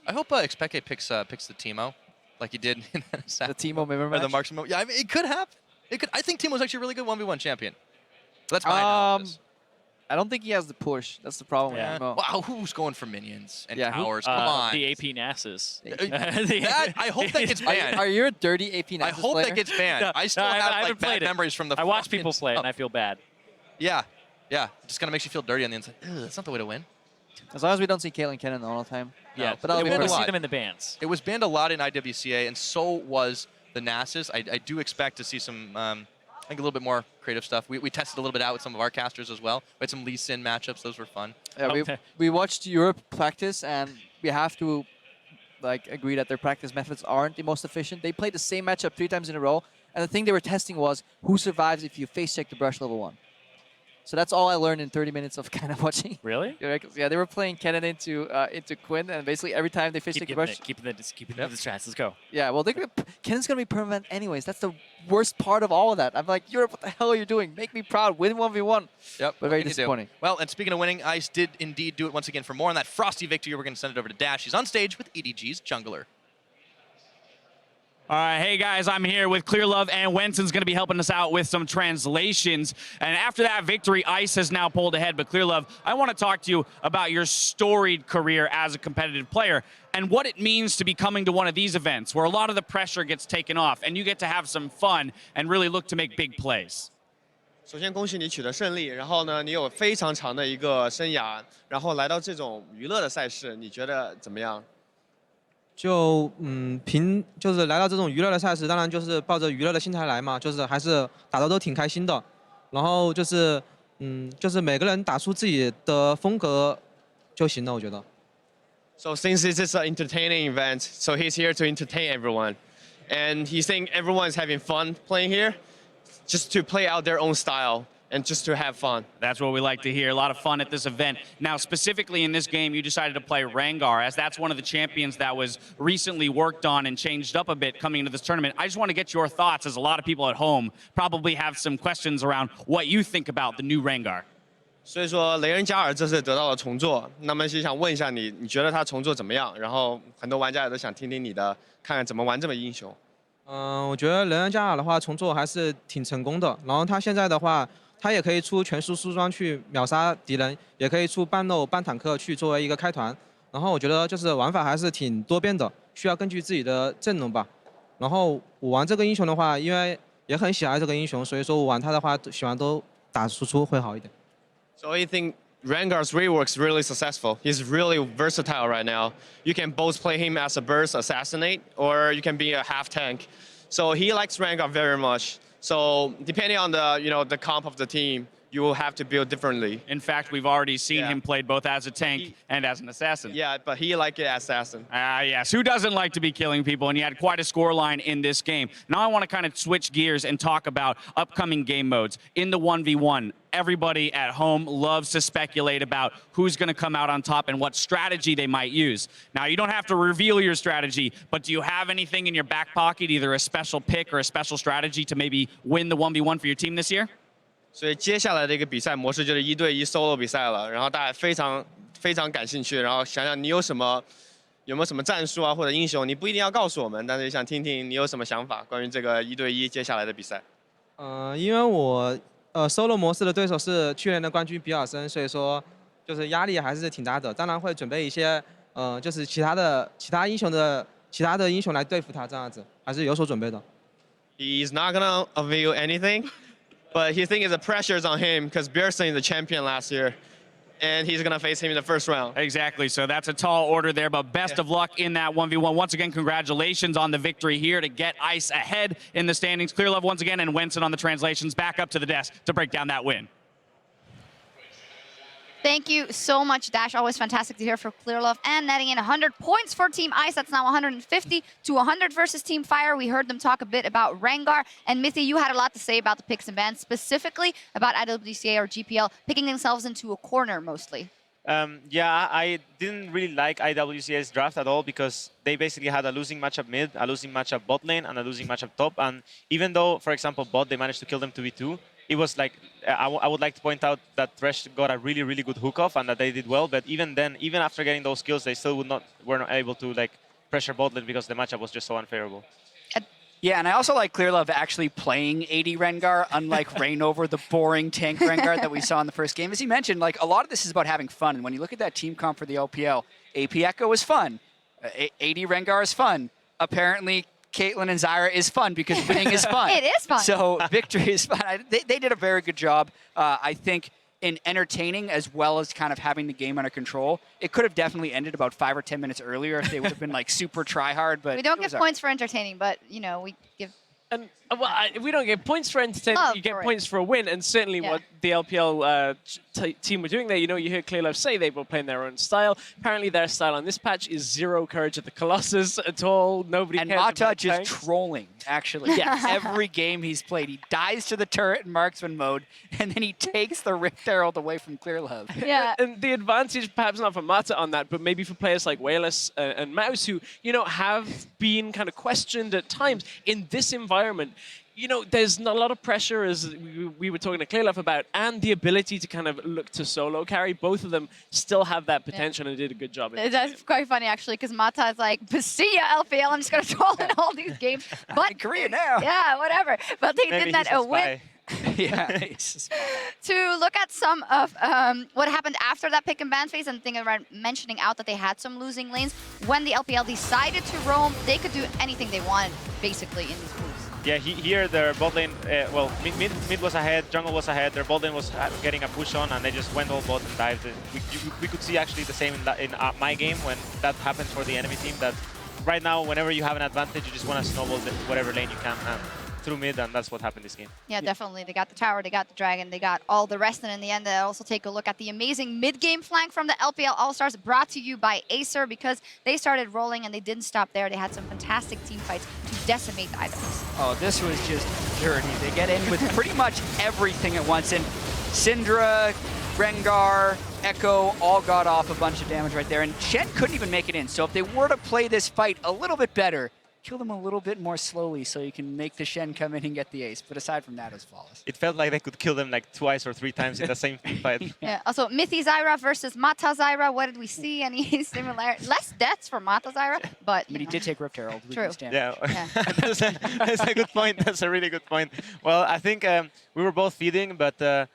Speaker 16: I hope xPeke picks the Teemo, like he did in that
Speaker 21: The Teemo member
Speaker 16: or
Speaker 21: match.
Speaker 16: the Marksman. Yeah, I mean, it could happen. It could. I think Teemo's actually a really good 1v1 champion. That's my analysis.
Speaker 21: I don't think he has the push. That's the problem with Teemo.
Speaker 16: Wow, who's going for minions and
Speaker 21: Yeah,
Speaker 16: towers? Come on.
Speaker 13: The AP Nasus.
Speaker 16: I hope that gets banned.
Speaker 21: Are you a dirty AP Nasus
Speaker 16: I hope
Speaker 21: player?
Speaker 16: that gets banned.
Speaker 13: No,
Speaker 16: I still
Speaker 13: no, I
Speaker 16: have
Speaker 13: haven't
Speaker 16: like
Speaker 13: played
Speaker 16: bad
Speaker 13: it.
Speaker 16: memories from the.
Speaker 13: I watch people
Speaker 16: fucking
Speaker 13: play it, and
Speaker 16: stuff.
Speaker 13: I feel bad.
Speaker 16: Yeah, it just kind of makes you feel dirty on the inside. Ugh, that's not the way to win.
Speaker 21: As long as we don't see Caitlyn Cannon all the time.
Speaker 13: Yeah,
Speaker 21: No, but that'll
Speaker 16: it
Speaker 21: be
Speaker 16: will
Speaker 21: fun.
Speaker 16: be a lot.
Speaker 13: see them in the bans.
Speaker 16: It was banned a lot in IWCA, and so was the Nasus. I do expect to see some, I think, a little bit more creative stuff. We tested a little bit out with some of our casters as well. We had some Lee Sin matchups. Those were fun.
Speaker 21: Yeah, we watched Europe practice, and we have to like agree that their practice methods aren't the most efficient. They played the same matchup 3 times in a row, and the thing they were testing was who survives if you face check the brush level 1. So that's all I learned in 30 minutes of kind of watching.
Speaker 13: Really?
Speaker 21: Yeah, they were playing Kennen into Quinn, and basically every time they face check the brush.
Speaker 13: Keep the strats. Let's go.
Speaker 21: Yeah, well, Kennen's gonna be permanent anyways. That's the worst part of all of that. I'm like, Europe, what the hell are you doing? Make me proud. Win 1v1.
Speaker 16: Yep.
Speaker 21: But very
Speaker 16: what can you do?
Speaker 21: disappointing.
Speaker 16: Well, and speaking of winning, Ice did indeed do it once again. For more on that frosty victory, we're going to send it over to Dash. He's on stage with EDG's Jungler.
Speaker 11: All right, hey guys, I'm here with Clearlove, and Wenson's going to be helping us out with some translations. And after that victory, Ice has now pulled ahead. But Clearlove, I want to talk to you about your storied career as a competitive player and what it means to be coming to one of these events where a lot of the pressure gets taken off and you get to have some fun and really look to make big plays.
Speaker 1: 首先恭喜你取得胜利，然后呢，你有非常长的一个生涯，然后来到这种娱乐的赛事，你觉得怎么样？
Speaker 22: 就是来到这种娱乐的赛事，当然就是抱着娱乐的心态来嘛，就是还是打得都挺开心的。然后就是就是每个人打出自己的风格就行了，我觉得。
Speaker 1: So since this is an entertaining event, so he's here to entertain everyone, and he's saying everyone's having fun playing here, just to play out their own style. And just to have fun.
Speaker 11: That's what we like to hear. A lot of fun at this event. Now, specifically in this game, you decided to play Rengar, as that's one of the champions that was recently worked on and changed up a bit coming into this tournament. I just want to get your thoughts, as a lot of people at home probably have some questions around what you think about the new Rengar.
Speaker 1: 所以说，雷恩加尔这次得到了重做，那么是想问一下你，你觉得他重做怎么样？然后很多玩家也都想听听你的，看看怎么玩这么英雄。
Speaker 22: 我觉得雷恩加尔的话重做还是挺成功的。然后他现在的话。他也可以出全速梳妆去秒杀敌人，也可以出半肉半坦克去作为一个开团。然后我觉得就是玩法还是挺多变的，需要根据自己的阵容吧。然后我玩这个英雄的话，因为也很喜爱这个英雄，所以说我玩他的话，喜欢都打输出会好一点。
Speaker 1: So I think Rengar's rework's really successful. He's really versatile right now. You can both play him as a burst assassinate, or you can be a half tank. So he likes Rengar very much. So depending on the the comp of the team, you will have to build differently.
Speaker 11: In fact, we've already seen him played both as a tank and as an assassin.
Speaker 1: Yeah, but he liked it as assassin.
Speaker 11: Yes, who doesn't like to be killing people? And he had quite a scoreline in this game. Now I want to kind of switch gears and talk about upcoming game modes. In the 1v1, everybody at home loves to speculate about who's going to come out on top and what strategy they might use. Now, you don't have to reveal your strategy, but do you have anything in your back pocket, either a special pick or a special strategy to maybe win the 1v1 for your team this year?
Speaker 1: 所以接下来的一个比赛模式就是1对1 solo 比赛了，然后大家非常感兴趣，然后想想你有没有什么战术啊或者英雄，你不一定要告诉我们，但是想听听你有什么想法关于这个1对1接下来的比赛。
Speaker 22: 因为我solo 模式的对手是去年的冠军比尔森，所以说就是压力还是挺大的。当然会准备一些就是其他英雄来对付他，这样子还是有所准备的。
Speaker 1: He's not gonna reveal anything, but he thinks the pressure is on him because Bjergsen is the champion last year, and he's gonna face him in the first round.
Speaker 11: Exactly, so that's a tall order there, but best of luck in that 1v1. Once again, congratulations on the victory here to get ICE ahead in the standings. Clearlove once again, and Winston on the translations back up to the desk to break down that win.
Speaker 4: Thank you so much, Dash. Always fantastic to hear from Clearlove. And netting in 100 points for Team Ice. That's now 150 to 100 versus Team Fire. We heard them talk a bit about Rengar. And Mithy, you had a lot to say about the picks and bans, specifically about IWCA or GPL picking themselves into a corner mostly.
Speaker 18: Yeah, I didn't really like IWCA's draft at all because they basically had a losing matchup mid, a losing matchup bot lane, and a losing matchup top. And even though, for example, bot, they managed to kill them 2v2, it was like, I would like to point out that Thresh got a really, really good hook-off and that they did well. But even then, even after getting those kills, they still were not able to like pressure bot lane because the matchup was just so unfavorable.
Speaker 6: Yeah, and I also like Clearlove actually playing AD Rengar, unlike Reignover, the boring tank Rengar that we saw in the first game. As he mentioned, like a lot of this is about having fun. And when you look at that team comp for the LPL, AP Echo is fun. AD Rengar is fun. Apparently, Caitlyn and Zyra is fun because winning is fun.
Speaker 4: It is fun.
Speaker 6: So victory is fun. They did a very good job, I think, in entertaining as well as kind of having the game under control. It could have definitely ended about 5 or 10 minutes earlier if they would have been like super try-hard. But
Speaker 4: we don't give points for entertaining, but, you know, we give...
Speaker 5: And we don't get points for entertainment, you get points for a win, and certainly what the LPL team were doing there, you know, you hear Clearlove say they were playing their own style. Apparently their style on this patch is zero courage at the Colossus at all. Nobody cares about
Speaker 6: Mata just
Speaker 5: tanks.
Speaker 6: trolling, actually. Yeah, every game he's played, he dies to the turret in Marksman mode, and then he takes the Rift Herald away from Clearlove.
Speaker 4: Yeah.
Speaker 5: And the advantage, perhaps not for Mata on that, but maybe for players like Wayless and Mouse, who, you know, have been kind of questioned at times in this environment. You know, there's not a lot of pressure, as we were talking to Clearlove about, and the ability to kind of look to solo carry. Both of them still have that potential and did a good job.
Speaker 4: That's quite funny, actually, because Mata is like, see ya, LPL, I'm just going to troll in all these games. But
Speaker 6: in Korea now.
Speaker 4: Yeah, whatever. But they did that a win.
Speaker 6: Yeah.
Speaker 4: To look at some of what happened after that pick and ban phase, and thinking around mentioning out that they had some losing lanes. When the LPL decided to roam, they could do anything they wanted, basically, in these moves.
Speaker 18: Yeah, here their bot lane, well, mid was ahead, jungle was ahead, their bot lane was getting a push on, and they just went all bot and dived. We could see actually the same in my game when that happens for the enemy team, that right now, whenever you have an advantage, you just want to snowball whatever lane you can through mid, and that's what happened this game.
Speaker 4: Yeah, definitely. They got the tower, they got the dragon, they got all the rest, and in the end, they also take a look at the amazing mid-game flank from the LPL All-Stars, brought to you by Acer, because they started rolling and they didn't stop there. They had some fantastic team fights to decimate the items.
Speaker 6: Oh, this was just dirty. They get in with pretty much everything at once, and Syndra, Rengar, Echo all got off a bunch of damage right there, and Shen couldn't even make it in. So if they were to play this fight a little bit better, kill them a little bit more slowly so you can make the Shen come in and get the ace. But aside from that, it was flawless.
Speaker 18: It felt like they could kill them like twice or 3 times in the same fight.
Speaker 4: Yeah. Also, Mithy Zyra versus Mata Zyra. What did we see? Any similar? Less deaths for Mata Zyra, but
Speaker 6: he did take Rift Herald.
Speaker 4: True.
Speaker 18: Yeah, that's a good point. That's a really good point. Well, I think we were both feeding, but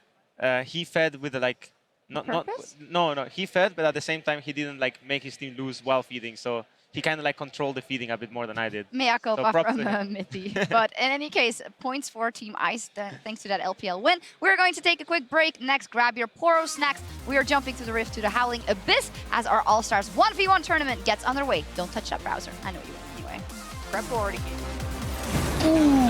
Speaker 18: he fed with like no, he fed, but at the same time he didn't like make his team lose while feeding. So he kind of like controlled the feeding a bit more than I did.
Speaker 4: Mea culpa from Mithy. But in any case, points for Team Ice thanks to that LPL win. We're going to take a quick break. Next, grab your Poro snacks. We are jumping to the Rift to the Howling Abyss as our All-Stars 1v1 tournament gets underway. Don't touch that browser. I know you will anyway.
Speaker 6: Prep already game.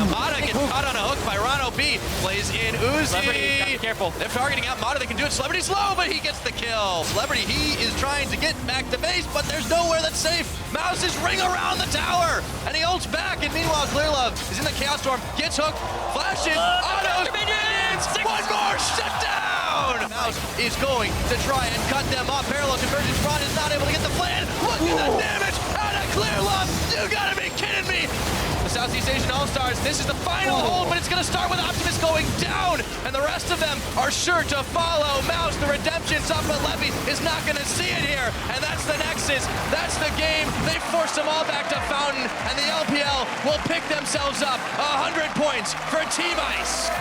Speaker 16: Mata gets caught on a hook by Rano B. Plays in Uzi.
Speaker 13: Celebrity, careful.
Speaker 16: They're targeting out Mata. They can do it. Celebrity's low, but he gets the kill. Celebrity, he is trying to get back to base, but there's nowhere that's safe. Mouse is ring around the tower, and he ults back. And meanwhile, Clearlove is in the Chaos Storm. Gets hooked, flashes, autos, minions! One more shutdown! Mouse is going to try and cut them off. Parallel conversion. Ron is not able to get the plan. Look at the damage out of Clearlove. You gotta be kidding me. The Southeast Asian All-Stars, this is the final hold, but it's going to start with Optimus going down, and the rest of them are sure to follow. Mouse, the redemption's up, but Levy is not going to see it here, and that's the Nexus. That's the game. They forced them all back to Fountain, and the LPL will pick themselves up 100 points for Team Ice.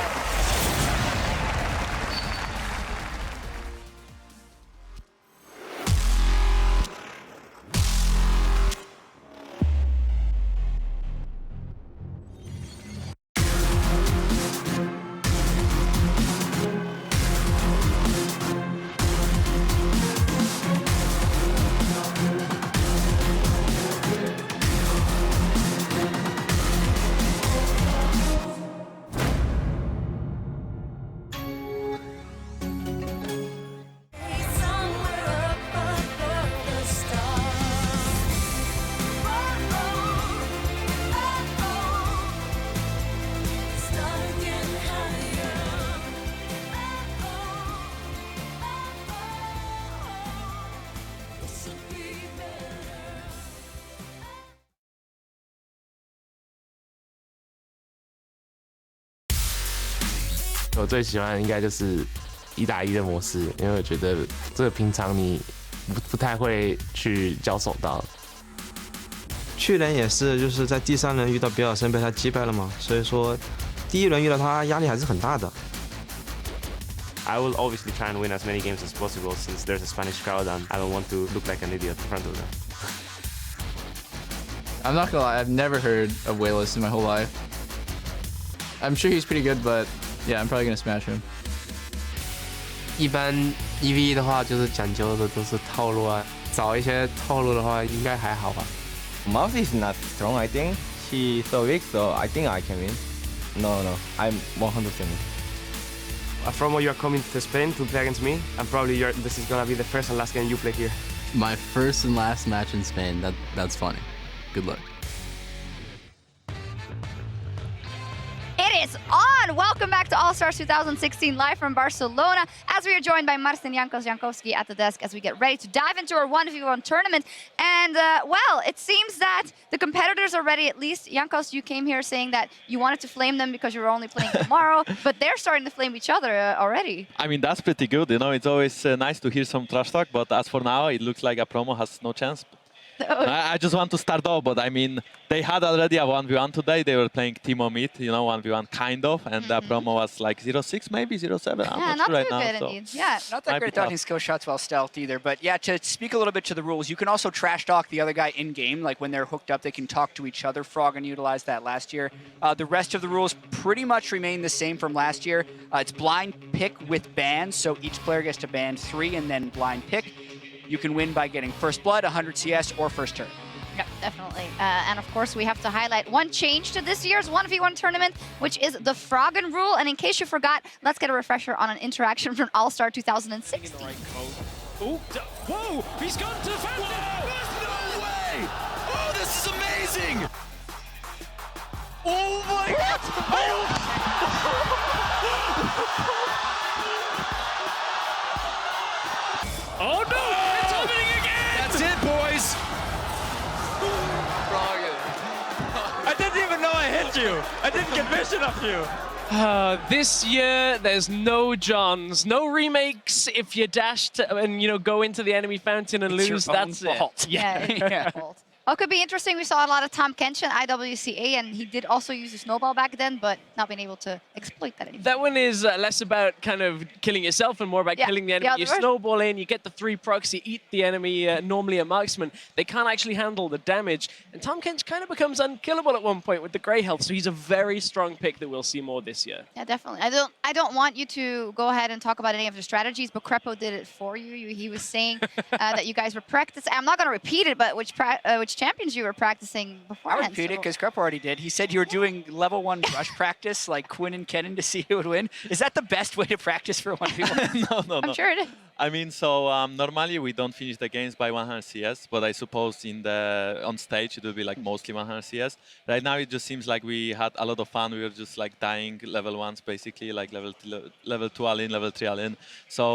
Speaker 2: 我最喜欢的应该就是1打1的模式，因为我觉得这个平常你不太会去交手到。
Speaker 22: 去年也是，就是在第3轮遇到比尔森被他击败了嘛，所以说第1轮遇到他压力还是很大的。
Speaker 3: I will obviously try and win as many games as possible since there's a Spanish crowd and I don't want to look like an idiot in front of them.
Speaker 7: I'm not gonna lie, I've never heard of Wayless in my whole life. I'm sure he's pretty good, but yeah, I'm probably gonna smash him.
Speaker 23: 一般 EVE 的话就是讲究的都是套路啊，找一些套路的话应该还好吧。
Speaker 14: Mouse is not strong, I think. He's so weak, so I think I can win. No, I'm 100% win.
Speaker 3: Aphromoo, you are coming to Spain to play against me, and probably this is gonna be the first and last game you play here.
Speaker 7: My first and last match in Spain. That's funny. Good luck.
Speaker 4: It is on! Welcome back to All-Stars 2016 live from Barcelona as we are joined by Marcin Jankowski at the desk as we get ready to dive into our 1v1 tournament. And well, it seems that the competitors are ready. At least, Jankos, you came here saying that you wanted to flame them because you were only playing tomorrow, but they're starting to flame each other already.
Speaker 24: I mean, that's pretty good. You know, it's always nice to hear some trash talk, but as for now, it looks like Aphromoo has no chance. I just want to start off, but I mean, they had already a 1v1 today. They were playing Teemo Mid, you know, 1v1 kind of, and Aphromoo was like 0-6, maybe 0-7. I'm not sure right now.
Speaker 4: Yeah,
Speaker 6: not that great at dodging skill shots while stealth either. But yeah, to speak a little bit to the rules, you can also trash talk the other guy in game. Like when they're hooked up, they can talk to each other. Froggen utilized that last year. The rest of the rules pretty much remain the same from last year. It's blind pick with bans, so each player gets to ban 3 and then blind pick. You can win by getting first blood, 100 CS, or first turn.
Speaker 4: Yeah, definitely. And of course, we have to highlight one change to this year's 1v1 tournament, which is the Froggen rule. And in case you forgot, let's get a refresher on an interaction from All-Star 2016.
Speaker 15: Whoa, he's gone to Fountain! There's no way! Oh, this is amazing! Oh my God! Oh no! It's happening again!
Speaker 10: That's it, boys! I didn't even know I hit you! I didn't get vision of you!
Speaker 5: This year, there's no Johns, no remakes. If you dash and go into the enemy fountain and lose, that's
Speaker 6: fault.
Speaker 5: it. Yeah.
Speaker 4: Well, it could be interesting. We saw a lot of Tom Kenshin, IWCA, and he did also use the snowball back then, but not being able to exploit that anymore.
Speaker 5: That one is less about kind of killing yourself and more about killing the enemy. You snowball in, you get the 3 procs, you eat the enemy, normally a marksman. They can't actually handle the damage. And Tom Kench kind of becomes unkillable at one point with the grey health, so he's a very strong pick that we'll see more this year.
Speaker 4: Yeah, definitely. I don't want you to go ahead and talk about any of the strategies, but Crepo did it for you. He was saying that you guys were practicing. I'm not going to repeat it, but which champions you were practicing
Speaker 6: I
Speaker 4: beforehand.
Speaker 6: repeat it because Krepo already did. He said you were doing level 1 rush practice like Quinn and Kennen to see who would win. Is that the best way to practice for 1v1?
Speaker 24: No.
Speaker 4: I'm sure it is.
Speaker 24: I mean, so normally we don't finish the games by 100 CS, but I suppose on stage it will be like mostly 100 CS. Right now it just seems like we had a lot of fun. We were just like dying level 1s basically, like level 2 all in, level 3 all in. So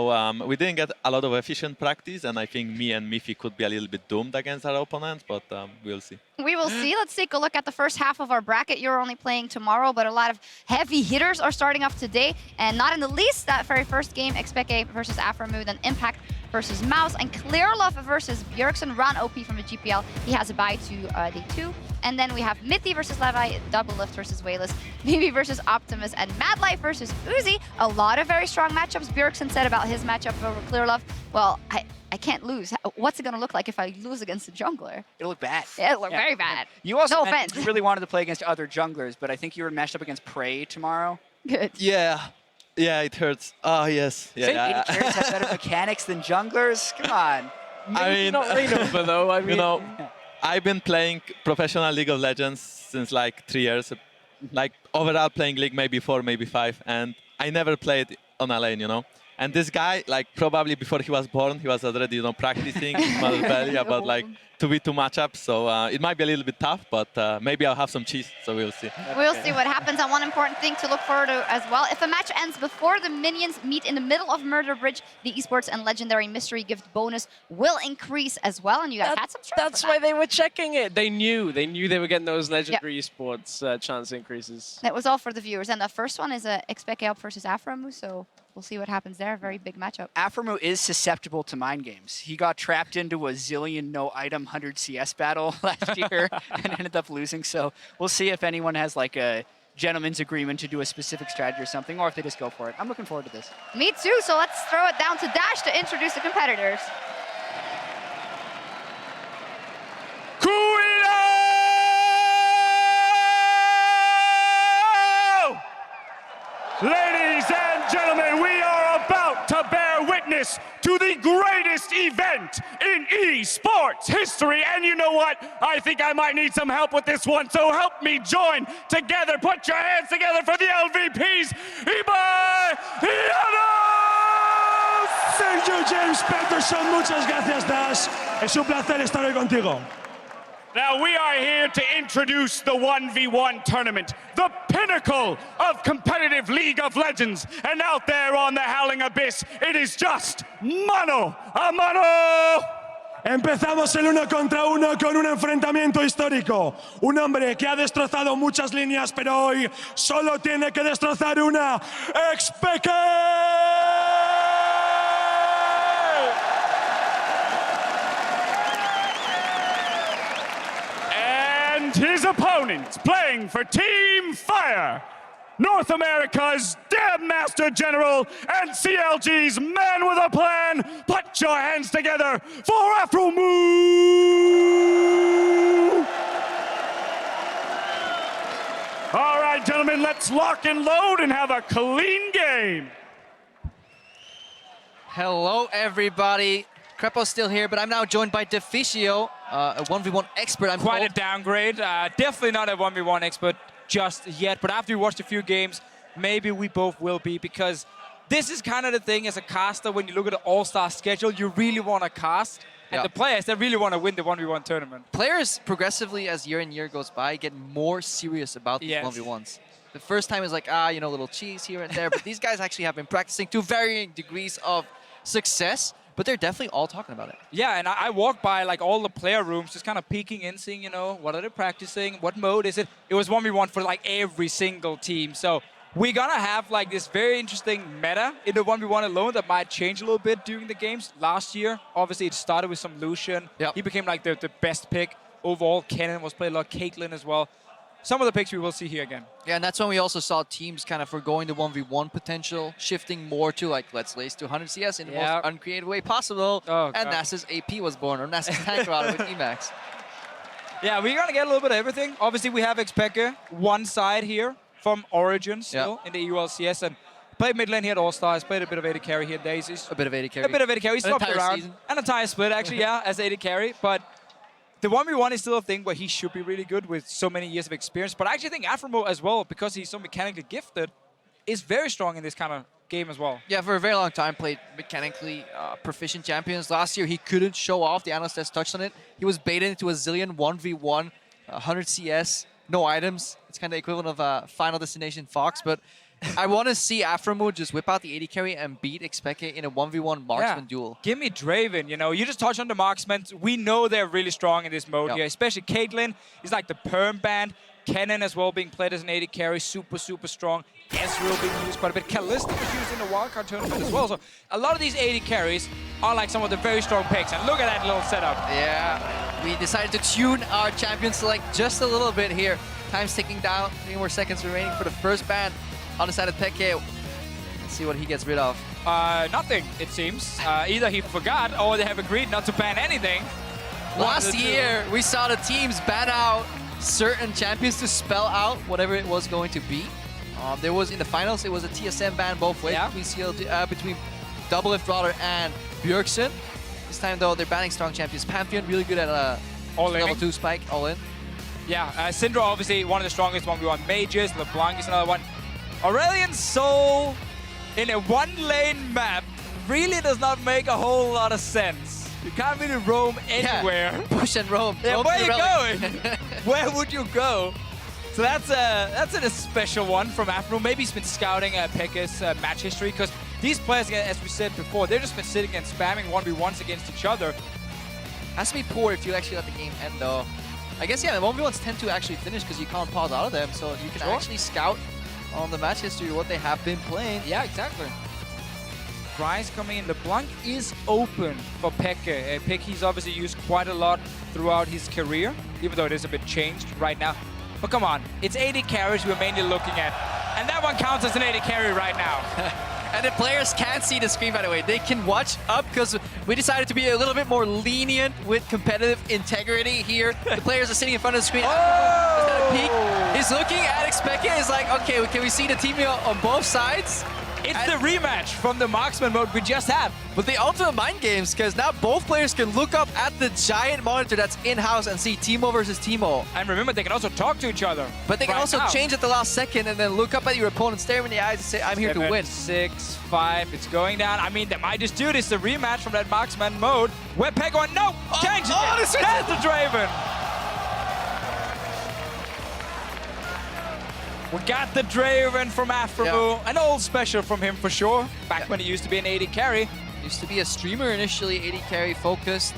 Speaker 24: we didn't get a lot of efficient practice, and I think me and mithy could be a little bit doomed against our opponents, but we'll see.
Speaker 4: We will see. Let's take a look at the first half of our bracket. You're only playing tomorrow, but a lot of heavy hitters are starting off today. And not in the least, that very first game, xPeke versus Aphromoo, then Impact versus Mouse, and Clearlove versus Bjergsen. Ron OP from the GPL. He has a bye to day 2. And then we have mithy versus Levi, Doublelift versus Wayless, BeBe versus Optimus, and Madlife versus Uzi. A lot of very strong matchups. Bjergsen said about his matchup over Clearlove, well, I can't lose. What's it going to look like if I lose against a jungler?
Speaker 6: It'll look bad.
Speaker 4: It'll look very bad.
Speaker 6: You also
Speaker 4: no
Speaker 6: mentioned
Speaker 4: offense.
Speaker 6: you really wanted to play against other junglers, but I think you were matched up against Prey tomorrow.
Speaker 4: Good.
Speaker 24: Yeah, it hurts. Oh, yes.
Speaker 6: Think AD carries have better mechanics than junglers? Come on.
Speaker 24: I mean,
Speaker 5: not Rainova though. I mean,
Speaker 24: you know, I've been playing professional League of Legends since like 3 years. Like overall playing League maybe 4, maybe 5, and I never played on a lane, you know. And this guy, like probably before he was born, he was already, practicing in Mother's Belly about like 2v2 matchups. So it might be a little bit tough, but maybe I'll have some cheese, so we'll see.
Speaker 4: We'll see what happens. And one important thing to look forward to as well, if a match ends before the minions meet in the middle of Murder Bridge, the esports and legendary mystery gift bonus will increase as well. And you guys had some stress.
Speaker 5: That's why they were checking it. They knew they were getting those legendary esports chance increases.
Speaker 4: That was all for the viewers. And the first one is xPeke up versus Aphromoo, so we'll see what happens there. Very big matchup.
Speaker 6: Aphromoo is susceptible to mind games. He got trapped into a zillion no-item 100 CS battle last year and ended up losing. So we'll see if anyone has like a gentleman's agreement to do a specific strategy or something, or if they just go for it. I'm looking forward to this.
Speaker 4: Me too, so let's throw it down to Dash to introduce the competitors.
Speaker 8: Ladies and gentlemen, we are about to bear witness to the greatest event in esports history. And you know what? I think I might need some help with this one, so help me join together. Put your hands together for the LVPs.
Speaker 15: Sergio James Peterson, muchas gracias, Dash. Es un placer estar hoy contigo.
Speaker 8: Now we are here to introduce the 1v1 tournament, the pinnacle of competitive League of Legends. And out there on the Howling Abyss, it is just mano a mano.
Speaker 15: Empezamos el 1 contra 1 con un enfrentamiento histórico. Un hombre que ha destrozado muchas líneas, pero hoy solo tiene que destrozar una. xPeke!
Speaker 8: His opponent, playing for Team Fire, North America's Dam Master General and CLG's man with a plan. Put your hands together for Aphromoo! All right, gentlemen, let's lock and load and have a clean game.
Speaker 21: Hello, everybody. Krepo's still here, but I'm now joined by Deficio, a 1v1 expert. I'm
Speaker 10: Quite
Speaker 21: told.
Speaker 10: a downgrade. Definitely not a 1v1 expert just yet, but after we watched a few games, maybe we both will be, because this is kind of the thing as a caster. When you look at the All-Star schedule, you really want to cast, and the players, they really want to win the 1v1 tournament.
Speaker 21: Players progressively, as year and year goes by, get more serious about these 1v1s. The first time is like, little cheese here and there, but these guys actually have been practicing to varying degrees of success. But they're definitely all talking about it.
Speaker 10: Yeah, and I walked by like all the player rooms, just kind of peeking in, seeing, what are they practicing? What mode is it? It was 1v1 for like every single team. So we're gonna have like this very interesting meta in the 1v1 alone that might change a little bit during the games. Last year, obviously it started with some Lucian. He became like the best pick overall. Kennen was played a lot, Caitlyn as well. Some of the picks we will see here again.
Speaker 21: Yeah, and that's when we also saw teams kind of foregoing the 1v1 potential, shifting more to like, let's race to 100 CS in the most uncreative way possible. And Nasa's AP was born, or Nasa's tank out with Emax.
Speaker 10: Yeah, we're going to get a little bit of everything. Obviously, we have xPeke, one side here from Origin still in the EU LCS. And played mid lane here at All-Stars, played a bit of AD carry here at Daisies.
Speaker 21: A bit of AD carry.
Speaker 10: A bit of AD carry. He swapped around.
Speaker 21: Season.
Speaker 10: An entire split, actually, as AD carry. But the 1v1 is still a thing where he should be really good with so many years of experience. But I actually think Aphromoo as well, because he's so mechanically gifted, is very strong in this kind of game as well.
Speaker 21: Yeah, for a very long time, played mechanically proficient champions. Last year, he couldn't show off. The analyst has touched on it. He was baited into a zillion 1v1, 100 CS, no items. It's kind of the equivalent of Final Destination Fox, but I want to see Aphromoo just whip out the AD carry and beat xPeke in a 1v1 Marksman duel.
Speaker 10: Give me Draven, you know. You just touched on the Marksmen. We know they're really strong in this mode here, especially Caitlyn is like the perm band. Kennen as well being played as an AD carry, super, super strong. Ezreal being used quite a bit. Kalista was used in the wildcard tournament as well. So a lot of these AD carries are like some of the very strong picks. And look at that little setup.
Speaker 21: Yeah, we decided to tune our champion select just a little bit here. Time's ticking down, 3 more seconds remaining for the first ban on the side of Peke. Let's see what he gets rid of.
Speaker 10: Nothing, it seems. Either he forgot or they have agreed not to ban anything.
Speaker 21: Last year, we saw the teams ban out certain champions to spell out whatever it was going to be. There was, in the finals, it was a TSM ban both ways between Doublelift Rotter and Bjergsen. This time, though, they're banning strong champions. Pantheon, really good at level 2 spike, all in.
Speaker 10: Yeah, Syndra, obviously, one of the strongest 1v1 mages. LeBlanc is another one. Aurelion Sol in a one-lane map really does not make a whole lot of sense. You can't really roam anywhere.
Speaker 21: Yeah. Push and roam.
Speaker 10: Yeah, where are you going? Where would you go? So that's a special one from Aphromoo. Maybe he's been scouting Peke's match history, because these players, as we said before, they've just been sitting and spamming 1v1s against each other.
Speaker 21: Has to be poor if you actually let the game end, though. I guess, yeah, the 1v1s tend to actually finish because you can't pause out of them, so you can actually scout on the match history what they have been playing.
Speaker 10: Yeah, exactly. Grice coming in. The Blanc is open for Peke. Pick he's obviously used quite a lot throughout his career, even though it is a bit changed right now. But come on, it's AD carries we're mainly looking at. And that one counts as an AD carry right now.
Speaker 21: And the players can't see the screen, by the way. They can watch up because we decided to be a little bit more lenient with competitive integrity here. The players are sitting in front of the screen. Oh! He's looking at xPeke. He's like, okay, can we see the team on both sides?
Speaker 10: It's the rematch from the Marksman mode we just had.
Speaker 21: But the ultimate mind games, because now both players can look up at the giant monitor that's in-house and see Teemo versus Teemo.
Speaker 10: And remember, they can also talk to each other.
Speaker 21: But they can also change at the last second and then look up at your opponent, stare him in the eyes and say, I'm here to win.
Speaker 10: 6, 5, it's going down. I mean, they might just do this, the rematch from that Marksman mode. Where Peke went, no, change it. That's the Draven. We got the Draven from Aphromoo, an old special from him for sure, back when he used to be an AD carry.
Speaker 21: Used to be a streamer initially, AD carry focused.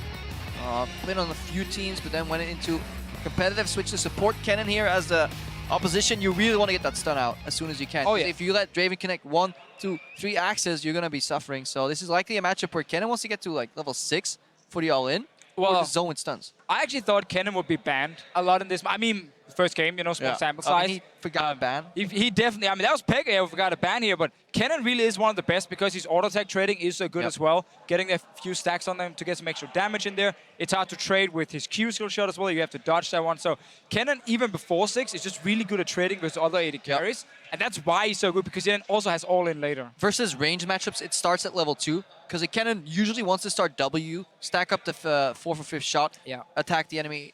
Speaker 21: Played on a few teams, but then went into competitive, switch to support Kennen here as the opposition. You really want to get that stun out as soon as you can. If you let Draven connect 1, 2, 3 axes, you're going to be suffering. So this is likely a matchup where Kennen wants to get to like level 6 for the all-in, or just zone with stuns.
Speaker 10: I actually thought Kennen would be banned a lot in this. I mean, first game, you know, small sample size.
Speaker 21: He forgot to ban.
Speaker 10: He definitely, I mean, that was Peke who forgot to ban here, but Kennen really is one of the best because his auto-attack trading is so good as well. Getting a few stacks on them to get some extra damage in there. It's hard to trade with his Q skill shot as well. You have to dodge that one. So Kennen, even before 6, is just really good at trading with other AD carries. And that's why he's so good, because he then also has all-in later.
Speaker 21: Versus range matchups, it starts at level 2. Because Kennen usually wants to start W, stack up the 4 for 5th shot, attack the enemy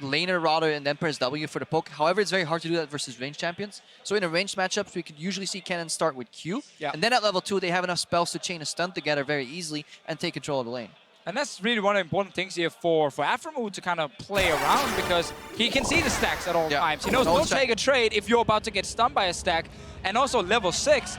Speaker 21: laner rather, and then press W for the poke. However, it's very hard to do that versus range champions. So in a ranged matchups, we could usually see Kennen start with Q. And then at level 2, they have enough spells to chain a stun together very easily and take control of the lane.
Speaker 10: And that's really one of the important things here for Aphromoo to kind of play around, because he can see the stacks at all times. He knows don't take a trade if you're about to get stunned by a stack. And also level 6,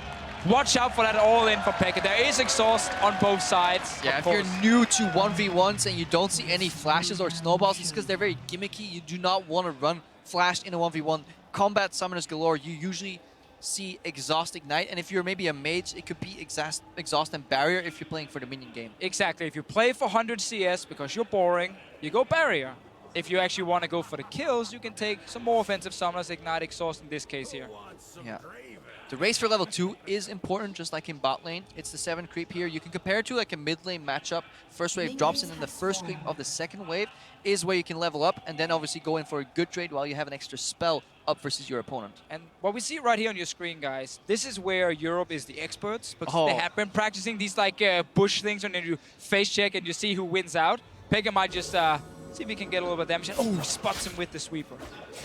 Speaker 10: watch out for that all-in from Peke. There is exhaust on both sides.
Speaker 21: Yeah, if you're new to 1v1s and you don't see any flashes or snowballs, it's because they're very gimmicky. You do not want to run flash in a 1v1. Combat summoners galore, you usually see Exhaust Ignite, and if you're maybe a mage, it could be Exhaust and Barrier if you're playing for the minion game.
Speaker 10: Exactly. If you play for 100 CS because you're boring, you go Barrier. If you actually want to go for the kills, you can take some more offensive summoners, Ignite, Exhaust in this case here.
Speaker 21: Yeah. The race for level 2 is important, just like in bot lane. It's the 7 creep here. You can compare it to like a mid lane matchup. First wave drops in, and the first creep of the second wave is where you can level up and then obviously go in for a good trade while you have an extra spell up versus your opponent.
Speaker 10: And what we see right here on your screen, guys, this is where Europe is the experts, because they have been practicing these like bush things, and then you face check and you see who wins out. Peke might just See if he can get a little bit of damage. Oh, he spots him with the sweeper.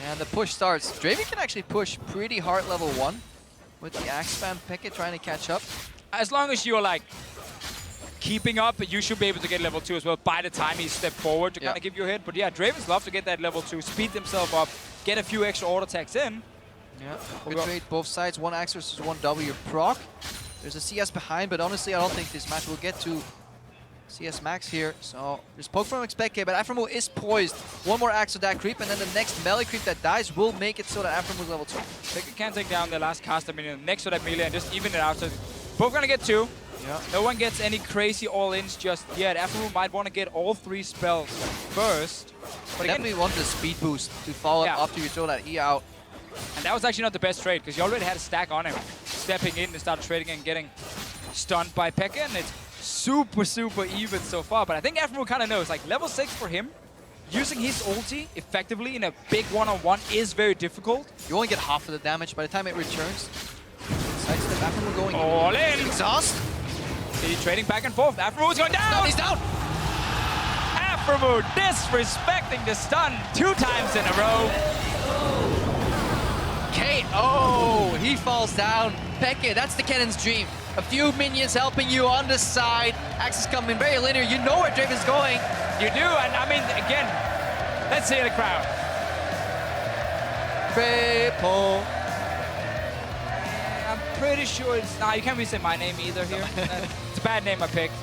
Speaker 21: And the push starts. Draven can actually push pretty hard level 1 with the axe spam. Peke trying to catch up.
Speaker 10: As long as you're like keeping up, you should be able to get level 2 as well by the time he stepped forward to kind of give you a hit. But yeah, Dravens love to get that level 2, speed themselves up, get a few extra auto attacks in.
Speaker 21: Yeah, good trade both sides. 1 axe versus 1 W proc. There's a CS behind, but honestly, I don't think this match will get to CS max here. So there's poke from xPeke, but Aphromoo is poised. 1 more axe of that creep, and then the next melee creep that dies will make it so that Aphromoo is level 2.
Speaker 10: Peke can take down the last caster minion next to that melee and just even it out. So both gonna get 2.
Speaker 21: Yeah.
Speaker 10: No one gets any crazy all-ins just yet. Aphromoo might want to get all 3 spells first.
Speaker 21: But definitely want the speed boost to follow up after you throw that E out.
Speaker 10: And that was actually not the best trade, because you already had a stack on him. Stepping in and start trading and getting stunned by Peke, and it's super, super even so far. But I think Aphromoo kind of knows, like, level 6 for him, using his ulti effectively in a big one-on-one is very difficult.
Speaker 21: You only get half of the damage by the time it returns. Sidestep, Aphromoo going
Speaker 10: all in.
Speaker 21: Exhaust.
Speaker 10: See, trading back and forth. Aphromoo going down.
Speaker 21: No, he's down.
Speaker 10: Aphromoo disrespecting the stun 2 times in a row.
Speaker 21: KO! He falls down. Peke, that's the Cannon's dream. A few minions helping you on the side. Axis coming very linear. You know where Draven's going.
Speaker 10: You do, and I mean, again, let's see the crowd.
Speaker 21: Triple.
Speaker 10: I'm pretty sure it's... Nah, you can't really say my name either here. It's a bad name I picked.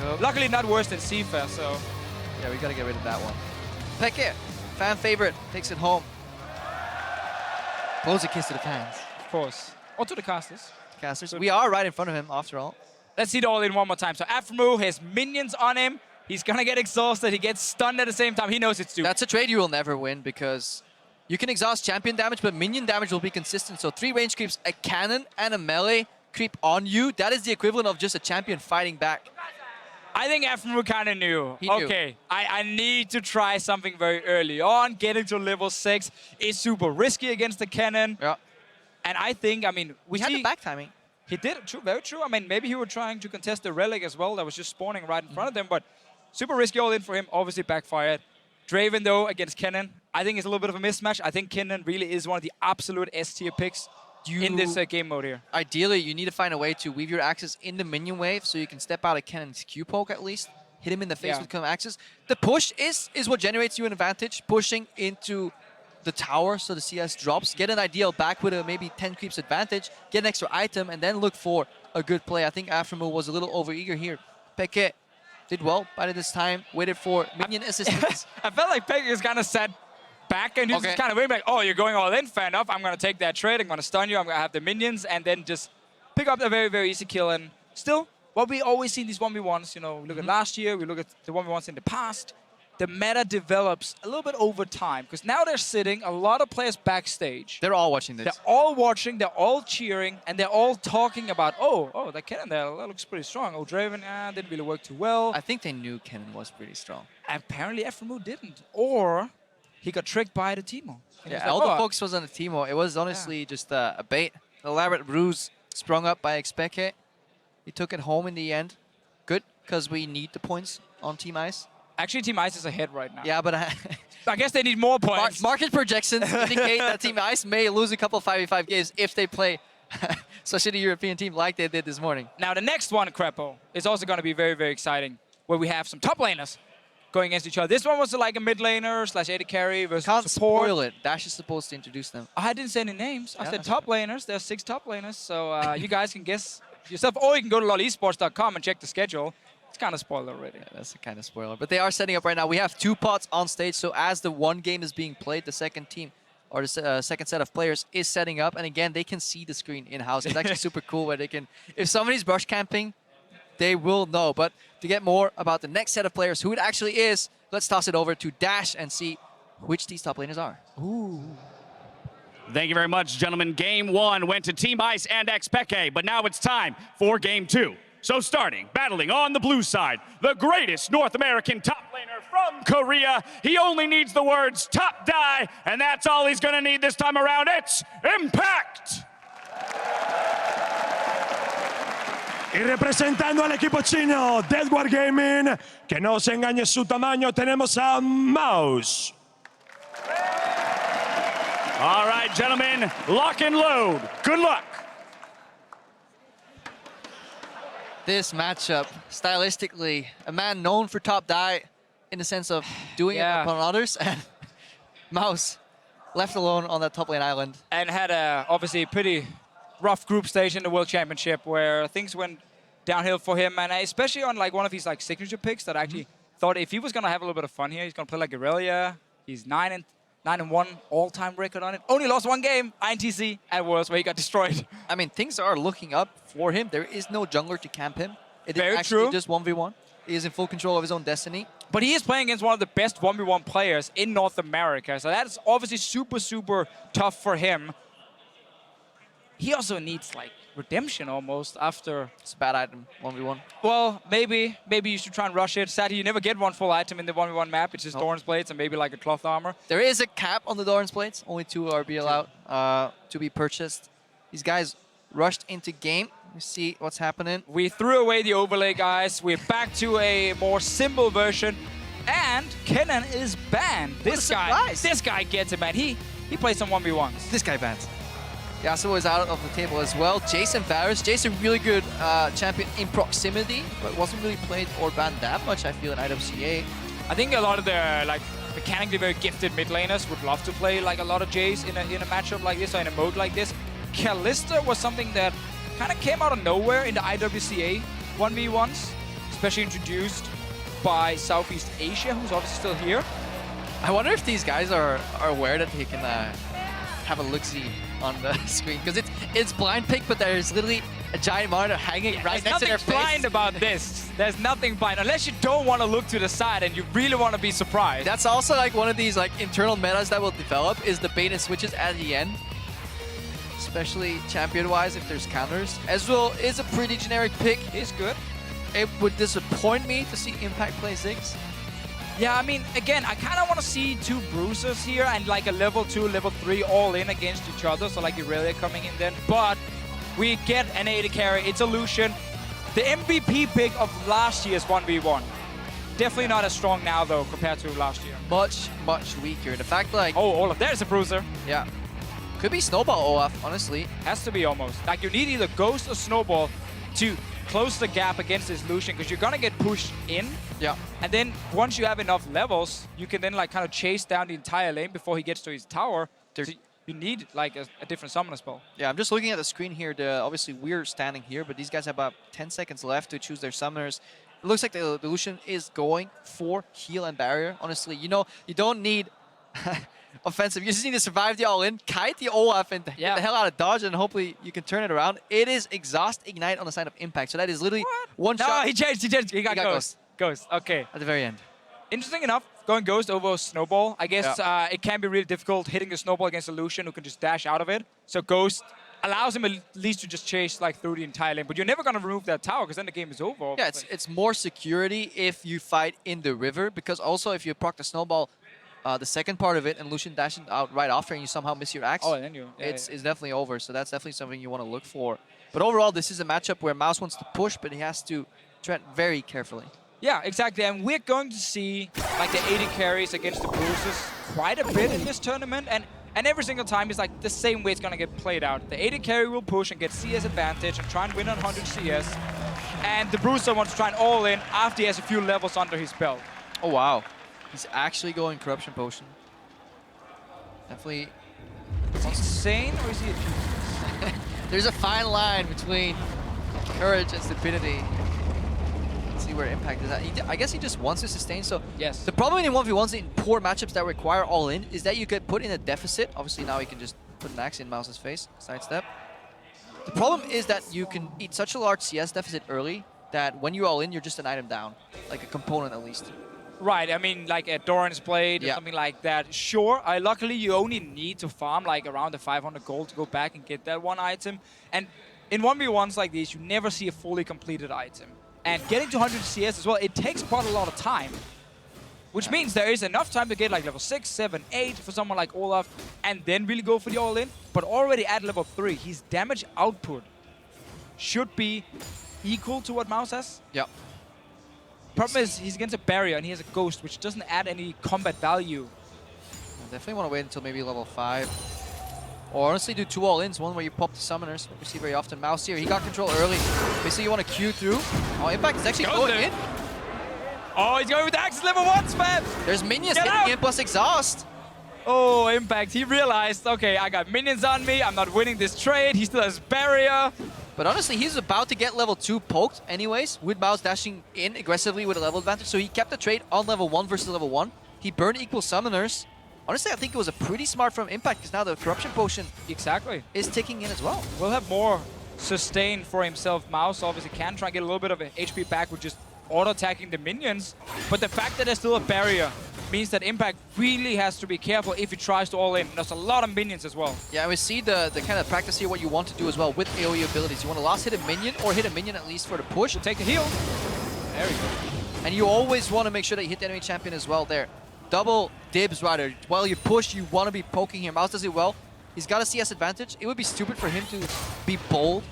Speaker 21: Yep.
Speaker 10: Luckily not worse than Sifa, so...
Speaker 21: Yeah, we gotta get rid of that one. Peke, fan favorite, takes it home. Blows a kiss to the fans.
Speaker 10: Of course. Or to the casters.
Speaker 21: Casters. We are right in front of him, after all.
Speaker 10: Let's see the all-in one more time. So Aphromoo has minions on him. He's gonna get exhausted. He gets stunned at the same time. He knows it's due.
Speaker 21: That's a trade you will never win, because you can exhaust champion damage, but minion damage will be consistent. So 3 range creeps, a cannon, and a melee creep on you. That is the equivalent of just a champion fighting back.
Speaker 10: I think Aphromoo kind of knew.
Speaker 21: He knew.
Speaker 10: Okay, I need to try something very early on. Getting to level 6 is super risky against the cannon.
Speaker 21: Yeah.
Speaker 10: And I think, I mean, we
Speaker 21: had the back timing.
Speaker 10: He did, true, very true. I mean, maybe he was trying to contest the relic as well. That was just spawning right in front of them, but super risky all in for him. Obviously backfired. Draven, though, against Kennen, I think it's a little bit of a mismatch. I think Kennen really is one of the absolute S-tier picks in this game mode here.
Speaker 21: Ideally, you need to find a way to weave your axes in the minion wave so you can step out of Kennen's Q-poke at least. Hit him in the face with some axes. The push is what generates you an advantage. Pushing into the tower so the CS drops. Get an ideal back with a maybe 10 creeps advantage. Get an extra item and then look for a good play. I think Aphromoo was a little overeager here. Peke did well by this time. Waited for minion assistance.
Speaker 10: I felt like Peke is kind of set back and he's just kind of waiting like, oh, you're going all in, fair enough. I'm going to take that trade. I'm going to stun you. I'm going to have the minions and then just pick up a very, very easy kill. And still, what we always see in these 1v1s, you know, we look at last year, we look at the 1v1s in the past, the meta develops a little bit over time because now they're sitting, a lot of players backstage.
Speaker 21: They're all watching this.
Speaker 10: They're all watching, they're all cheering, and they're all talking about, oh, that cannon there, that looks pretty strong. Oh, Draven, didn't really work too well.
Speaker 21: I think they knew cannon was pretty strong.
Speaker 10: Apparently Aphromoo didn't. Or he got tricked by the Teemo.
Speaker 21: Yeah, all the focus was on the Teemo. It was honestly just a bait. An elaborate ruse sprung up by xPeke. He took it home in the end. Good, because we need the points on Team Ice.
Speaker 10: Actually, Team Ice is ahead right now.
Speaker 21: Yeah, but
Speaker 10: I guess they need more points.
Speaker 21: Market projections indicate that Team Ice may lose a couple 5v5 games if they play such a European team like they did this morning.
Speaker 10: Now, the next one, Crepo, is also going to be very, very exciting, where we have some top laners going against each other. This one was like a mid laner / AD carry versus
Speaker 21: Can't
Speaker 10: support.
Speaker 21: spoil it. Dash is supposed to introduce them.
Speaker 10: I didn't say any names. I said top laners. There's 6 top laners, so you guys can guess yourself, or you can go to lolesports.com and check the schedule. It's kind of spoiled already.
Speaker 21: Yeah, that's a kind of spoiler. But they are setting up right now. We have 2 pots on stage, so as the one game is being played, the second team, or the second set of players is setting up. And again, they can see the screen in-house. It's actually super cool where they can, if somebody's brush camping, they will know. But to get more about the next set of players, who it actually is, let's toss it over to Dash and see which these top laners are.
Speaker 10: Ooh.
Speaker 11: Thank you very much, gentlemen. Game 1 went to Team Ice and xPeke, but now it's time for Game 2. So starting, battling on the blue side, the greatest North American top laner from Korea. He only needs the words top die, and that's all he's gonna need this time around. It's Impact!
Speaker 8: Y representando al equipo chino, Deadwar Gaming, que no se engañe su tamaño, tenemos a Mouse. All right, gentlemen, lock and load. Good luck.
Speaker 21: This matchup, stylistically, a man known for top die in the sense of doing it upon others, and Mouse left alone on that top lane island.
Speaker 10: And had a obviously pretty rough group stage in the World Championship where things went downhill for him, and especially on like one of his like signature picks that I actually thought if he was gonna have a little bit of fun here, he's gonna play like Irelia. He's 9-1 all-time record on it. Only lost one game, INTC at Worlds, where he got destroyed.
Speaker 21: I mean, things are looking up for him. There is no jungler to camp him. It is
Speaker 10: Very
Speaker 21: actually
Speaker 10: true.
Speaker 21: just 1v1. He is in full control of his own destiny.
Speaker 10: But he is playing against one of the best 1v1 players in North America, so that's obviously super, super tough for him. He also needs like redemption almost after.
Speaker 21: It's a bad item, 1v1.
Speaker 10: Well, maybe you should try and rush it. Sadly, you never get one full item in the 1v1 map. It's just Doran's Blades and maybe like a cloth armor.
Speaker 21: There is a cap on the Doran's Blades. Only 2 are allowed to be purchased. These guys rushed into game. We see what's happening.
Speaker 10: We threw away the overlay, guys. We're back to a more simple version. And Kennen is banned. This guy gets it, man. He plays some 1v1s.
Speaker 21: This guy bans. Yasuo is out of the table as well. Jason Varus. Jason, really good champion in proximity, but wasn't really played or banned that much, I feel, in IWCA.
Speaker 10: I think a lot of the like mechanically very gifted mid laners would love to play like a lot of Jays in a matchup like this or in a mode like this. Kalista was something that kind of came out of nowhere in the IWCA 1v1s, especially introduced by Southeast Asia, who's obviously still here.
Speaker 21: I wonder if these guys are aware that they can have a look-see on the screen, because it's blind pick, but there's literally a giant monitor hanging right next to their face.
Speaker 10: There's nothing blind about this. There's nothing blind, unless you don't want to look to the side and you really want to be surprised.
Speaker 21: That's also like one of these like internal metas that will develop, is the bait and switches at the end. Especially champion-wise, if there's counters. Ezreal is a pretty generic pick.
Speaker 10: He's good.
Speaker 21: It would disappoint me to see Impact play Ziggs.
Speaker 10: Yeah, I mean, again, I kind of want to see 2 bruisers here and like a level 2, level 3 all in against each other. So like Irelia coming in then. But we get an AD carry. It's Illusion. The MVP pick of last year's 1v1. Definitely not as strong now though compared to last year.
Speaker 21: Much, much weaker. The fact like...
Speaker 10: Oh, Olaf, there's a bruiser.
Speaker 21: Yeah. Could be Snowball Olaf, honestly.
Speaker 10: Has to be almost. Like you need either Ghost or Snowball to close the gap against this Lucian, because you're gonna get pushed in.
Speaker 21: Yeah.
Speaker 10: And then once you have enough levels, you can then like kind of chase down the entire lane before he gets to his tower. So you need like a different summoner spell.
Speaker 21: Yeah, I'm just looking at the screen here. Obviously we're standing here, but these guys have about 10 seconds left to choose their summoners. It looks like the Lucian is going for heal and barrier. Honestly, you know, you don't need offensive. You just need to survive the all-in, kite the Olaf, and get the hell out of dodge, and hopefully you can turn it around. It is Exhaust Ignite on the side of Impact, so that is literally one shot.
Speaker 10: No, he changed. He got Ghost. Ghost, okay.
Speaker 21: At the very end.
Speaker 10: Interesting enough, going Ghost over Snowball. I guess it can be really difficult hitting the Snowball against a Lucian who can just dash out of it. So Ghost allows him at least to just chase like through the entire lane, but you're never going to remove that tower because then the game is over.
Speaker 21: Yeah, it's more security if you fight in the river, because also if you proc the Snowball, the second part of it, and Lucian dashing out right after, and you somehow miss your axe,
Speaker 10: then
Speaker 21: it's definitely over. So that's definitely something you want to look for. But overall, this is a matchup where Mouse wants to push, but he has to tread very carefully.
Speaker 10: Yeah, exactly. And we're going to see like the AD carries against the bruisers quite a bit in this tournament. And every single time is like the same way it's going to get played out. The AD carry will push and get CS advantage and try and win on 100 CS. And the bruiser wants to try and all in after he has a few levels under his belt.
Speaker 21: Oh, wow. He's actually going Corruption Potion. Definitely.
Speaker 10: Is he insane or is he a
Speaker 21: There's a fine line between courage and stupidity. Let's see where Impact is at. I guess he just wants to sustain. So
Speaker 10: yes.
Speaker 21: The problem in 1v1s in poor matchups that require all in is that you get put in a deficit. Obviously now he can just put an axe in Mouse's face, sidestep. The problem is that you can eat such a large CS deficit early that when you all in, you're just an item down, like a component at least.
Speaker 10: Right, I mean, like a Doran's Blade or something like that. Sure, luckily you only need to farm like around the 500 gold to go back and get that one item. And in 1v1s like these, you never see a fully completed item. And getting to 100 CS as well, it takes quite a lot of time. Which means there is enough time to get like level 6, 7, 8 for someone like Olaf, and then really go for the all-in. But already at level 3, his damage output should be equal to what Mouse has.
Speaker 21: Yep.
Speaker 10: Problem is, he's against a barrier and he has a ghost, which doesn't add any combat value.
Speaker 21: I definitely want to wait until maybe level 5. Or honestly do 2 all-ins, one where you pop the summoners, what we see very often. Mouse here, he got control early. Basically, you want to queue through. Oh, Impact is actually going in.
Speaker 10: Oh, he's going with the Axis level 1 spam!
Speaker 21: There's minions hitting him plus exhaust.
Speaker 10: Oh, Impact, he realized, okay, I got minions on me, I'm not winning this trade, he still has barrier.
Speaker 21: But honestly, he's about to get level 2 poked anyways, with Mouse dashing in aggressively with a level advantage. So he kept the trade on level 1 versus level 1. He burned equal summoners. Honestly, I think it was a pretty smart from Impact, because now the Corruption Potion is ticking in as well.
Speaker 10: We'll have more sustain for himself. Mouse obviously can try and get a little bit of HP back with just auto-attacking the minions. But the fact that there's still a barrier means that Impact really has to be careful if he tries to all in. There's a lot of minions as well.
Speaker 21: Yeah, and we see the kind of practice here, what you want to do as well with AoE abilities. You want to last hit a minion, or hit a minion at least for the push.
Speaker 10: Take the heal. There we go.
Speaker 21: And you always want to make sure that you hit the enemy champion as well there. Double dibs, rather. While you push, you want to be poking here. Mouse does it well. He's got a CS advantage. It would be stupid for him to be bold,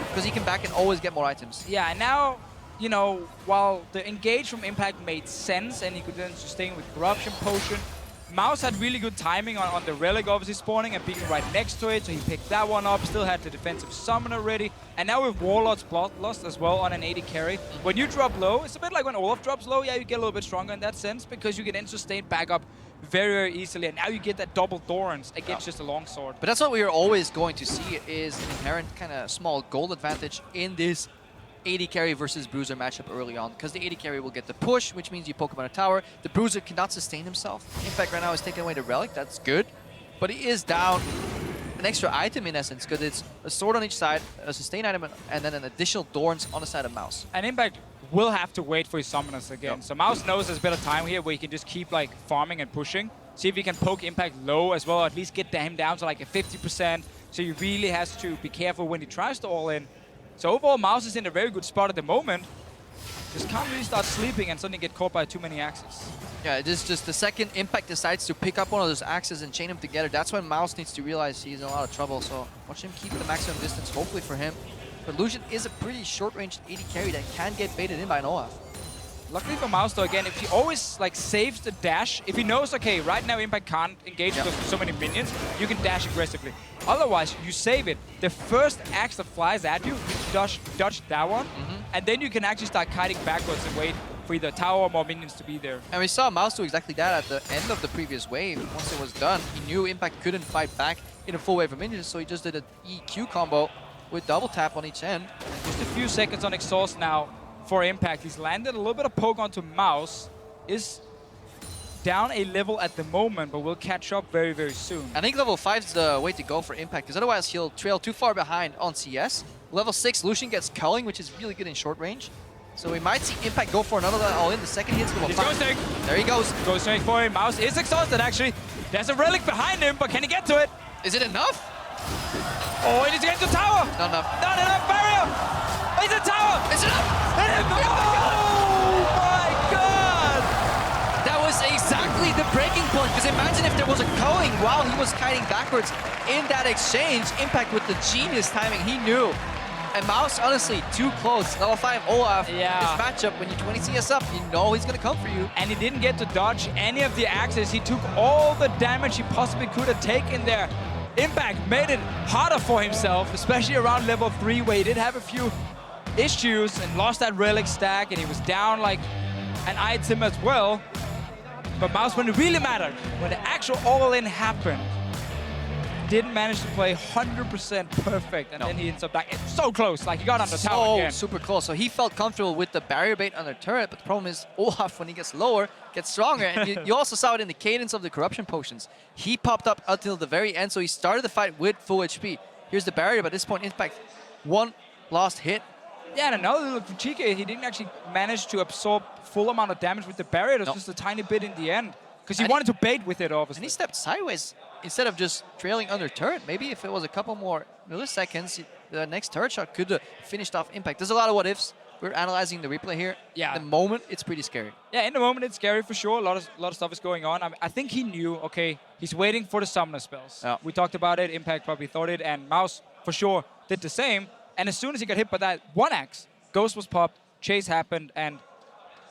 Speaker 21: because he can back and always get more items.
Speaker 10: Yeah, and now, you know, while the engage from Impact made sense and he could then sustain with Corruption Potion, Mouse had really good timing on the Relic obviously spawning and being right next to it, so he picked that one up, still had the defensive Summoner ready, and now with Warlord's Bloodlust as well on an 80 carry. When you drop low, it's a bit like when Olaf drops low, yeah, you get a little bit stronger in that sense, because you can then sustain back up very, very easily, and now you get that double Thorns against just a longsword.
Speaker 21: But that's what we are always going to see, is an inherent kind of small gold advantage in this 80 carry versus Bruiser matchup early on, because the 80 carry will get the push, which means you poke him on a tower. The Bruiser cannot sustain himself. In fact, right now he's taking away the Relic. That's good. But he is down an extra item in essence, because it's a sword on each side, a sustain item, and then an additional Thorns on the side of Mouse.
Speaker 10: And Impact will have to wait for his Summoners again. Yep. So Mouse knows there's a bit of time here where he can just keep like farming and pushing. See if he can poke Impact low as well, or at least get him down to like a 50%. So he really has to be careful when he tries to all in. So overall, Mouse is in a very good spot at the moment. Just can't really start sleeping and suddenly get caught by too many axes.
Speaker 21: Yeah, it is just the second Impact decides to pick up one of those axes and chain them together. That's when Mouse needs to realize he's in a lot of trouble. So watch him keep the maximum distance, hopefully for him. But Lucian is a pretty short-ranged 80 carry that can get baited in by an Olaf.
Speaker 10: Luckily for Mouse though, again, if he always like saves the dash, if he knows, okay, right now Impact can't engage because there's so many minions, you can dash aggressively. Otherwise, you save it. The first axe that flies at you, you dodge that one, and then you can actually start kiting backwards and wait for either tower or more minions to be there.
Speaker 21: And we saw Mouse do exactly that at the end of the previous wave. Once it was done, he knew Impact couldn't fight back in a full wave of minions, so he just did an EQ combo with double tap on each end.
Speaker 10: Just a few seconds on exhaust now for Impact. He's landed a little bit of poke onto Mouse, is down a level at the moment, but will catch up very, very soon.
Speaker 21: I think level 5 is the way to go for Impact, because otherwise he'll trail too far behind on CS. Level 6, Lucian gets culling, which is really good in short range. So we might see Impact go for another all-in. The second hits level 5.
Speaker 10: Ghosting.
Speaker 21: There he goes.
Speaker 10: Ghosting for him. Mouse is exhausted, actually. There's a Relic behind him, but can he get to it?
Speaker 21: Is it enough?
Speaker 10: Oh, he needs to get to the tower.
Speaker 21: Not enough.
Speaker 10: Not enough. Barrier. He's in tower.
Speaker 21: Is it enough?
Speaker 10: Oh my god!
Speaker 21: That was exactly the breaking point, because imagine if there was a culling while he was kiting backwards in that exchange. Impact with the genius timing, he knew. And Mouse, honestly, too close. Level 5 Olaf, this matchup, when you 20 CS up, you know he's going to come for you.
Speaker 10: And he didn't get to dodge any of the axes. He took all the damage he possibly could have taken there. Impact made it harder for himself, especially around level 3, where he did have a few issues and lost that Relic stack, and he was down like an item as well. But Mouse, when it really mattered, when the actual all-in happened, didn't manage to play 100% perfect, and then he ends up dying. It's so close, like he got on the tower again.
Speaker 21: Super close. So he felt comfortable with the barrier bait on the turret, but the problem is Olaf, when he gets lower, gets stronger. And you also saw it in the cadence of the Corruption Potions. He popped up until the very end, so he started the fight with full HP. Here's the barrier, but at this point, Impact, one lost hit.
Speaker 3: Yeah, and another little xPeke, he didn't actually manage to absorb full amount of damage with the barrier. It was just a tiny bit in the end. Because he wanted to bait with it, obviously.
Speaker 21: And he stepped sideways instead of just trailing under turret. Maybe if it was a couple more milliseconds, the next turret shot could have finished off Impact. There's a lot of what-ifs. We're analyzing the replay here.
Speaker 3: Yeah.
Speaker 21: In the moment, it's pretty scary.
Speaker 3: Yeah, in the moment, it's scary for sure. A lot of stuff is going on. I think he knew, okay, he's waiting for the summoner spells.
Speaker 21: Yeah.
Speaker 3: We talked about it. Impact probably thought it. And Mouse, for sure, did the same. And as soon as he got hit by that 1x, Ghost was popped, chase happened, and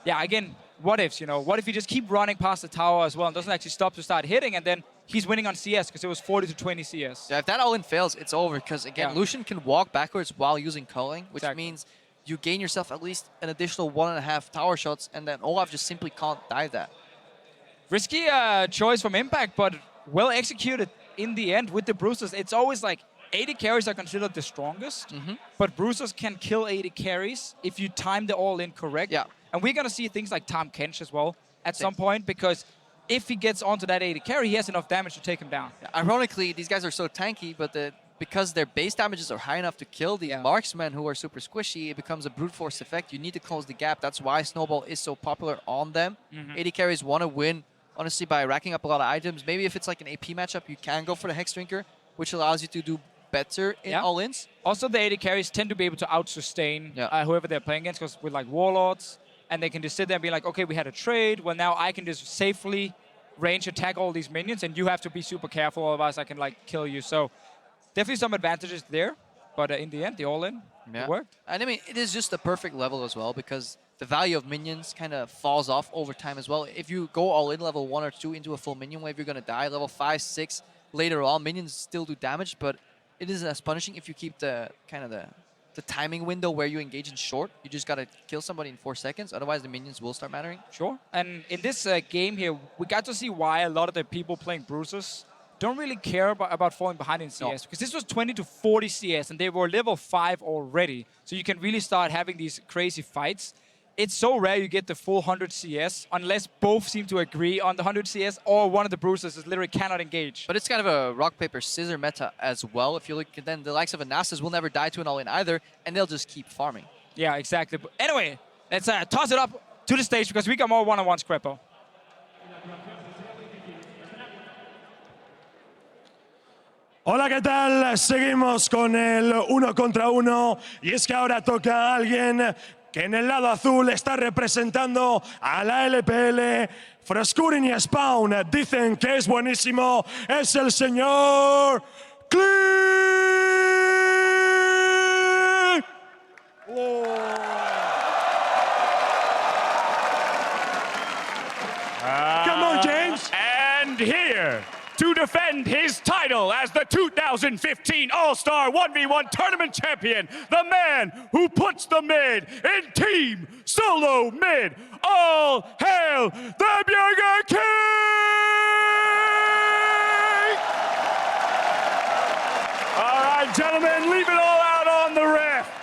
Speaker 3: yeah, again, what ifs, you know? What if you just keep running past the tower as well and doesn't actually stop to start hitting, and then he's winning on CS because it was 40 to 20 CS.
Speaker 21: Yeah, if that all-in fails, it's over because, again,
Speaker 3: Yeah.
Speaker 21: Lucian can walk backwards while using culling, which means you gain yourself at least an additional 1.5 tower shots, and then Olaf just simply can't dive that.
Speaker 3: Risky choice from Impact, but well executed in the end with the Bruisers. It's always like 80 carries are considered the strongest, but Bruisers can kill 80 carries if you time the all-in correct.
Speaker 21: Yeah.
Speaker 3: And we're going to see things like Tom Kench as well at some point, because if he gets onto that 80 carry, he has enough damage to take him down.
Speaker 21: Yeah, ironically, these guys are so tanky, but because their base damages are high enough to kill the marksmen who are super squishy, it becomes a brute force effect. You need to close the gap. That's why Snowball is so popular on them. 80 carries want to win, honestly, by racking up a lot of items. Maybe if it's like an AP matchup, you can go for the Hex Drinker, which allows you to do better in all-ins.
Speaker 3: Also, the 80 carries tend to be able to out-sustain whoever they're playing against, because with like Warlords, and they can just sit there and be like, okay, we had a trade. Well, now I can just safely range attack all these minions, and you have to be super careful, otherwise I can like kill you. So definitely some advantages there, but in the end, the all-in worked.
Speaker 21: And I mean, it is just the perfect level as well, because the value of minions kind of falls off over time as well. If you go all in level 1 or 2 into a full minion wave, you're going to die. Level 5, 6, later on, minions still do damage, but it isn't as punishing if you keep the kind of the timing window where you engage in short. You just got to kill somebody in 4 seconds, otherwise the minions will start mattering.
Speaker 3: Sure. And in this game here, we got to see why a lot of the people playing Bruisers don't really care about falling behind in CS. Because this was 20 to 40 CS, and they were level 5 already. So you can really start having these crazy fights. It's so rare you get the full 100 CS, unless both seem to agree on the 100 CS, or one of the Bruisers is literally cannot engage.
Speaker 21: But it's kind of a rock, paper, scissor meta as well. If you look at then the likes of Anastas will never die to an all-in either, and they'll just keep farming.
Speaker 3: Yeah, exactly. But anyway, let's toss it up to the stage, because we got more one-on-ones, Crepo.
Speaker 8: Hola, ¿qué tal? Seguimos con el 1 contra 1 y es que ahora toca a alguien que en el lado azul está representando a la LPL. Froskurin y Spawn dicen que es buenísimo. Es el señor Come on, James. And here to defend his title as the 2015 All-Star 1v1 Tournament Champion, the man who puts the mid in team solo mid. All hail the Bjergsen King! All right, gentlemen, leave it all out on the ref.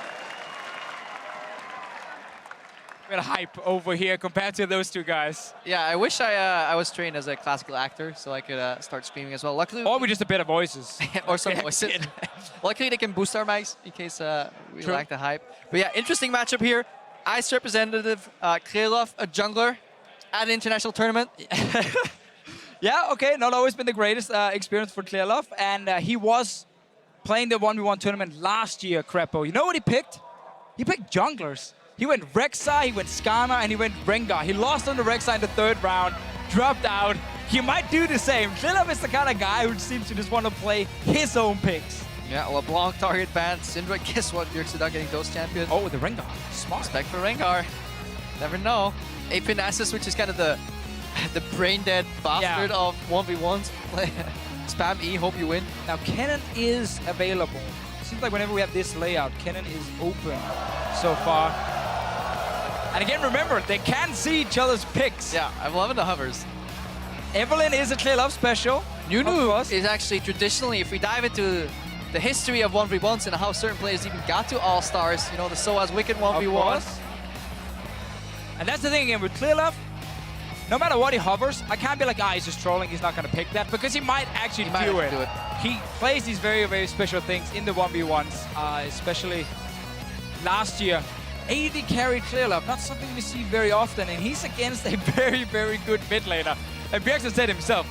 Speaker 3: Bit of hype over here compared to those two guys.
Speaker 21: Yeah, I wish I was trained as a classical actor so I could start screaming as well. Luckily,
Speaker 3: or we just a bit of voices.
Speaker 21: or some voices. Luckily, they can boost our mics in case we lack the hype. But yeah, interesting matchup here. ICE representative Clearlove, a jungler at an international tournament.
Speaker 3: Yeah, okay, not always been the greatest experience for Clearlove, and he was playing the 1v1 tournament last year, Crepo. You know what he picked? He picked junglers. He went Rek'Sai, he went Skarner, and he went Rengar. He lost on the Rek'Sai in the 3rd round, dropped out. He might do the same. Clearlove is the kind of guy who seems to just want to play his own picks.
Speaker 21: Yeah, LeBlanc target ban. Syndra, guess what? Bjergsen not getting Ghost Champion.
Speaker 3: Oh, the Rengar. Smart.
Speaker 21: Respect for Rengar. Never know. AP Nasus, which is kind of the brain-dead bastard of 1v1s. Spam E, hope you win.
Speaker 3: Now, Kennen is available. Seems like whenever we have this layout, Kennen is open so far. And again, remember, they can see each other's picks.
Speaker 21: Yeah, I'm loving the hovers.
Speaker 3: Evelyn is a Clearlove special.
Speaker 21: Nunu is actually traditionally, if we dive into the history of 1v1s and how certain players even got to All-Stars, you know, the Soaz Wicked 1v1.
Speaker 3: And that's the thing again with Clearlove. No matter what he hovers, I can't be like, he's just trolling, he's not going to pick that, because he might actually do it. He plays these very, very special things in the 1v1s, especially last year. 80 carry Clearlove, not something we see very often, and he's against a very, very good mid laner. And Bjergsen said himself,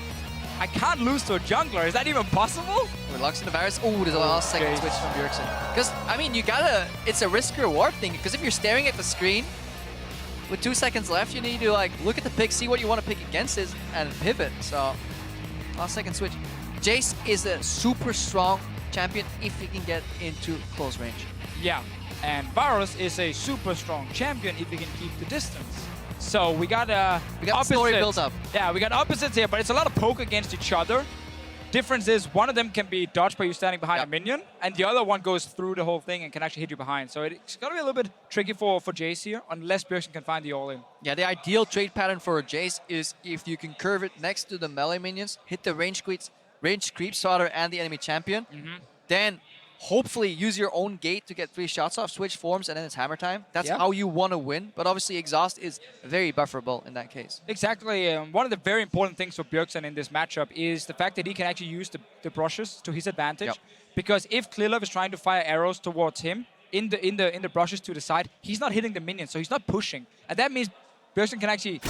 Speaker 3: I can't lose to a jungler. Is that even possible?
Speaker 21: With Lux and the Varus. Oh, there's a last second switch from Bjergsen. Because, I mean, you gotta, it's a risk-reward thing, because if you're staring at the screen, with 2 seconds left, you need to like look at the pick, see what you want to pick against it, and pivot. So, last second switch. Jace is a super strong champion if he can get into close range.
Speaker 10: Yeah, and Varus is a super strong champion if he can keep the distance. So we got
Speaker 21: story built up.
Speaker 10: Yeah, we got opposites here, but it's a lot of poke against each other. Difference is one of them can be dodged by you standing behind a minion, and the other one goes through the whole thing and can actually hit you behind. So it's gonna be a little bit tricky for Jace here, unless Bjergsen can find the all-in.
Speaker 21: Yeah, the ideal trade pattern for Jace is if you can curve it next to the melee minions, hit the range creeps starter and the enemy champion, then hopefully use your own gate to get 3 shots off, switch forms, and then it's hammer time. That's how you want to win, but obviously exhaust is very bufferable in that case.
Speaker 10: Exactly. One of the very important things for Bjergsen in this matchup is the fact that he can actually use the brushes to his advantage. Because if Clearlove is trying to fire arrows towards him in the brushes to the side, he's not hitting the minions, so he's not pushing. And that means Bjergsen can actually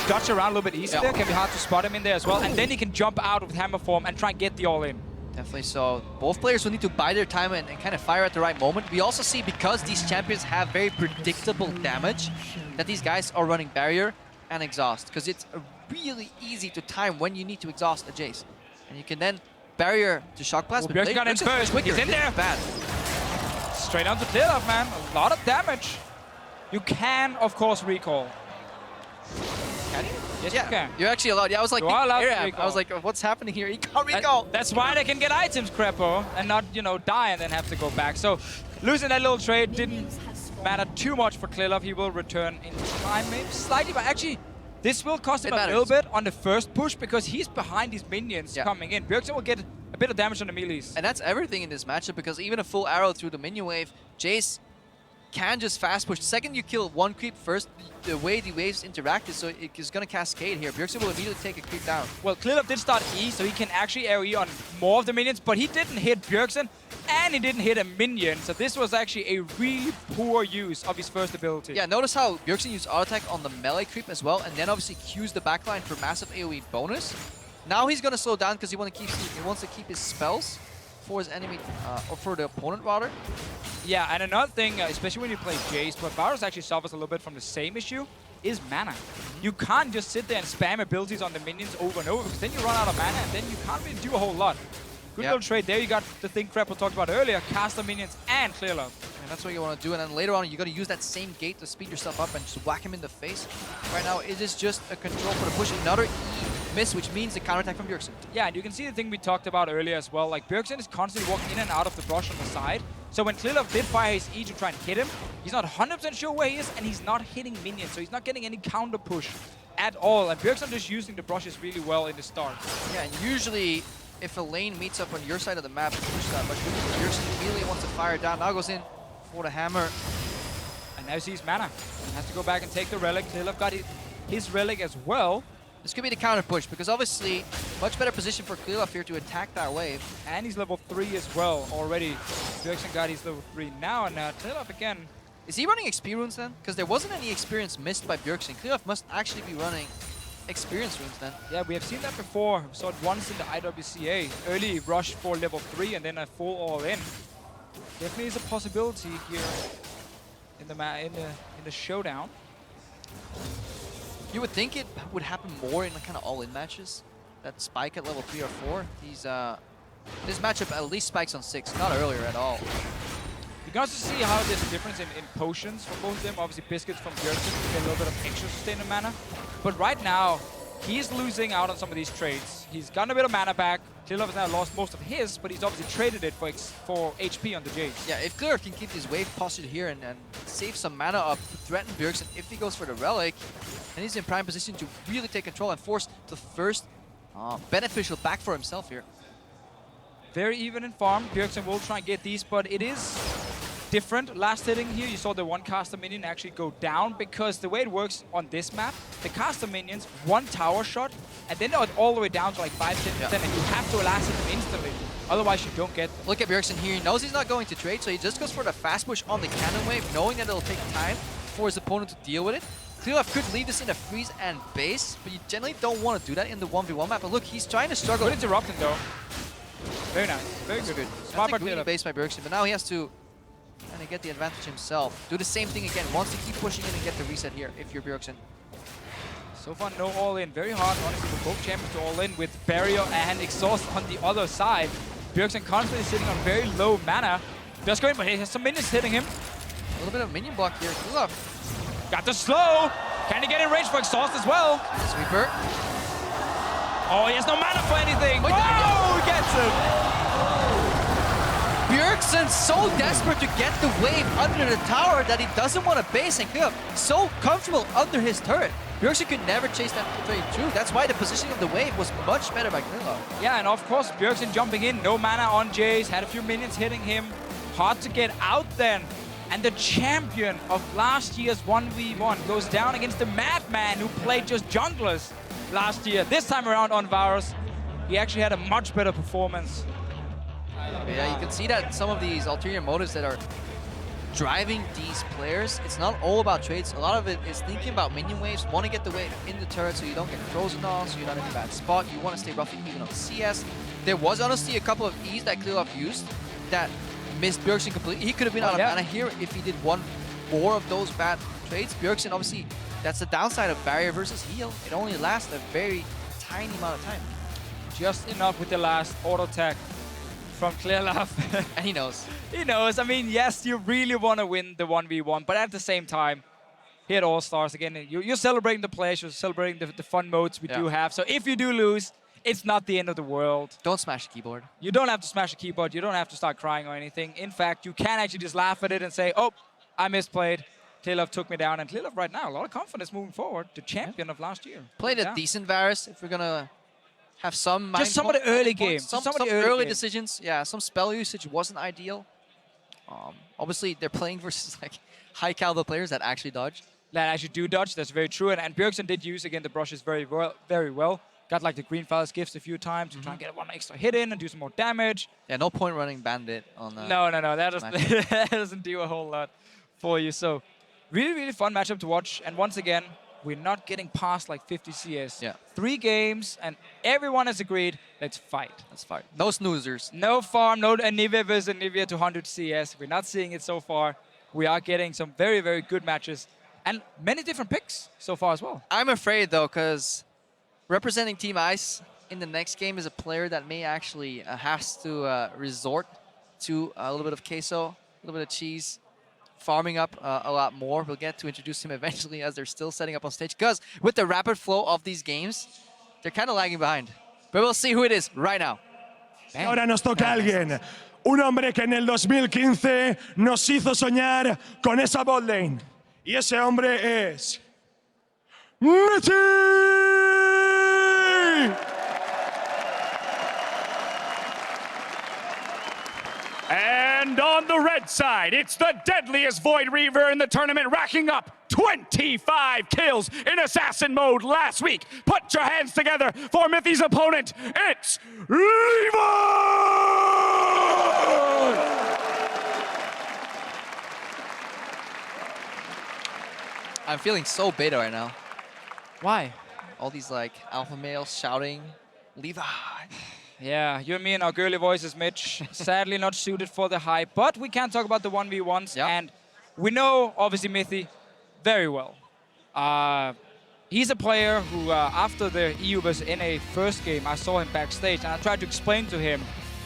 Speaker 10: dodge around a little bit easier. It can be hard to spot him in there as well. And then he can jump out with hammer form and try and get the all-in.
Speaker 21: Definitely so. Both players will need to bide their time and kind of fire at the right moment. We also see, because these champions have very predictable damage, that these guys are running barrier and exhaust, because it's really easy to time when you need to exhaust a Jace. And you can then barrier to shock blast.
Speaker 10: Well, Bjergsen got in first. He's in there.
Speaker 21: Bad.
Speaker 10: Straight on to Clearlove, man. A lot of damage. You can, of course, recall.
Speaker 21: Can you?
Speaker 10: Yes, you can.
Speaker 21: You're actually allowed. Yeah, I was like, I was like, what's happening here? He can't recall.
Speaker 10: That's why they can get items, Crepo, and not, you know, die and then have to go back. So losing that little trade didn't matter too much for Clearlove. He will return in time, maybe slightly, but actually this will cost him a little bit on the first push because he's behind these minions coming in. Bjergsen will get a bit of damage on the melees.
Speaker 21: And that's everything in this matchup, because even a full arrow through the minion wave, Jace can just fast push. The second you kill one creep first, the way the waves interact is so it is going to cascade here. Bjergsen will immediately take a creep down.
Speaker 10: Well, Clearlove did start E, so he can actually AoE on more of the minions, but he didn't hit Bjergsen, and he didn't hit a minion, so this was actually a really poor use of his first ability.
Speaker 21: Yeah, notice how Bjergsen used auto attack on the melee creep as well, and then obviously Q's the backline for massive AoE bonus. Now he's going to slow down because he wants to keep his spells for his enemy, or for the opponent rather.
Speaker 10: Yeah, and another thing, especially when you play Jace, but Varus actually suffers a little bit from the same issue, is mana. You can't just sit there and spam abilities on the minions over and over, because then you run out of mana, and then you can't really do a whole lot. Good little trade there. You got the thing Crepo talked about earlier, caster minions and Clearlove.
Speaker 21: And that's what you want to do, and then later on, you're going to use that same gate to speed yourself up and just whack him in the face. Right now, it is just a control for the push. Another E miss, which means the counterattack from Bjergsen.
Speaker 10: Yeah, and you can see the thing we talked about earlier as well. Like, Bjergsen is constantly walking in and out of the brush on the side. So when Clearlove did fire his E to try and hit him, he's not 100% sure where he is, and he's not hitting minions, so he's not getting any counter push at all. And Bjergsen just using the brushes really well in the start.
Speaker 21: Yeah, and usually, if a lane meets up on your side of the map, you push that much. Bjergsen immediately wants to fire down. Now goes in for the hammer.
Speaker 10: And now he sees mana. He has to go back and take the relic. Clearlove got his relic as well.
Speaker 21: This could be the counter push, because obviously, much better position for Clearlove here to attack that wave.
Speaker 10: And he's level 3 as well already. Bjergsen got his level 3 now, and Clearlove again.
Speaker 21: Is he running XP runes then? Because there wasn't any experience missed by Bjergsen. Clearlove must actually be running experience runes then.
Speaker 10: Yeah, we have seen that before. We saw it once in the IWCA. Early rush for level 3 and then a full all-in. Definitely is a possibility here in the showdown.
Speaker 21: You would think it would happen more in the kind of all-in matches. That spike at level 3 or 4. This matchup at least spikes on 6, not earlier at all.
Speaker 10: You can also see how there's a difference in potions for both of them. Obviously, Biscuits from Bjergsen get a little bit of extra sustained mana. But right now, he's losing out on some of these trades. He's gotten a bit of mana back. Clearlove has now lost most of his, but he's obviously traded it for HP on the Jace.
Speaker 21: Yeah, if Clearlove can keep his wave posture here and save some mana up to threaten Bjergsen if he goes for the relic, and he's in prime position to really take control and force the first beneficial back for himself here.
Speaker 10: Very even in farm. Bjergsen will try and get these, but it is different. Last hitting here, you saw the one caster minion actually go down, because the way it works on this map, the caster minions, one tower shot, and then they're all the way down to like 5-10%, and you have to last hit them instantly. Otherwise, you don't get them.
Speaker 21: Look at Bjergsen here. He knows he's not going to trade, so he just goes for the fast push on the cannon wave, knowing that it'll take time for his opponent to deal with it. Clearlove could leave this in a freeze and base, but you generally don't want to do that in the 1v1 map. But look, he's trying to struggle.
Speaker 10: Good interrupting though. Very nice. Very good.
Speaker 21: Smart base by Bjergsen, but now he has to kind of get the advantage himself. Do the same thing again. Wants to keep pushing in and get the reset here if you're Bjergsen.
Speaker 10: So far, no all-in. Very hard, honestly, for both champions to all-in with barrier and exhaust on the other side. Bjergsen constantly sitting on very low mana.
Speaker 3: Just going, but he has some minions hitting him.
Speaker 21: A little bit of minion block here. Clearlove.
Speaker 3: Got the slow. Can he get in range for exhaust as well?
Speaker 21: Sweeper.
Speaker 3: Oh, he has no mana for anything. Oh, he gets him.
Speaker 21: Bjergsen's so desperate to get the wave under the tower that he doesn't want to base, and Clearlove so comfortable under his turret. Bjergsen could never chase that trade through. That's why the positioning of the wave was much better by Clearlove.
Speaker 3: Yeah, and of course, Bjergsen jumping in. No mana on Jace. Had a few minions hitting him. Hard to get out then. And the champion of last year's 1v1 goes down against the madman who played just junglers last year. This time around on Varus, he actually had a much better performance.
Speaker 21: Yeah, you can see that some of these ulterior motives that are driving these players, it's not all about trades. A lot of it is thinking about minion waves, want to get the wave in the turret so you don't get frozen off, so you're not in a bad spot. You want to stay roughly even on CS. There was honestly a couple of E's that Clearlove used that missed Bjergsen completely. He could have been out of mana here if he did one more of those bad trades. Bjergsen, obviously, that's the downside of barrier versus heal. It only lasts a very tiny amount of time.
Speaker 3: Just enough with the last auto attack from Clearlove.
Speaker 21: And he knows.
Speaker 3: He knows. I mean, yes, you really want to win the 1v1, but at the same time, here at All-Stars, again, you're celebrating the players, you're celebrating the fun modes we do have. So if you do lose, it's not the end of the world.
Speaker 21: Don't smash the keyboard.
Speaker 3: You don't have to smash the keyboard. You don't have to start crying or anything. In fact, you can actually just laugh at it and say, oh, I misplayed. Clearlove took me down. And Clearlove right now, a lot of confidence moving forward. The champion of last year.
Speaker 21: Played a decent Varus if we're going to have some...
Speaker 3: Just some of the early games.
Speaker 21: Some early decisions. Yeah, some spell usage wasn't ideal. Obviously, they're playing versus like high-caliber players that actually dodge.
Speaker 3: That actually do dodge. That's very true. And Bjergsen did use, again, the brushes very well. Got like the green Phallus gifts a few times to try and get one extra hit in and do some more damage.
Speaker 21: Yeah, no point running Bandit on the...
Speaker 3: No. That doesn't do a whole lot for you. So really, really fun matchup to watch. And once again, we're not getting past like 50 CS.
Speaker 21: Yeah.
Speaker 3: 3 games, and everyone has agreed, let's fight.
Speaker 21: Let's fight. No snoozers.
Speaker 3: No farm, no Anivia versus Anivia to 100 CS. We're not seeing it so far. We are getting some very, very good matches. And many different picks so far as well.
Speaker 21: I'm afraid, though, because representing Team Ice in the next game is a player that may actually has to resort to a little bit of queso, a little bit of cheese, farming up a lot more. We'll get to introduce him eventually as they're still setting up on stage, because with the rapid flow of these games, they're kind of lagging behind. But we'll see who it is right now.
Speaker 8: Bang. Ahora nos toca alguien. Un hombre que en el 2015 nos hizo soñar con esa bot lane. Y ese hombre es... mithy! And on the red side, it's the deadliest Void Reaver in the tournament, racking up 25 kills in assassin mode last week. Put your hands together for Mithy's opponent. It's Levi!
Speaker 21: I'm feeling so beta right now.
Speaker 3: Why?
Speaker 21: All these like alpha males shouting, Levi.
Speaker 3: Yeah, you and me and our girly voices, Mitch. Sadly not suited for the hype, but we can talk about the 1v1s. Yep. And we know, obviously, Mithy very well. He's a player who, after the EU vs NA first game, I saw him backstage, and I tried to explain to him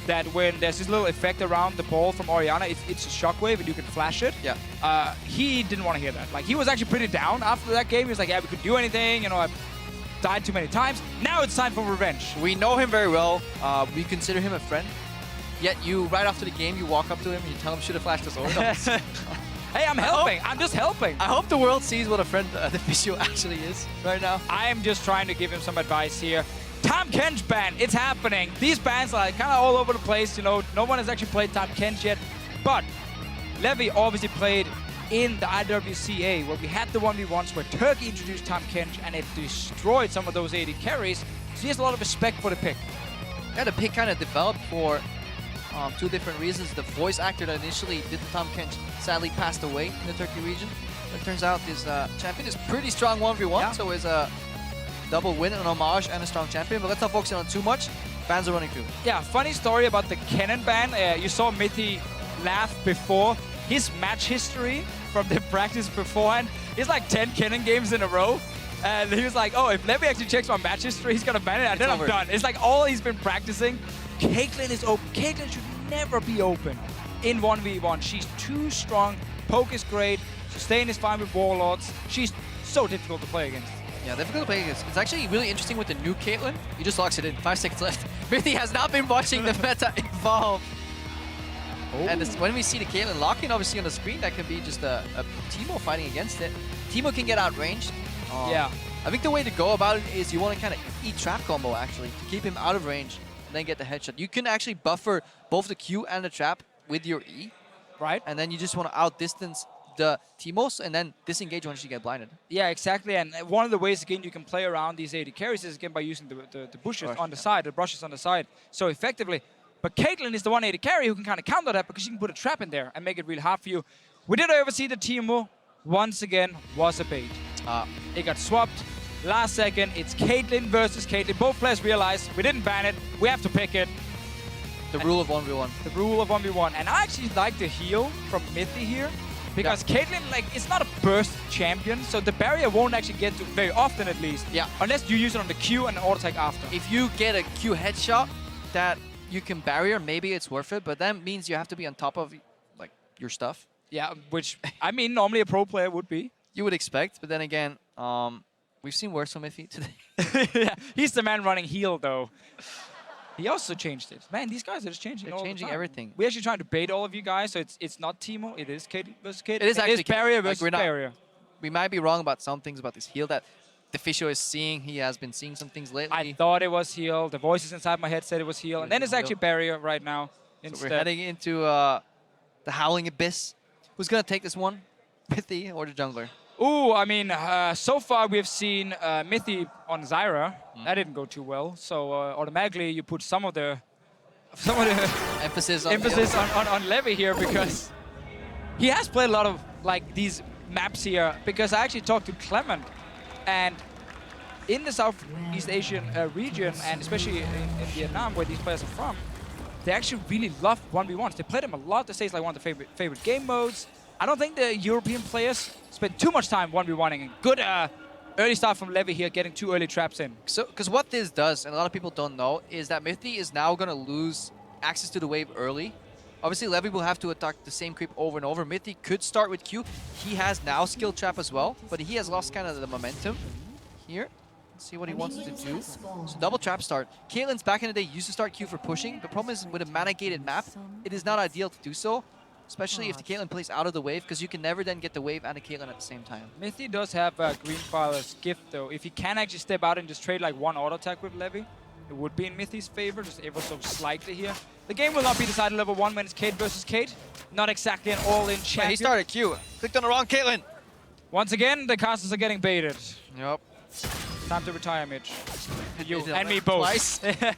Speaker 3: that when there's this little effect around the ball from Orianna, it's a shockwave and you can flash it.
Speaker 21: Yeah.
Speaker 3: He didn't want to hear that. Like, he was actually pretty down after that game. He was like, yeah, we could do anything, you know, I died too many times. Now it's time for revenge.
Speaker 21: We know him very well. We consider him a friend. Yet you, right after the game, you walk up to him and you tell him, should have flashed us over.
Speaker 3: Hey, I'm helping. I'm just helping.
Speaker 21: I hope the world sees what a friend the Visio actually is right now.
Speaker 3: I am just trying to give him some advice here. Tahm Kench ban, it's happening. These bans are kind of all over the place, you know. No one has actually played Tahm Kench yet. But Levy obviously played in the IWCA, where we had the 1v1s, where Turkey introduced Tahm Kench, and it destroyed some of those AD carries. So he has a lot of respect for the pick.
Speaker 21: Yeah, the pick kind of developed for 2 different reasons. The voice actor that initially did the Tahm Kench sadly passed away in the Turkey region. But it turns out this champion is pretty strong 1v1, so it's a double win, an homage, and a strong champion. But let's not focus on too much. Bans are running through.
Speaker 3: Yeah, funny story about the Kennen ban. You saw Mithy laugh before. His match history from the practice beforehand is like 10 Kennen games in a row. And he was like, oh, if Levy actually checks my match history, he's going to ban it, and then I'm done. It's like all he's been practicing. Caitlyn is open. Caitlyn should never be open in 1v1. She's too strong. Poke is great. Sustain is fine with Warlords. She's so difficult to play against.
Speaker 21: Yeah, difficult to play against. It's actually really interesting with the new Caitlyn. He just locks it in. 5 seconds left. mithy has not been watching the meta evolve. And this, when we see the Caitlyn locking obviously on the screen, that could be just a Teemo fighting against it. Teemo can get outranged.
Speaker 3: Yeah.
Speaker 21: I think the way to go about it is you want to kind of eat trap combo actually to keep him out of range and then get the headshot. You can actually buffer both the Q and the trap with your E.
Speaker 3: Right.
Speaker 21: And then you just want to outdistance the Teemos and then disengage once you get blinded.
Speaker 3: Yeah, exactly. And one of the ways, again, you can play around these AD carries is, again, by using the bushes on the side, the brushes on the side. So effectively, but Caitlyn is the one AD carry who can kind of counter that because she can put a trap in there and make it really hard for you. We did oversee the Teemo once again was a bait. It got swapped. Last second, it's Caitlyn versus Caitlyn. Both players realize we didn't ban it. We have to pick it.
Speaker 21: The rule of 1v1.
Speaker 3: The rule of 1v1. And I actually like the heal from mithy here. Because Caitlyn, like, it's not a burst champion, so the barrier won't actually get to very often at least.
Speaker 21: Yeah.
Speaker 3: Unless you use it on the Q and auto attack after.
Speaker 21: If you get a Q headshot that you can barrier, maybe it's worth it, but that means you have to be on top of like your stuff.
Speaker 3: Yeah, which I mean normally a pro player would be.
Speaker 21: You would expect, but then again, we've seen worse from mithy today.
Speaker 3: Yeah, he's the man running heal though. He also changed it. Man, these guys are just changing all the time.
Speaker 21: Changing everything.
Speaker 3: We're actually trying to bait all of you guys, so it's not Teemo, it is Kate versus Kate.
Speaker 21: It is actually
Speaker 3: barrier
Speaker 21: like,
Speaker 3: versus barrier.
Speaker 21: We might be wrong about some things about this heal that the Fisher is seeing. He has been seeing some things lately.
Speaker 3: I thought it was heal. The voices inside my head said it was heal. And then it's actually barrier right now.
Speaker 21: So we're heading into the Howling Abyss. Who's going to take this one? mithy or the jungler?
Speaker 3: Ooh, I mean, so far we've seen mithy on Zyra. That didn't go too well. So automatically you put some of the
Speaker 21: emphasis
Speaker 3: on Levy here because he has played a lot of like these maps here. Because I actually talked to Clement, and in the Southeast Asian region, and especially in Vietnam, where these players are from, they actually really love 1v1s. They play them a lot. They say it's like one of the favorite game modes. I don't think the European players spend too much time 1v1ing. And good early start from Levy here, getting 2 early traps in.
Speaker 21: So, because what this does, and a lot of people don't know, is that mithy is now going to lose access to the wave early. Obviously, Levy will have to attack the same creep over and over. mithy could start with Q. He has now skill trap as well, but he has lost kind of the momentum here. Let's see what he wants to do. So double trap start. Caitlyn's back in the day used to start Q for pushing. The problem is with a mana-gated map, it is not ideal to do so. Especially if the Caitlyn plays out of the wave, because you can never then get the wave and the Caitlyn at the same time.
Speaker 3: mithy does have Greenfire's gift though. If he can actually step out and just trade like one auto attack with Levy, it would be in mithy's favor, just ever so slightly here. The game will not be decided level 1 when it's Kate versus Kate. Not exactly an all-in champion.
Speaker 21: He started Q. Clicked on the wrong Caitlyn.
Speaker 3: Once again, the casters are getting baited.
Speaker 21: Yep.
Speaker 3: Time to retire, Mitch. You
Speaker 21: He's
Speaker 3: and me both.
Speaker 21: Twice. I'll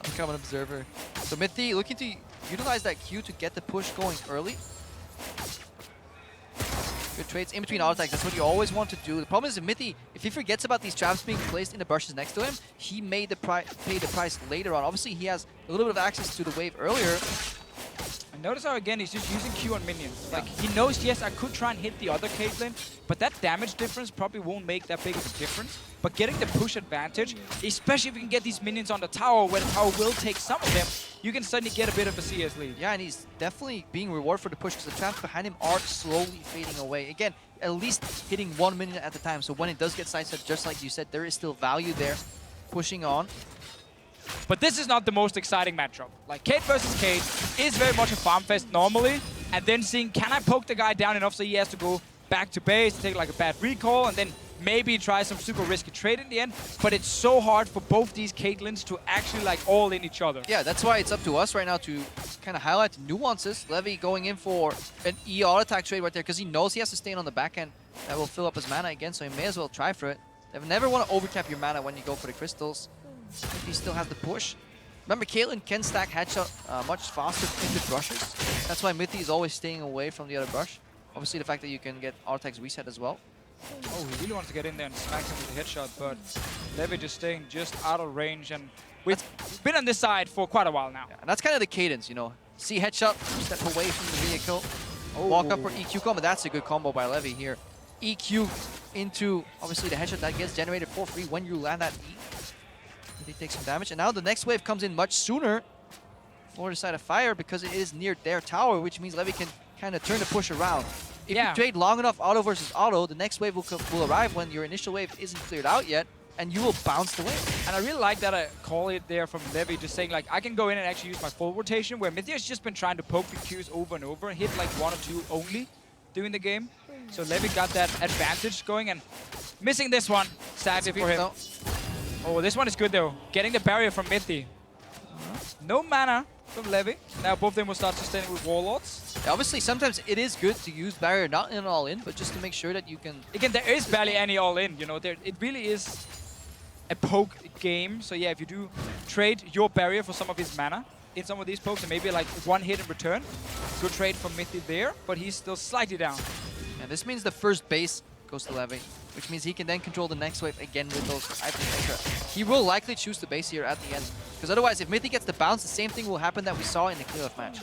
Speaker 21: become an observer. So mithy looking to utilize that Q to get the push going early. Good trades in between auto attacks. That's what you always want to do. The problem is that mithy, if he forgets about these traps being placed in the brushes next to him, he may pay the price later on. Obviously, he has a little bit of access to the wave earlier.
Speaker 3: And notice how, again, he's just using Q on minions. Like, he knows, yes, I could try and hit the other Caitlyn, but that damage difference probably won't make that big of a difference. But getting the push advantage, especially if you can get these minions on the tower, where the tower will take some of them, you can suddenly get a bit of a CS lead.
Speaker 21: Yeah, and he's definitely being rewarded for the push, because the traps behind him are slowly fading away. Again, at least hitting 1 minion at a time, so when it does get sidestepped, just like you said, there is still value there, pushing on.
Speaker 3: But this is not the most exciting matchup. Like, Kate versus Kate is very much a farm fest normally, and then seeing, can I poke the guy down enough so he has to go back to base, take like a bad recall, and then maybe try some super risky trade in the end. But it's so hard for both these Caitlyns to actually like all in each other.
Speaker 21: Yeah, that's why it's up to us right now to kind of highlight the nuances. Levy going in for an E auto attack trade right there, because he knows he has to stay on the back end. That will fill up his mana again, so he may as well try for it. You never want to overcap your mana when you go for the crystals. If he still has the push. Remember, Caitlyn can stack headshot much faster into brushes. That's why mithy is always staying away from the other brush. Obviously, the fact that you can get auto attacks reset as well.
Speaker 3: Oh, he really wants to get in there and smack him with the headshot, but Levy just staying just out of range, and we've been on this side for quite a while now.
Speaker 21: Yeah, and that's kind of the cadence, you know. See headshot, step away from the vehicle, walk up for EQ combo. That's a good combo by Levy here. EQ into, obviously, the headshot that gets generated for free when you land that E. He takes some damage, and now the next wave comes in much sooner for the side of Fire because it is near their tower, which means Levy can kind of turn the push around. If you trade long enough auto versus auto, the next wave will arrive when your initial wave isn't cleared out yet, and you will bounce the wave.
Speaker 3: And I really like that call it there from Levy, just saying like, I can go in and actually use my full rotation, where mithy has just been trying to poke the Qs over and over, hit like 1 or 2 only during the game. So Levy got that advantage going, and missing this one, sadly for him. Oh, this one is good though. Getting the barrier from mithy. No mana from Levy. Now both of them will start sustaining with Warlords.
Speaker 21: Obviously, sometimes it is good to use barrier, not in all-in, but just to make sure that you can...
Speaker 3: Again, there is barely any all-in, you know. It really is a poke game. So yeah, if you do trade your barrier for some of his mana in some of these pokes, and maybe like 1 hit in return, good trade from mithy there, but he's still slightly down.
Speaker 21: And this means the first base goes to Levy, which means he can then control the next wave again with those items extra. He will likely choose the base here at the end, because otherwise, if mithy gets the bounce, the same thing will happen that we saw in the Clearlove match.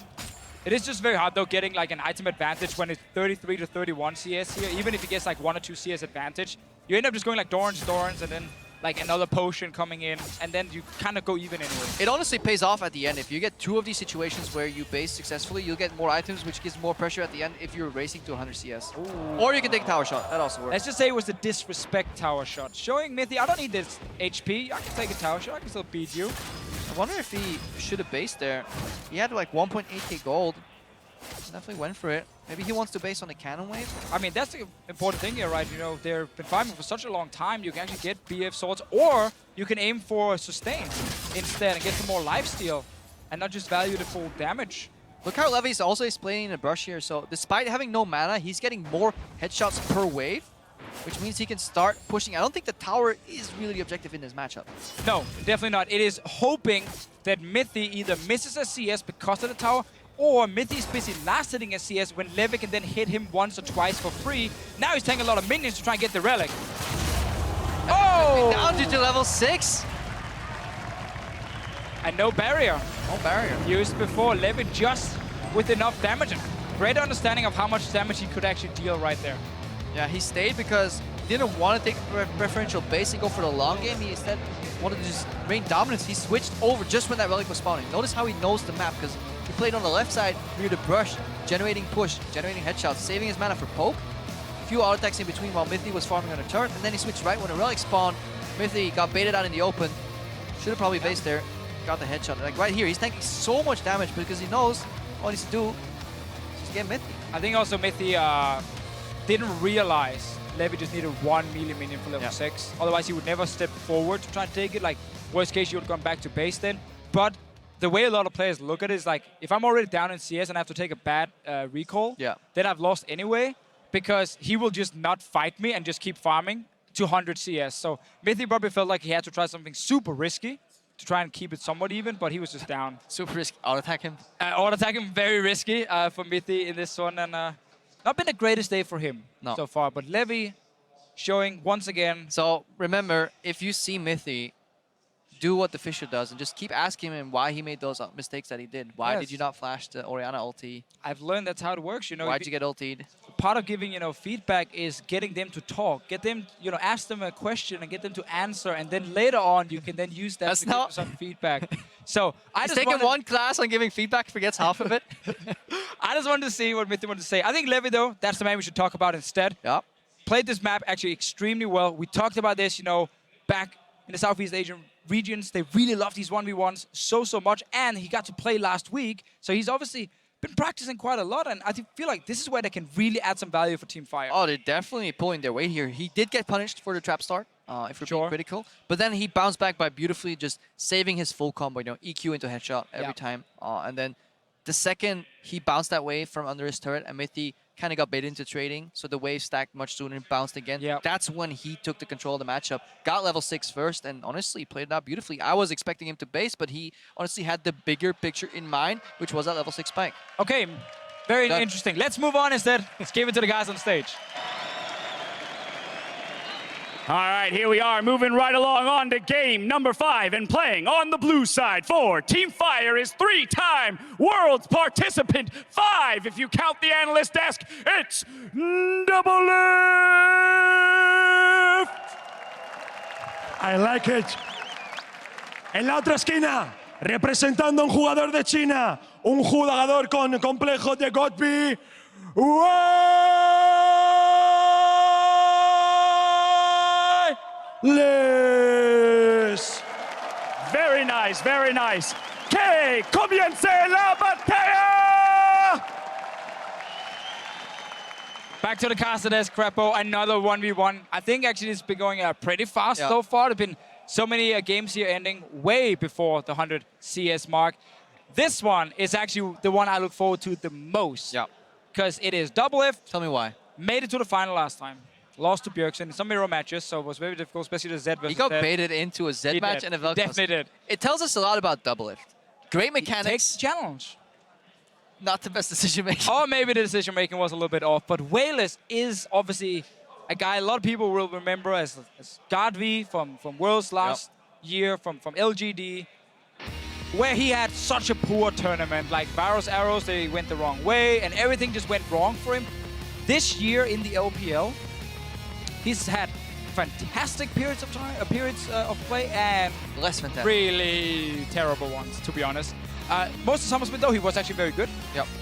Speaker 3: It is just very hard though, getting like an item advantage when it's 33 to 31 CS here. Even if he gets like 1 or 2 CS advantage, you end up just going like Dorans, and then like another potion coming in, and then you kind of go even anyway.
Speaker 21: It honestly pays off at the end. If you get 2 of these situations where you base successfully, you'll get more items, which gives more pressure at the end if you're racing to 100 CS. Ooh. Or you can take tower shot. That also works.
Speaker 3: Let's just say it was the disrespect tower shot. Showing mithy, I don't need this HP. I can take a tower shot. I can still beat you.
Speaker 21: I wonder if he should have based there. He had like 1.8k gold. Definitely went for it. Maybe he wants to base on the cannon wave.
Speaker 3: I mean, that's the important thing here, right? You know, they've been farming for such a long time. You can actually get BF swords, or you can aim for sustain instead and get some more lifesteal and not just value the full damage.
Speaker 21: Look how Levy is also explaining the brush here. So despite having no mana, he's getting more headshots per wave, which means he can start pushing. I don't think the tower is really the objective in this matchup.
Speaker 3: No, definitely not. It is hoping that mithy either misses a CS because of the tower, or mithy's busy last hitting a CS when Levy can then hit him once or twice for free. Now he's taking a lot of minions to try and get the relic. Oh!
Speaker 21: Down to level 6.
Speaker 3: And no barrier.
Speaker 21: No barrier.
Speaker 3: Used before, Levy just with enough damage. Great understanding of how much damage he could actually deal right there.
Speaker 21: Yeah, he stayed because he didn't want to take preferential base and go for the long game. He instead wanted to just reign dominance. He switched over just when that relic was spawning. Notice how he knows the map, because he played on the left side near the brush, generating push, generating headshots, saving his mana for poke. A few auto attacks in between while mithy was farming on a turret, and then he switched right when the relic spawned. Mithy got baited out in the open. Should have probably based there. Got the headshot. Like right here, he's taking so much damage because he knows what he needs to do to get mithy.
Speaker 3: I think also mithy didn't realize Levy just needed 1 melee minion for level 6. Otherwise, he would never step forward to try and take it. Like, worst case, you would have gone back to base then. But the way a lot of players look at it is like, if I'm already down in CS and I have to take a bad recall, then I've lost anyway, because he will just not fight me and just keep farming to 100 CS. So mithy probably felt like he had to try something super risky to try and keep it somewhat even, but he was just down.
Speaker 21: Super risky. Auto-attack him?
Speaker 3: Auto-attack him, very risky for mithy in this one. And not been the greatest day for him so far, but Levy showing once again.
Speaker 21: So remember, if you see mithy, do what the Fisher does and just keep asking him why he made those mistakes that he did. Why did you not flash the Orianna ulti?
Speaker 3: I've learned that's how it works, you know.
Speaker 21: Why'd you get ultied?
Speaker 3: Part of giving, you know, feedback is getting them to talk. Get them, you know, ask them a question and get them to answer, and then later on you can then use that to give some feedback. So I
Speaker 21: He's
Speaker 3: just
Speaker 21: taking one class on giving feedback, forgets half of it.
Speaker 3: I just wanted to see what mithy wanted to say. I think Levy, though, that's the man we should talk about instead.
Speaker 21: Yeah.
Speaker 3: Played this map actually extremely well. We talked about this, you know, back in the Southeast Asian regions. They really love these 1v1s so much, and he got to play last week, so he's obviously been practicing quite a lot, and I feel like this is where they can really add some value for Team Fire.
Speaker 21: Oh, they're definitely pulling their weight here. He did get punished for the trap start, if we're being critical, but then he bounced back by beautifully just saving his full combo, you know, EQ into headshot every time, and then the second he bounced that wave from under his turret, and mithy kind of got baited into trading, so the wave stacked much sooner and bounced again. That's when he took the control of the matchup, got level 6 first, and honestly played it out beautifully. I was expecting him to base, but he honestly had the bigger picture in mind, which was that level 6 spike.
Speaker 3: Okay, very interesting. Let's move on instead. Let's give it to the guys on stage.
Speaker 8: All right, here we are, moving right along on to game number 5, and playing on the blue side for Team Fire is 3-time Worlds participant, 5 if you count the analyst desk. It's Doublelift!
Speaker 9: I like it. En la otra esquina,
Speaker 8: representando a un jugador de China, un jugador con complejo de Godby. Wireless. Very nice, very nice. Que comience la batalla!
Speaker 3: Back to the caster desk, Crepo, another 1v1. I think actually it's been going pretty fast so far. There have been so many games here ending way before the 100 CS mark. This one is actually the one I look forward to the most.
Speaker 21: Yeah.
Speaker 3: Because it is Doublelift.
Speaker 21: Tell me why.
Speaker 3: Made it to the final last time. Lost to Bjergsen in some mirror matches, so it was very difficult, especially the Z versus
Speaker 21: He got
Speaker 3: Z.
Speaker 21: baited into a Z match and a Velcro.
Speaker 3: Definitely did.
Speaker 21: It tells us a lot about Doublelift. Great mechanics.
Speaker 3: He takes the challenge.
Speaker 21: Not the best decision making.
Speaker 3: Or maybe the decision making was a little bit off, but Wireless is obviously a guy a lot of people will remember as Godby from Worlds last year, from LGD, where he had such a poor tournament. Like Varus arrows, they went the wrong way, and everything just went wrong for him. This year in the LPL, he's had fantastic periods of time, of play, and
Speaker 21: less fantastic,
Speaker 3: really terrible ones, to be honest. Most of Summer Split, though, he was actually very good,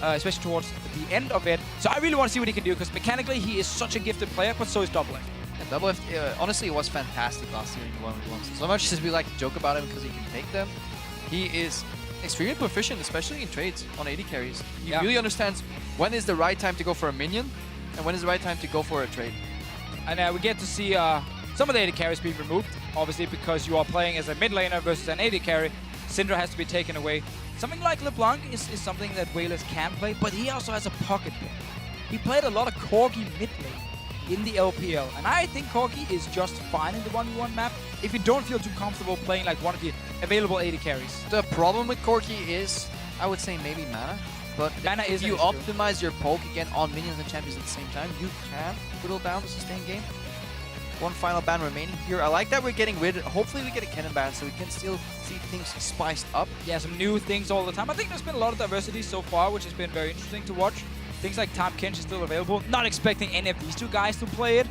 Speaker 3: especially towards the end of it. So I really want to see what he can do, because mechanically he is such a gifted player, but so is Doublelift.
Speaker 21: And Doublelift, honestly, was fantastic last year in the 1v1s. So much as we like to joke about him because he can take them, he is extremely proficient, especially in trades on AD carries. He really understands when is the right time to go for a minion, and when is the right time to go for a trade.
Speaker 3: And we get to see some of the AD carries being removed, obviously, because you are playing as a mid laner versus an AD carry. Syndra has to be taken away. Something like LeBlanc is something that Wireless can play, but he also has a pocket pick. He played a lot of Corgi mid lane in the LPL, and I think Corgi is just fine in the 1v1 map if you don't feel too comfortable playing like one of the available AD carries.
Speaker 21: The problem with Corgi is, I would say maybe mana, but
Speaker 3: mana
Speaker 21: if you optimize your poke again on minions and champions at the same time, you can whittle down the sustain game. One final ban remaining here. I like that we're getting rid of, hopefully we get a cannon ban so we can still see things spiced up.
Speaker 3: Yeah, some new things all the time. I think there's been a lot of diversity so far, which has been very interesting to watch. Things like Tom Kench is still available. Not expecting any of these two guys to play it.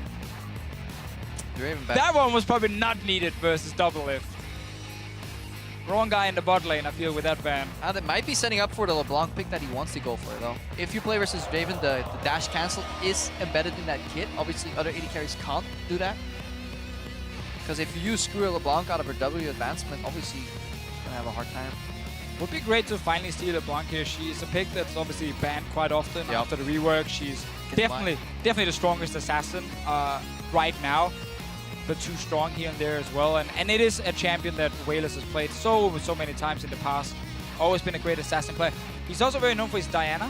Speaker 3: That one was probably not needed versus Doublelift. Wrong guy in the bot lane, I feel, with that ban.
Speaker 21: They might be setting up for the LeBlanc pick that he wants to go for, though. If you play versus Draven, the dash cancel is embedded in that kit. Obviously, other AD carries can't do that. Because if you screw a LeBlanc out of her W advancement, obviously, she's going to have a hard time.
Speaker 3: Would be great to finally see LeBlanc here. She's a pick that's obviously banned quite often after the rework. She's definitely the strongest assassin right now. But too strong here and there as well. And it is a champion that Wireless has played so many times in the past. Always been a great assassin player. He's also very known for his Diana,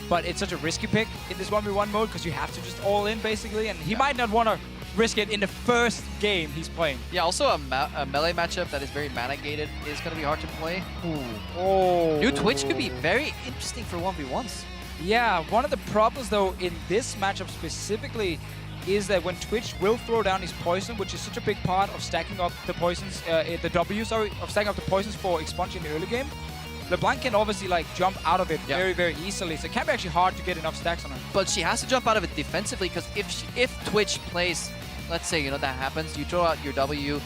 Speaker 3: but it's such a risky pick in this 1v1 mode because you have to just all in basically, and he might not want to risk it in the first game he's playing.
Speaker 21: Yeah, also a melee matchup that is very mana gated is going to be hard to play.
Speaker 3: Oh.
Speaker 21: New Twitch could be very interesting for 1v1s.
Speaker 3: Yeah, one of the problems though in this matchup specifically is that when Twitch will throw down his poison, which is such a big part of stacking up the poisons, of stacking up the poisons for expunge in the early game, LeBlanc can obviously like jump out of it very easily, so it can be actually hard to get enough stacks on her.
Speaker 21: But she has to jump out of it defensively, because if Twitch plays, let's say, that happens, you throw out your W,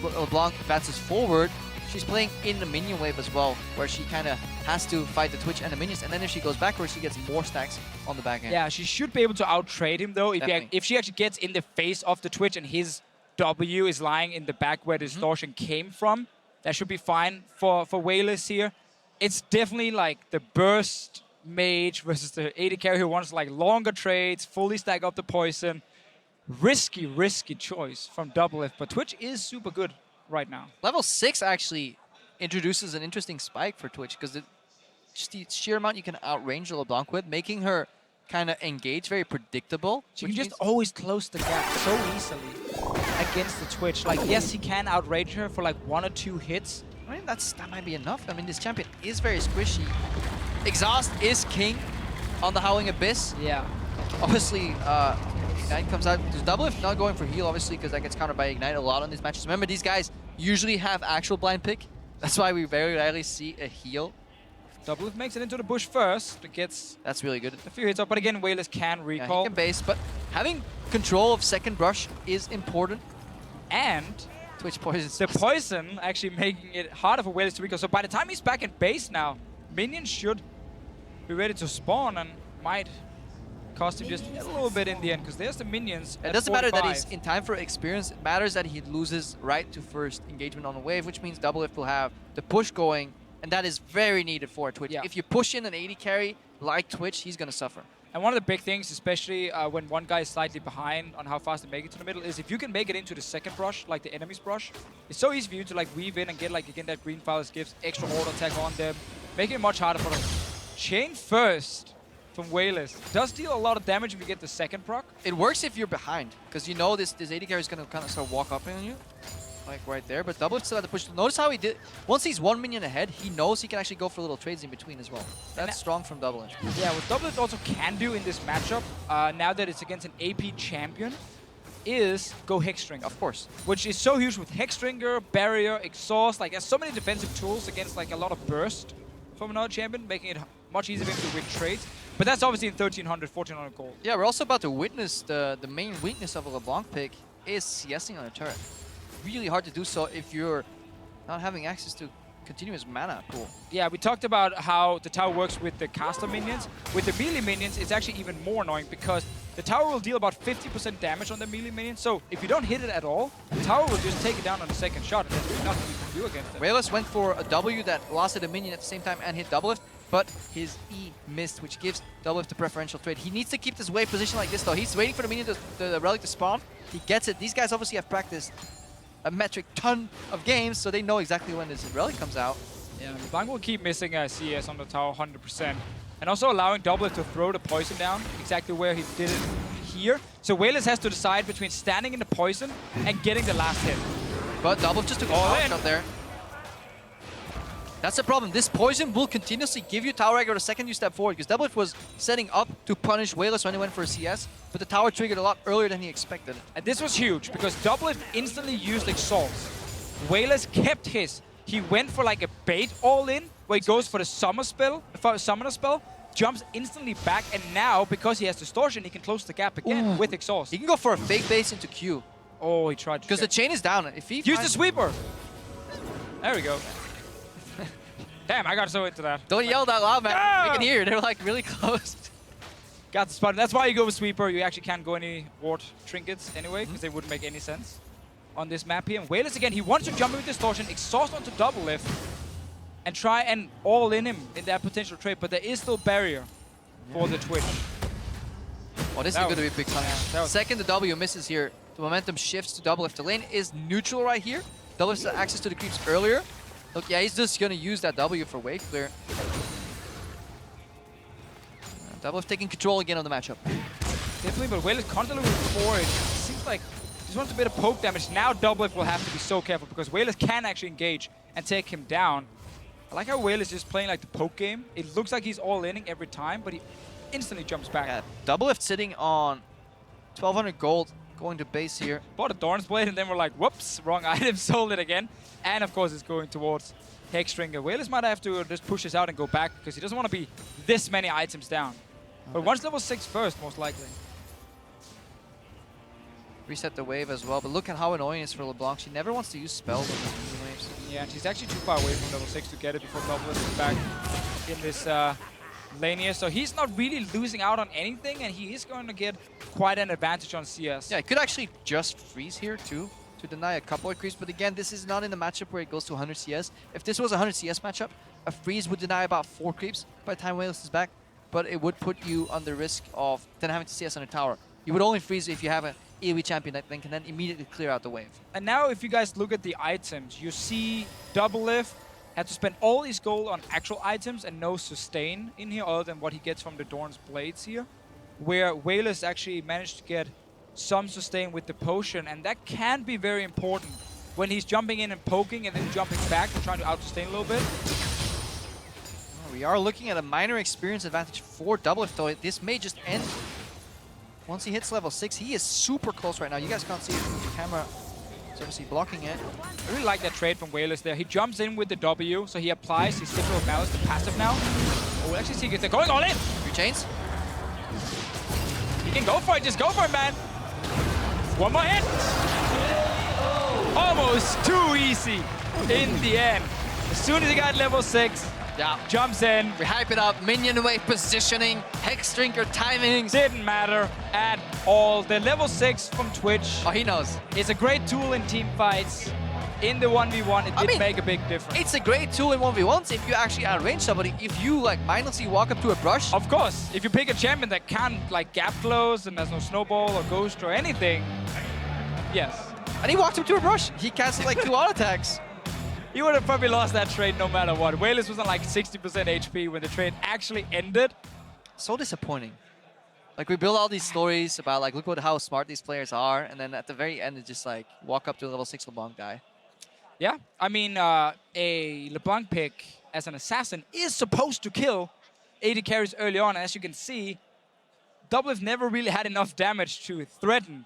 Speaker 21: LeBlanc advances forward, she's playing in the minion wave as well, where she kind of has to fight the Twitch and the minions, and then if she goes backwards, she gets more stacks on the back end.
Speaker 3: Yeah, she should be able to out-trade him, though, if she actually gets in the face of the Twitch and his W is lying in the back where the distortion came from. That should be fine for Wireless here. It's definitely like the burst mage versus the AD carry who wants like longer trades, fully stack up the poison. Risky choice from Doublelift, but Twitch is super good right now.
Speaker 21: Level 6 actually introduces an interesting spike for Twitch, because just the sheer amount you can outrange the LeBlanc with, making her kind of engage very predictable.
Speaker 3: She can just always close the gap so easily against the Twitch. Like, yes, he can outrage her for like 1 or 2 hits.
Speaker 21: I mean, that might be enough. I mean, this champion is very squishy. Exhaust is king on the Howling Abyss.
Speaker 3: Yeah.
Speaker 21: Obviously, Ignite comes out. There's Doublelift not going for heal, obviously, because that gets countered by Ignite a lot on these matches. Remember, these guys usually have actual blind pick. That's why we very rarely see a heal.
Speaker 3: Doublelift makes it into the bush first. It gets
Speaker 21: That's really good.
Speaker 3: a few hits up, but again, Wireless can recall.
Speaker 21: Yeah, he can base, but having control of second brush is important.
Speaker 3: And
Speaker 21: Twitch poison.
Speaker 10: The poison actually making it harder for Wayless to recall. So by the time he's back in base now, minions should be ready to spawn and might cost him just a little bit in the end, because there's the minions.
Speaker 21: It doesn't matter that he's in time for experience. It matters that he loses right to first engagement on the wave, which means Doublelift will have the push going, and that is very needed for Twitch. Yeah. If you push in an 80 carry like Twitch, he's going to suffer.
Speaker 10: And one of the big things, especially when one guy is slightly behind on how fast they make it to the middle, is if you can make it into the second brush, like the enemy's brush, it's so easy for you to like weave in and get like again that green Phallus gives extra auto attack on them, making it much harder for them. Chain first from Wayless does deal a lot of damage if you get the second proc.
Speaker 21: It works if you're behind, because you know this 80 carry is going to kind of start walk up on you, like right there. But Doublelift still had to push. Notice how he did. Once he's 1 minion ahead, he knows he can actually go for little trades in between as well. That's strong from Doublelift.
Speaker 10: Yeah, what Doublelift also can do in this matchup, now that it's against an AP champion, is go Hexstring.
Speaker 21: Of course.
Speaker 10: Which is so huge with Hexstringer, Barrier, Exhaust. Like, there's so many defensive tools against like a lot of burst from another champion, making it much easier for him to win trades. But that's obviously in 1300, 1400 gold.
Speaker 21: Yeah, we're also about to witness the main weakness of a LeBlanc pick is CSing on a turret. Really hard to do so if you're not having access to continuous mana pool.
Speaker 10: Yeah, we talked about how the tower works with the caster minions. With the melee minions, it's actually even more annoying because the tower will deal about 50% damage on the melee minions. So if you don't hit it at all, the tower will just take it down on the second shot, and there's really nothing you can do against it.
Speaker 21: Wayless went for a W that lasted a minion at the same time and hit Doublelift, but his E missed, which gives Doublelift the preferential trade. He needs to keep this wave position like this, though. He's waiting for the minion, the relic to spawn. He gets it. These guys obviously have practiced a metric ton of games, so they know exactly when this relic comes out.
Speaker 10: Yeah, LeBlanc will keep missing CS on the tower 100%. And also allowing Doublelift to throw the poison down exactly where he did it here. So Wayless has to decide between standing in the poison and getting the last hit.
Speaker 21: But Doublelift just took a shot there. That's the problem. This poison will continuously give you tower aggro the second you step forward, because Doublelift was setting up to punish Wayless when he went for a CS, but the tower triggered a lot earlier than he expected.
Speaker 10: And this was huge, because Doublelift instantly used Exalt. Wayless kept his. He went for like a bait all-in, where he goes for the summoner spell, jumps instantly back, and now, because he has Distortion, he can close the gap again with Exhaust.
Speaker 21: He can go for a fake base into Q.
Speaker 10: Oh, he tried to.
Speaker 21: Because the chain is down. If he
Speaker 10: use the sweeper. There we go. Damn, I got so into that.
Speaker 21: Don't yell that loud, man. You can hear. They're like really close.
Speaker 10: Got the spot. That's why you go with sweeper. You actually can't go any ward trinkets anyway, because they wouldn't make any sense on this map here. And Wayless again, he wants to jump in with Distortion, Exhaust onto Doublelift, and try and all in him in that potential trade, but there is still barrier for the Twitch.
Speaker 21: Well, this is going to be a big punish. Second, the W misses here. The momentum shifts to Doublelift. The lane is neutral right here. Doublelift has access to the creeps earlier. Look, yeah, he's just going to use that W for wave clear. Doublelift taking control again on the matchup.
Speaker 10: Definitely, but Wayless constantly moving forward. It seems like he just wants a bit of poke damage. Now Doublelift will have to be so careful, because Wayless can actually engage and take him down. I like how Wayless is just playing like the poke game. It looks like he's all-inning every time, but he instantly jumps back.
Speaker 21: Yeah, Doublelift sitting on 1,200 gold, going to base here.
Speaker 10: Bought a Thorn's Blade, and then we're like, whoops, wrong item, sold it again. And of course, it's going towards Hexstringer. Wayless might have to just push this out and go back, because he doesn't want to be this many items down. But once level 6 first, most likely.
Speaker 21: Reset the wave as well, but look at how annoying it is for LeBlanc. She never wants to use spells on these waves.
Speaker 10: Yeah, and she's actually too far away from level 6 to get it before Doublelift is back in this lane here. So he's not really losing out on anything, and he is going to get quite an advantage on CS.
Speaker 21: Yeah, he could actually just freeze here too, to deny a couple of creeps, but again, this is not in a matchup where it goes to 100 CS. If this was a 100 CS matchup, a freeze would deny about 4 creeps by the time Wayless is back, but it would put you on the risk of then having to CS on a tower. You would only freeze if you have an AoE champion that then can then immediately clear out the wave.
Speaker 10: And now if you guys look at the items, you see Doublelift had to spend all his gold on actual items and no sustain in here other than what he gets from the Dorn's Blades here, where Wayless actually managed to get some sustain with the potion, and that can be very important when he's jumping in and poking and then jumping back and trying to out-sustain a little bit.
Speaker 21: We are looking at a minor experience advantage for Doublelift, though. This may just end once he hits level 6. He is super close right now. You guys can't see it with the camera. It's obviously blocking it.
Speaker 10: I really like that trade from Wayless there. He jumps in with the W, so he applies his Signal of Malice, the passive now. Oh, we'll actually see if they're going all in.
Speaker 21: 3 chains.
Speaker 10: He can go for it. Just go for it, man. One more hit.
Speaker 3: almost too easy in the end. As soon as he got level 6, jumps in.
Speaker 21: We hype it up. Minion wave positioning, Hex Drinker timings.
Speaker 3: Didn't matter at all. The level 6 from Twitch.
Speaker 21: Oh, he knows.
Speaker 3: It's a great tool in team fights. In the 1v1, it did make a big difference.
Speaker 21: It's a great tool in 1v1s if you actually outrange somebody. If you like mindlessly walk up to a brush.
Speaker 3: Of course, if you pick a champion that can't like gap close and there's no snowball or ghost or anything, yes.
Speaker 21: And he walked up to a brush. He casted like 2 auto attacks.
Speaker 3: He would have probably lost that trade no matter what. Wayless was on like 60% HP when the trade actually ended.
Speaker 21: So disappointing. Like we build all these stories about like, look how smart these players are. And then at the very end, it's just like, walk up to a level 6 LeBlanc guy.
Speaker 3: Yeah, I mean, a LeBlanc pick as an assassin is supposed to kill AD carries early on. And as you can see, Doublelift never really had enough damage to threaten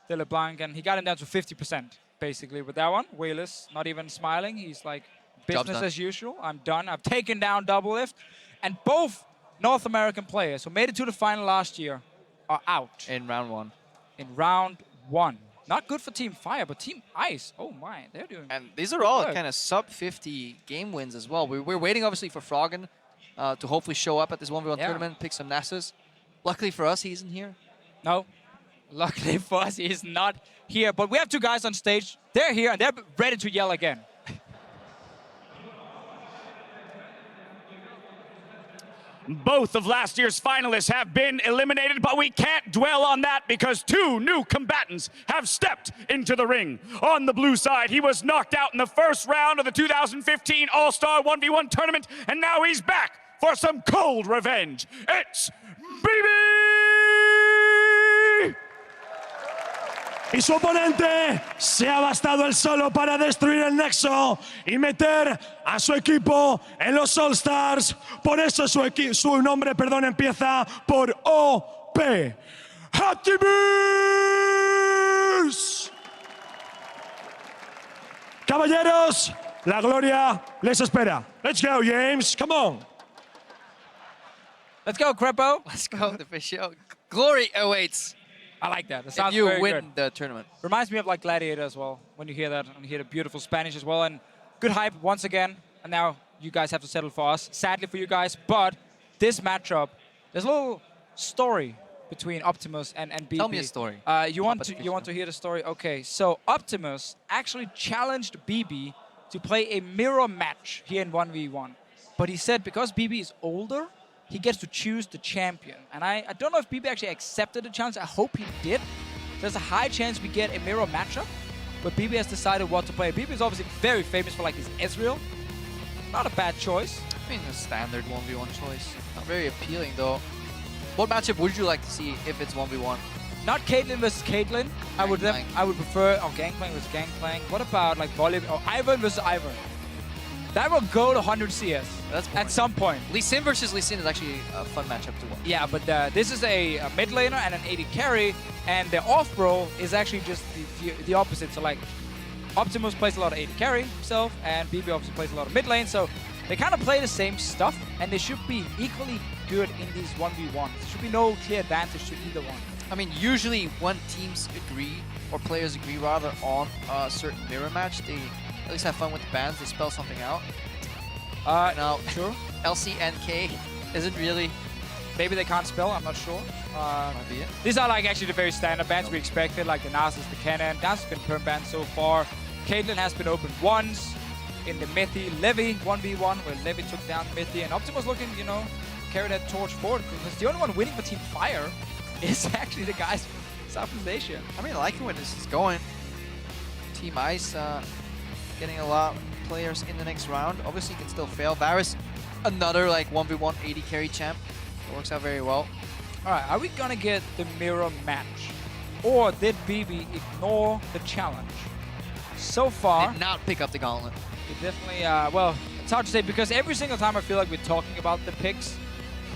Speaker 3: the LeBlanc. And he got him down to 50%, basically, with that one. Wayless not even smiling. He's like, business as usual. I'm done. I've taken down Doublelift. And both North American players who made it to the final last year are out.
Speaker 21: In round 1.
Speaker 3: In round 1. Not good for Team Fire, but Team Ice, oh my, they're doing.
Speaker 21: And these are all kind of sub 50 game wins as well. We're waiting obviously for Froggen to hopefully show up at this 1v1 tournament, pick some Nasus. Luckily for us, he isn't here.
Speaker 3: No, luckily for us, he's not here. But we have 2 guys on stage. They're here and they're ready to yell again.
Speaker 8: Both of last year's finalists have been eliminated, but we can't dwell on that because 2 new combatants have stepped into the ring. On the blue side, he was knocked out in the first round of the 2015 All-Star 1v1 tournament, and now he's back for some cold revenge. It's BeBe!
Speaker 9: Y su oponente se ha bastado el solo para destruir el nexo y meter a su equipo en los All-Stars. Por eso su nombre, perdón, empieza por OP. Optimus. Caballeros, la gloria les espera. Let's go, James. Come on.
Speaker 3: Let's go, Crepo.
Speaker 21: Let's go, the fish show. Glory awaits.
Speaker 3: I like that. That sounds
Speaker 21: if you
Speaker 3: very
Speaker 21: win
Speaker 3: good.
Speaker 21: the tournament.
Speaker 3: Reminds me of like Gladiator as well, when you hear that, and you hear the beautiful Spanish as well. And good hype once again. And now you guys have to settle for us. Sadly for you guys, but this matchup, there's a little story between Optimus and BeBe.
Speaker 21: Tell me a story.
Speaker 3: You want to hear the story? Okay, so Optimus actually challenged BeBe to play a mirror match here in 1v1. But he said because BeBe is older, he gets to choose the champion. And I don't know if BeBe actually accepted the challenge. I hope he did. There's a high chance we get a mirror matchup, but BeBe has decided what to play. BeBe is obviously very famous for like his Ezreal. Not a bad choice.
Speaker 21: I mean, a standard 1v1 choice. Not very appealing though. What matchup would you like to see if it's 1v1?
Speaker 3: Not Caitlyn versus Caitlyn. I would prefer Gangplank versus Gangplank. What about like Volley or Ivern versus Ivern? That will go to 100 CS at some point.
Speaker 21: Lee Sin versus Lee Sin is actually a fun matchup to watch.
Speaker 3: Yeah, but this is a mid laner and an AD carry, and the off role is actually just the opposite. So like, Optimus plays a lot of AD carry himself, and BeBe obviously plays a lot of mid lane. So they kind of play the same stuff, and they should be equally good in these 1v1s. There should be no clear advantage to either one.
Speaker 21: I mean, usually when teams agree, or players agree rather, on a certain mirror match, they at least have fun with the bans, they spell something out. Now,
Speaker 3: sure.
Speaker 21: LCNK isn't really...
Speaker 3: Maybe they can't spell, I'm not sure.
Speaker 21: Might be it.
Speaker 3: These are like actually the very standard bans we expected, like the Nasus, the Cannon. Nasus has been perm banned so far. Caitlyn has been opened once in the Mithy Levy 1v1, where Levy took down Mithy, and Optimus looking, you know, carry that torch forward, because the only one winning for Team Fire is actually the guys from Southeast Asia.
Speaker 21: I mean, I like where this is going. Team Ice getting a lot of players in the next round. Obviously, can still fail. Varus, another like 1v1 AD carry champ. It works out very well.
Speaker 3: All right, are we gonna get the mirror match, or did BeBe ignore the challenge? So far,
Speaker 21: did not pick up the gauntlet.
Speaker 3: It definitely, well, it's hard to say because every single time I feel like we're talking about the picks,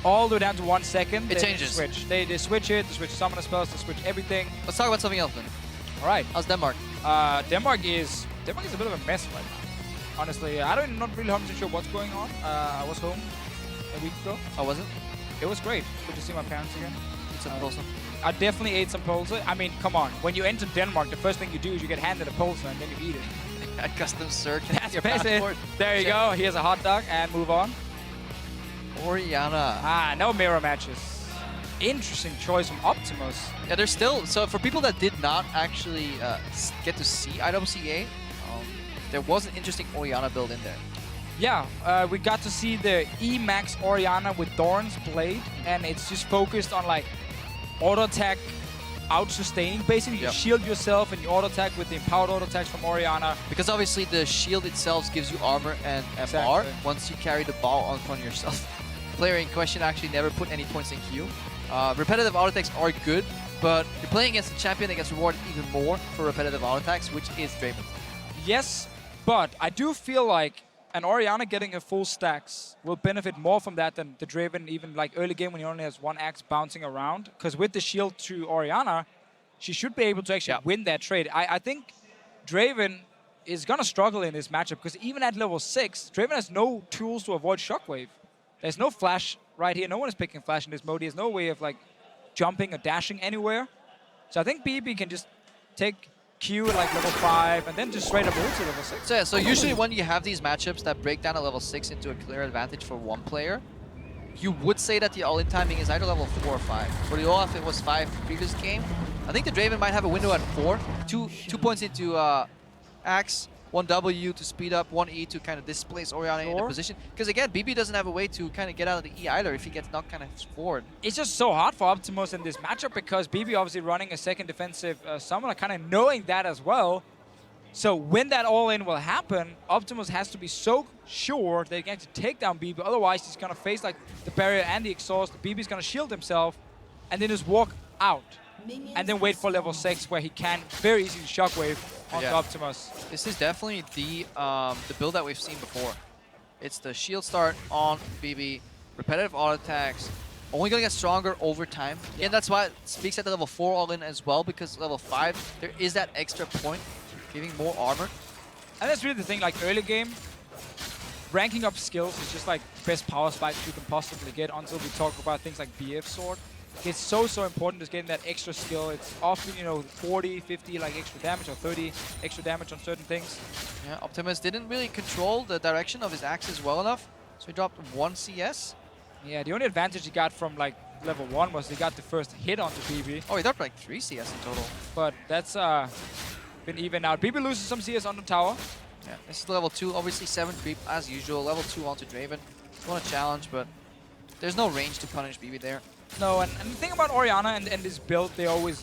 Speaker 3: all the way down to 1 second,
Speaker 21: it changes.
Speaker 3: Switch. They switch it, they switch summoner spells, they switch everything.
Speaker 21: Let's talk about something else then.
Speaker 3: All right.
Speaker 21: How's Denmark?
Speaker 3: Denmark is a bit of a mess right now. Honestly, I'm not really 100% sure what's going on. I was home a week ago.
Speaker 21: How was it?
Speaker 3: It was great. Good to see my parents again.
Speaker 21: It's awesome.
Speaker 10: I definitely ate some pulsar. I mean, come on. When you enter Denmark, the first thing you do is you get handed a pulsar and then you eat it.
Speaker 21: A custom search.
Speaker 10: That's
Speaker 21: your
Speaker 10: basically
Speaker 21: passport.
Speaker 10: There you go. Here's a hot dog and move on.
Speaker 21: Orianna.
Speaker 10: Ah, no mirror matches. Interesting choice from Optimus.
Speaker 21: Yeah, there's still, so for people that did not actually get to see IWCA, there was an interesting Orianna build in there.
Speaker 10: Yeah, we got to see the E-Max Orianna with Doran's Blade, and it's just focused on like auto attack, out-sustaining. Basically, you shield yourself and you auto attack with the empowered auto attacks from Orianna.
Speaker 21: Because obviously the shield itself gives you armor and FR once you carry the ball upon yourself. The player in question actually never put any points in queue. Repetitive auto attacks are good, but you're playing against a champion that gets rewarded even more for repetitive auto attacks, which is Draven.
Speaker 10: Yes, but I do feel like an Orianna getting a full stacks will benefit more from that than the Draven, even like early game when he only has one axe bouncing around. Because with the shield to Orianna, she should be able to actually win that trade. I think Draven is going to struggle in this matchup because even at level 6, Draven has no tools to avoid Shockwave. There's no flash right here. No one is picking flash in this mode. He has no way of like jumping or dashing anywhere. So I think BeBe can just take Q at like level 5 and then just straight up ulti level 6.
Speaker 21: So yeah, so usually when you have these matchups that break down a level 6 into a clear advantage for one player, you would say that the all-in timing is either level 4 or 5. For the Olaf, it was 5 previous game. I think the Draven might have a window at 4. 2 points into Axe, 1 W to speed up, 1 E to kind of displace Orianna in a position. Because again, BeBe doesn't have a way to kind of get out of the E either if he gets knocked kind of forward.
Speaker 10: It's just so hard for Optimus in this matchup because BeBe obviously running a second defensive summoner, kind of knowing that as well. So when that all-in will happen, Optimus has to be so sure that he can actually take down BeBe. Otherwise, he's going to face like the barrier and the exhaust. BeBe's going to shield himself and then just walk out. And then wait for level 6 where he can very easily shockwave onto Optimus.
Speaker 21: This is definitely the build that we've seen before. It's the shield start on BeBe, repetitive auto attacks, only gonna get stronger over time. And that's why it speaks at the level 4 all-in as well, because level 5, there is that extra point, giving more armor.
Speaker 10: And that's really the thing, like early game, ranking up skills is just like best power spikes you can possibly get until we talk about things like BF Sword. It's so important just getting that extra skill. It's often, you know, 40, 50 like extra damage or 30 extra damage on certain things.
Speaker 21: Yeah, Optimus didn't really control the direction of his axes well enough, so he dropped 1 CS.
Speaker 10: Yeah, the only advantage he got from like level 1 was he got the first hit onto BeBe.
Speaker 21: Oh, he dropped like 3 CS in total.
Speaker 10: But that's been even out. BeBe loses some CS on the tower.
Speaker 21: Yeah, this is level 2, obviously 7 creep as usual. Level 2 onto Draven. Want to challenge, but there's no range to punish BeBe there.
Speaker 10: No, and the thing about Orianna and this build they always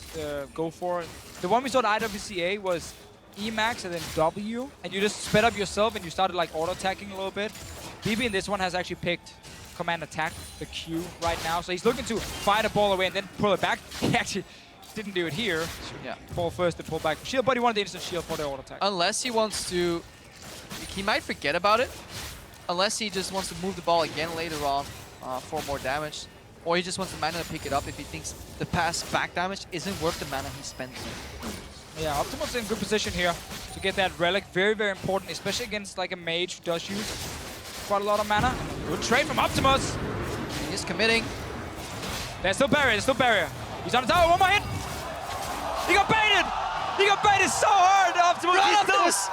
Speaker 10: go for, the one we saw at IWCA was E-Max and then W, and you just sped up yourself and you started like auto-attacking a little bit. BeBe in this one has actually picked command attack, the Q right now, so he's looking to fire the ball away and then pull it back. He actually didn't do it here.
Speaker 21: Yeah.
Speaker 10: Ball first and pull back for shield, but he wanted the instant shield for the auto-attack.
Speaker 21: Unless he wants to, he might forget about it, unless he just wants to move the ball again later on for more damage. Or he just wants the mana to pick it up if he thinks the pass back damage isn't worth the mana he spends.
Speaker 10: Yeah, Optimus in good position here to get that relic. Very, very important, especially against like a mage who does use quite a lot of mana. Good trade from Optimus.
Speaker 21: He's committing.
Speaker 10: There's still barrier, He's on the tower, one more hit. He got baited. He got baited so hard, Optimus.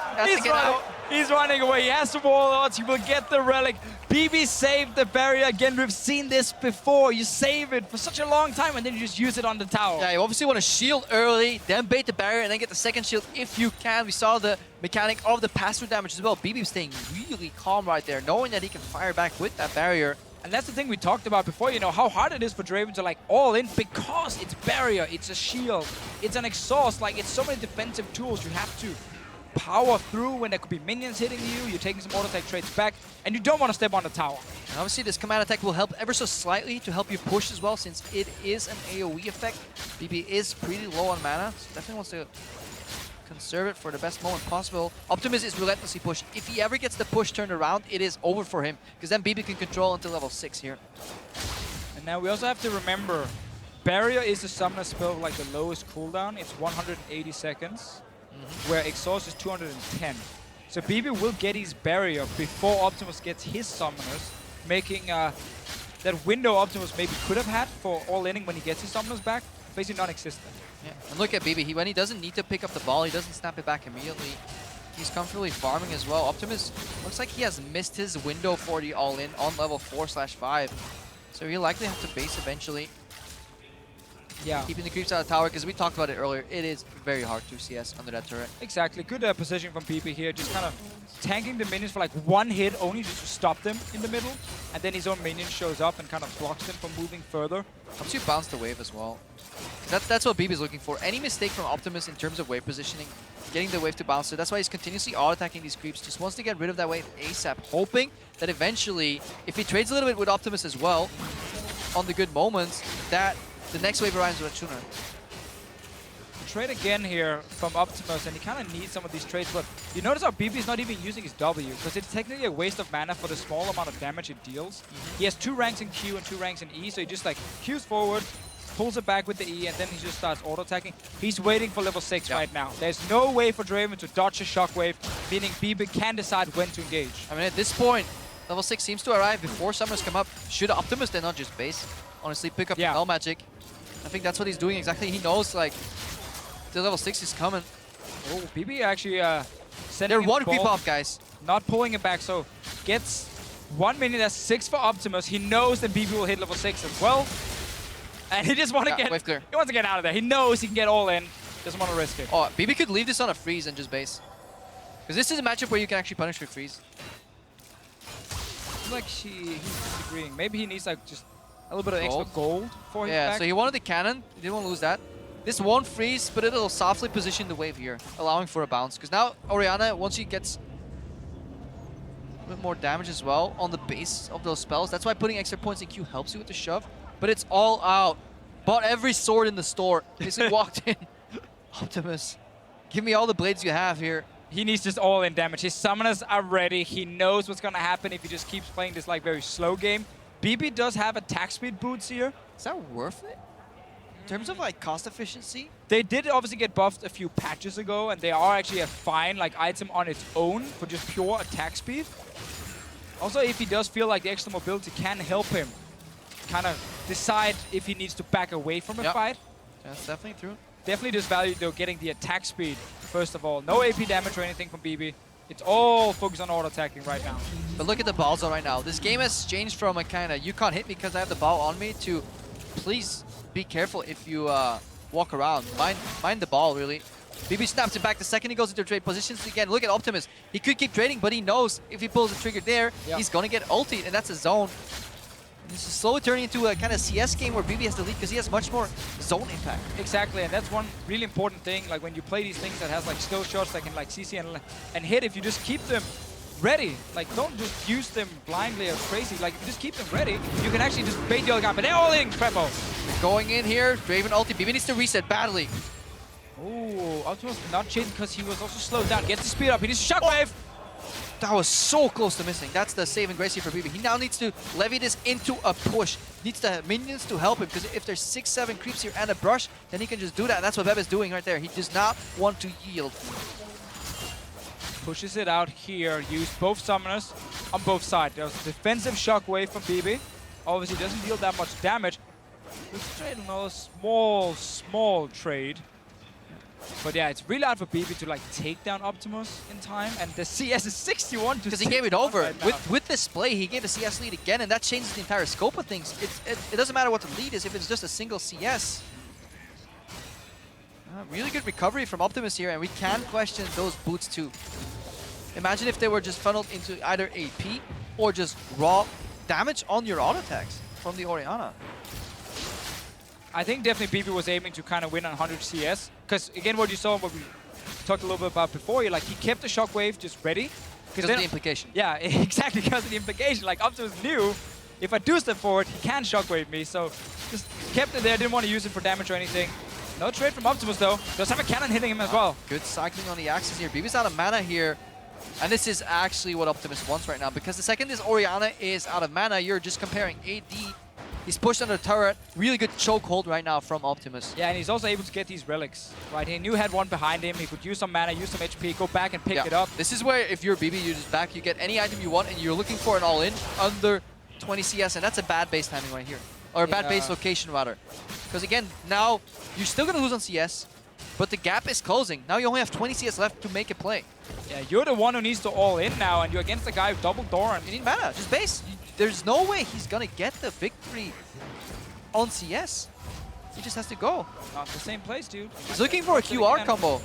Speaker 10: He's running away. He has the wall odds. He will get the relic. BeBe saved the barrier. Again, we've seen this before. You save it for such a long time and then you just use it on the tower.
Speaker 21: Yeah, you obviously want to shield early, then bait the barrier, and then get the second shield if you can. We saw the mechanic of the pass-through damage as well. BeBe staying really calm right there, knowing that he can fire back with that barrier.
Speaker 10: And that's the thing we talked about before, you know, how hard it is for Draven to like all in because it's barrier, it's a shield, it's an exhaust, like it's so many defensive tools you have to power through when there could be minions hitting you, you're taking some auto-attack trades back, and you don't want to step on the tower.
Speaker 21: And obviously this command attack will help ever so slightly to help you push as well, since it is an AoE effect. BeBe is pretty low on mana, so definitely wants to conserve it for the best moment possible. Optimus is relentlessly pushed. If he ever gets the push turned around, it is over for him, because then BeBe can control until level 6 here.
Speaker 10: And now we also have to remember, barrier is the summoner spell with like the lowest cooldown. It's 180 seconds. Where exhaust is 210. So BeBe will get his barrier before Optimus gets his summoners, making that window Optimus maybe could have had for all-inning when he gets his summoners back
Speaker 3: basically non-existent.
Speaker 21: Yeah. And look at BeBe. When he doesn't need to pick up the ball, he doesn't snap it back immediately. He's comfortably farming as well. Optimus looks like he has missed his window for the all-in on level 4/5. So he'll likely have to base eventually.
Speaker 3: Yeah.
Speaker 21: Keeping the creeps out of the tower, because we talked about it earlier. It is very hard to CS under that turret.
Speaker 3: Exactly. Good position from BeBe here. Just kind of tanking the minions for like one hit only just to stop them in the middle. And then his own minion shows up and kind of blocks them from moving further.
Speaker 21: Helps you bounce the wave as well. That's what BeBe is looking for. Any mistake from Optimus in terms of wave positioning, getting the wave to bounce. So that's why he's continuously auto-attacking these creeps. Just wants to get rid of that wave ASAP, hoping that eventually, if he trades a little bit with Optimus as well, on the good moments, that the next wave arrives with a tuner.
Speaker 3: Trade again here from Optimus, and he kind of needs some of these trades, but you notice how BeBe is not even using his W, because it's technically a waste of mana for the small amount of damage it deals. He has 2 ranks in Q and 2 ranks in E, so he just like Qs forward, pulls it back with the E, and then he just starts auto-attacking. He's waiting for level 6 right now. There's no way for Draven to dodge a shockwave, meaning BeBe can decide when to engage.
Speaker 21: I mean, at this point, level 6 seems to arrive before Summoners come up. Should Optimus then not just base? Honestly, pick up the Null Magic. I think that's what he's doing exactly. He knows, like, the level 6 is coming.
Speaker 3: Oh, BeBe actually sending
Speaker 21: They're
Speaker 3: him
Speaker 21: one
Speaker 3: the
Speaker 21: creep
Speaker 3: ball,
Speaker 21: off, guys.
Speaker 3: Not pulling it back, so gets 1 minute. That's 6 for Optimus. He knows that BeBe will hit level 6 as well. And he just wants to get
Speaker 21: wave clear.
Speaker 3: He wants to get out of there. He knows he can get all in. Doesn't want to risk it.
Speaker 21: Oh, BeBe could leave this on a freeze and just base. Because this is a matchup where you can actually punish with freeze.
Speaker 3: Like he's disagreeing. Maybe he needs like just a little bit of extra gold for his
Speaker 21: Yeah,
Speaker 3: back.
Speaker 21: so he wanted the cannon. He didn't want to lose that. This won't freeze, but it'll softly position the wave here, allowing for a bounce. Because now Orianna, once she gets a bit more damage as well on the base of those spells, that's why putting extra points in Q helps you with the shove. But it's all out. Bought every sword in the store. Basically walked in. Optimus, give me all the blades you have here.
Speaker 3: He needs just all-in damage. His summoners are ready. He knows what's going to happen if he just keeps playing this like very slow game. BeBe does have attack speed boots here.
Speaker 21: Is that worth it? In terms of like cost efficiency?
Speaker 3: They did obviously get buffed a few patches ago, and they are actually a fine like item on its own for just pure attack speed. Also, if he does feel like the extra mobility can help him kind of decide if he needs to back away from a fight.
Speaker 21: That's definitely true.
Speaker 3: Definitely does value though getting the attack speed first of all. No AP damage or anything from BeBe. It's all focused on auto-attacking right now.
Speaker 21: But look at the ball zone right now. This game has changed from a kind of you can't hit me because I have the ball on me to please be careful if you walk around. Mind the ball, really. BeBe snaps it back the second he goes into trade positions again. Look at Optimus. He could keep trading, but he knows if he pulls the trigger there, he's going to get ultied, and that's a zone. And this is slowly turning into a kind of CS game where BeBe has the lead because he has much more zone impact.
Speaker 3: Exactly, and that's one really important thing. Like when you play these things that has like skill shots that can like CC and hit, if you just keep them ready, like don't just use them blindly or crazy. Like if you just keep them ready, you can actually just bait the other guy. But they're all in, Crepo.
Speaker 21: Going in here, Draven ulti. BeBe needs to reset badly.
Speaker 3: Oh, Optimus not cheating because he was also slowed down. Gets the speed up. He needs to shockwave.
Speaker 21: That was so close to missing. That's the save and grace here for BeBe. He now needs to levy this into a push. Needs the minions to help him because if there's 6-7 creeps here and a brush, then he can just do that. And that's what BeBe is doing right there. He does not want to yield.
Speaker 3: Pushes it out here. Use both summoners on both sides. There's a defensive shockwave from BeBe. Obviously doesn't deal that much damage. Let's trade another small trade. But yeah, it's really hard for BeBe to like take down Optimus in time, and the CS is 61 to
Speaker 21: because he gave it over.
Speaker 3: Right
Speaker 21: with this play, he gave the CS lead again, and that changes the entire scope of things. It doesn't matter what the lead is if it's just a single CS. Really good recovery from Optimus here, and we can question those boots too. Imagine if they were just funneled into either AP or just raw damage on your auto attacks from the Orianna.
Speaker 3: I think definitely BeBe was aiming to kind of win on 100 CS. Because again, what you saw, what we talked a little bit about before, he kept the shockwave just ready.
Speaker 21: Because of the implication.
Speaker 3: Yeah, exactly because of the implication. Like Optimus knew, if I do step forward, he can shockwave me. So just kept it there, didn't want to use it for damage or anything. No trade from Optimus though. Does have a cannon hitting him as well.
Speaker 21: Good cycling on the axis here. BeBe's out of mana here. And this is actually what Optimus wants right now. Because the second this Orianna is out of mana, you're just comparing AD. He's pushed under the turret. Really good chokehold right now from Optimus.
Speaker 3: Yeah, and he's also able to get these relics. Right, he knew he had one behind him. He could use some mana, use some HP, go back and pick it up.
Speaker 21: This is where if you're BeBe, you just back, you get any item you want, and you're looking for an all-in under 20 CS, and that's a bad base timing right here. or a bad base location rather. Because again, now you're still gonna lose on CS, but the gap is closing. Now you only have 20 CS left to make a play.
Speaker 10: Yeah, you're the one who needs to all in now, and you're against the guy with double Doran.
Speaker 21: You need mana, just base. There's no way he's gonna get the victory on CS. He just has to go.
Speaker 10: Not the same place, dude.
Speaker 21: He's looking for a QR combo.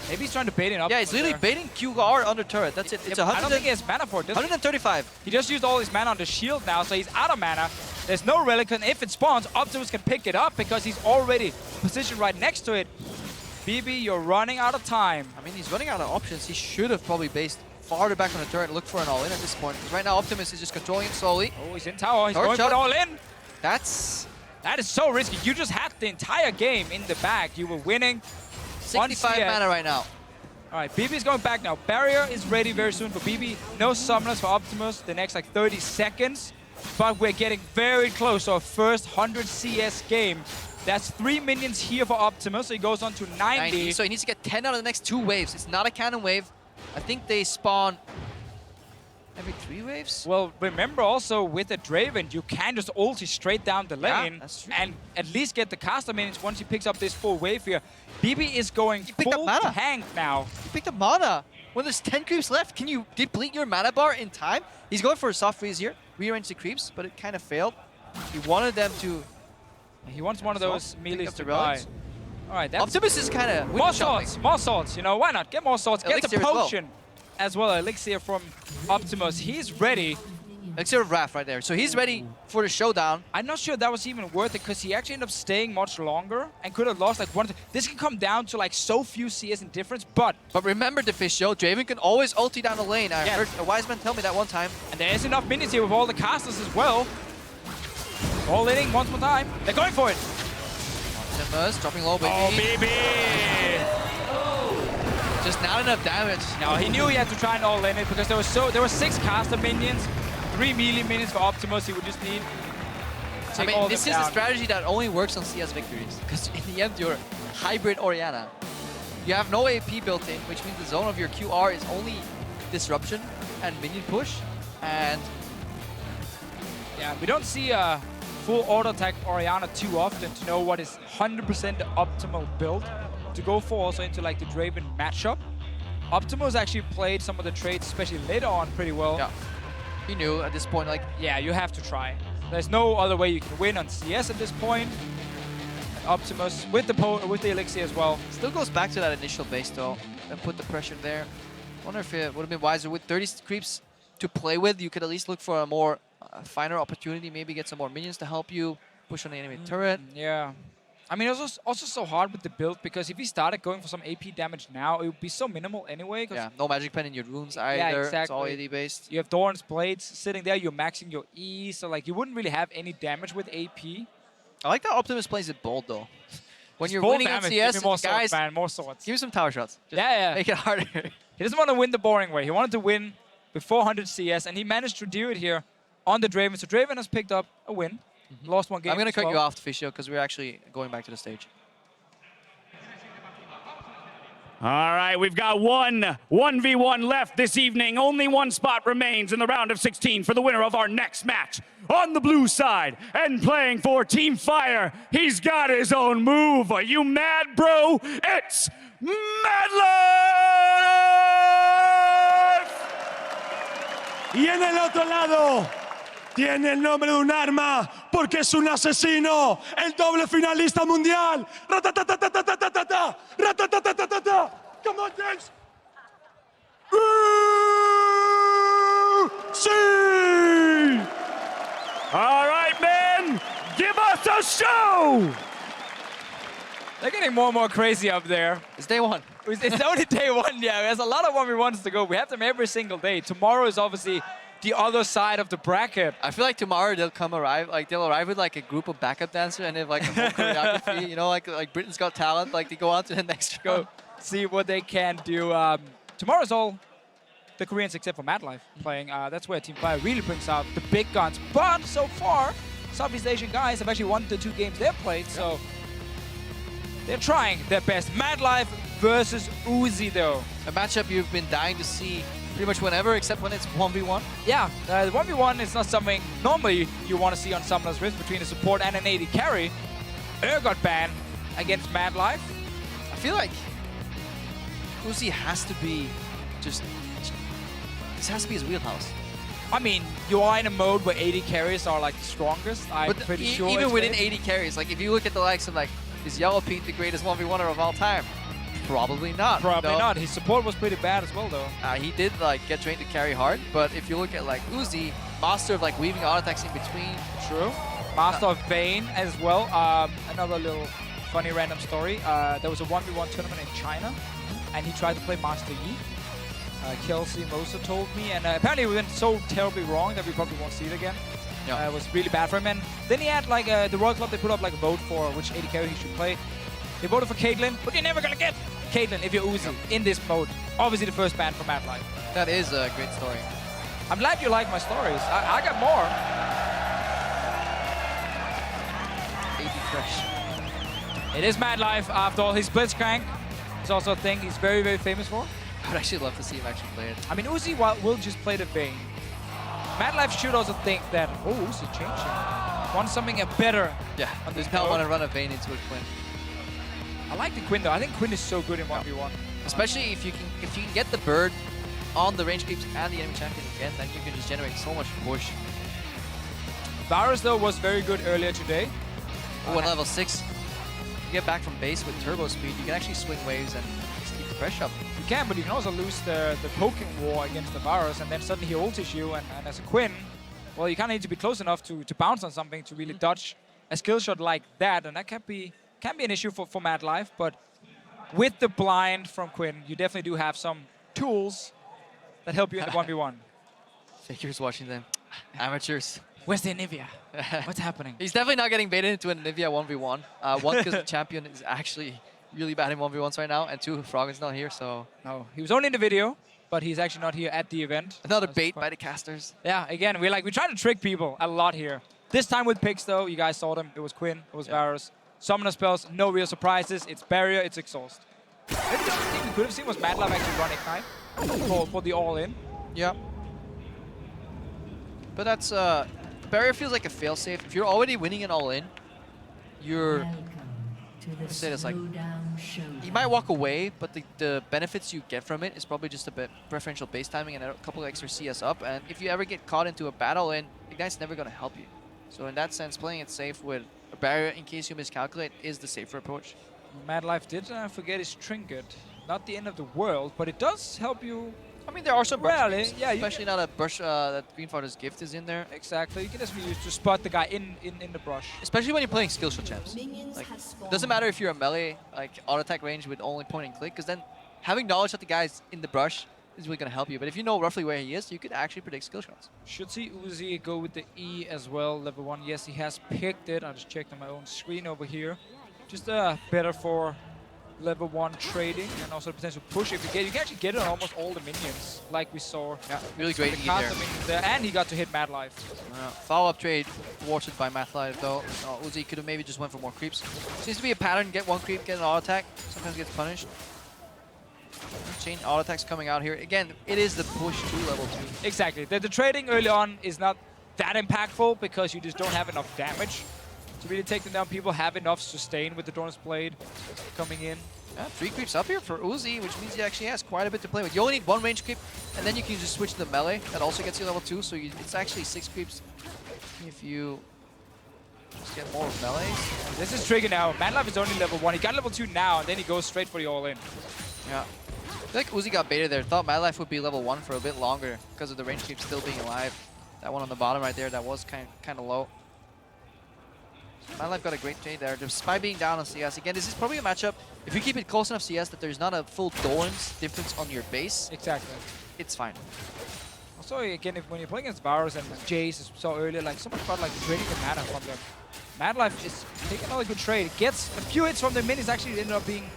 Speaker 10: Maybe he's trying to bait it up.
Speaker 21: Yeah, he's literally baiting QR under turret. That's it. It's
Speaker 10: I don't think he has mana for it.
Speaker 21: 135.
Speaker 10: He just used all his mana on the shield now, so he's out of mana. There's no relic, and if it spawns, Optimus can pick it up because he's already positioned right next to it. BeBe, you're running out of time.
Speaker 21: I mean, he's running out of options. He should have probably based farther back on the turret and looked for an all-in at this point. Because right now, Optimus is just controlling it slowly.
Speaker 10: Oh, he's in tower. He's going for an all-in.
Speaker 21: That
Speaker 10: is so risky. You just had the entire game in the bag. You were winning.
Speaker 21: 65 mana right now.
Speaker 10: All right, BeBe's going back now. Barrier is ready very soon for BeBe. No summoners for Optimus the next like 30 seconds. But we're getting very close to our first 100 CS game. That's 3 minions here for Optimus, so he goes on to 90.
Speaker 21: So he needs to get 10 out of the next 2 waves. It's not a cannon wave. I think they spawn every 3 waves.
Speaker 10: Well, remember also with a Draven, you can just ulti straight down the lane and at least get the caster minions once he picks up this full wave here. BeBe is going full tank now.
Speaker 21: He picked up mana. When there's 10 creeps left, can you deplete your mana bar in time? He's going for a soft freeze here. Rearrange the creeps, but it kind of failed. He wanted them to...
Speaker 10: He wants one of those melees to buy. All right, that's...
Speaker 21: Optimus is kind of...
Speaker 10: More swords, you know, why not? Get more swords, get the potion as well. Elixir from Optimus, he's ready.
Speaker 21: Elixir of Wrath right there. So he's ready for the showdown.
Speaker 10: I'm not sure that was even worth it because he actually ended up staying much longer and could have lost like one. This can come down to like so few CS in difference, but
Speaker 21: remember the fish show, Draven can always ulti down the lane. I heard a wise man tell me that one time.
Speaker 10: And there's enough minions here with all the casters as well. All inning once more time. They're going for it.
Speaker 21: Optimus dropping low, baby.
Speaker 10: Oh, BeBe!
Speaker 21: Just not enough damage.
Speaker 10: No, he knew he had to try and all in it because there were 6 caster minions, 3 melee minions for Optimus. He would just need.
Speaker 21: I mean, this is a strategy that only works on CS victories because in the end you're hybrid Orianna. You have no AP built in, which means the zone of your QR is only disruption and minion push. And
Speaker 10: yeah, we don't see a full auto attack Orianna too often to know what is 100% the optimal build to go for also into like the Draven matchup. Optimus actually played some of the traits, especially later on, pretty well.
Speaker 21: Yeah, he knew at this point, like...
Speaker 10: Yeah, you have to try. There's no other way you can win on CS at this point. And Optimus with the Elixir as well.
Speaker 21: Still goes back to that initial base though, and put the pressure there. Wonder if it would have been wiser with 30 creeps to play with. You could at least look for a more finer opportunity, maybe get some more minions to help you push on the enemy turret.
Speaker 10: Yeah. I mean, it was also so hard with the build because if he started going for some AP damage now, it would be so minimal anyway.
Speaker 21: Yeah, no magic pen in your runes either.
Speaker 10: Yeah, exactly.
Speaker 21: It's all AD based.
Speaker 10: You have Doran's Blades sitting there. You're maxing your E, so like you wouldn't really have any damage with AP.
Speaker 21: I like that Optimus plays it bold though. When you're
Speaker 10: bold
Speaker 21: winning on
Speaker 10: damage,
Speaker 21: CS,
Speaker 10: give me more
Speaker 21: guys,
Speaker 10: swords, man, more swords.
Speaker 21: Give me some tower shots. Just
Speaker 10: yeah.
Speaker 21: Make it harder.
Speaker 10: He doesn't want to win the boring way. He wanted to win with 400 CS, and he managed to do it here on the Draven. So Draven has picked up a win. Lost one game.
Speaker 21: I'm going to cut you off, Fisio, because we're actually going back to the stage.
Speaker 8: All right, we've got 1v1 left this evening. Only one spot remains in the round of 16 for the winner of our next match. On the blue side and playing for Team Fire, he's got his own move. Are you mad, bro? It's Madlife!
Speaker 9: Y en el otro lado tiene el nombre de un arma porque es un asesino, el doble finalista mundial. Ratatatatatatatata, ratatatatata. Come on, James.
Speaker 8: See! All right, men, give us a show!
Speaker 10: They're getting more and more crazy up there.
Speaker 21: It's day one.
Speaker 10: It's only day one, yeah. There's a lot of 1v1s to go. We have them every single day. Tomorrow is obviously the other side of the bracket.
Speaker 21: I feel like tomorrow they'll arrive with like a group of backup dancers and they have like a whole choreography, you know, like Britain's Got Talent, like they go on to the next round.
Speaker 10: See what they can do. Tomorrow's all the Koreans except for Madlife playing. That's where Team Fire really brings out the big guns. But so far, Southeast Asian guys have actually won the 2 games they've played, so they're trying their best. Madlife versus Uzi, though.
Speaker 21: A matchup you've been dying to see pretty much whenever, except when it's 1v1.
Speaker 3: Yeah, the 1v1 is not something normally you want to see on Summoner's Rift between a support and an AD carry. Got banned against Madlife.
Speaker 21: I feel like Uzi has to be just... This has to be his wheelhouse.
Speaker 3: I mean, you are in a mode where AD carries are like the strongest. I'm pretty sure.
Speaker 21: Even within AD carries, like if you look at the likes of like, is YellowPete the greatest 1v1er of all time? Probably not.
Speaker 3: Probably not. His support was pretty bad as well, though.
Speaker 21: He did like get trained to carry hard, but if you look at like Uzi, master of like weaving auto attacks in between.
Speaker 3: True. Master of Vayne as well. Another little funny random story. There was a 1v1 tournament in China, and he tried to play Master Yi. Kelsey Moser told me, and apparently we went so terribly wrong that we probably won't see it again.
Speaker 21: Yeah.
Speaker 3: It was really bad for him. And then he had like the Royal Club, they put up like a vote for which AD carry he should play. They voted for Caitlyn, but you're never gonna get Caitlyn if you're Uzi in this mode. Obviously the first ban for Madlife.
Speaker 21: That is a great story.
Speaker 3: I'm glad you like my stories. I got more.
Speaker 21: 80 fresh.
Speaker 3: It is Madlife after all. His Blitzcrank is also a thing he's very, very famous for.
Speaker 21: I'd actually love to see him actually play it.
Speaker 3: I mean, Uzi will just play the Vayne. Madlife should also think that, oh, Uzi changing. Want something better.
Speaker 21: Yeah, on this not want to run a Vayne into a Quinn.
Speaker 3: I like the Quinn though. I think Quinn is so good in 1v1.
Speaker 21: Especially if you can get the bird on the range creeps and the enemy champion again, then you can just generate so much push.
Speaker 3: Varus though was very good earlier today.
Speaker 21: Oh, at level 6, you get back from base with turbo speed, you can actually swing waves and just keep the pressure up.
Speaker 3: You can, but you can also lose the poking war against the Varus, and then suddenly he ultis you, and as a Quinn, well, you kind of need to be close enough to bounce on something to really dodge a skill shot like that, and that can be an issue for Madlife, but with the blind from Quinn, you definitely do have some tools that help you in the 1v1.
Speaker 21: Fakers watching them. Amateurs.
Speaker 3: Where's the Anivia? What's happening?
Speaker 21: He's definitely not getting baited into an Anivia 1v1. One, because the champion is actually really bad in 1v1s right now, and two, Froggen's not here, so...
Speaker 3: No, he was only in the video, but he's actually not here at the event.
Speaker 21: Another bait by the casters.
Speaker 3: Yeah, again, we're trying to trick people a lot here. This time with picks, though, you guys saw them. It was Quinn, it was Varus. Summoner spells, no real surprises. It's Barrier, it's Exhaust. Maybe the only thing we could have seen was Madlife actually run Ignite for the all-in.
Speaker 21: Yeah. But that's... Barrier feels like a failsafe. If you're already winning an all-in, you're... Let's say this, like... You might walk away, but the benefits you get from it is probably just a bit preferential base timing and a couple extra CS up. And if you ever get caught into a bad all-in, Ignite's never going to help you. So in that sense, playing it safe with a Barrier in case you miscalculate is the safer approach.
Speaker 3: Madlife did forget his trinket. Not the end of the world, but it does help you.
Speaker 21: I mean, there are some brush creeps,
Speaker 3: yeah,
Speaker 21: especially now that brush that Greenfather's gift is in there.
Speaker 3: Exactly, you can just use to spot the guy in the brush.
Speaker 21: Especially when you're playing skill shot champs. Like, it doesn't matter if you're a melee, like auto attack range with only point and click, because then having knowledge that the guy's in the brush is really going to help you. But if you know roughly where he is, you could actually predict skill shots.
Speaker 3: Should see Uzi go with the E as well, level 1. Yes, he has picked it. I just checked on my own screen over here. Just better for level 1 trading and also the potential push. If you can actually get it on almost all the minions, like we saw.
Speaker 21: Yeah, really great E there.
Speaker 3: And he got to hit Madlife.
Speaker 21: Follow-up trade thwarted by Madlife though. Uzi could have maybe just went for more creeps. Seems to be a pattern, get one creep, get an auto attack, sometimes gets punished. Chain auto attacks coming out here. Again, it is the push to level 2.
Speaker 3: Exactly. The trading early on is not that impactful because you just don't have enough damage to really take them down. People have enough sustain with the Dorn's Blade coming in.
Speaker 21: Yeah, 3 creeps up here for Uzi, which means he actually has quite a bit to play with. You only need 1 range creep, and then you can just switch to the melee. That also gets you level 2, so it's actually 6 creeps if you just get more melees.
Speaker 3: This is tricky now. Madlife is only level 1. He got level 2 now, and then he goes straight for the all-in.
Speaker 21: Yeah. I feel like Uzi got baited there. Thought Madlife would be level 1 for a bit longer because of the range creep still being alive. That one on the bottom right there, that was kind of low. Madlife got a great trade there, despite being down on CS. Again, this is probably a matchup, if you keep it close enough CS that there's not a full Doran's difference on your base.
Speaker 3: Exactly.
Speaker 21: It's fine.
Speaker 3: Also, again, when you're playing against Varus and Jace, as we saw earlier, like so much about like trading the mana from them. Madlife is taking another good trade. Gets a few hits from the minis, actually ended up being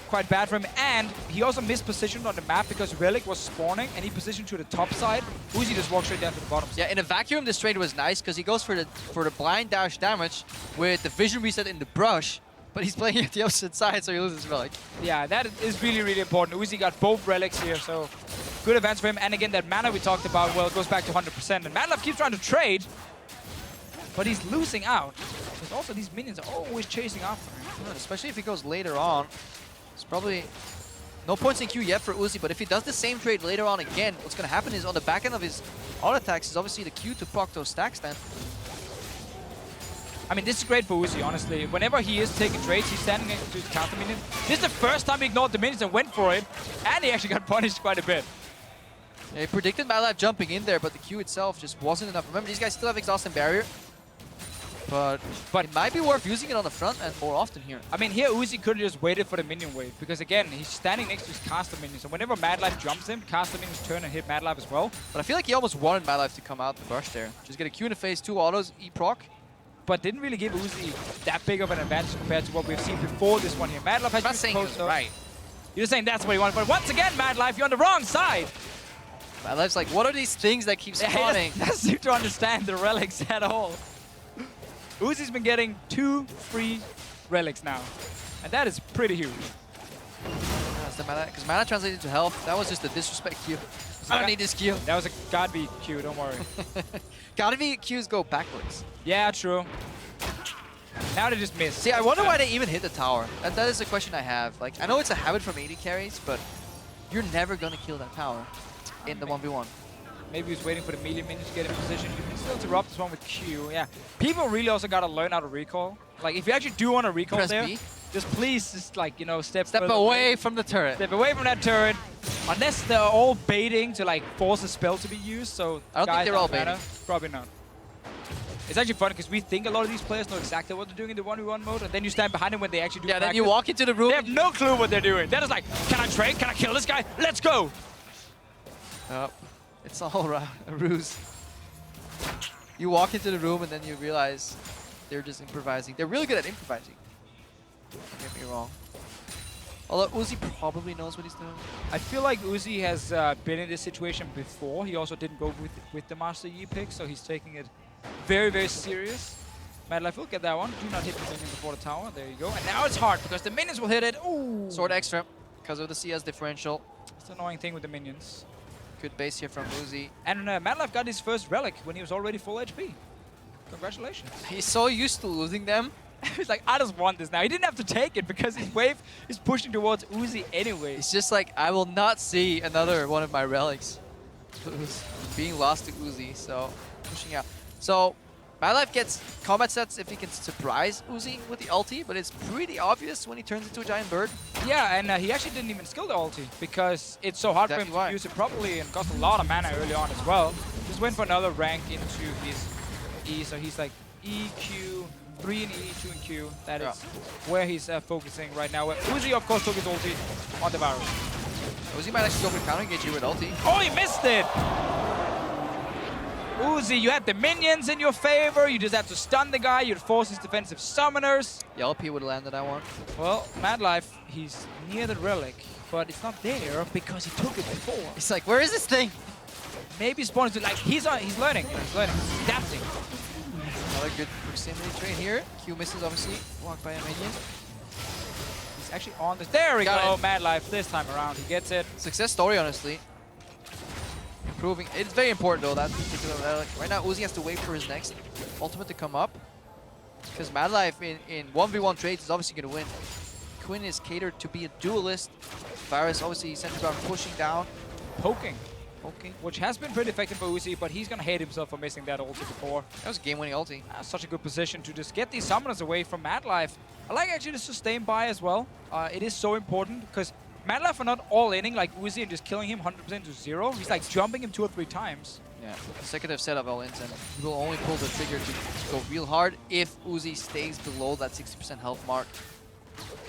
Speaker 3: quite bad for him. And he also mispositioned on the map because Relic was spawning and he positioned to the top side. Uzi just walked straight down to the bottom.
Speaker 21: Yeah, in a vacuum, this trade was nice because he goes for the blind dash damage with the vision reset in the brush, but he's playing at the opposite side, so he loses Relic.
Speaker 3: Yeah, that is really, really important. Uzi got both Relics here, so Good advance for him. And again, that mana we talked about, well, it goes back to 100%. And Madlife keeps trying to trade, but he's losing out. Because also these minions are always chasing after him.
Speaker 21: Especially if he goes later on. It's probably no points in queue yet for Uzi, but if he does the same trade later on again, what's going to happen is on the back end of his auto attacks is obviously the queue to proc those stacks then.
Speaker 3: I mean, this is great for Uzi, honestly. Whenever he is taking trades, he's standing next to his counter minion. This is the first time he ignored the minions and went for it, and he actually got punished quite a bit.
Speaker 21: Yeah, he predicted Madlife jumping in there, but the queue itself just wasn't enough. Remember, these guys still have exhaust and barrier. But it might be worth using it on the front end more often here.
Speaker 3: I mean, here Uzi could have just waited for the minion wave, because again, he's standing next to his caster minion. So whenever Madlife jumps him, caster minions turn and hit Madlife as well.
Speaker 21: But I feel like he almost wanted Madlife to come out the brush there. Just get a Q in the face, 2 autos, E-proc.
Speaker 3: But didn't really give Uzi that big of an advantage compared to what we've seen before this one here. Madlife has
Speaker 21: not saying
Speaker 3: close,
Speaker 21: right.
Speaker 3: You're saying that's what he wanted, but once again, Madlife, you're on the wrong side.
Speaker 21: Madlife's like, what are these things that keep spawning?
Speaker 3: He doesn't seem to understand the relics at all. Uzi's been getting 2 free relics now, and that is pretty huge.
Speaker 21: That's the mana, because mana translated to health. That was just a disrespect Q. I don't need this Q.
Speaker 3: That was a God be Q, don't worry.
Speaker 21: God be Qs go backwards.
Speaker 3: Yeah, true. Now they just missed.
Speaker 21: See, I wonder why they even hit the tower. That is a question I have. Like, I know it's a habit from AD carries, but you're never going to kill that tower in the 1v1.
Speaker 3: Maybe he's waiting for the melee minions to get in position. You can still interrupt this one with Q. Yeah, people really also got to learn how to recall. Like, if you actually do want to recall
Speaker 21: Press
Speaker 3: there,
Speaker 21: B.
Speaker 3: just please, just like, you know, step
Speaker 21: away from the turret.
Speaker 3: Step away from that turret. Unless they're all baiting to like force a spell to be used. So
Speaker 21: I don't think they're all baiting.
Speaker 3: Probably not. It's actually fun because we think a lot of these players know exactly what they're doing in the 1v1 mode, and then you stand behind them when they actually do
Speaker 21: Yeah,
Speaker 3: practice.
Speaker 21: then you walk into the room.
Speaker 3: They have no clue what they're doing. They're just like, can I trade? Can I kill this guy? Let's go!
Speaker 21: It's all a ruse. You walk into the room and then you realize they're just improvising. They're really good at improvising. Don't get me wrong. Although Uzi probably knows what he's doing.
Speaker 3: I feel like Uzi has been in this situation before. He also didn't go with the Master Yi pick, so he's taking it very, very serious. Madlife will get that one. Do not hit the minion before the tower. There you go. And now it's hard because the minions will hit it. Ooh!
Speaker 21: Sword extra because of the CS differential.
Speaker 3: It's the annoying thing with the minions.
Speaker 21: Good base here from Uzi.
Speaker 3: And Madlife got his first relic when he was already full HP. Congratulations.
Speaker 21: He's so used to losing them.
Speaker 3: He's like, I just want this now. He didn't have to take it because his wave is pushing towards Uzi anyway.
Speaker 21: He's just like, I will not see another one of my relics being lost to Uzi, so pushing out. So Madlife gets combat sets if he can surprise Uzi with the ulti, but it's pretty obvious when he turns into a giant bird.
Speaker 3: Yeah, and he actually didn't even skill the ulti because it's so hard for him to use it properly and cost a lot of mana early on as well. Just went for another rank into his E, so he's like E, Q, 3 in E, 2 in Q. That is where he's focusing right now. Uzi, of course, took his ulti on the Varus.
Speaker 21: Uzi might actually go for counter engage here with ulti.
Speaker 3: Oh, he missed it! Uzi, you had the minions in your favor. You just had to stun the guy. You'd force his defensive summoners.
Speaker 21: The LP would have landed that one.
Speaker 3: Well, Madlife, he's near the relic, but it's not there because he took it before.
Speaker 21: He's like, where is this thing?
Speaker 3: Maybe spawners like he's learning. He's learning. He's adapting.
Speaker 21: Another good proximity trade here. Q misses, obviously. Walked by a minion.
Speaker 3: He's actually on this. There we go. Madlife this time around. He gets it.
Speaker 21: Success story, honestly. Improving. It's very important, though, that particular relic. Right now, Uzi has to wait for his next ultimate to come up. Because Madlife in 1v1 trades is obviously going to win. Quinn is catered to be a duelist. Varus, obviously, centered around pushing down.
Speaker 3: Poking. Which has been pretty effective for Uzi, but he's going to hate himself for missing that ulti before.
Speaker 21: That was a game-winning ulti.
Speaker 3: Such a good position to just get these summoners away from Madlife. I like actually the sustain buy as well. It is so important because Madlife are not all-inning like Uzi and just killing him 100% to 0. He's like jumping him 2 or 3 times.
Speaker 21: Yeah, consecutive set of all-ins, and he will only pull the trigger to go real hard if Uzi stays below that 60% health mark.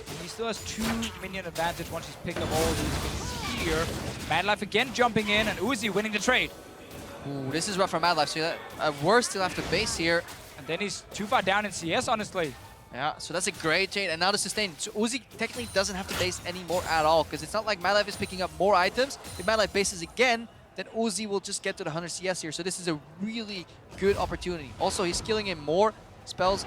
Speaker 3: And he still has 2 minion advantage once he's picked up all these things here. Madlife again jumping in, and Uzi winning the trade.
Speaker 21: Ooh, this is rough for Madlife, so at worst he'll have to base here.
Speaker 3: And then he's too far down in CS, honestly.
Speaker 21: Yeah, so that's a great trade, and now the sustain. So Uzi technically doesn't have to base anymore at all, because it's not like Madlife is picking up more items. If Madlife bases again, then Uzi will just get to the 100 CS here, so this is a really good opportunity. Also, he's killing in more spells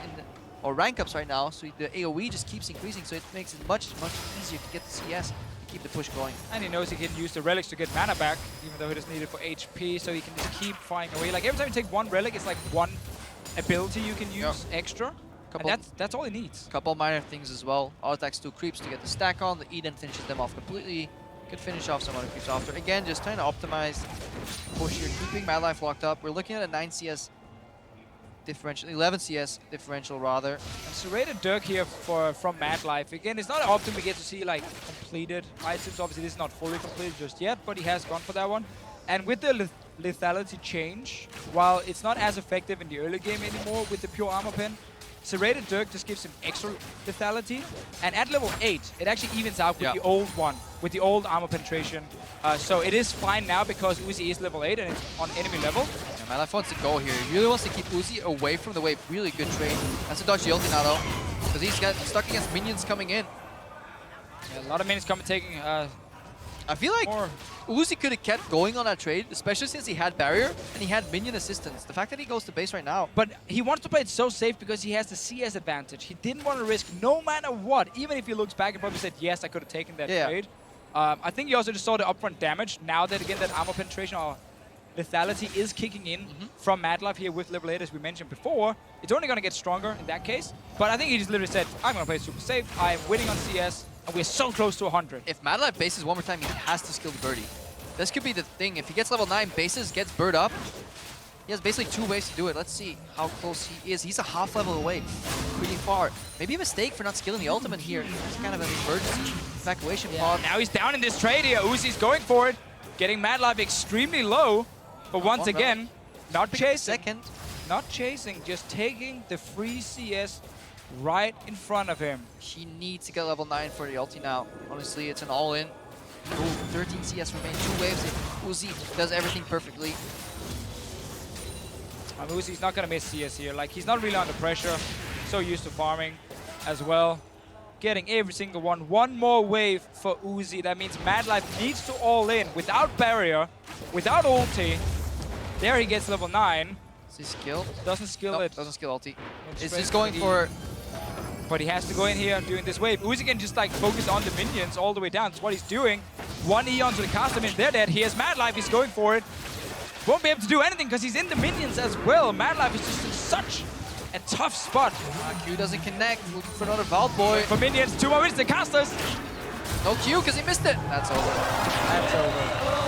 Speaker 21: or rank ups right now, so the AoE just keeps increasing, so it makes it much, much easier to get the CS. keep the push going.
Speaker 10: And he knows he can use the relics to get mana back, even though he doesn't need it for HP, so he can just keep flying away. Like every time you take one relic, it's like one ability you can use extra. And that's all he needs.
Speaker 21: Couple minor things as well. All attacks 2 creeps to get the stack on. The Eden finishes them off completely. Could finish off some other creeps after. Again, just trying to optimize push here, keeping Madlife locked up. We're looking at a 9 CS differential, 11 CS differential rather.
Speaker 10: And Serrated Dirk here from Madlife. Again, it's not often we get to see like completed items. Obviously, this is not fully completed just yet, but he has gone for that one. And with the lethality change, while it's not as effective in the early game anymore with the pure armor pen, Serrated Dirk just gives him extra lethality. And at level 8, it actually evens out with the old one, with the old armor penetration. So it is fine now because Uzi is level 8 and it's on enemy level.
Speaker 21: Yeah, Madlife wants to go here. He really wants to keep Uzi away from the wave. Really good trade. That's a dodge the ulti now though, because he's stuck against minions coming in.
Speaker 10: Yeah, a lot of minions coming taking.
Speaker 21: I feel like Uzi could have kept going on that trade, especially since he had barrier and he had minion assistance. The fact that he goes to base right now.
Speaker 10: But he wants to play it so safe because he has the CS advantage. He didn't want to risk no matter what. Even if he looks back and probably said, yes, I could have taken that trade. I think he also just saw the upfront damage. Now that, again, that armor penetration or lethality is kicking in from Madlife here with level 8, as we mentioned before. It's only going to get stronger in that case. But I think he just literally said, I'm going to play super safe. I'm winning on CS. And we're so close to 100.
Speaker 21: If Madlife bases one more time, he has to skill the birdie. This could be the thing. If he gets level 9 bases, gets bird up, he has basically 2 ways to do it. Let's see how close he is. He's a half level away, pretty far. Maybe a mistake for not skilling the ultimate here. It's kind of an emergency evacuation pod.
Speaker 10: Now he's down in this trade here. Uzi's going for it, getting Madlife extremely low. But once again, not chasing. Not chasing, just taking the free CS right in front of him.
Speaker 21: He needs to get level 9 for the ulti now. Honestly, it's an all-in. 13 CS remain, 2 waves if Uzi does everything perfectly.
Speaker 10: Uzi's not gonna miss CS here. Like, he's not really under pressure. So used to farming as well. Getting every single one. One more wave for Uzi. That means Madlife needs to all in without barrier, without ulti. There he gets level 9.
Speaker 21: Is he skilled?
Speaker 10: Doesn't skill it.
Speaker 21: Doesn't skill ulti. Is this going for...
Speaker 10: But he has to go in here doing this wave. Uzi can just like focus on the minions all the way down. That's what he's doing. 1 E onto the caster minion. They're dead. Here's Madlife. He's going for it. Won't be able to do anything because he's in the minions as well. Madlife is just in such a tough spot.
Speaker 21: Q doesn't connect. Looking for another Vault Boy.
Speaker 10: For minions, 2 more minutes. The casters.
Speaker 21: No Q because he missed it. That's over.
Speaker 10: That's over.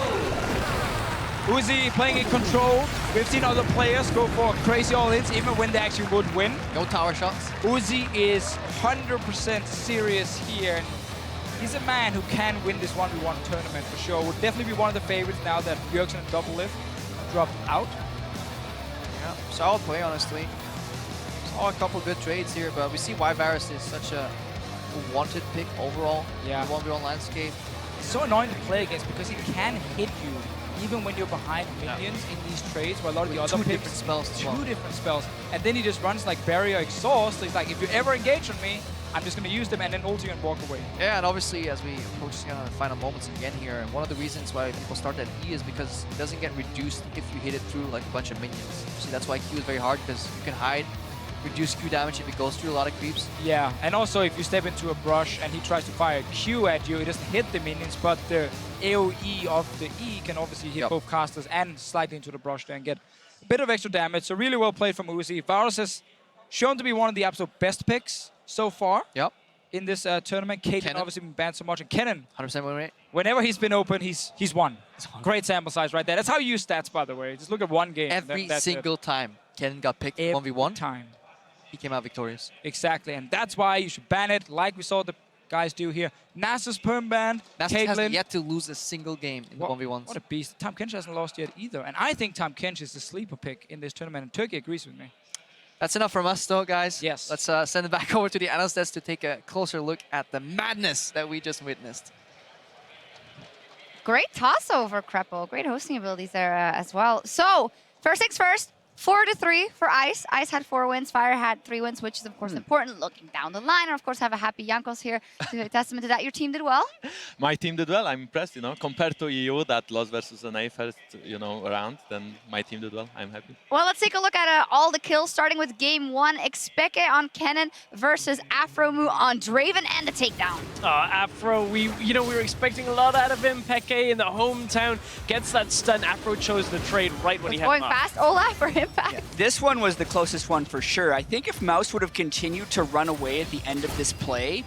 Speaker 10: Uzi playing it controlled. We've seen other players go for crazy all-ins even when they actually would win.
Speaker 21: No tower shots.
Speaker 10: Uzi is 100% serious here. He's a man who can win this 1v1 tournament for sure. Would definitely be one of the favorites now that Bjergsen and Doublelift dropped out.
Speaker 21: Yeah, solid play, honestly. Saw a couple good trades here, but we see why Varus is such a wanted pick overall in the 1v1 landscape.
Speaker 10: It's so annoying to play against because he can hit you even when you're behind minions in these trades, where a lot of the other picks...
Speaker 21: different spells as well.
Speaker 10: 2 different spells. And then he just runs like Barrier Exhaust. He's like, if you ever engage on me, I'm just going to use them and then ulti and walk away.
Speaker 21: Yeah, and obviously as we approach kind of the final moments again here, and one of the reasons why people start that E is because it doesn't get reduced if you hit it through like a bunch of minions. See, that's why Q is very hard, because you can hide, reduce Q damage if it goes through a lot of creeps.
Speaker 10: Yeah, and also if you step into a brush and he tries to fire Q at you, it doesn't hit the minions, but the AoE of the E can obviously hit both casters and slightly into the brush there and get a bit of extra damage. So really well played from Uzi. Varus has shown to be one of the absolute best picks so far in this tournament. Caitlyn obviously been banned so much, and Kennen,
Speaker 21: 100% win rate.
Speaker 10: Whenever he's been open, he's won. Great sample size right there. That's how you use stats, by the way. Just look at one game.
Speaker 21: Every single time Kennen got picked 1v1, he came out victorious.
Speaker 10: Exactly, and that's why you should ban it, like we saw the guys do here. Nasus perm banned.
Speaker 21: Nasus hasn't yet to lose a single game in the 1v1s.
Speaker 10: What a beast. Tom Kench hasn't lost yet either. And I think Tom Kench is the sleeper pick in this tournament, and Turkey agrees with me.
Speaker 21: That's enough from us, though, guys.
Speaker 10: Yes.
Speaker 21: Let's send it back over to the analyst desk to take a closer look at the madness that we just witnessed.
Speaker 4: Great toss over, Krepo. Great hosting abilities there as well. So, first things first, 4-3 for Ice. Ice had 4 wins, Fire had 3 wins, which is, of course, important looking down the line. And, of course, have a happy Jankos here to a testament to that. Your team did well?
Speaker 24: my team did well. I'm impressed, compared to EU that lost versus an A first, round. Then my team did well. I'm happy.
Speaker 4: Well, let's take a look at all the kills, starting with game 1. xPeke on Kennen versus Aphromoo on Draven, and the takedown.
Speaker 5: Aphro, we were expecting a lot out of him. Peke in the hometown gets that stun. Aphro chose the trade right when he had
Speaker 4: Going
Speaker 5: Mark.
Speaker 4: fast, Olaf for impact.
Speaker 6: Yeah, this one was the closest one for sure. I think if Mouse would have continued to run away at the end of this play,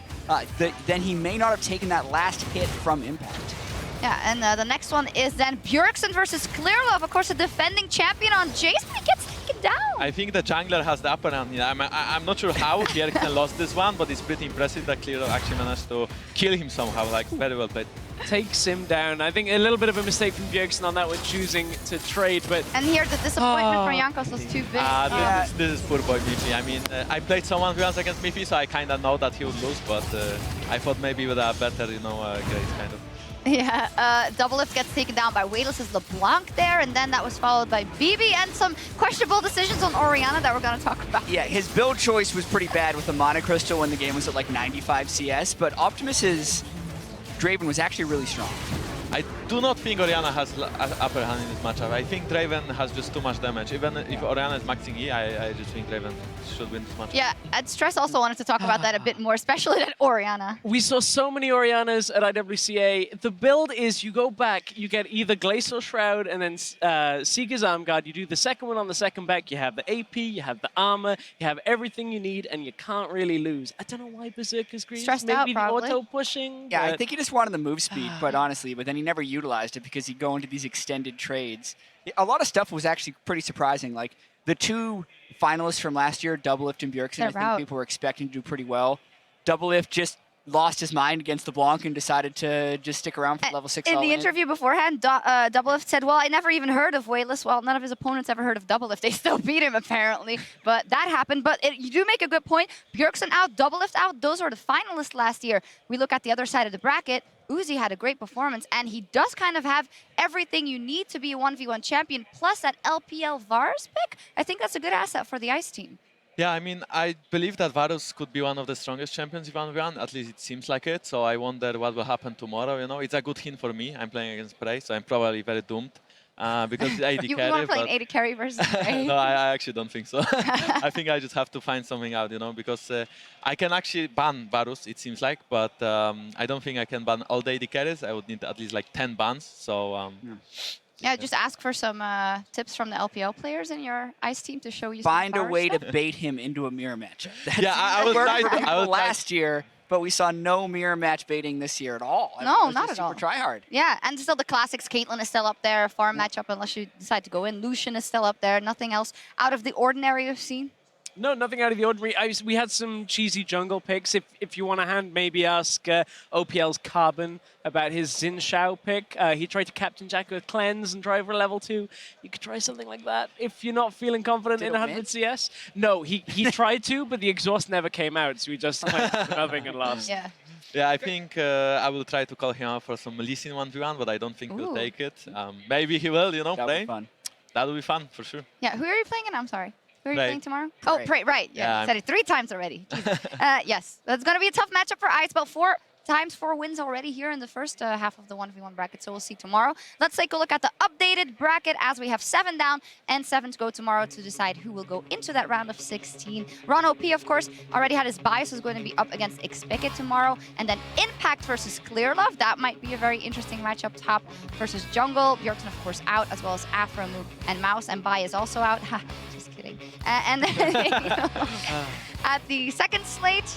Speaker 6: then he may not have taken that last hit from impact.
Speaker 4: Yeah, and the next one is then Bjergsen versus Clearlove. Of course, a defending champion on Jace, but he gets taken down.
Speaker 24: I think the jungler has the upper hand. I'm not sure how Bjergsen lost this one, but it's pretty impressive that Clearlove actually managed to kill him somehow. Very well played.
Speaker 5: Takes him down. I think a little bit of a mistake from Bjergsen on that one, choosing to trade, but...
Speaker 4: And here, the disappointment for Jankos was too big.
Speaker 24: This is poor boy mithy. I mean, I played someone once against mithy, so I kind of know that he would lose, but I thought maybe with a better, grace, kind of.
Speaker 4: Yeah, Doublelift gets taken down by Wayless's LeBlanc there, and then that was followed by BeBe and some questionable decisions on Orianna that we're going to talk about.
Speaker 6: Yeah, his build choice was pretty bad with the Mana Crystal when the game was at like 95 CS, but Optimus's Draven was actually really strong.
Speaker 24: I do not think Orianna has upper hand in this matchup. I think Draven has just too much damage. Even if Orianna is maxing E, I just think Draven should win this matchup.
Speaker 4: Yeah, and Stress also wanted to talk about that a bit more, especially at Orianna.
Speaker 5: We saw so many Oriannas at IWCA. The build is you go back, you get either Glacial Shroud and then Seeker's Arm Guard. You do the second one on the second back. You have the AP, you have the armor, you have everything you need, and you can't really lose. I don't know why Berserker's green.
Speaker 4: Stressed
Speaker 5: Maybe
Speaker 4: out,
Speaker 5: the
Speaker 4: probably.
Speaker 5: auto pushing.
Speaker 6: Yeah, I think he just wanted the move speed, quite honestly, but then he never utilized it because he'd go into these extended trades. A lot of stuff was actually pretty surprising. Like the two finalists from last year, Doublelift and Bjergsen, I think people were expecting to do pretty well. Doublelift just lost his mind against the Blanc and decided to just stick around for level 6
Speaker 4: In
Speaker 6: all
Speaker 4: the interview beforehand, Doublelift said, well, I never even heard of Wayless. Well, none of his opponents ever heard of Doublelift. They still beat him, apparently. But that happened. But you do make a good point. Bjergsen out, Doublelift out. Those are the finalists last year. We look at the other side of the bracket. Uzi had a great performance, and he does kind of have everything you need to be a 1v1 champion, plus that LPL Varus pick. I think that's a good asset for the ICE team.
Speaker 24: Yeah, I mean, I believe that Varus could be one of the strongest champions in 1v1, at least it seems like it. So I wonder what will happen tomorrow, It's a good hint for me. I'm playing against Prey, so I'm probably very doomed. Because it's AD
Speaker 4: you
Speaker 24: carry.
Speaker 4: want to play an AD carry versus Prey?
Speaker 24: No, I actually don't think so. I think I just have to find something out, because I can actually ban Varus, it seems like, but I don't think I can ban all the AD carries. I would need at least like 10 bans, so...
Speaker 4: Yeah, just ask for some tips from the LPL players in your ICE team to show you
Speaker 6: Find
Speaker 4: some
Speaker 6: a way
Speaker 4: stuff.
Speaker 6: to bait him into a mirror match.
Speaker 24: Yeah, I was trying
Speaker 6: last year, but we saw no mirror match baiting this year at all.
Speaker 4: No, not at all.
Speaker 6: Super try hard.
Speaker 4: Yeah, and still the classics. Caitlyn is still up there. Farm matchup unless you decide to go in. Lucian is still up there. Nothing else out of the ordinary you've seen.
Speaker 5: No, nothing out of the ordinary. We had some cheesy jungle picks. If you want a hand, maybe ask OPL's Carbon about his Xin Shao pick. He tried to Captain Jack with Cleanse and Driver level 2. You could try something like that if you're not feeling confident in 100 CS. No, he tried to, but the exhaust never came out, so he just went for nothing and lost.
Speaker 4: Yeah.
Speaker 24: Yeah, I think I will try to call him out for some Lee Sin 1v1, but I don't think he'll take it. Maybe he will,
Speaker 6: That
Speaker 24: play.
Speaker 6: would be fun.
Speaker 24: That would be fun, for sure.
Speaker 4: Yeah, who are you playing in? I'm sorry. Who are you
Speaker 24: Prey.
Speaker 4: playing tomorrow? Oh, Prey, right. Yeah,
Speaker 24: Yeah,
Speaker 4: said it 3 times already. Yes, that's going to be a tough matchup for ICE. About 4 times 4 wins already here in the first half of the 1v1 bracket, so we'll see tomorrow. Let's take a look at the updated bracket as we have 7 down and 7 to go tomorrow to decide who will go into that round of 16. Ron OP, of course, already had his bye, so is going to be up against xPeke tomorrow. And then Impact versus Clearlove. That might be a very interesting matchup. Top versus Jungle. Bjergsen, of course, out, as well as Aphromoo and Mouse. And Bai is also out. Ha, just kidding. And then at the second slate,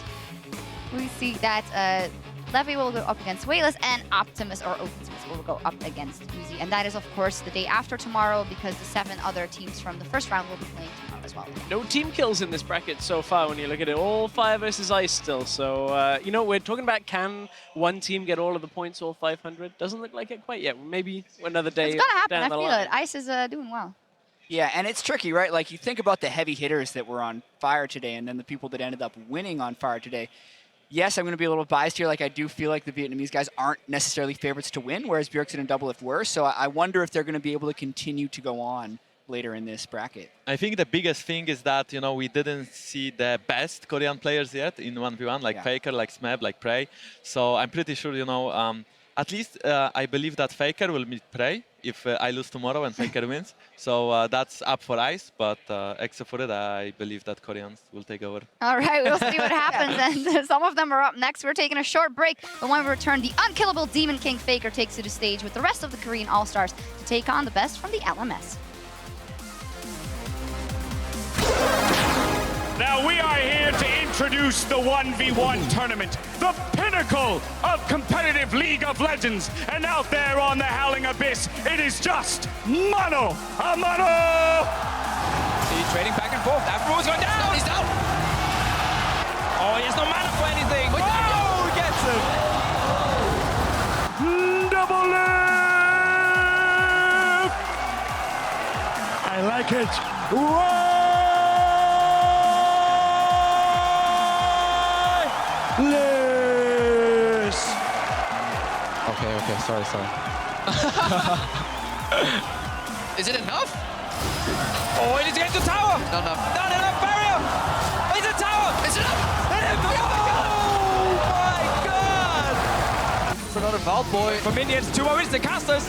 Speaker 4: we see that Levy will go up against Wayless, and Optimus or Optimus will go up against Uzi. And that is, of course, the day after tomorrow, because the 7 other teams from the first round will be playing tomorrow as well.
Speaker 5: No team kills in this bracket so far when you look at it. All 5 versus ICE still. So, we're talking about can one team get all of the points, all 500? Doesn't look like it quite yet. Maybe another day
Speaker 4: It's going to happen.
Speaker 5: down
Speaker 4: I
Speaker 5: the
Speaker 4: feel
Speaker 5: line.
Speaker 4: it. ICE is doing well.
Speaker 6: Yeah, and it's tricky, right? Like, you think about the heavy hitters that were on Fire today and then the people that ended up winning on Fire today. Yes, I'm going to be a little biased here. Like, I do feel like the Vietnamese guys aren't necessarily favorites to win, whereas Bjergsen and Doublelift were. So I wonder if they're going to be able to continue to go on later in this bracket.
Speaker 24: I think the biggest thing is that, we didn't see the best Korean players yet in 1v1, like FLICKR, like Smeb, like Prey. So I'm pretty sure, At least I believe that FLICKR will meet Prey if I lose tomorrow and FLICKR wins. So that's up for ice, but except for it, I believe that Koreans will take over.
Speaker 4: All right, we'll see what happens. And some of them are up next. We're taking a short break. But when we return, the unkillable Demon King FLICKR takes to the stage with the rest of the Korean All-Stars to take on the best from the LMS.
Speaker 8: Now we are here to introduce the 1v1 tournament, the pinnacle of competitive League of Legends. And out there on the Howling Abyss, it is just mano a mano!
Speaker 3: See, trading back and forth. Aphromoo going down. He's down. Oh, he has no mana for anything. Oh, he gets him.
Speaker 8: Doublelift!
Speaker 9: I like it. Whoa!
Speaker 7: Okay, sorry.
Speaker 21: Is it enough?
Speaker 3: Oh, he needs to get to the tower.
Speaker 21: Not enough.
Speaker 3: Not enough barrier. He's a tower.
Speaker 21: Is it enough?
Speaker 3: Oh my god!
Speaker 21: For another Vault Boy.
Speaker 3: For minions, 2 more minutes, the casters.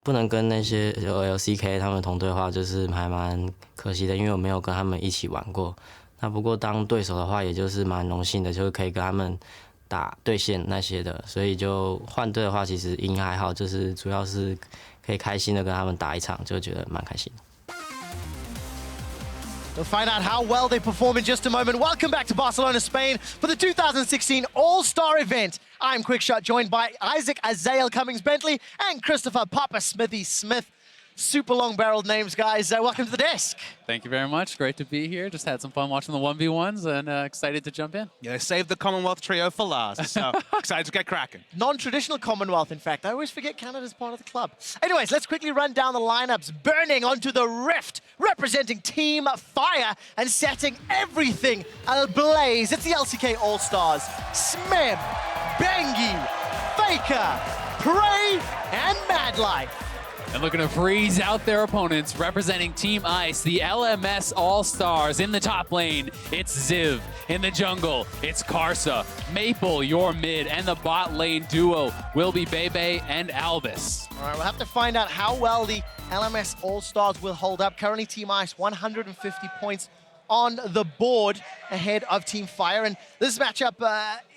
Speaker 12: 不能跟那些LCK 他们同队的话，就是还蛮可惜的，因为我没有跟他们一起玩过。那不过当对手的话，也就是蛮荣幸的，就是可以跟他们打对线那些的，所以就换队的话，其实赢还好，就是主要是可以开心的跟他们打一场，就觉得蛮开心的。
Speaker 17: We'll find out how well they perform in just a moment. Welcome back to Barcelona, Spain for the 2016 All-Star event. I'm Quickshot, joined by Isaac Azael Cummings-Bentley and Christopher Papa Smithy Smith. Super long-barreled names, guys. Welcome to the desk.
Speaker 19: Thank you very much. Great to be here. Just had some fun watching the 1v1s and excited to jump in.
Speaker 20: Yeah, saved the Commonwealth trio for last, so excited to get cracking.
Speaker 17: Non-traditional Commonwealth, in fact. I always forget Canada's part of the club. Anyways, let's quickly run down the lineups. Burning onto the Rift, representing Team Fire and setting everything ablaze. It's the LCK All-Stars. Smeb, Bengi, FLICKR, Prey, and Madlife.
Speaker 19: And looking to freeze out their opponents, representing Team Ice, the LMS All-Stars. In the top lane, it's Ziv. In the jungle, it's Karsa. Maple, your mid, and the bot lane duo will be BeBe and Albus.
Speaker 17: All right, we'll have to find out how well the LMS All-Stars will hold up. Currently, Team Ice, 150 points on the board ahead of Team Fire. And this matchup,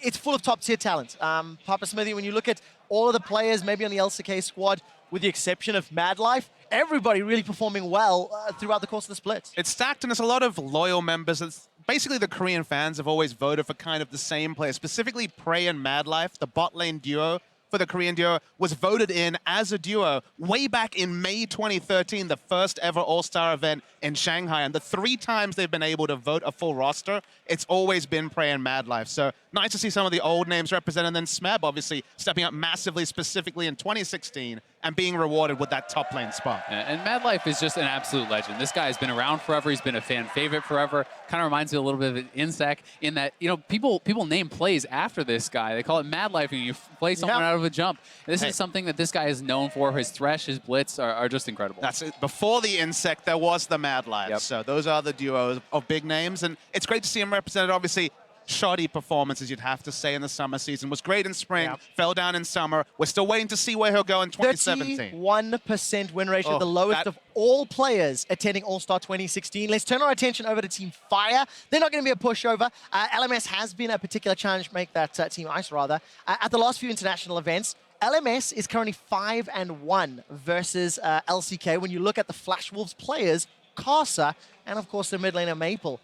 Speaker 17: it's full of top-tier talent. Papa Smithy, when you look at all of the players, maybe on the LCK squad, with the exception of Madlife, everybody really performing well throughout the course of the split.
Speaker 20: It's stacked, and there's a lot of loyal members. It's basically, the Korean fans have always voted for kind of the same players, specifically Prey and Madlife, the bot lane duo for the Korean duo, was voted in as a duo way back in May 2013, the first ever All-Star event in Shanghai. And the 3 times they've been able to vote a full roster, it's always been Prey and Madlife. So nice to see some of the old names represented. And then Smeb, obviously, stepping up massively, specifically in 2016, and being rewarded with that top lane spot.
Speaker 19: And Madlife is just an absolute legend. This guy has been around forever. He's been a fan favorite forever. Kind of reminds me a little bit of Insec in that, you know, people name plays after this guy. They call it Madlife, and you play someone out of a jump. This is something that this guy is known for. His thresh, his blitz are just incredible.
Speaker 20: That's it. Before the Insect, there was the Madlife.
Speaker 19: Yep.
Speaker 20: So those are the duos of big names, and it's great to see him represented. Obviously, shoddy performances, you'd have to say, in the summer season. Was great in spring, fell down in summer. We're still waiting to see where he'll go in 2017.
Speaker 17: 31% win ratio, the lowest of all players attending All-Star 2016. Let's turn our attention over to Team Fire. They're not going to be a pushover. LMS has been a particular challenge to make that Team Ice, rather. At the last few international events, LMS is currently 5-1 versus LCK. When you look at the Flash Wolves players, Karsa, and of course the mid laner Maple.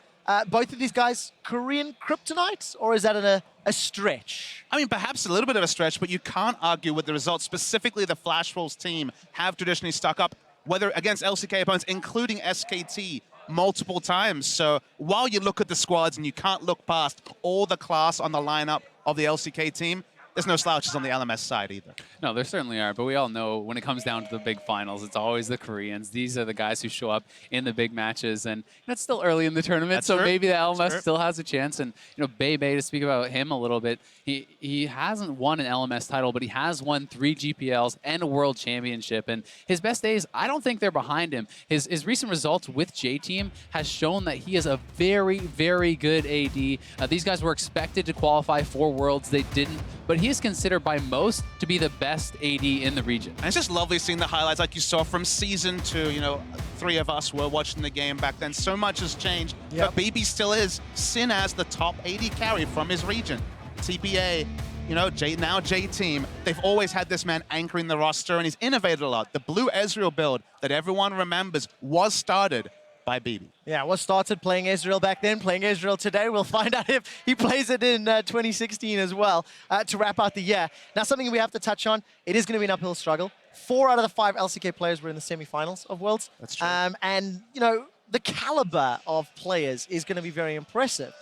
Speaker 17: Both of these guys Korean kryptonite, or is that a stretch?
Speaker 20: I mean, perhaps a little bit of a stretch, but you can't argue with the results. Specifically, the Flash Wolves team have traditionally stuck up, whether against LCK opponents, including SKT, multiple times. So while you look at the squads and you can't look past all the class on the lineup of the LCK team, there's no slouches on the LMS side either.
Speaker 19: No, there certainly are, but we all know when it comes down to the big finals, it's always the Koreans. These are the guys who show up in the big matches, and it's still early in the tournament,
Speaker 20: That's
Speaker 19: so
Speaker 20: true.
Speaker 19: maybe the LMS
Speaker 20: That's true.
Speaker 19: still has a chance. And BeBe, to speak about him a little bit, he hasn't won an LMS title, but he has won 3 GPLs and a World Championship. And his best days, I don't think they're behind him. His recent results with J-Team has shown that he is a very, very good AD. These guys were expected to qualify for Worlds. They didn't, but he is considered by most to be the best AD in the region.
Speaker 20: And it's just lovely seeing the highlights like you saw from Season 2. You know, 3 of us were watching the game back then. So much has changed, but BeBe still is seen as the top AD carry from his region. TPA, you know, now J-Team, they've always had this man anchoring the roster, and he's innovated a lot. The blue Ezreal build that everyone remembers was started by BeBe.
Speaker 17: Yeah, was started playing Ezreal back then, playing Ezreal today. We'll find out if he plays it in 2016 as well to wrap out the year. Now, something we have to touch on, it is going to be an uphill struggle. 4 out of the 5 LCK players were in the semifinals of Worlds.
Speaker 20: That's true.
Speaker 17: And, you know, the caliber of players is going to be very impressive.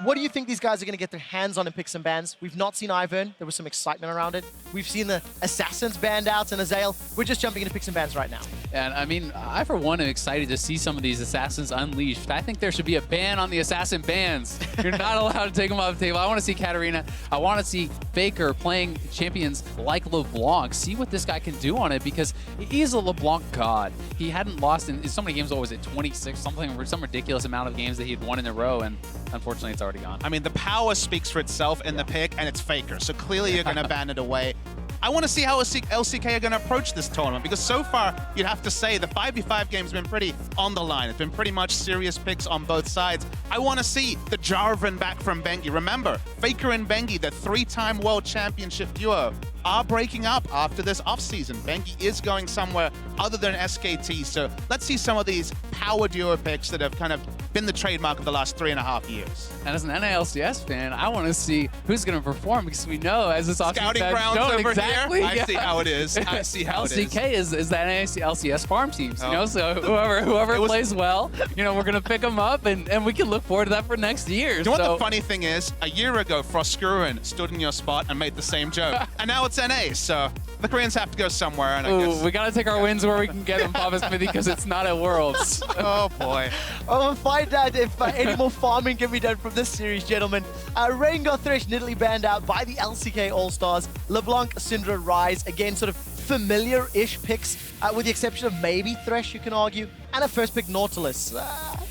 Speaker 17: What do you think these guys are going to get their hands on in picks and bans? We've not seen Ivern. There was some excitement around it. We've seen the Assassins banned out and Azael. We're just jumping into picks and bans right now.
Speaker 19: And I mean, I for one am excited to see some of these Assassins unleashed. I think there should be a ban on the Assassin bans. You're not allowed to take them off the table. I want to see Katarina. I want to see FLICKR playing champions like LeBlanc. See what this guy can do on it, because he is a LeBlanc god. He hadn't lost in so many games. What was it, 26? Some ridiculous amount of games that he had won in a row, and unfortunately it's already gone.
Speaker 20: I mean, the power speaks for itself in the pick, and it's FLICKR. So clearly you're going to ban it away. I want to see how LCK are going to approach this tournament, because so far, you'd have to say the 5v5 game's been pretty on the line. It's been pretty much serious picks on both sides. I want to see the Jarvan back from Bengi. Remember, FLICKR and Bengi, the 3-time World Championship duo, are breaking up after this offseason. Bengi is going somewhere other than SKT, so let's see some of these power duo picks that have kind of been the trademark of the last 3.5 years.
Speaker 19: And as an NALCS fan, I want to see who's going to perform, because we know as this offseason
Speaker 20: Scouting grounds over
Speaker 19: exactly,
Speaker 20: here. I see how it is. I see how it is.
Speaker 19: LCK is the LCS farm teams, you know, so whoever plays well, you know, we're going to pick them up, and we can look forward to that for next year.
Speaker 20: You know what the funny thing is? A year ago, Froskurin stood in your spot and made the same joke. And now it's NA, so the Koreans have to go somewhere. And I guess
Speaker 19: we got to take our wins where we can get them, Papa Smithy, because it's not at Worlds.
Speaker 20: Oh, boy.
Speaker 17: Well, we'll find out if any more farming can be done from this series, gentlemen. Rain got Thresh Nidalee banned out by the LCK All-Stars. LeBlanc, Syndra, Rise, again, sort of familiar-ish picks, with the exception of maybe Thresh, you can argue, and a first pick Nautilus.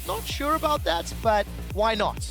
Speaker 17: Not sure about that, but why not?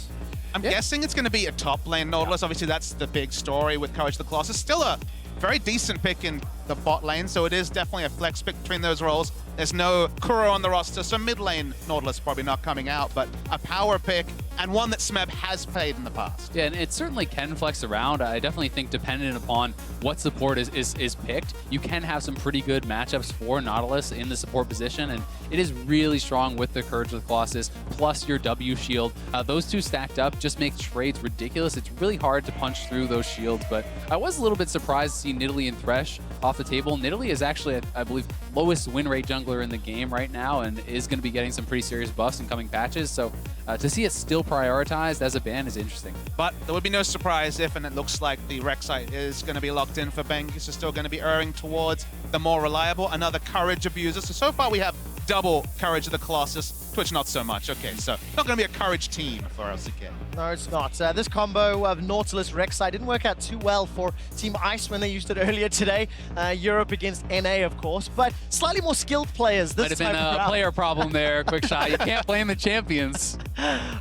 Speaker 20: I'm guessing it's going to be a top lane Nautilus. Obviously, that's the big story with Courage the Colossus. Still a very decent pick in the bot lane, so it is definitely a flex pick between those roles. There's no Kuro on the roster, so mid lane Nautilus probably not coming out, but a power pick and one that Smeb has played in the past.
Speaker 19: Yeah, and it certainly can flex around. I definitely think dependent upon what support is picked, you can have some pretty good matchups for Nautilus in the support position, and it is really strong with the Courage of the Colossus, plus your W shield. Those two stacked up just make trades ridiculous. It's really hard to punch through those shields, but I was a little bit surprised to see Nidalee and Thresh off the table. Nidalee is actually, I believe, lowest win rate jungler in the game right now, and is going to be getting some pretty serious buffs in coming patches, so to see it still prioritized as a ban is interesting.
Speaker 20: But there would be no surprise if, and it looks like the Rek'Sai is going to be locked in for Bengi, so still going to be erring towards the more reliable, another Courage abuser. So far we have double Courage of the Colossus. Twitch not so much. Okay, so not going to be a Courage team for LCK.
Speaker 17: No, it's not. This combo of Nautilus Rek'Sai didn't work out too well for Team Ice when they used it earlier today. Europe against NA, of course, but slightly more skilled players this
Speaker 19: time. Might have been a player problem there, Quick Shot. You can't blame the champions.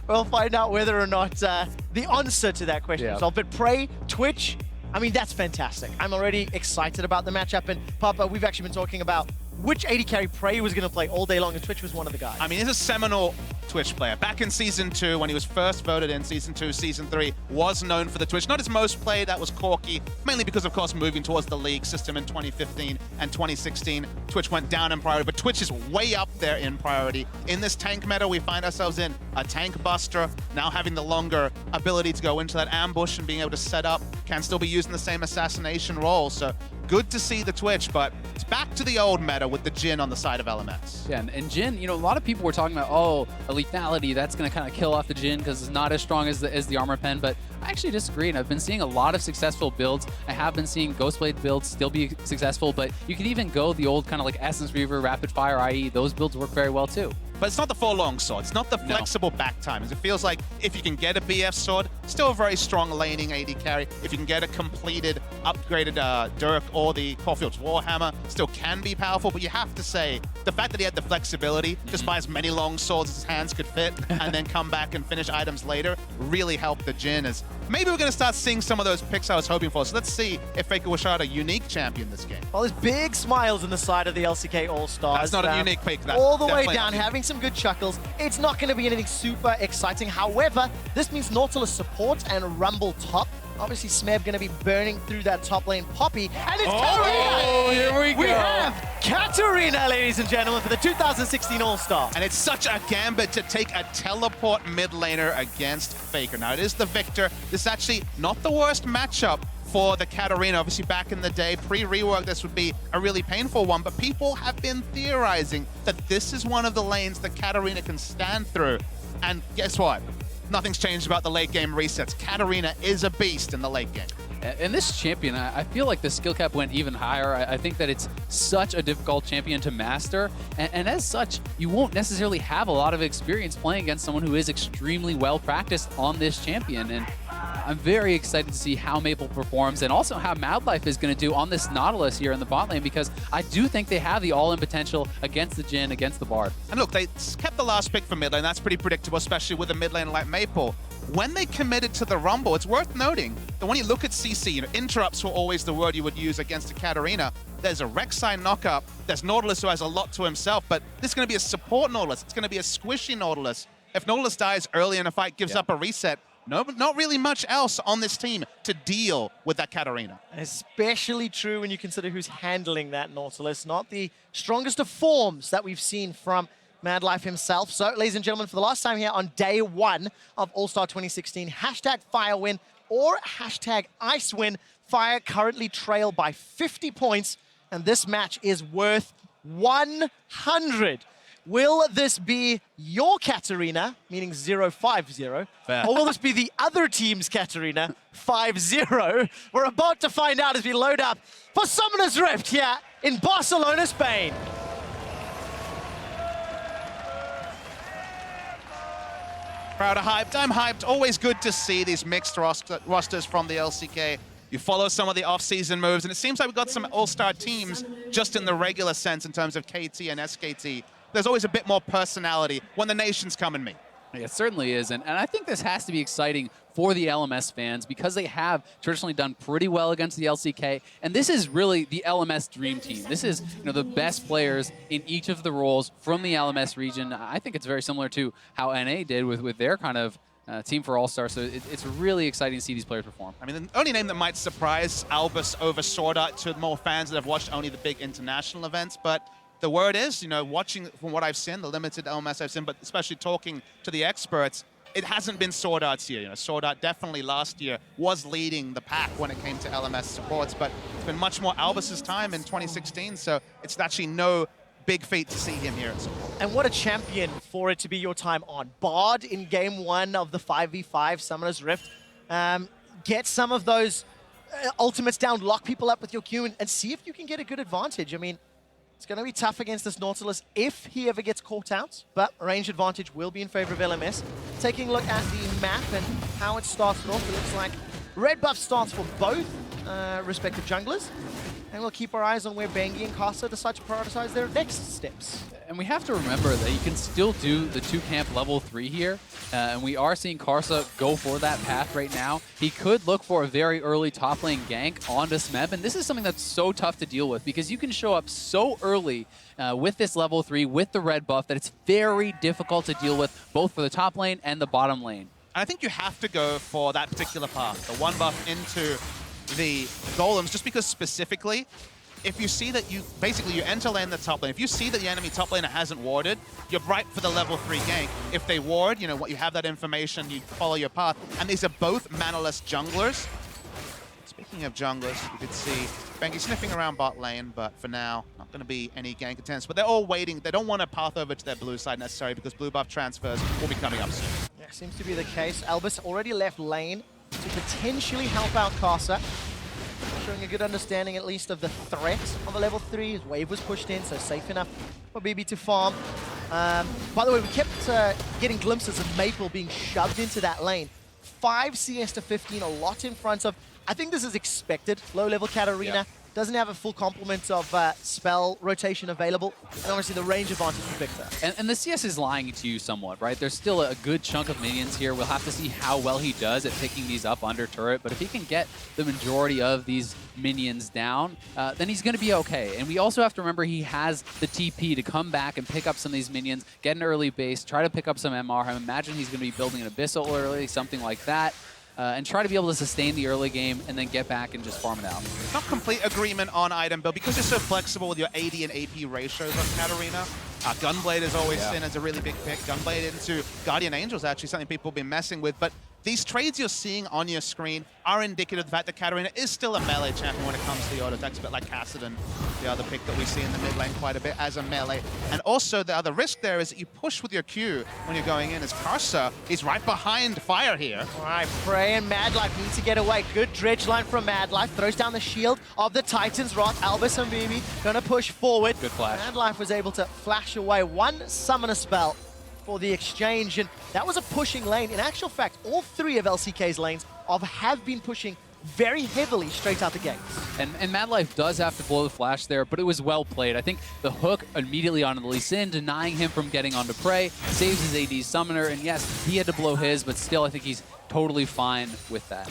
Speaker 17: We'll find out whether or not the answer to that question is. But Prey, Twitch, I mean, that's fantastic. I'm already excited about the matchup. And Papa, we've actually been talking about which AD carry Prey was going to play all day long, and Twitch was one of the guys.
Speaker 20: I mean, he's a seminal Twitch player. Back in Season 2, when he was first voted in Season 2, Season 3, was known for the Twitch. Not his most played, that was Corki, mainly because, of course, moving towards the League system in 2015 and 2016, Twitch went down in priority, but Twitch is way up there in priority. In this tank meta, we find ourselves in a tank buster, now having the longer ability to go into that ambush and being able to set up, can still be using the same assassination role. So Good to see the Twitch, but it's back to the old meta with the Jhin on the side of LMS.
Speaker 19: Yeah, and Jhin, you know, a lot of people were talking about, oh, a lethality, that's going to kind of kill off the Jhin because it's not as strong as the armor pen, but I actually disagree, and I've been seeing a lot of successful builds. I have been seeing Ghostblade builds still be successful, but you can even go the old kind of like Essence Reaver, Rapid Fire, IE, those builds work very well too.
Speaker 20: But it's not the full longsword. It's not the flexible back timings. It feels like if you can get a BF sword, still a very strong laning AD carry. If you can get a completed, upgraded Dirk or the Caulfield's Warhammer, still can be powerful. But you have to say, the fact that he had the flexibility, just buy as many long swords as his hands could fit, and then come back and finish items later, really helped the Jhin. As maybe we're going to start seeing some of those picks I was hoping for. So let's see if FLICKR will show out a unique champion this game.
Speaker 17: Well, there's big smiles on the side of the LCK All-Stars.
Speaker 20: That's not a unique pick. That's
Speaker 17: all the way down, having some good chuckles. It's not going to be anything super exciting. However, this means Nautilus support and Rumble top. Obviously, Smeb going to be burning through that top lane Poppy. And it's Katarina!
Speaker 20: Oh, here we go.
Speaker 17: We have Katarina, ladies and gentlemen, for the 2016 All-Star.
Speaker 20: And it's such a gambit to take a teleport mid laner against FLICKR. Now, it is the Victor. This is actually not the worst matchup for the Katarina. Obviously, back in the day, pre-rework, this would be a really painful one, but people have been theorizing that this is one of the lanes that Katarina can stand through. And guess what? Nothing's changed about the late game resets. Katarina is a beast in the late game.
Speaker 19: And this champion, I feel like the skill cap went even higher. I think that it's such a difficult champion to master. And as such, you won't necessarily have a lot of experience playing against someone who is extremely well practiced on this champion. And I'm very excited to see how Maple performs and also how Madlife is going to do on this Nautilus here in the bot lane, because I do think they have the all-in potential against the Jhin, against the Bard.
Speaker 20: And look, they kept the last pick for mid lane. That's pretty predictable, especially with a mid lane like Maple. When they committed to the Rumble, it's worth noting that when you look at CC, you know, interrupts were always the word you would use against a Katarina. There's a Rek'Sai knockup. There's Nautilus who has a lot to himself, but this is going to be a support Nautilus. It's going to be a squishy Nautilus. If Nautilus dies early in a fight, gives up a reset, no, not really much else on this team to deal with that Katarina.
Speaker 17: Especially true when you consider who's handling that Nautilus. Not the strongest of forms that we've seen from Madlife himself. So, ladies and gentlemen, for the last time here on day one of All-Star 2016, hashtag FireWin or hashtag IceWin. Fire currently trail by 50 points, and this match is worth 100. Will this be your Katarina, meaning 0-5-0, or will this be the other team's Katarina, 5-0? We're about to find out as we load up for Summoner's Rift here in Barcelona, Spain.
Speaker 20: Crowd are hyped. I'm hyped. Always good to see these mixed rosters from the LCK. You follow some of the off-season moves, and it seems like we've got some all-star teams just in the regular sense in terms of KT and SKT. There's always a bit more personality when the nations come and meet.
Speaker 19: It certainly is, and I think this has to be exciting for the LMS fans because they have traditionally done pretty well against the LCK, and this is really the LMS dream team. This is, you know, the best players in each of the roles from the LMS region. I think it's very similar to how NA did with their kind of team for All-Stars, so it's really exciting to see these players perform.
Speaker 20: I mean, the only name that might surprise Albus over Sword Art to more fans that have watched only the big international events, but the word is, you know, watching from what I've seen, the limited LMS I've seen, but especially talking to the experts, it hasn't been Sword Art's year. You know, Sword Art definitely last year was leading the pack when it came to LMS supports, but it's been much more Albus's time in 2016, so it's actually no big feat to see him here at support.
Speaker 17: And what a champion for it to be your time on. Bard in game one of the 5v5 Summoner's Rift. Get some of those ultimates down, lock people up with your Q, and see if you can get a good advantage. I mean, it's going to be tough against this Nautilus if he ever gets caught out, but range advantage will be in favor of LMS. Taking a look at the map and how it starts off, it looks like red buff starts for both respective junglers. And we'll keep our eyes on where Bengi and Karsa decide to prioritize their next steps.
Speaker 19: And we have to remember that you can still do the 2-camp level 3 here. And we are seeing Karsa go for that path right now. He could look for a very early top lane gank onto Smeb. And this is something that's so tough to deal with because you can show up so early with this level 3, with the red buff, that it's very difficult to deal with both for the top lane and the bottom lane.
Speaker 20: I think you have to go for that particular path, the one buff into the golems, just because specifically, if you see that you enter lane the top lane, if you see that the enemy top laner hasn't warded, you're ripe for the level 3 gank. If they ward, you know what, you have that information, you follow your path, and these are both manaless junglers. It's Speaking of junglers, you could see BeBe sniffing around bot lane, but for now, not going to be any gank attempts. But they're all waiting. They don't want to path over to their blue side necessarily because blue buff transfers will be coming up soon.
Speaker 17: Yeah, seems to be the case. Albus already left lane to potentially help out Karsa. Showing a good understanding at least of the threat of a level 3. His wave was pushed in, so safe enough for BeBe to farm. By the way, we kept getting glimpses of Maple being shoved into that lane. 5 CS to 15, a lot in front of. I think this is expected. Low-level Katarina doesn't have a full complement of spell rotation available, and obviously the range advantage for Victor.
Speaker 19: And the CS is lying to you somewhat, right? There's still a good chunk of minions here. We'll have to see how well he does at picking these up under turret, but if he can get the majority of these minions down, then he's going to be okay. And we also have to remember he has the TP to come back and pick up some of these minions, get an early base, try to pick up some MR. I imagine he's going to be building an Abyssal early, something like that. And try to be able to sustain the early game and then get back and just farm it out.
Speaker 20: Not complete agreement on item build because you're so flexible with your AD and AP ratios on Katarina. Gunblade is always seen as a really big pick. Gunblade into Guardian Angel is actually something people have been messing with, but these trades you're seeing on your screen are indicative of the fact that Katarina is still a melee champion when it comes to the auto attacks, but like Kassadin, the other pick that we see in the mid lane quite a bit as a melee. And also the other risk there is that you push with your Q when you're going in, as Karsa is right behind Fire here.
Speaker 17: All right, Frey and Madlife need to get away. Good dredge line from Madlife, throws down the shield of the Titans. Roth, Albus and BeBe gonna push forward.
Speaker 19: Good flash.
Speaker 17: Madlife was able to flash away one summoner spell for the exchange, and that was a pushing lane. In actual fact, all 3 of LCK's lanes have been pushing very heavily straight out the gates.
Speaker 19: And Madlife does have to blow the flash there, but it was well played. I think the hook immediately onto the Lee Sin, denying him from getting onto Prey, saves his AD summoner, and yes, he had to blow his, but still I think he's totally fine with that.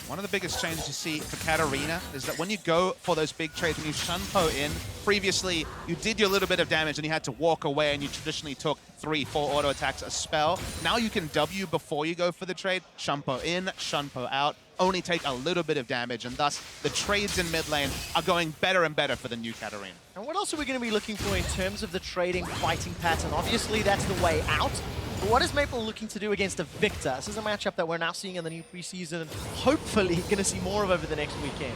Speaker 20: One of the biggest changes you see for Katarina is that when you go for those big trades, when you Shunpo in, previously you did your little bit of damage and you had to walk away and you traditionally took 3-4 auto attacks a spell. Now you can W before you go for the trade, Shunpo in, Shunpo out, only take a little bit of damage, and thus the trades in mid lane are going better and better for the new Katarina.
Speaker 17: And what else are we going to be looking for in terms of the trading fighting pattern? Obviously that's the way out. But what is Maple looking to do against a Victor? This is a matchup that we're now seeing in the new preseason and hopefully going to see more of over the next weekend.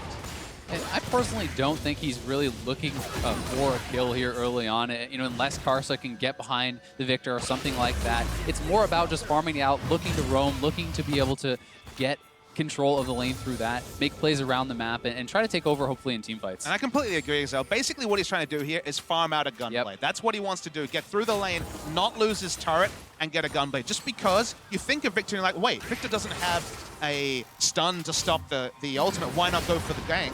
Speaker 19: And I personally don't think he's really looking for a kill here early on, unless Karsa can get behind the Victor or something like that. It's more about just farming out, looking to roam, looking to be able to get control of the lane through that, make plays around the map, and try to take over, hopefully, in team fights.
Speaker 20: And I completely agree, Excel. Basically, what he's trying to do here is farm out a gunblade. That's what he wants to do, get through the lane, not lose his turret, and get a gunblade. Just because you think of Victor and you're like, wait, Victor doesn't have a stun to stop the ultimate, why not go for the gank?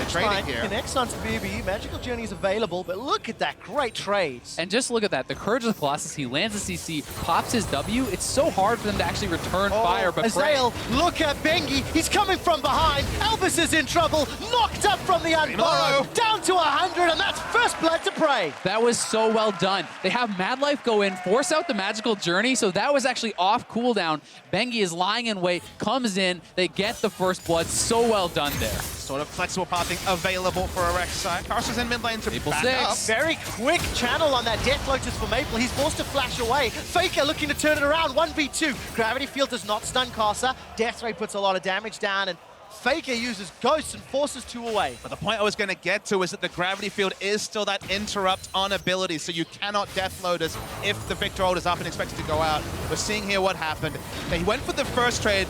Speaker 17: Trading here. Connects onto BeBe. Magical Journey is available, but look at that great trades.
Speaker 19: And just look at that. The Courage of the Colossus, he lands a CC, pops his W. It's so hard for them to actually return fire, but
Speaker 17: Azael, look at BeBe. He's coming from behind. Albus is in trouble. Knocked up from the unborrowed. Down to 100, and that's first blood to Prey.
Speaker 19: That was so well done. They have Madlife go in, force out the Magical Journey, so that was actually off cooldown. BeBe is lying in wait, comes in, they get the first blood. So well done there.
Speaker 20: Sort of flexible pathing available for a Rek'Sai. Karsa's in mid lane to back up.
Speaker 17: Very quick channel on that Death Lotus for Maple. He's forced to flash away. FLICKR looking to turn it around. 1v2. Gravity Field does not stun Karsa. Death Ray puts a lot of damage down, and FLICKR uses Ghosts and forces 2 away.
Speaker 20: But the point I was going to get to is that the Gravity Field is still that interrupt on ability, so you cannot Death Lotus if the Victor ult is up and expected to go out. We're seeing here what happened. They went for the first trade.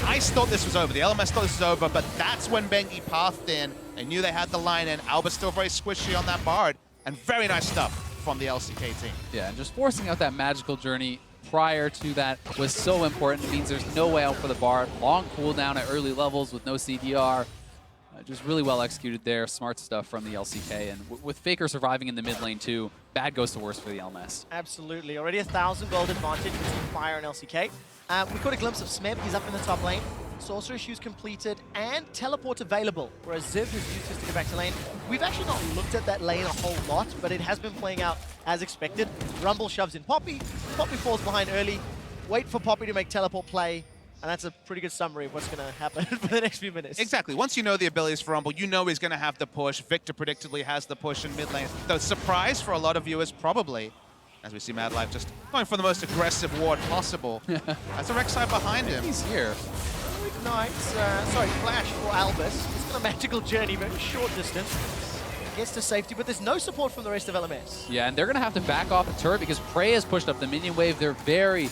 Speaker 20: Ice thought this was over. The LMS thought this was over, but that's when BeBe pathed in. They knew they had the line in. Alba's still very squishy on that Bard, and very nice stuff from the LCK team.
Speaker 19: Yeah, and just forcing out that Magical Journey prior to that was so important. It means there's no way out for the Bard. Long cooldown at early levels with no CDR. Just really well executed there. Smart stuff from the LCK. And with FLICKR surviving in the mid lane too, bad goes to worse for the LMS.
Speaker 17: Absolutely. Already 1,000 gold advantage between Fire and LCK. We caught a glimpse of Smeb. He's up in the top lane. Sorcerer Shoes completed and teleport available, whereas Ziv has used his to go back to lane. We've actually not looked at that lane a whole lot, but it has been playing out as expected. Rumble shoves in Poppy. Poppy falls behind early. Wait for Poppy to make teleport play. And that's a pretty good summary of what's going to happen for the next few minutes.
Speaker 20: Exactly. Once you know the abilities for Rumble, you know he's going to have the push. Victor predictably has the push in mid lane. The surprise for a lot of viewers, probably, as we see Madlife just going for the most aggressive ward possible. That's a Rek'Sai behind him.
Speaker 19: He's here.
Speaker 17: Ignite, Flash for Albus. It's got a magical journey, very short distance. Gets to safety, but there's no support from the rest of LMS.
Speaker 19: Yeah, and they're going to have to back off the turret because Prey has pushed up the minion wave. They're very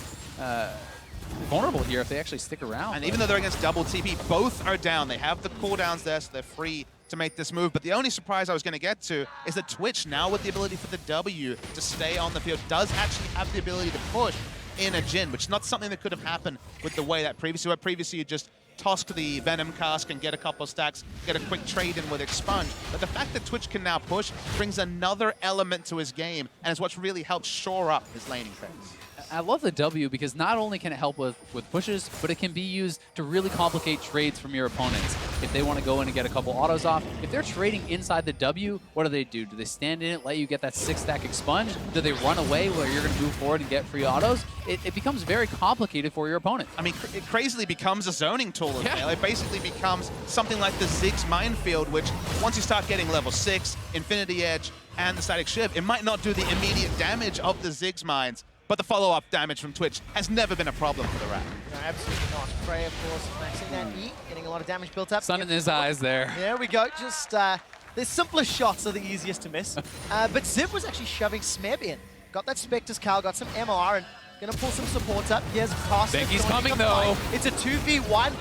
Speaker 19: vulnerable here if they actually stick around.
Speaker 20: And even though they're against double TP, both are down. They have the cooldowns there, so they're free to make this move. But the only surprise I was going to get to is that Twitch, now with the ability for the W to stay on the field, does actually have the ability to push in a Jhin, which is not something that could have happened with the way that previously, where previously you just toss the Venom cask and get a couple of stacks, get a quick trade in with Expunge. But the fact that Twitch can now push brings another element to his game, and is what's really helped shore up his laning phase.
Speaker 19: I love the W because not only can it help with pushes, but it can be used to really complicate trades from your opponents. If they want to go in and get a couple autos off, if they're trading inside the W, what do? Do they stand in it, let you get that 6-stack Expunge? Do they run away where you're going to move forward and get free autos? It becomes very complicated for your opponent.
Speaker 20: I mean, it crazily becomes a zoning tool as well. It basically becomes something like the Ziggs minefield, which once you start getting level 6, Infinity Edge, and the Static Shiv, it might not do the immediate damage of the Ziggs mines, but the follow-up damage from Twitch has never been a problem for the Rat.
Speaker 17: No, absolutely not. Prey, of course, maxing that E, getting a lot of damage built up.
Speaker 19: Sun in his eyes there.
Speaker 17: There we go. Just the simplest shots are the easiest to miss. But Ziv was actually shoving Smeb in. Got that Spectre's Cowl, got some MR, and gonna pull some supports up. Here's Caster.
Speaker 19: Think he's coming though.
Speaker 17: It's a 2v1.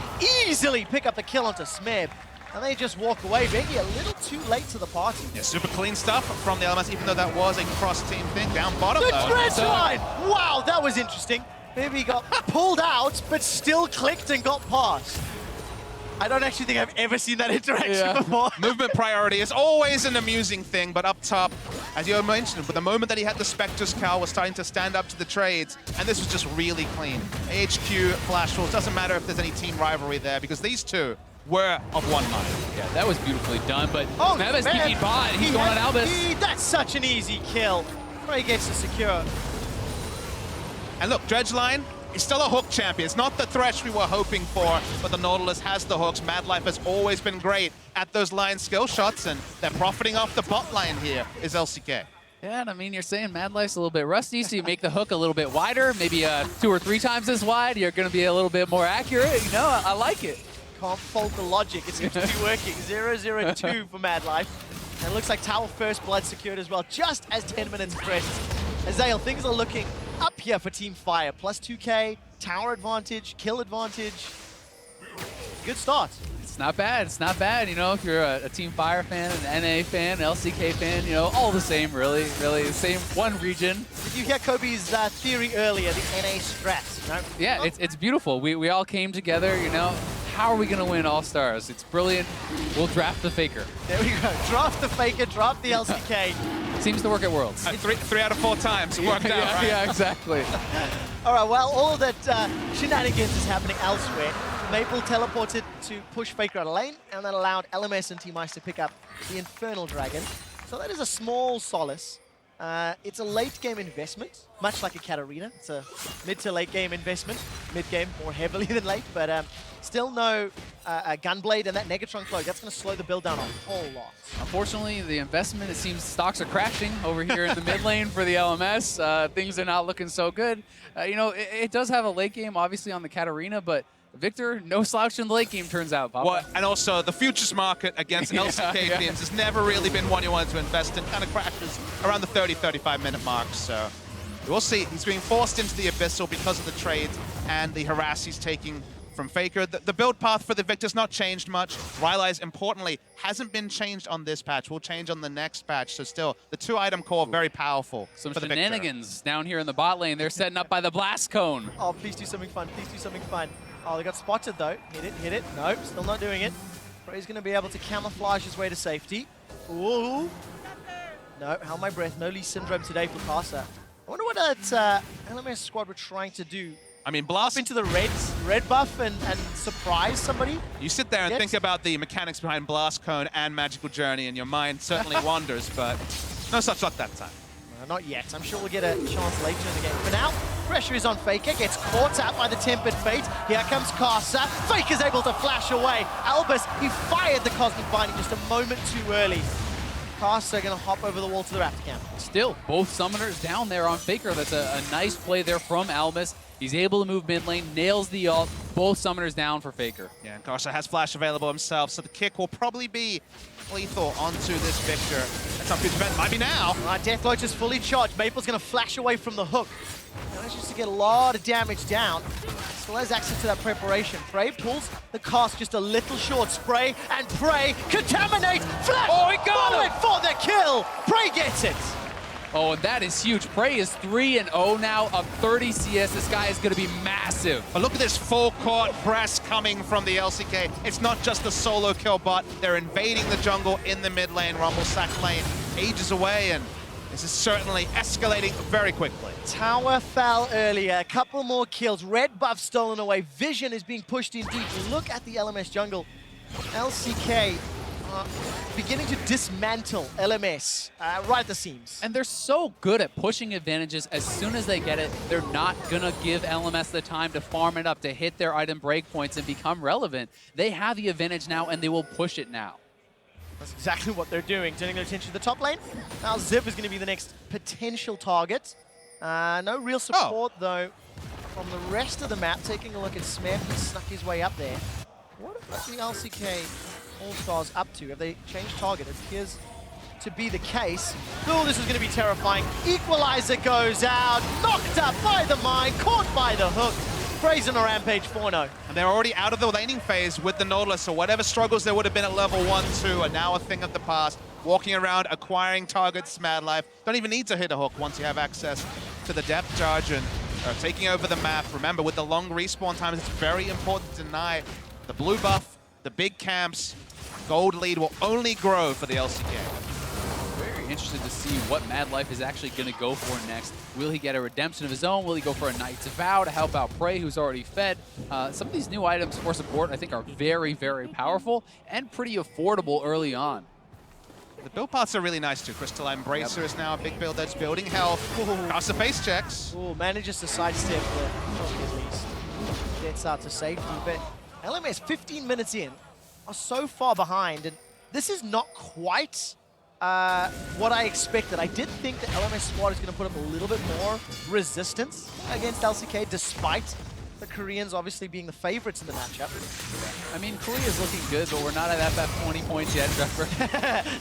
Speaker 17: Easily pick up the kill onto Smeb. And they just walk away. BeBe a little too late to the party.
Speaker 20: Yeah, super clean stuff from the LMS, even though that was a cross-team thing. Down bottom,
Speaker 17: the
Speaker 20: though.
Speaker 17: dredge line! Wow, that was interesting. BeBe got pulled out, but still clicked and got past. I don't actually think I've ever seen that interaction before.
Speaker 20: Movement priority is always an amusing thing, but up top, as you mentioned, with the moment that he had the Spectre's Cowl, was starting to stand up to the trades, and this was just really clean. HQ, Flash Rolls, doesn't matter if there's any team rivalry there, because these two were of one mind.
Speaker 19: Yeah, that was beautifully done, but
Speaker 17: oh,
Speaker 19: Smeb is TP'd bot, and he's going on Albus.
Speaker 17: That's such an easy kill. Prey gets to secure.
Speaker 20: And look, Dredgeline is still a hook champion. It's not the Thresh we were hoping for, but the Nautilus has the hooks. Madlife has always been great at those line skill shots, and they're profiting off the bot line here, is LCK.
Speaker 19: Yeah, and I mean, you're saying Madlife's a little bit rusty, so you make the hook a little bit wider, maybe 2 or 3 times as wide. You're going to be a little bit more accurate. You know, I like it.
Speaker 17: Can't fault the logic. It seems to be working. 0-0-2 for Madlife. And it looks like Tower First Blood secured as well, just as 10 minutes pressed. Azale, things are looking up here for Team Fire. Plus 2k, tower advantage, kill advantage. Good start.
Speaker 19: It's not bad. It's not bad. You know, if you're a Team Fire fan, an NA fan, an LCK fan, you know, all the same, really. Really, the same one region.
Speaker 17: Did you hear Kobe's theory earlier, the NA strats? No?
Speaker 19: Yeah, it's beautiful. We all came together, you know. How are we going to win All-Stars? It's brilliant. We'll draft the FLICKR.
Speaker 17: There we go. Draft the FLICKR, draft the LCK.
Speaker 19: Seems to work at Worlds.
Speaker 20: 3 out of 4 times. It worked out, right?
Speaker 19: Yeah, exactly.
Speaker 17: All right, well, all that shenanigans is happening elsewhere. Maple teleported to push FLICKR out of lane, and that allowed LMS and Team Ice to pick up the Infernal Dragon. So that is a small solace. It's a late-game investment, much like a Katarina. It's a mid to late-game investment. Mid-game more heavily than late, but still no Gunblade and that Negatron Cloak. That's going to slow the build down a whole lot.
Speaker 19: Unfortunately, the investment, it seems stocks are crashing over here in the mid lane for the LMS. Things are not looking so good. You know, it does have a late game, obviously, on the Katarina, but Victor, no slouch in the late game, turns out, Papa.
Speaker 20: Well, and also, the futures market against LCK teams has never really been one you want to invest in. Kind of crashes around the 30-35-minute mark, so we'll see. He's being forced into the Abyssal because of the trades and the harass he's taking from FLICKR. The build path for the Victor's not changed much. Rylai's, importantly, hasn't been changed on this patch. Will change on the next patch, so still, the 2-item core, very powerful
Speaker 19: Some
Speaker 20: for the
Speaker 19: shenanigans
Speaker 20: Victor.
Speaker 19: down here in the bot lane. They're setting up by the Blast Cone.
Speaker 17: Oh, please do something fun. Please do something fun. Oh, they got spotted, though. Hit it, hit it. Nope, still not doing it. Prey's going to be able to camouflage his way to safety. Ooh. No, hold my breath. No Lee Syndrome today for Casa. I wonder what that LMS squad were trying to do.
Speaker 20: I mean, Blast
Speaker 17: up into the red buff and surprise somebody.
Speaker 20: You sit there and think about the mechanics behind Blast Cone and Magical Journey, and your mind certainly wanders, but no such luck that time.
Speaker 17: Not yet. I'm sure we'll get a chance later in the game. For now, pressure is on FLICKR. Gets caught out by the Tempered Fate. Here comes Casa. FLICKR's able to flash away. Albus, he fired the Cosmic Binding just a moment too early. Casa going to hop over the wall to the Raptor camp.
Speaker 19: Still, both summoners down there on FLICKR. That's a nice play there from Albus. He's able to move mid lane, nails the ult, both summoners down for FLICKR.
Speaker 20: Yeah, and Karsa has flash available himself, so the kick will probably be lethal onto this Victor. That's not future event. Might be now.
Speaker 17: Death Lotus fully charged. Maple's going to flash away from the hook. Manages to get a lot of damage down. Still has access to that preparation. Prey pulls the cast just a little short. Spray and Prey contaminate. Flash!
Speaker 19: Oh, he got
Speaker 17: it for the kill. Prey gets it.
Speaker 19: Oh, and that is huge. Prey is 3-0 now of 30 CS. This guy is going to be massive.
Speaker 20: But look at this full court press coming from the LCK. It's not just the solo kill, but they're invading the jungle in the mid lane. Rumble sack lane ages away, and this is certainly escalating very quickly.
Speaker 17: Tower fell earlier. A couple more kills. Red buff stolen away. Vision is being pushed in deep. Look at the LMS jungle. LCK beginning to dismantle LMS right at the seams.
Speaker 19: And they're so good at pushing advantages. As soon as they get it, they're not going to give LMS the time to farm it up, to hit their item breakpoints and become relevant. They have the advantage now, and they will push it now.
Speaker 17: That's exactly what they're doing, turning their attention to the top lane. Now Zip is going to be the next potential target. No real support, though, from the rest of the map. Taking a look at Smith, he snuck his way up there. What are the LCK All-Stars up to? Have they changed target? It appears to be the case. Oh, this is going to be terrifying. Equalizer goes out, knocked up by the mine, caught by the hook. Praise on a Rampage 4-0.
Speaker 20: And they're already out of the laning phase with the Nautilus, so whatever struggles there would have been at level 1, 2 are now a thing of the past. Walking around, acquiring targets, Madlife. Don't even need to hit a hook once you have access to the depth charge and taking over the map. Remember, with the long respawn times, it's very important to deny the blue buff, the big camps. Gold lead will only grow for the LCK.
Speaker 19: Very interested to see what Madlife is actually going to go for next. Will he get a redemption of his own? Will he go for a Knight's Vow to help out Prey, who's already fed? Some of these new items for support, I think, are very, very powerful and pretty affordable early on.
Speaker 20: The build paths are really nice too. Crystalline Bracer is now a big build that's building health. Cast the face checks.
Speaker 17: Ooh, manages to sidestep the probably at least. Gets out to safety, but LMS 15 minutes in are so far behind, and this is not quite what I expected. I did think the LMS squad is going to put up a little bit more resistance against LCK, despite the Koreans obviously being the favorites in the matchup.
Speaker 19: I mean, Korea's looking good, but we're not at that 20 points yet, Trevor.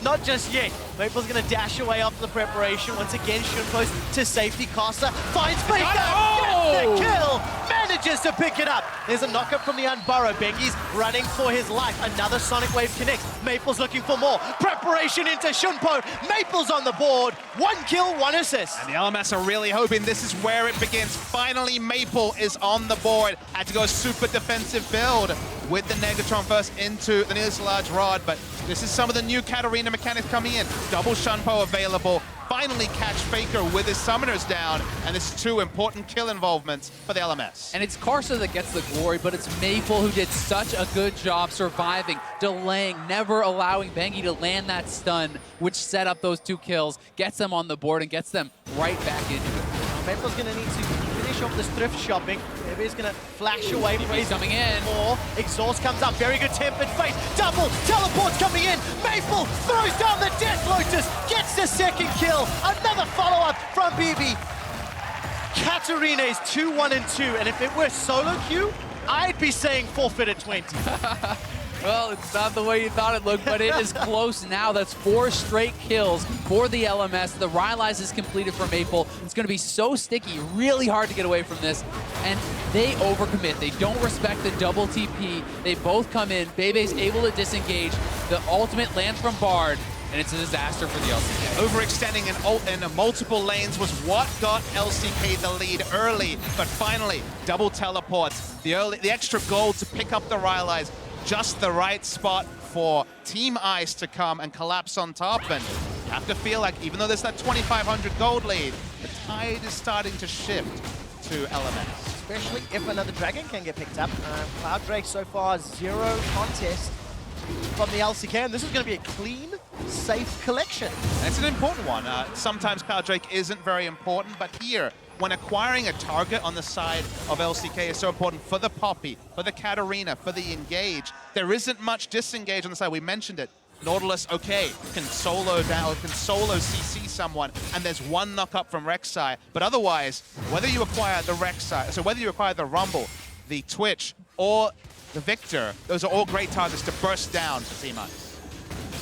Speaker 17: Not just yet. Maple's going to dash away after the preparation. Once again, Shunpo's to safety. Caster finds FLICKR, gets the kill, manages to pick it up. There's a knockup from the Unburrow. Bengi's running for his life. Another Sonic Wave connects. Maple's looking for more. Preparation into Shunpo. Maple's on the board. 1 kill, 1 assist.
Speaker 20: And the LMS are really hoping this is where it begins. Finally, Maple is on the board. Had to go super defensive build with the Negatron first into the nearest large rod, but this is some of the new Katarina mechanics coming in. Double Shunpo available. Finally catch FLICKR with his summoners down, and this is 2 important kill involvements for the LMS.
Speaker 19: And it's Karsa that gets the glory, but it's Maple who did such a good job surviving, delaying, never allowing Bengi to land that stun, which set up those 2 kills, gets them on the board, and gets them right back into it.
Speaker 17: Maple's going to need to finish off this thrift shopping. Maybe he's going to flash away.
Speaker 19: He's coming in.
Speaker 17: More. Exhaust comes up. Very good tempered face. Double teleports coming in. Maple throws down the Death Lotus. Gets the 2nd kill. Another follow-up from BeBe. Katarina is 2-1-2. And if it were solo queue, I'd be saying forfeit at 20.
Speaker 19: Well, it's not the way you thought it looked, but it is close now. That's 4 straight kills for the LMS. The Rylai's is completed for Maple. It's going to be so sticky, really hard to get away from this. And they overcommit. They don't respect the double TP. They both come in. BeBe's able to disengage. The ultimate lands from Bard, and it's a disaster for the LCK.
Speaker 20: Overextending in multiple lanes was what got LCK the lead early, but finally, double teleports. The extra gold to pick up the Rylai's. Just the right spot for Team Ice to come and collapse on top, and you have to feel like even though there's that 2,500 gold lead, the tide is starting to shift to LMS.
Speaker 17: Especially if another Dragon can get picked up. Cloud Drake so far 0 contest from the LCK, and this is going to be a clean, safe collection.
Speaker 20: And it's an important one. Sometimes Cloud Drake isn't very important, but here, when acquiring a target on the side of LCK is so important for the Poppy, for the Katarina, for the Engage, there isn't much disengage on the side. We mentioned it. Nautilus, okay, can solo down, can solo CC someone, and there's one knock up from Rek'Sai. But otherwise, whether you acquire the Rek'Sai, so whether you acquire the Rumble, the Twitch, or the Victor, those are all great targets to burst down for Team Ice.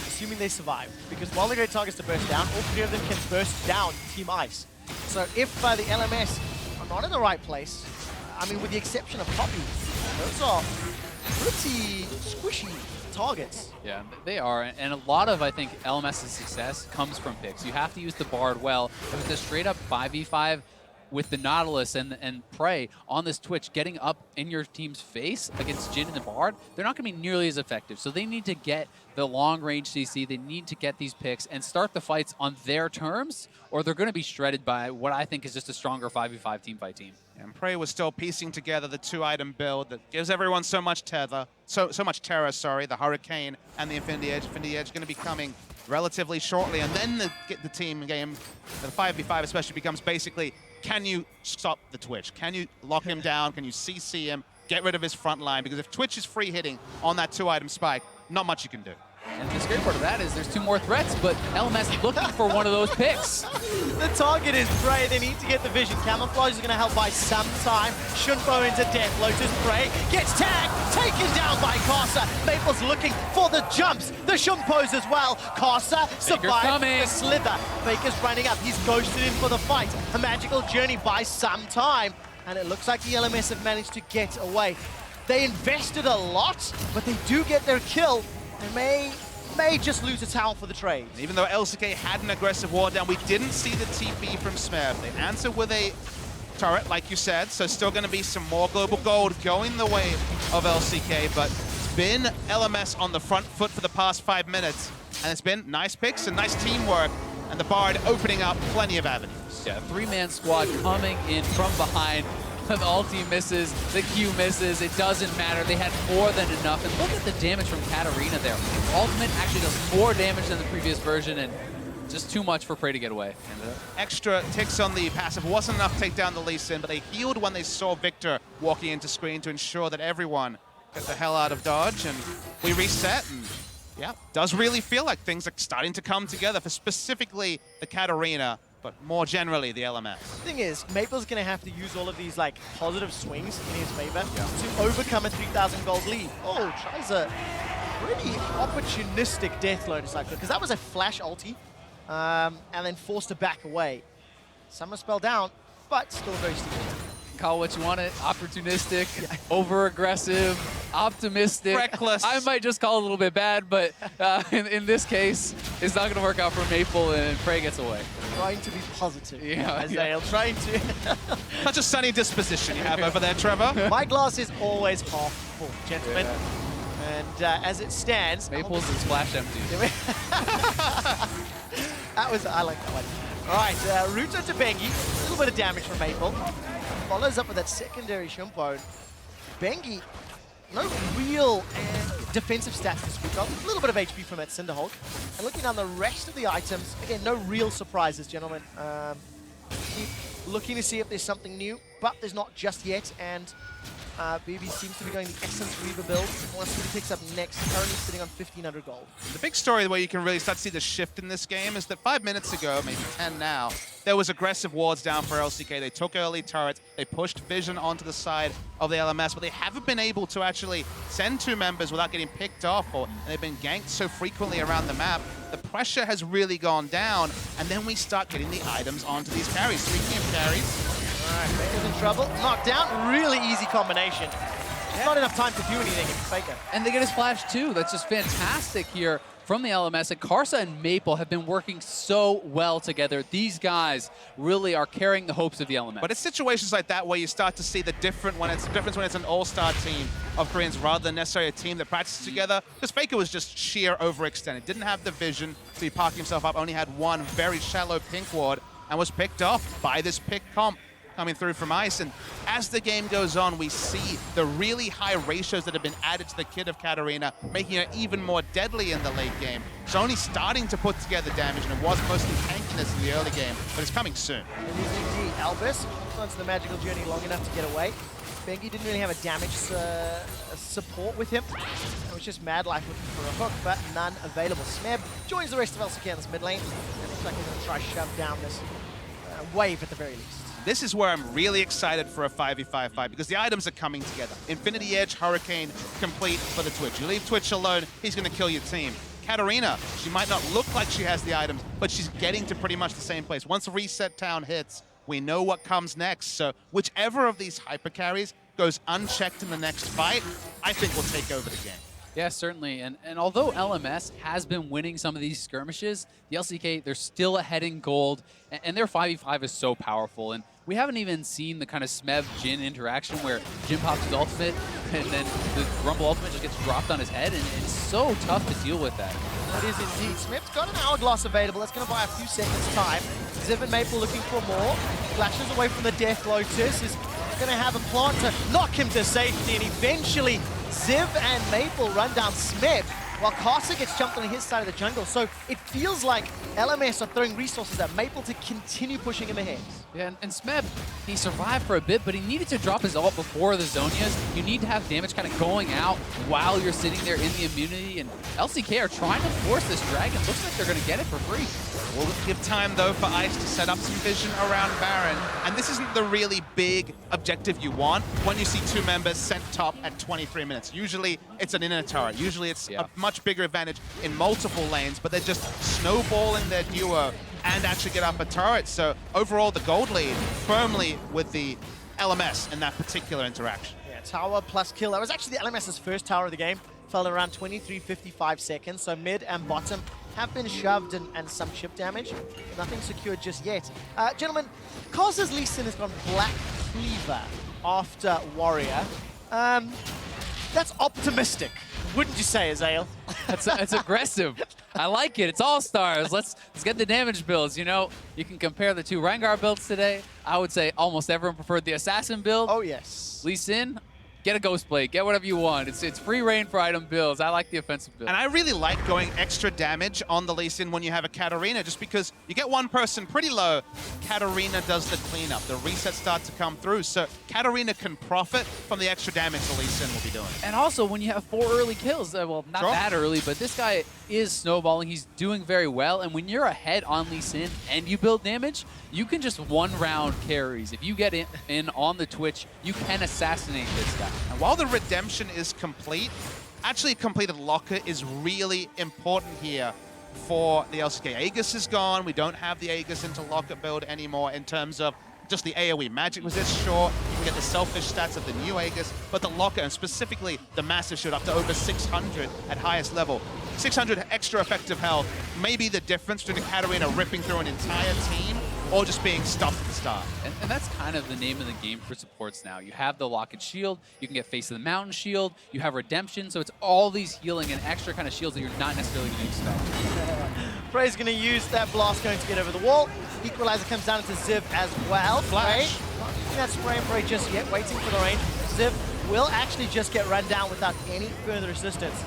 Speaker 17: Assuming they survive, because while they're great targets to burst down, all three of them can burst down Team Ice. So if the LMS are not in the right place, I mean, with the exception of Poppy, those are pretty squishy targets.
Speaker 19: Yeah, they are, and a lot of, I think, LMS's success comes from picks. You have to use the Bard well. If it's a straight-up 5v5 with the Nautilus and Prey on this Twitch, getting up in your team's face against Jhin and the Bard, they're not going to be nearly as effective. So they need to get the long-range CC, they need to get these picks and start the fights on their terms, or they're going to be shredded by what I think is just a stronger 5v5 teamfight team.
Speaker 20: And Prey was still piecing together the 2-item build that gives everyone so much tether, so much terror, sorry, the Hurricane and the Infinity Edge. Infinity Edge going to be coming relatively shortly, and then the team game, the 5v5 especially, becomes basically, can you stop the Twitch? Can you lock him down? Can you CC him? Get rid of his front line? Because if Twitch is free hitting on that 2-item spike, not much you can do.
Speaker 19: And the scary part of that is there's 2 more threats, but LMS looking for one of those picks.
Speaker 17: The target is Prey. They need to get the vision. Camouflage is going to help by some time. Shunpo into death. Lotus Prey gets tagged, taken down by Karsa. Maple's looking for the jumps. The Shumpos as well. Karsa survived the slither. Faker's running up. He's ghosted in for the fight. A magical journey by some time. And it looks like the LMS have managed to get away. They invested a lot, but they do get their kill. They may just lose a tower for the trade.
Speaker 20: Even though LCK had an aggressive ward down, we didn't see the TP from Smurf. They answered with a turret, like you said, so still going to be some more global gold going the way of LCK, but it's been LMS on the front foot for the past 5 minutes, and it's been nice picks and nice teamwork, and the Bard opening up plenty of avenues.
Speaker 19: Yeah, 3-man squad coming in from behind. The ulti misses, the Q misses, it doesn't matter. They had more than enough. And look at the damage from Katarina there. Ultimate actually does more damage than the previous version, and just too much for Prey to get away. And,
Speaker 20: extra ticks on the passive wasn't enough to take down the Lee Sin, but they healed when they saw Victor walking into screen to ensure that everyone got the hell out of dodge, and we reset, and yeah, does really feel like things are starting to come together for specifically the Katarina, but more generally the LMS.
Speaker 17: The thing is, Maple's going to have to use all of these like positive swings in his favor to overcome a 3,000 gold lead. Oh, tries a pretty opportunistic death lotus cycle, because that was a flash ulti, and then forced to back away. Summer spell down, but still very steep.
Speaker 19: Call what you want it, opportunistic, over-aggressive, optimistic.
Speaker 20: Reckless.
Speaker 19: I might just call it a little bit bad, but in this case, it's not going to work out for Maple, and Prey gets away.
Speaker 17: Trying to be positive,
Speaker 19: yeah,
Speaker 17: Azael, trying to.
Speaker 20: Such a sunny disposition you have over there, Trevor.
Speaker 17: My glass is always half full, gentlemen. Yeah. And as it stands...
Speaker 19: Maple's is splash empty.
Speaker 17: I like that one. All right, Ruto to Bengi. A little bit of damage from Maple. Follows up with that secondary Shumpo. Bengi, no real defensive stats to speak of. A little bit of HP from that Cinderhulk. And looking down the rest of the items, again, no real surprises, gentlemen. Keep looking to see if there's something new, but there's not just yet. And BeBe seems to be going the Essence Reaver build. Once he picks up next, currently sitting on 1,500 gold.
Speaker 20: The big story where you can really start to see the shift in this game is that 5 minutes ago, maybe 10 now, there was aggressive wards down for LCK. They took early turrets, they pushed Vision onto the side of the LMS, but they haven't been able to actually send 2 members without getting picked off, and they've been ganked so frequently around the map. The pressure has really gone down, and then we start getting the items onto these carries. Speaking of carries,
Speaker 17: all right, Faker's in trouble. Knocked down. Really easy combination. Not enough time to do anything in Faker.
Speaker 19: And they get his flash too. That's just fantastic here from the LMS. And Karsa and Maple have been working so well together. These guys really are carrying the hopes of the LMS.
Speaker 20: But it's situations like that where you start to see the difference when it's an all-star team of Koreans rather than necessarily a team that practices together. Because Faker was just sheer overextended. Didn't have the vision to be parking himself up. Only had one very shallow pink ward and was picked off by this pick comp coming through from Ice. And as the game goes on, we see the really high ratios that have been added to the kit of Katarina, making her even more deadly in the late game. It's only starting to put together damage, and it was mostly tankiness in the early game, but it's coming soon.
Speaker 17: And indeed, Albus holds on to the magical journey long enough to get away. Bengi didn't really have a damage support with him. It was just Madlife looking for a hook, but none available. Smeb joins the rest of LCK in this mid lane, and looks like he's going to try to shove down this wave at the very least.
Speaker 20: This is where I'm really excited for a 5v5 fight because the items are coming together. Infinity Edge, Hurricane, complete for the Twitch. You leave Twitch alone, he's going to kill your team. Katarina, she might not look like she has the items, but she's getting to pretty much the same place. Once Reset Town hits, we know what comes next. So whichever of these hyper carries goes unchecked in the next fight, I think will take over the game.
Speaker 19: Yeah, certainly. And although LMS has been winning some of these skirmishes, the LCK, they're still ahead in gold, and their 5v5 is so powerful. And we haven't even seen the kind of Smeb Jhin interaction where Jhin pops his ultimate, and then the Rumble ultimate just gets dropped on his head, and it's so tough to deal with that.
Speaker 17: It is indeed. Smeb's got an Hourglass available. That's going to buy a few seconds time. Ziv and Maple looking for more. Flashes away from the Death Lotus. Is going to have a plant to knock him to safety, and eventually Ziv and Maple run down Smeb, while Carter gets jumped on his side of the jungle. So it feels like LMS are throwing resources at Maple to continue pushing him ahead.
Speaker 19: Yeah, and Smeb, he survived for a bit, but he needed to drop his ult before the Zhonya's. You need to have damage kind of going out while you're sitting there in the immunity, and LCK are trying to force this dragon. Looks like they're going to get it for free.
Speaker 20: We'll give time, though, for Ice to set up some vision around Baron. And this isn't the really big objective you want when you see two members sent top at 23 minutes. Usually, it's an inner turret. Usually, it's a much bigger advantage in multiple lanes, but they're just snowballing their duo and actually get up a turret. So overall, the gold lead firmly with the LMS in that particular interaction.
Speaker 17: Yeah, tower plus kill. That was actually the LMS's first tower of the game. Fell at around 23:55 seconds. So mid and bottom have been shoved and some chip damage. Nothing secured just yet. Gentlemen, Cos's Lee Sin has gone Black Cleaver after Warrior. That's optimistic, wouldn't you say, Azael?
Speaker 19: That's aggressive. I like it. It's All-Stars. Let's get the damage builds. You know, you can compare the two Rengar builds today. I would say almost everyone preferred the Assassin build.
Speaker 17: Oh, yes.
Speaker 19: Lee Sin, get a Ghost Blade. Get whatever you want. It's free reign for item builds. I like the offensive build.
Speaker 20: And I really like going extra damage on the Lee Sin when you have a Katarina, just because you get one person pretty low, Katarina does the cleanup. The resets start to come through, so Katarina can profit from the extra damage the Lee Sin will be doing.
Speaker 19: And also, when you have 4 early kills, well, not that early, but this guy is snowballing. He's doing very well, and when you're ahead on Lee Sin and you build damage, you can just one-round carries. If you get in on the Twitch, you can assassinate this guy.
Speaker 20: And while the redemption is complete, actually a completed locker is really important here for the LCK. Aegis is gone. We don't have the Aegis into locker build anymore in terms of just the AoE magic resist. Sure, you can get the selfish stats of the new Aegis, but the locker, and specifically the massive shield up to over 600 at highest level. 600 extra effective health may be the difference between a Katarina ripping through an entire team or just being stopped at the start.
Speaker 19: And that's kind of the name of the game for supports now. You have the Locket Shield, you can get Face of the Mountain Shield, you have Redemption, so it's all these healing and extra kind of shields that you're not necessarily going to expect.
Speaker 17: Frey's going to use that blast going to get over the wall. Equalizer comes down into Ziv as well.
Speaker 20: Flash.
Speaker 17: Frey, not using that spray and Frey just yet, waiting for the range. Ziv will actually just get run down without any further assistance.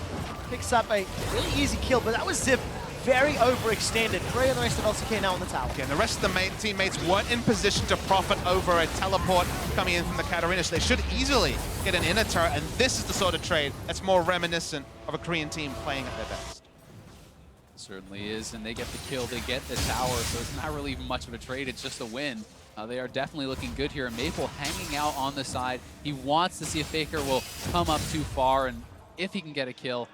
Speaker 17: Picks up a really easy kill, but that was Ziv very overextended. Frey and the rest of LCK now on the tower.
Speaker 20: Okay, and the rest of the main teammates weren't in position to profit over a teleport coming in from the Katarina, so they should easily get an inner turret, and this is the sort of trade that's more reminiscent of a Korean team playing at their best.
Speaker 19: Certainly is, and they get the kill, they get the tower, so it's not really even much of a trade, it's just a win. They are definitely looking good here, and Maple hanging out on the side. He wants to see if FLICKR will come up too far, and if he can get a kill.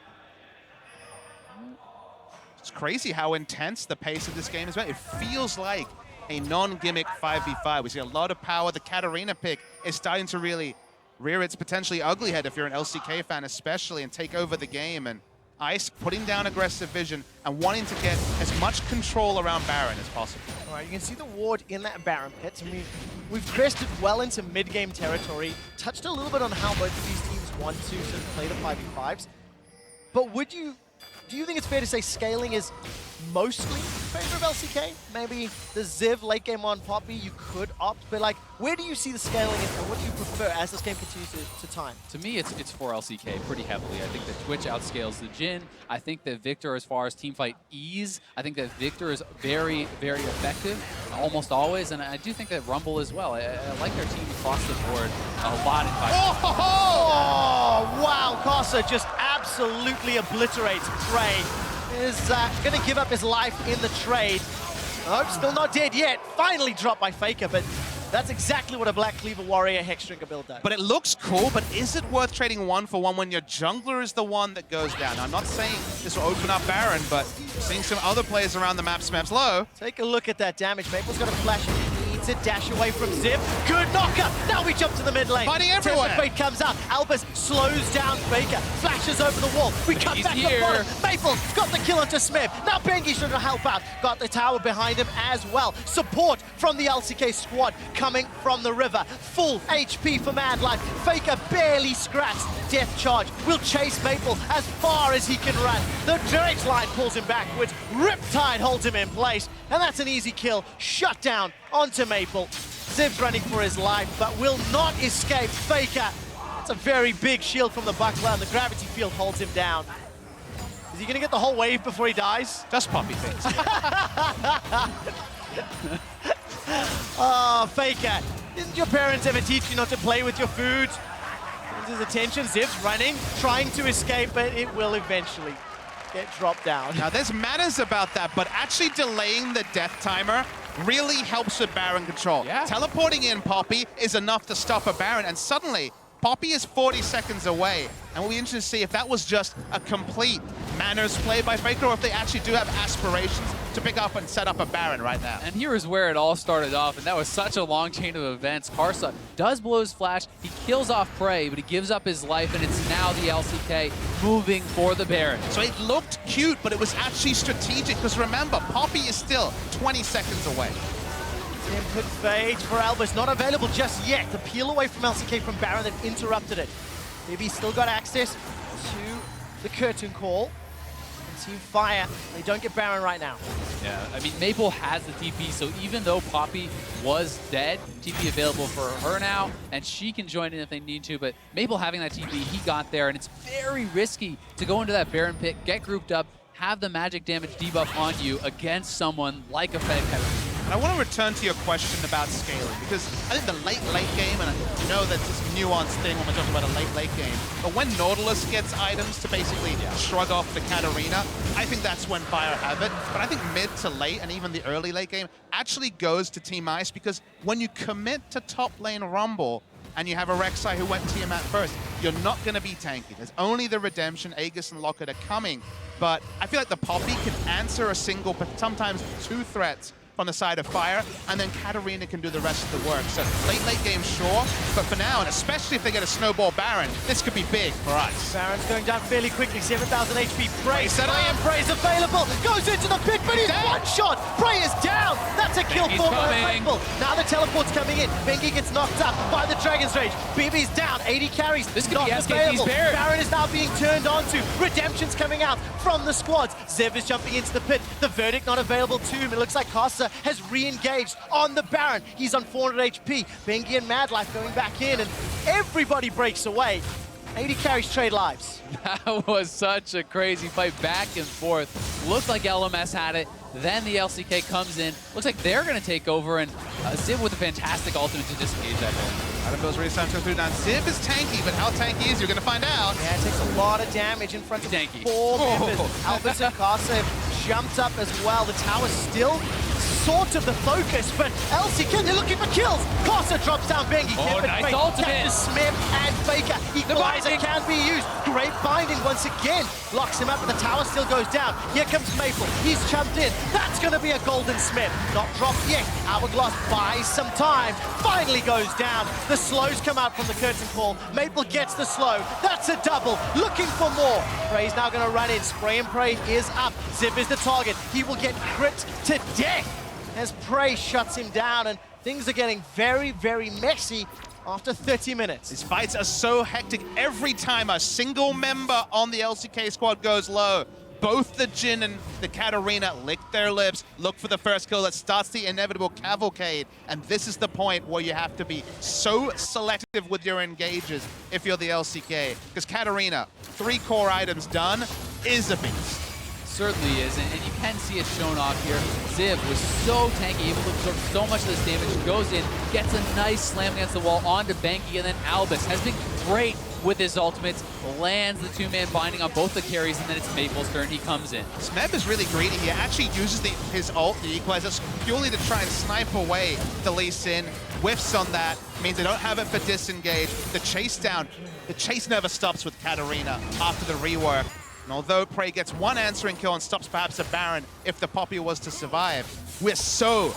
Speaker 20: It's crazy how intense the pace of this game is. It feels like a non-gimmick 5v5. We see a lot of power. The Katarina pick is starting to really rear its potentially ugly head if you're an LCK fan especially, and take over the game. And Ice putting down aggressive vision and wanting to get as much control around Baron as possible.
Speaker 17: All right, you can see the ward in that Baron pit. I mean, we've crested well into mid-game territory, touched a little bit on how both of these teams want to sort of play the 5v5s. But do you think it's fair to say scaling is mostly in favor of LCK? Maybe the Ziv late game on Poppy, you could opt, but like, where do you see the scaling and what do you prefer as this game continues to time?
Speaker 19: To me, it's for LCK pretty heavily. I think that Twitch outscales the Jhin. I think that Victor, as far as teamfight ease, I think that Victor is very, very effective. almost always, and I do think that Rumble as well. I like their team across the board a lot in five.
Speaker 17: Oh, wow, Casa just absolutely obliterates Prey. Is going to give up his life in the trade. Oh, still not dead yet. Finally dropped by FLICKR, but that's exactly what a Black Cleaver Warrior Hexdrinker build does.
Speaker 20: But it looks cool, but is it worth trading 1-for-1 when your jungler is the one that goes down? Now, I'm not saying this will open up Baron, but seeing some other players around the map, Smeps low.
Speaker 17: Take a look at that damage. Maple's got a flash. He needs to dash away from Zip. Good knocker. Now we jump to the mid lane.
Speaker 20: Fighting everywhere.
Speaker 17: Fate comes out. Albus slows down Faker. Flashes over the wall. We cut back the bottom. Maple got the kill onto Smith. Now Bengi should help out. Got the tower behind him as well. Support from the LCK squad coming from the river. Full HP for Madlife. Faker barely scratched. Death charge will chase Maple as far as he can run. The direct line pulls him backwards. Riptide holds him in place. And that's an easy kill. Shut down onto Maple. Ziv's running for his life, but will not escape Faker. That's a very big shield from the buckler, and the gravity field holds him down. Is he going to get the whole wave before he dies?
Speaker 20: Just Poppy things.
Speaker 17: Oh, Faker. Didn't your parents ever teach you not to play with your food? His attention, Ziv's running, trying to escape, but it will eventually get dropped down.
Speaker 20: Now, there's manners about that, but actually delaying the death timer really helps with Baron control.
Speaker 19: Yeah.
Speaker 20: Teleporting in Poppy is enough to stop a Baron, and suddenly, Poppy is 40 seconds away. And we'll be interested to see if that was just a complete manners play by FLICKR, or if they actually do have aspirations to pick up and set up a Baron right now.
Speaker 19: And here is where it all started off, and that was such a long chain of events. Karsa does blow his flash, he kills off Prey, but he gives up his life, and it's now the LCK moving for the Baron.
Speaker 20: So it looked cute, but it was actually strategic, because remember, Poppy is still 20 seconds away.
Speaker 17: Input fades for Albus, not available just yet. The peel away from LCK from Baron, they've interrupted it. Maybe he's still got access to the curtain call. And Team Fire, they don't get Baron right now.
Speaker 19: Yeah, I mean, Maple has the TP, so even though Poppy was dead, TP available for her now, and she can join in if they need to, but Maple having that TP, he got there, and it's very risky to go into that Baron pit, get grouped up, have the magic damage debuff on you against someone like a Fed Heaven.
Speaker 20: And I want to return to your question about scaling, because I think the late game, and I know that's this nuanced thing when we're talking about a late game, but when Nautilus gets items to basically shrug off the Katarina, I think that's when Fire have it. But I think mid to late, and even the early late game, actually goes to Team Ice, because when you commit to top lane Rumble, and you have a Rek'Sai who went Tiamat first, you're not going to be tanky. There's only the Redemption, Aegis, and Locket are coming, but I feel like the Poppy can answer a single, but sometimes two threats on the side of Fire, and then Katarina can do the rest of the work. So late game, sure, but for now, and especially if they get a snowball Baron, this could be big for us.
Speaker 17: Baron's going down fairly quickly, 7,000 HP. Prey,
Speaker 20: set up.
Speaker 17: and Prey's available, goes into the pit, but he's one shot. Prey is down. That's a kill for Faithful. Now the teleport's coming in. Bengi gets knocked up by the Dragon's Rage. BeBe's down, 80 carries.
Speaker 19: This could
Speaker 17: not
Speaker 19: be
Speaker 17: available.
Speaker 19: Baron.
Speaker 17: Baron is now being turned onto. Redemption's coming out from the squads. Zev is jumping into the pit. The verdict not available to him. It looks like Casa has re-engaged on the Baron. He's on 400 HP. Bengi and Madlife going back in, and everybody breaks away. 80 carries, trade lives.
Speaker 19: That was such a crazy fight back and forth. Looked like LMS had it. Then the LCK comes in. Looks like they're going to take over, and Ziv with a fantastic ultimate to disengage that Baron.
Speaker 20: Adam Bill's really starting to go through now. Ziv is tanky, but how tanky is you're going to find out.
Speaker 17: Yeah, it takes a lot of damage in front of
Speaker 19: tanky.
Speaker 17: Four members. Albus and Casa have jumped up as well. The tower's still sort of the focus, but LCK, they're looking for kills. Casa drops down Bengi.
Speaker 19: Oh, nice ultimate.
Speaker 17: Catches Smith and Faker. Equalizer can be used. Great binding once again. Locks him up, and the tower still goes down. Here comes Maple. He's jumped in. That's going to be a golden Smith. Not dropped yet. Hourglass buys some time. Finally goes down. The slows come out from the curtain call. Maple gets the slow. That's a double. Looking for more. Prey's now going to run in. Spray and Prey is up. Ziv is the target. He will get crit to death as Prey shuts him down, and things are getting very, very messy after 30 minutes.
Speaker 20: These fights are so hectic. Every time a single member on the LCK squad goes low, both the Jhin and the Katarina lick their lips, look for the first kill that starts the inevitable cavalcade. And this is the point where you have to be so selective with your engages if you're the LCK. Because Katarina, 3 core items done, is a beast.
Speaker 19: certainly is, and you can see it shown off here. Ziv was so tanky, able to absorb so much of this damage, goes in, gets a nice slam against the wall onto Banky, and then Albus has been great with his ultimates, lands the two-man binding on both the carries, and then it's Maple's turn. He comes in.
Speaker 20: Smeb is really greedy. He actually uses his ult, the equalizer, purely to try and snipe away the Lee Sin. Whiffs on that, means they don't have it for disengage. The chase down, the chase never stops with Katarina after the rework. And although Prey gets one answering kill and stops perhaps a Baron if the Poppy was to survive, we're so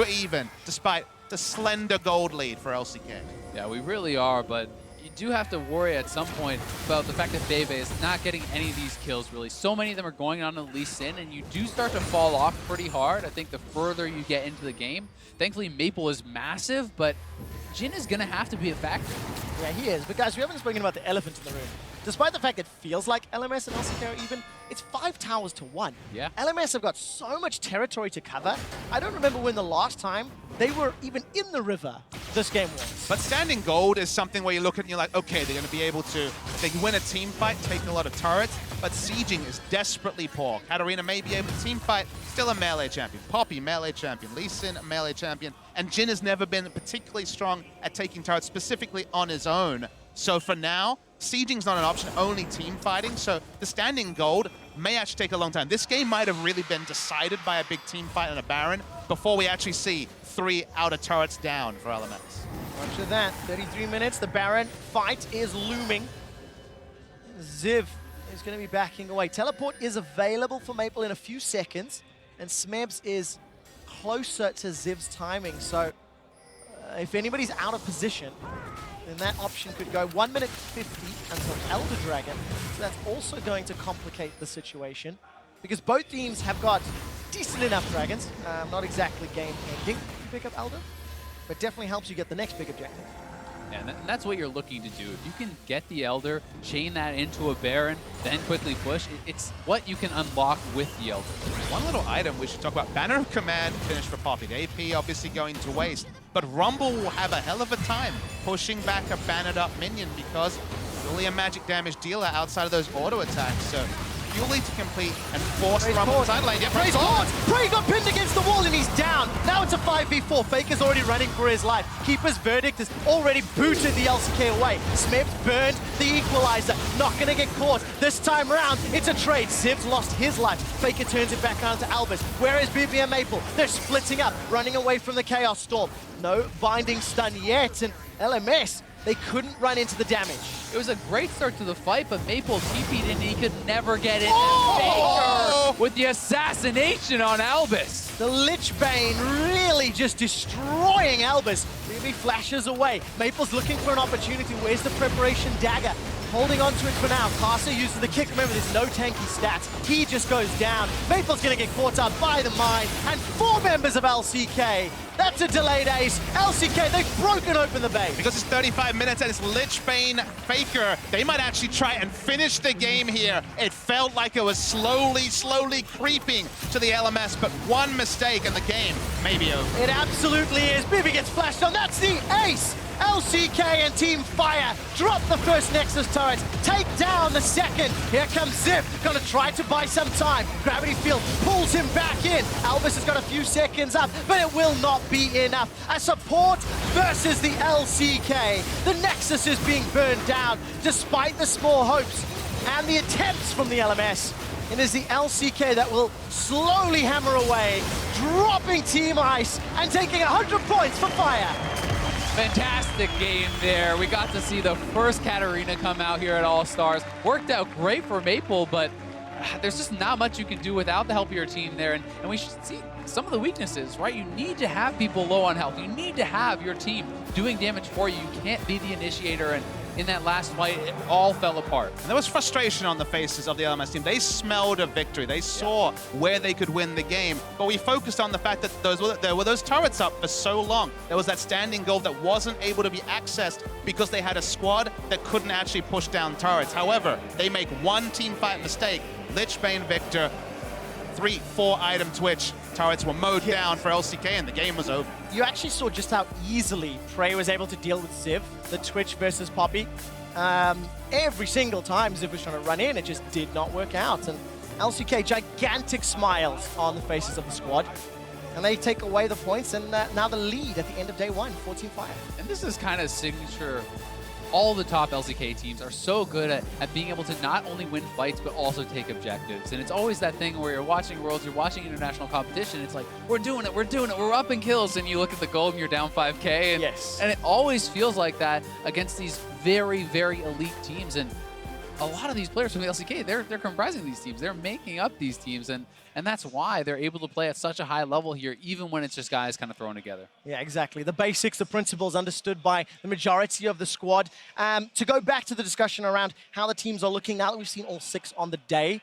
Speaker 20: even, despite the slender gold lead for LCK.
Speaker 19: Yeah, we really are, but you do have to worry at some point about the fact that BeBe is not getting any of these kills, really. So many of them are going on to Lee Sin, and you do start to fall off pretty hard, I think, the further you get into the game. Thankfully, Maple is massive, but Jhin is going to have to be a factor.
Speaker 17: Yeah, he is. But guys, we haven't spoken about the elephant in the room. Despite the fact it feels like LMS and LCK are even, it's 5 towers to 1.
Speaker 19: Yeah.
Speaker 17: LMS have got so much territory to cover. I don't remember when the last time they were even in the river this game was.
Speaker 20: But standing gold is something where you look at and you're like, okay, they're going to be able to, they can win a team fight, taking a lot of turrets, but sieging is desperately poor. Katarina may be able to team fight, still a melee champion. Poppy, melee champion. Lee Sin, melee champion. And Jhin has never been particularly strong at taking turrets, specifically on his own. So for now, sieging's not an option, only team fighting. So the standing gold may actually take a long time. This game might have really been decided by a big team fight and a Baron before we actually see 3 outer turrets down for LMS.
Speaker 17: After that, 33 minutes, the Baron fight is looming. Ziv is going to be backing away. Teleport is available for Maple in a few seconds, and Smebs is closer to Ziv's timing. So if anybody's out of position, then that option could go 1 minute 50 until Elder Dragon. So that's also going to complicate the situation, because both teams have got decent enough dragons. Not exactly game-ending to pick up Elder, but definitely helps you get the next big objective.
Speaker 19: Yeah, and that's what you're looking to do. If you can get the Elder, chain that into a Baron, then quickly push, it's what you can unlock with the Elder.
Speaker 20: One little item we should talk about. Banner of Command finished for Poppy. The AP obviously going to waste, but Rumble will have a hell of a time pushing back a bannered up minion because really a magic damage dealer outside of those auto attacks. So purely to complete and force Rumble side lane. Yeah,
Speaker 17: Prey's caught! Prey got pinned against the wall and he's down. Now it's a 5v4. Faker's already running for his life. Keeper's Verdict has already booted the LCK away. Smeb's burned the equalizer. Not going to get caught. This time round, it's a trade. Ziv's lost his life. Faker turns it back on to Albus. Where is BeBe and Maple? They're splitting up, running away from the Chaos Storm. No binding stun yet, and LMS, they couldn't run into the damage.
Speaker 19: It was a great start to the fight, but Maple TP'd in and he could never get in.
Speaker 17: Oh!
Speaker 19: Faker with the assassination on Albus.
Speaker 17: The Lich Bane really just destroying Albus. BeBe flashes away. Maple's looking for an opportunity. Where's the preparation dagger? Holding on to it for now. Carcer uses the kick. Remember, there's no tanky stats. He just goes down. Maple's going to get caught up by the mine. And 4 members of LCK. That's a delayed ace. LCK, they've broken open the base.
Speaker 20: Because it's 35 minutes and it's Lich Bane Faker. They might actually try and finish the game here. It felt like it was slowly creeping to the LMS, but one mistake and the game may be over.
Speaker 17: It absolutely is. BeBe gets flashed on. That's the ace. LCK and Team Fire drop the first Nexus turret, take down the second. Here comes Ziv, gonna try to buy some time. Gravity Field pulls him back in. Albus has got a few seconds up, but it will not be enough. A support versus the LCK. The Nexus is being burned down, despite the small hopes and the attempts from the LMS. It is the LCK that will slowly hammer away, dropping Team Ice and taking 100 points for Fire.
Speaker 19: Fantastic game there. We got to see the first Katarina come out here at All-Stars. Worked out great for Maple, but there's just not much you can do without the help of your team there. And we should see some of the weaknesses, right? You need to have people low on health. You need to have your team doing damage for you. You can't be the initiator, and in that last fight, it all fell apart.
Speaker 20: And there was frustration on the faces of the LMS team. They smelled a victory. They saw where they could win the game. But we focused on the fact that there were those turrets up for so long. There was that standing gold that wasn't able to be accessed because they had a squad that couldn't actually push down turrets. However, they make one team fight mistake. Lich Bane Victor, 3-4 item Twitch. Turrets were mowed down for LCK and the game was over.
Speaker 17: You actually saw just how easily Prey was able to deal with Ziv, the Twitch versus Poppy. Every single time Ziv was trying to run in, it just did not work out. And LCK, gigantic smiles on the faces of the squad. And they take away the points, and now the lead at the end of day one for Team Fire.
Speaker 19: And this is kind of signature. All the top LCK teams are so good at being able to not only win fights, but also take objectives. And it's always that thing where you're watching Worlds, you're watching international competition, it's like, we're doing it, we're up in kills, and you look at the gold and you're down 5K. And, and it always feels like that against these very, very elite teams. And a lot of these players from the LCK, they're comprising these teams. They're making up these teams, and that's why they're able to play at such a high level here, even when it's just guys kind of thrown together.
Speaker 17: Yeah, exactly. The basics, the principles understood by the majority of the squad. To go back to the discussion around how the teams are looking now that we've seen all 6 on the day,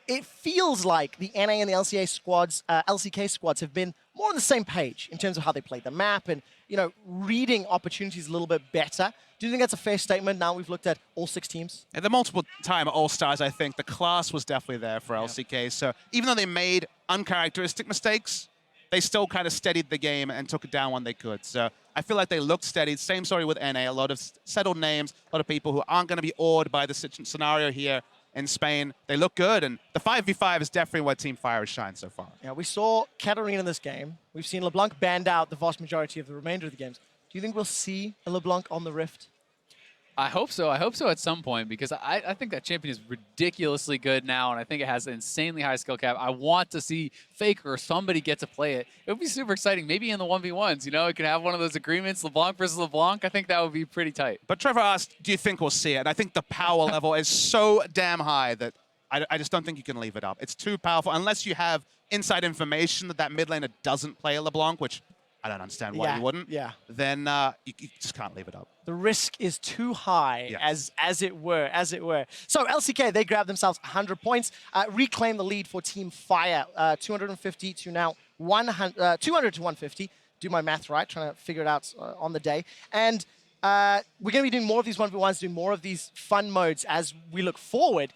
Speaker 17: it feels like the NA and the LCK squads have been more on the same page in terms of how they play the map and, you know, reading opportunities a little bit better. Do you think that's a fair statement now we've looked at all 6 teams?
Speaker 20: At the multiple-time All-Stars, I think the class was definitely there for LCK. So even though they made uncharacteristic mistakes, they still kind of steadied the game and took it down when they could. So I feel like they looked steady. Same story with NA. A lot of settled names, a lot of people who aren't going to be awed by the scenario here in Spain. They look good, and the 5v5 is definitely where Team Fire has shined so far.
Speaker 17: Yeah, we saw Katarina in this game. We've seen LeBlanc banned out the vast majority of the remainder of the games. Do you think we'll see a LeBlanc on the Rift?
Speaker 19: I hope so. I hope so at some point, because I think that champion is ridiculously good now, and I think it has an insanely high skill cap. I want to see FLICKR or somebody get to play it. It would be super exciting. Maybe in the 1v1s, you know, it could have one of those agreements, LeBlanc versus LeBlanc. I think that would be pretty tight.
Speaker 20: But Trevor asked, do you think we'll see it? I think the power level is so damn high that I just don't think you can leave it up. It's too powerful. Unless you have inside information that mid laner doesn't play a LeBlanc, which I don't understand why you wouldn't.
Speaker 17: Yeah.
Speaker 20: Then you just can't leave it up.
Speaker 17: The risk is too high, as it were. So LCK, they grab themselves 100 points, reclaim the lead for Team Fire, 250 to now 200 to 150. Do my math right, trying to figure it out on the day. And we're going to be doing more of these 1v1s, doing more of these fun modes as we look forward.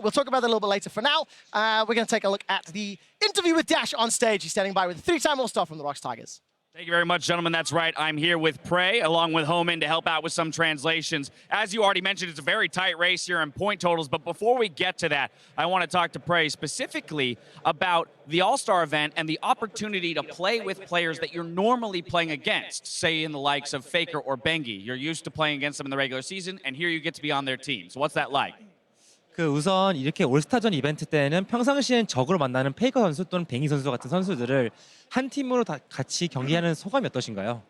Speaker 17: We'll talk about that a little bit later. For now, we're going to take a look at the interview with Dash on stage. He's standing by with a 3-time All-Star from the Rocks Tigers.
Speaker 11: Thank you very much, gentlemen. That's right. I'm here with Prey, along with Homan, to help out with some translations. As you already mentioned, it's a very tight race here in point totals. But before we get to that, I want to talk to Prey specifically about the All-Star event and the opportunity to play with players that you're normally playing against, say in the likes of FLICKR or BeBe. You're used to playing against them in the regular season, and here you get to be on their team. So what's that like?
Speaker 1: 우선 이렇게 올스타전 이벤트 때는 평상시엔 적으로 만나는 페이커 선수 또는 뱅이 선수 같은 선수들을 한 팀으로 다 같이 경기하는 소감이 어떠신가요?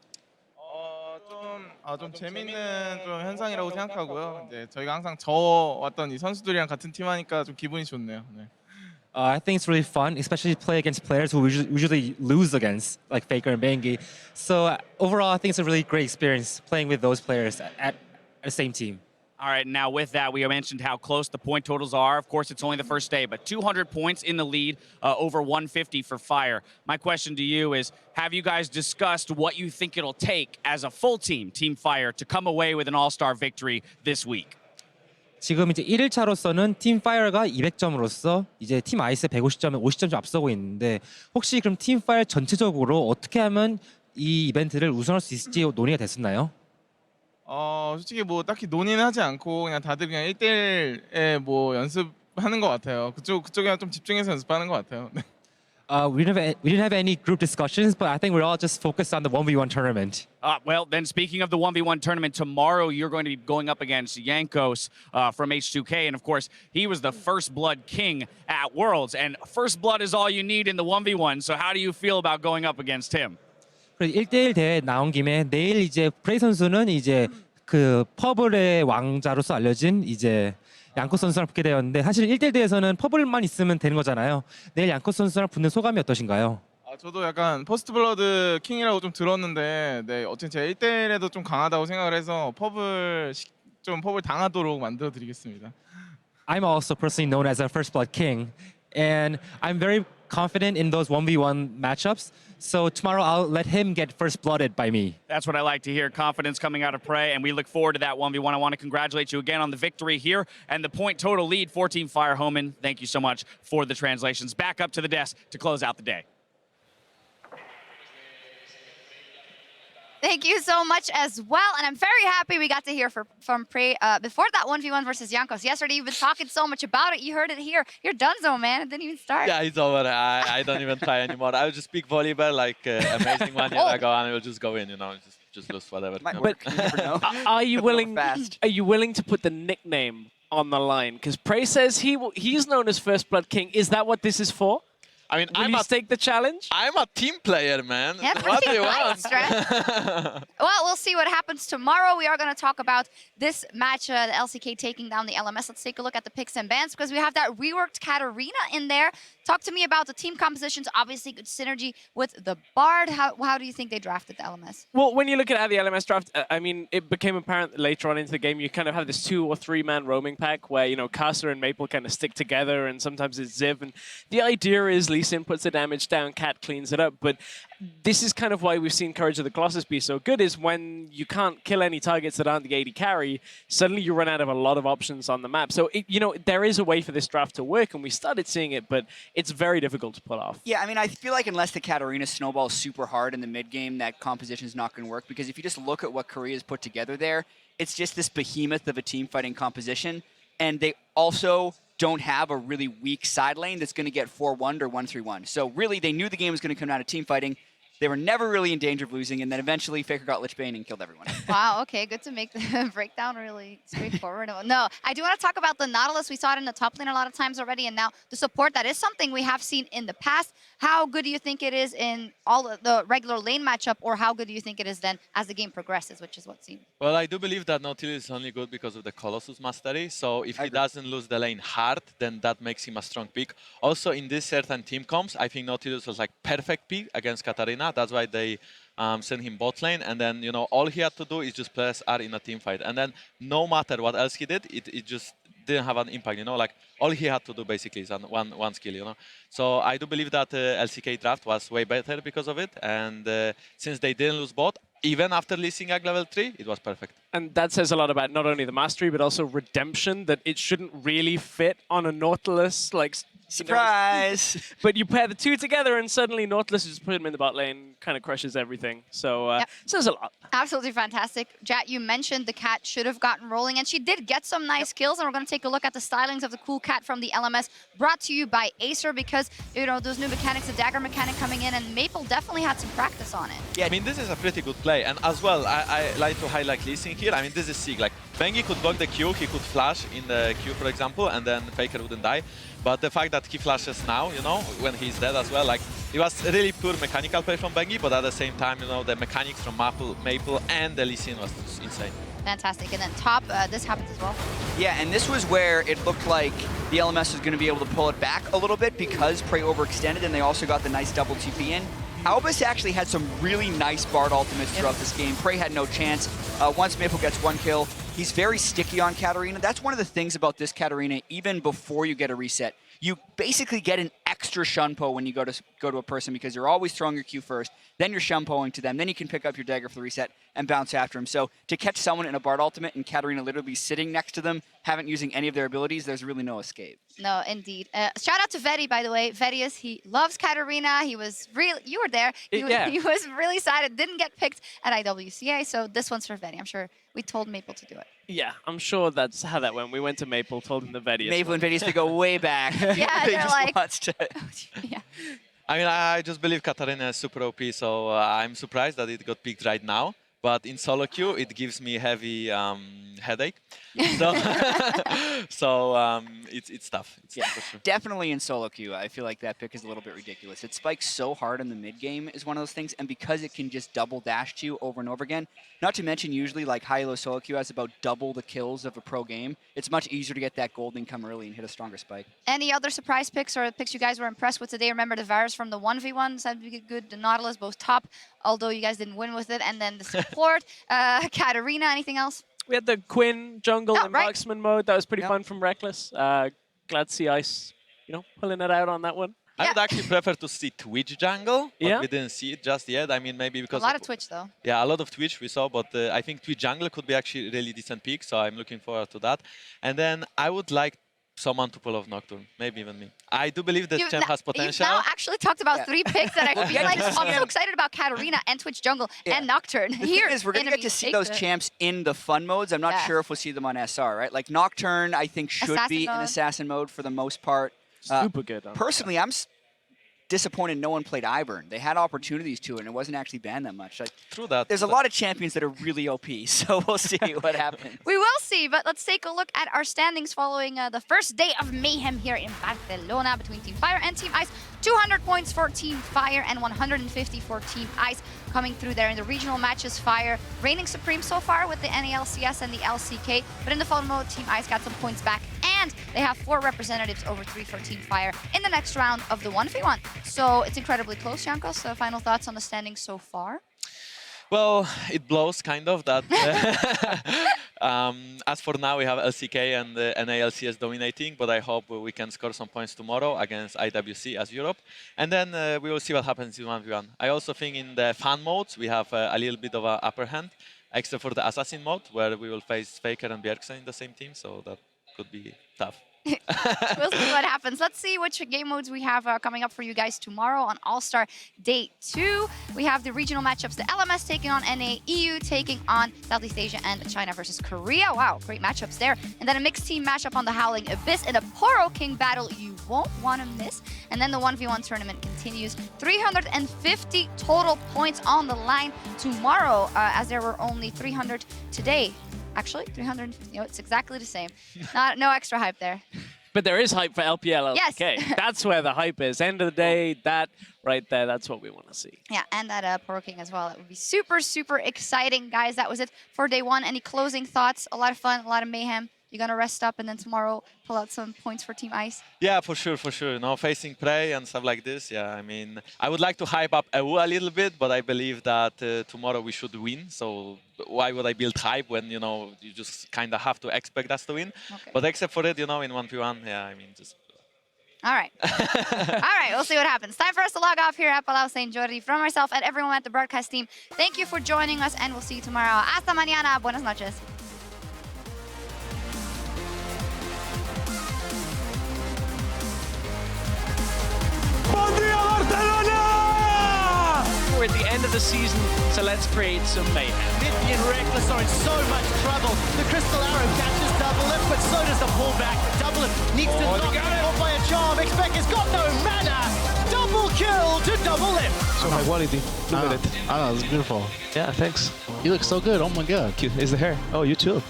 Speaker 13: 좀 재밌는 좀 현상이라고 생각하고요. 이제 저희가 항상 져왔던 이 선수들이랑 같은 팀 하니까 좀 기분이 좋네요. 네.
Speaker 1: I think it's really fun, especially to play against players who we usually lose against, like FLICKR and BeBe. So overall, I think it's a really great experience playing with those players at the same team.
Speaker 11: All right, now with that, we mentioned how close the point totals are. Of course, it's only the first day, but 200 points in the lead, over 150 for Fire. My question to you is, have you guys discussed what you think it'll take as a full team, Team Fire, to come away with an all-star victory this week?
Speaker 1: 지금 이제 1일차로서는 팀 파이어가 200점으로서 이제 팀 아이스 150점에 50점 좀 앞서고 있는데 혹시 그럼 팀 파이어 전체적으로 어떻게 하면 이 이벤트를 우승할 수 있을지 논의가 됐었나요?
Speaker 13: 솔직히 뭐 딱히 논의는 하지 않고 그냥 다들 그냥 1대1에 뭐 연습하는 것 같아요. 그쪽에 좀 집중해서 연습하는 것 같아요.
Speaker 1: We didn't have any group discussions, but I think we're all just focused on the 1v1 tournament.
Speaker 11: Well, then speaking of the 1v1 tournament, tomorrow you're going to be going up against Yankos from H2K. And of course, he was the First Blood King at Worlds. And First Blood is all you need in the 1v1. So how do you feel about going up against him?
Speaker 1: 1대1 대회 나온 김에 내일 이제 프레이 선수는 이제 그 퍼블의 왕자로서 알려진 이제 양코 선수랑 붙게 되었는데 사실 1대1 대회에서는 퍼블만 있으면 되는 거잖아요. 내일 양코 선수랑 붙는 소감이 어떠신가요?
Speaker 13: 저도 약간 퍼스트 블러드 킹이라고 좀 들었는데 네, 어쨌든 제가 1대1에도 좀 강하다고 생각을 해서 퍼블 당하도록 만들어 드리겠습니다.
Speaker 1: I'm also personally known as a First Blood King, and I'm very confident in those 1v1 matchups. So tomorrow I'll let him get first blooded by me.
Speaker 11: That's what I like to hear, confidence coming out of Prey, and we look forward to that 1v1. I want to congratulate you again on the victory here and the point total lead for Team Fire. Homan, thank you so much for the translations. Back up to the desk to close out the day.
Speaker 4: Thank you so much as well. And I'm very happy we got to hear from Prey before that 1v1 versus Jankos. Yesterday, you've been talking so much about it. You heard it here. You're done, though, man. It didn't even start.
Speaker 24: Yeah, it's over. I don't even try anymore. I will just pick volleyball like amazing 1 year ago, and I will just go in, you know, just lose whatever.
Speaker 5: But are you willing? Are you willing to put the nickname on the line? Because Prey says he's known as First Blood King. Is that what this is for?
Speaker 24: I mean,
Speaker 5: Will you take the challenge?
Speaker 24: I'm a team player, man.
Speaker 4: Yeah,
Speaker 24: what do you
Speaker 4: pretty
Speaker 24: want?
Speaker 4: nice, right? Well, we'll see what happens tomorrow. We are going to talk about this match, the LCK taking down the LMS. Let's take a look at the picks and bans because we have that reworked Katarina in there. Talk to me about the team compositions. Obviously, good synergy with the Bard. How do you think they drafted the LMS?
Speaker 5: Well, when you look at how the LMS draft, I mean, it became apparent later on into the game, you kind of have this 2 or 3 man roaming pack where, you know, Caster and Maple kind of stick together, and sometimes it's Ziv. And the idea is Lee Sin puts the damage down, Cat cleans it up. But this is kind of why we've seen Courage of the Colossus be so good, is when you can't kill any targets that aren't the AD carry, suddenly you run out of a lot of options on the map. So, you know, there is a way for this draft to work, and we started seeing it, but it's very difficult to pull off.
Speaker 6: Yeah, I mean, I feel like unless the Katarina snowballs super hard in the mid game, that composition is not going to work, because if you just look at what Korea's put together there, it's just this behemoth of a team fighting composition, and they also don't have a really weak side lane that's going to get 4-1 or 1-3-1. So really, they knew the game was going to come down to team fighting. They were never really in danger of losing, and then eventually FLICKR got Lich Bane and killed everyone.
Speaker 4: Wow, okay, good to make the breakdown really straightforward. No, I do want to talk about the Nautilus. We saw it in the top lane a lot of times already, and now the support, that is something we have seen in the past. How good do you think it is in all of the regular lane matchup, or how good do you think it is then as the game progresses, which is what's seen?
Speaker 24: Well, I do believe that Nautilus is only good because of the Colossus mastery. So if he doesn't lose the lane hard, then that makes him a strong pick. Also, in this certain team comps, I think Nautilus was like perfect pick against Katarina. That's why they sent him bot lane, and then, you know, all he had to do is just press R in a team fight, and then no matter what else he did, it just didn't have an impact, you know, like all he had to do basically is one skill, you know. So I do believe that LCK draft was way better because of it, and since they didn't lose bot, even after leasing at level 3, it was perfect.
Speaker 5: And that says a lot about not only the mastery, but also redemption, that it shouldn't really fit on a Nautilus, like...
Speaker 6: Surprise!
Speaker 5: You know, but you pair the two together, and suddenly Nautilus just put him in the bot lane, kind of crushes everything. So it says a lot.
Speaker 4: Absolutely fantastic. Jat, you mentioned the cat should have gotten rolling, and she did get some nice kills, and we're going to take a look at the stylings of the cool cat from the LMS, brought to you by Acer, because, you know, those new mechanics, the dagger mechanic coming in, and Maple definitely had some practice on it.
Speaker 24: Yeah, I mean, this is a pretty good play, and as well, I like to highlight Lee Sin here. I mean, this is sick. Like, Bengi could block the Q, he could flash in the Q, for example, and then FLICKR wouldn't die. But the fact that he flashes now, you know, when he's dead as well, like, it was a really poor mechanical play from Bengi, but at the same time, you know, the mechanics from Maple and the Lee Sin was insane.
Speaker 4: Fantastic. And then top, this happens as well.
Speaker 6: Yeah, and this was where it looked like the LMS was going to be able to pull it back a little bit because Prey overextended, and they also got the nice double TP in. Albus actually had some really nice Bard ultimates throughout this game. Prey had no chance. Once Maple gets 1 kill, he's very sticky on Katarina. That's one of the things about this Katarina, even before you get a reset. You basically get an extra shunpo when you go to a person, because you're always throwing your Q first, then you're shunpoing to them, then you can pick up your dagger for the reset and bounce after him. So to catch someone in a Bard ultimate and Katarina literally be sitting next to them, haven't using any of their abilities, there's really no escape.
Speaker 4: No, indeed. Shout out to Vedi, by the way. Vedius, he loves Katarina. He was really, you were there. He was really sad it didn't get picked at IWCA, so this one's for Vedi. I'm sure we told Maple to do it.
Speaker 5: Yeah, I'm sure that's how that went. We went to Maple, told him the Vedius.
Speaker 6: Maple and Vedius, they go way back.
Speaker 4: Yeah, they're like...
Speaker 24: Yeah. I mean, I just believe Katarina is super OP, so I'm surprised that it got picked right now. But in solo queue, it gives me heavy headache. So, it's tough. It's tough for sure.
Speaker 6: Definitely in solo queue, I feel like that pick is a little bit ridiculous. It spikes so hard in the mid game is one of those things, and because it can just double dash to you over and over again, not to mention usually like high-low solo queue has about double the kills of a pro game, it's much easier to get that gold income early and hit a stronger spike.
Speaker 4: Any other surprise picks or picks you guys were impressed with today? Remember the Varus from the 1v1, said we get good. The Nautilus, both top, although you guys didn't win with it. And then the support, Katarina, anything else?
Speaker 5: We had the Quinn jungle and Marksman mode. That was pretty fun from Reckless. Glad to see Ice, you know, pulling it out on that one.
Speaker 24: I would actually prefer to see Twitch jungle, but
Speaker 5: Yeah.
Speaker 24: we didn't see it just yet. I mean, maybe because...
Speaker 4: A lot of Twitch, though.
Speaker 24: Yeah, a lot of Twitch we saw, but I think Twitch jungle could be actually a really decent pick, so I'm looking forward to that. And then I would like someone to pull off Nocturne, maybe even me. I do believe this champ has
Speaker 4: You've
Speaker 24: potential.
Speaker 4: now actually talked about 3 picks that I feel like I'm so excited about Katarina and Twitch Jungle and Nocturne.
Speaker 6: The
Speaker 4: Here
Speaker 6: thing is, we're going to get to see those champs in the fun modes. I'm not sure if we'll see them on SR, right? Like Nocturne, I think, should
Speaker 4: Assassin
Speaker 6: be in
Speaker 4: mode.
Speaker 6: Assassin mode for the most part.
Speaker 5: Super good.
Speaker 6: Personally, I'm disappointed no one played Ivern. They had opportunities to, and it wasn't actually banned that much. Like,
Speaker 24: True that.
Speaker 6: There's a lot of champions that are really OP, so we'll see what happens.
Speaker 4: We will see, but let's take a look at our standings following the first day of mayhem here in Barcelona between Team Fire and Team Ice. 200 points for Team Fire and 150 for Team Ice coming through there in the regional matches. Fire reigning supreme so far with the NA LCS and the LCK, but in the fun mode, Team Ice got some points back, and they have 4 representatives over 3 for Team Fire in the next round of the 1v1. So it's incredibly close, Jankos. So final thoughts on the standings so far?
Speaker 24: Well, it blows kind of that. As for now, we have LCK and NA LCS dominating, but I hope we can score some points tomorrow against IWC as Europe. And then we will see what happens in 1v1. I also think in the fun modes, we have a little bit of an upper hand, except for the assassin mode, where we will face FLICKR and Bjergsen in the same team, so that could be tough.
Speaker 4: We'll see what happens. Let's see which game modes we have coming up for you guys tomorrow on All-Star Day 2. We have the regional matchups, the LMS taking on NA, EU taking on Southeast Asia, and China versus Korea. Wow, great matchups there. And then a mixed team matchup on the Howling Abyss and a Poro King battle you won't want to miss. And then the 1v1 tournament continues. 350 total points on the line tomorrow, as there were only 300 today. Actually, 350, you know, it's exactly the same. No extra hype there.
Speaker 5: But there is hype for LPL
Speaker 4: Yes.
Speaker 5: LCK. That's where the hype is. End of the day, that right there, that's what we want to see.
Speaker 4: Yeah, and that Poro King as well. That would be super, super exciting, guys. That was it for day 1. Any closing thoughts? A lot of fun, a lot of mayhem. You're going to rest up and then tomorrow pull out some points for Team Ice?
Speaker 24: Yeah, for sure, for sure. You know, facing Prey and stuff like this, yeah. I mean, I would like to hype up EU a little bit, but I believe that tomorrow we should win. So why would I build hype when, you know, you just kind of have to expect us to win? Okay. But except for it, you know, in 1v1, yeah, I mean, just...
Speaker 4: All right. All right, we'll see what happens. Time for us to log off here at Palau St. Jordi. From myself and everyone at the broadcast team, thank you for joining us, and we'll see you tomorrow. Hasta mañana. Buenas noches.
Speaker 9: Bon dia, Barcelona!
Speaker 5: We're at the end of the season, so let's create some mayhem.
Speaker 17: mithy and Reckless are in so much trouble. The Crystal Arrow catches Doublelift, but so does the pullback. Doublelift needs to knock it off by a charm. xPeke's got no mana. Double kill to Doublelift.
Speaker 2: So high quality. Look at it.
Speaker 16: Oh, it's beautiful.
Speaker 2: Yeah, thanks.
Speaker 16: You look so good. Oh my god.
Speaker 2: Cute. It's the hair. Oh, you too.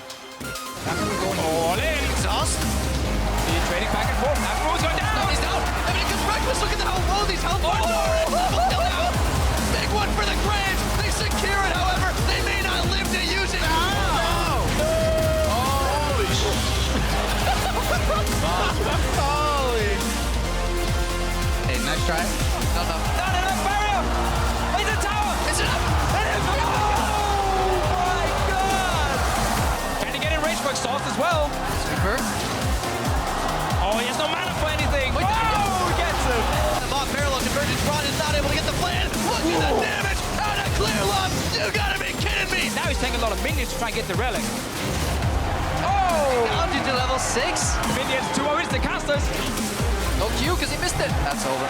Speaker 10: All in. Exhaust. He's trading back and forth. Aphromoo going down.
Speaker 15: He's down. I mean, it comes Reckless. Look at the health. Oh, these health bars are still down. Big one for the Graves. They secure it, however. They may not live to use it.
Speaker 10: Holy shit.
Speaker 15: Holy.
Speaker 6: Hey, nice try.
Speaker 10: Not enough barrier. It's a tower.
Speaker 15: Is it up?
Speaker 10: It is. Oh my god. Can he get in range for exhaust as well?
Speaker 6: Super.
Speaker 10: Oh, he has no mana for anything. Oh, he gets him.
Speaker 15: The bot parallel convergence Rod is not able to get the plan. Look at the damage out of Clearlove. You gotta be kidding me.
Speaker 10: Now he's taking a lot of minions to try and get the relic. Oh!
Speaker 6: Down to level 6.
Speaker 10: Minions, 2 over the casters.
Speaker 6: No Q because he missed it. That's over.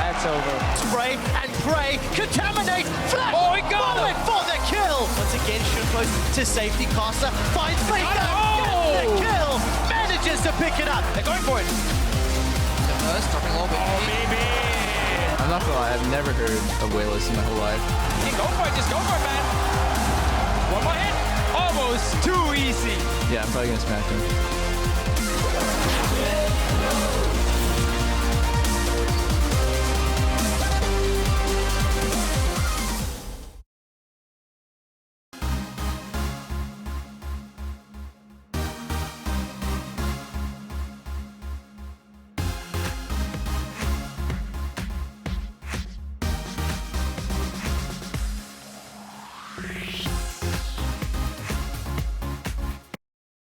Speaker 10: That's over.
Speaker 17: Spray and pray. Contaminate. Flash.
Speaker 10: Oh, he got
Speaker 17: Bullet
Speaker 10: him.
Speaker 17: for the kill. Once again, should close to safety. Caster finds FLICKR. Gets the kill. Manages to pick it up.
Speaker 10: They're going for it.
Speaker 6: Dropping low.
Speaker 10: Oh, baby.
Speaker 7: I'm not gonna lie, I've never heard of Wayless in my whole life.
Speaker 10: You can go for it. Just go for it, man. One more hit. Almost too easy.
Speaker 7: Yeah, I'm probably gonna smack him.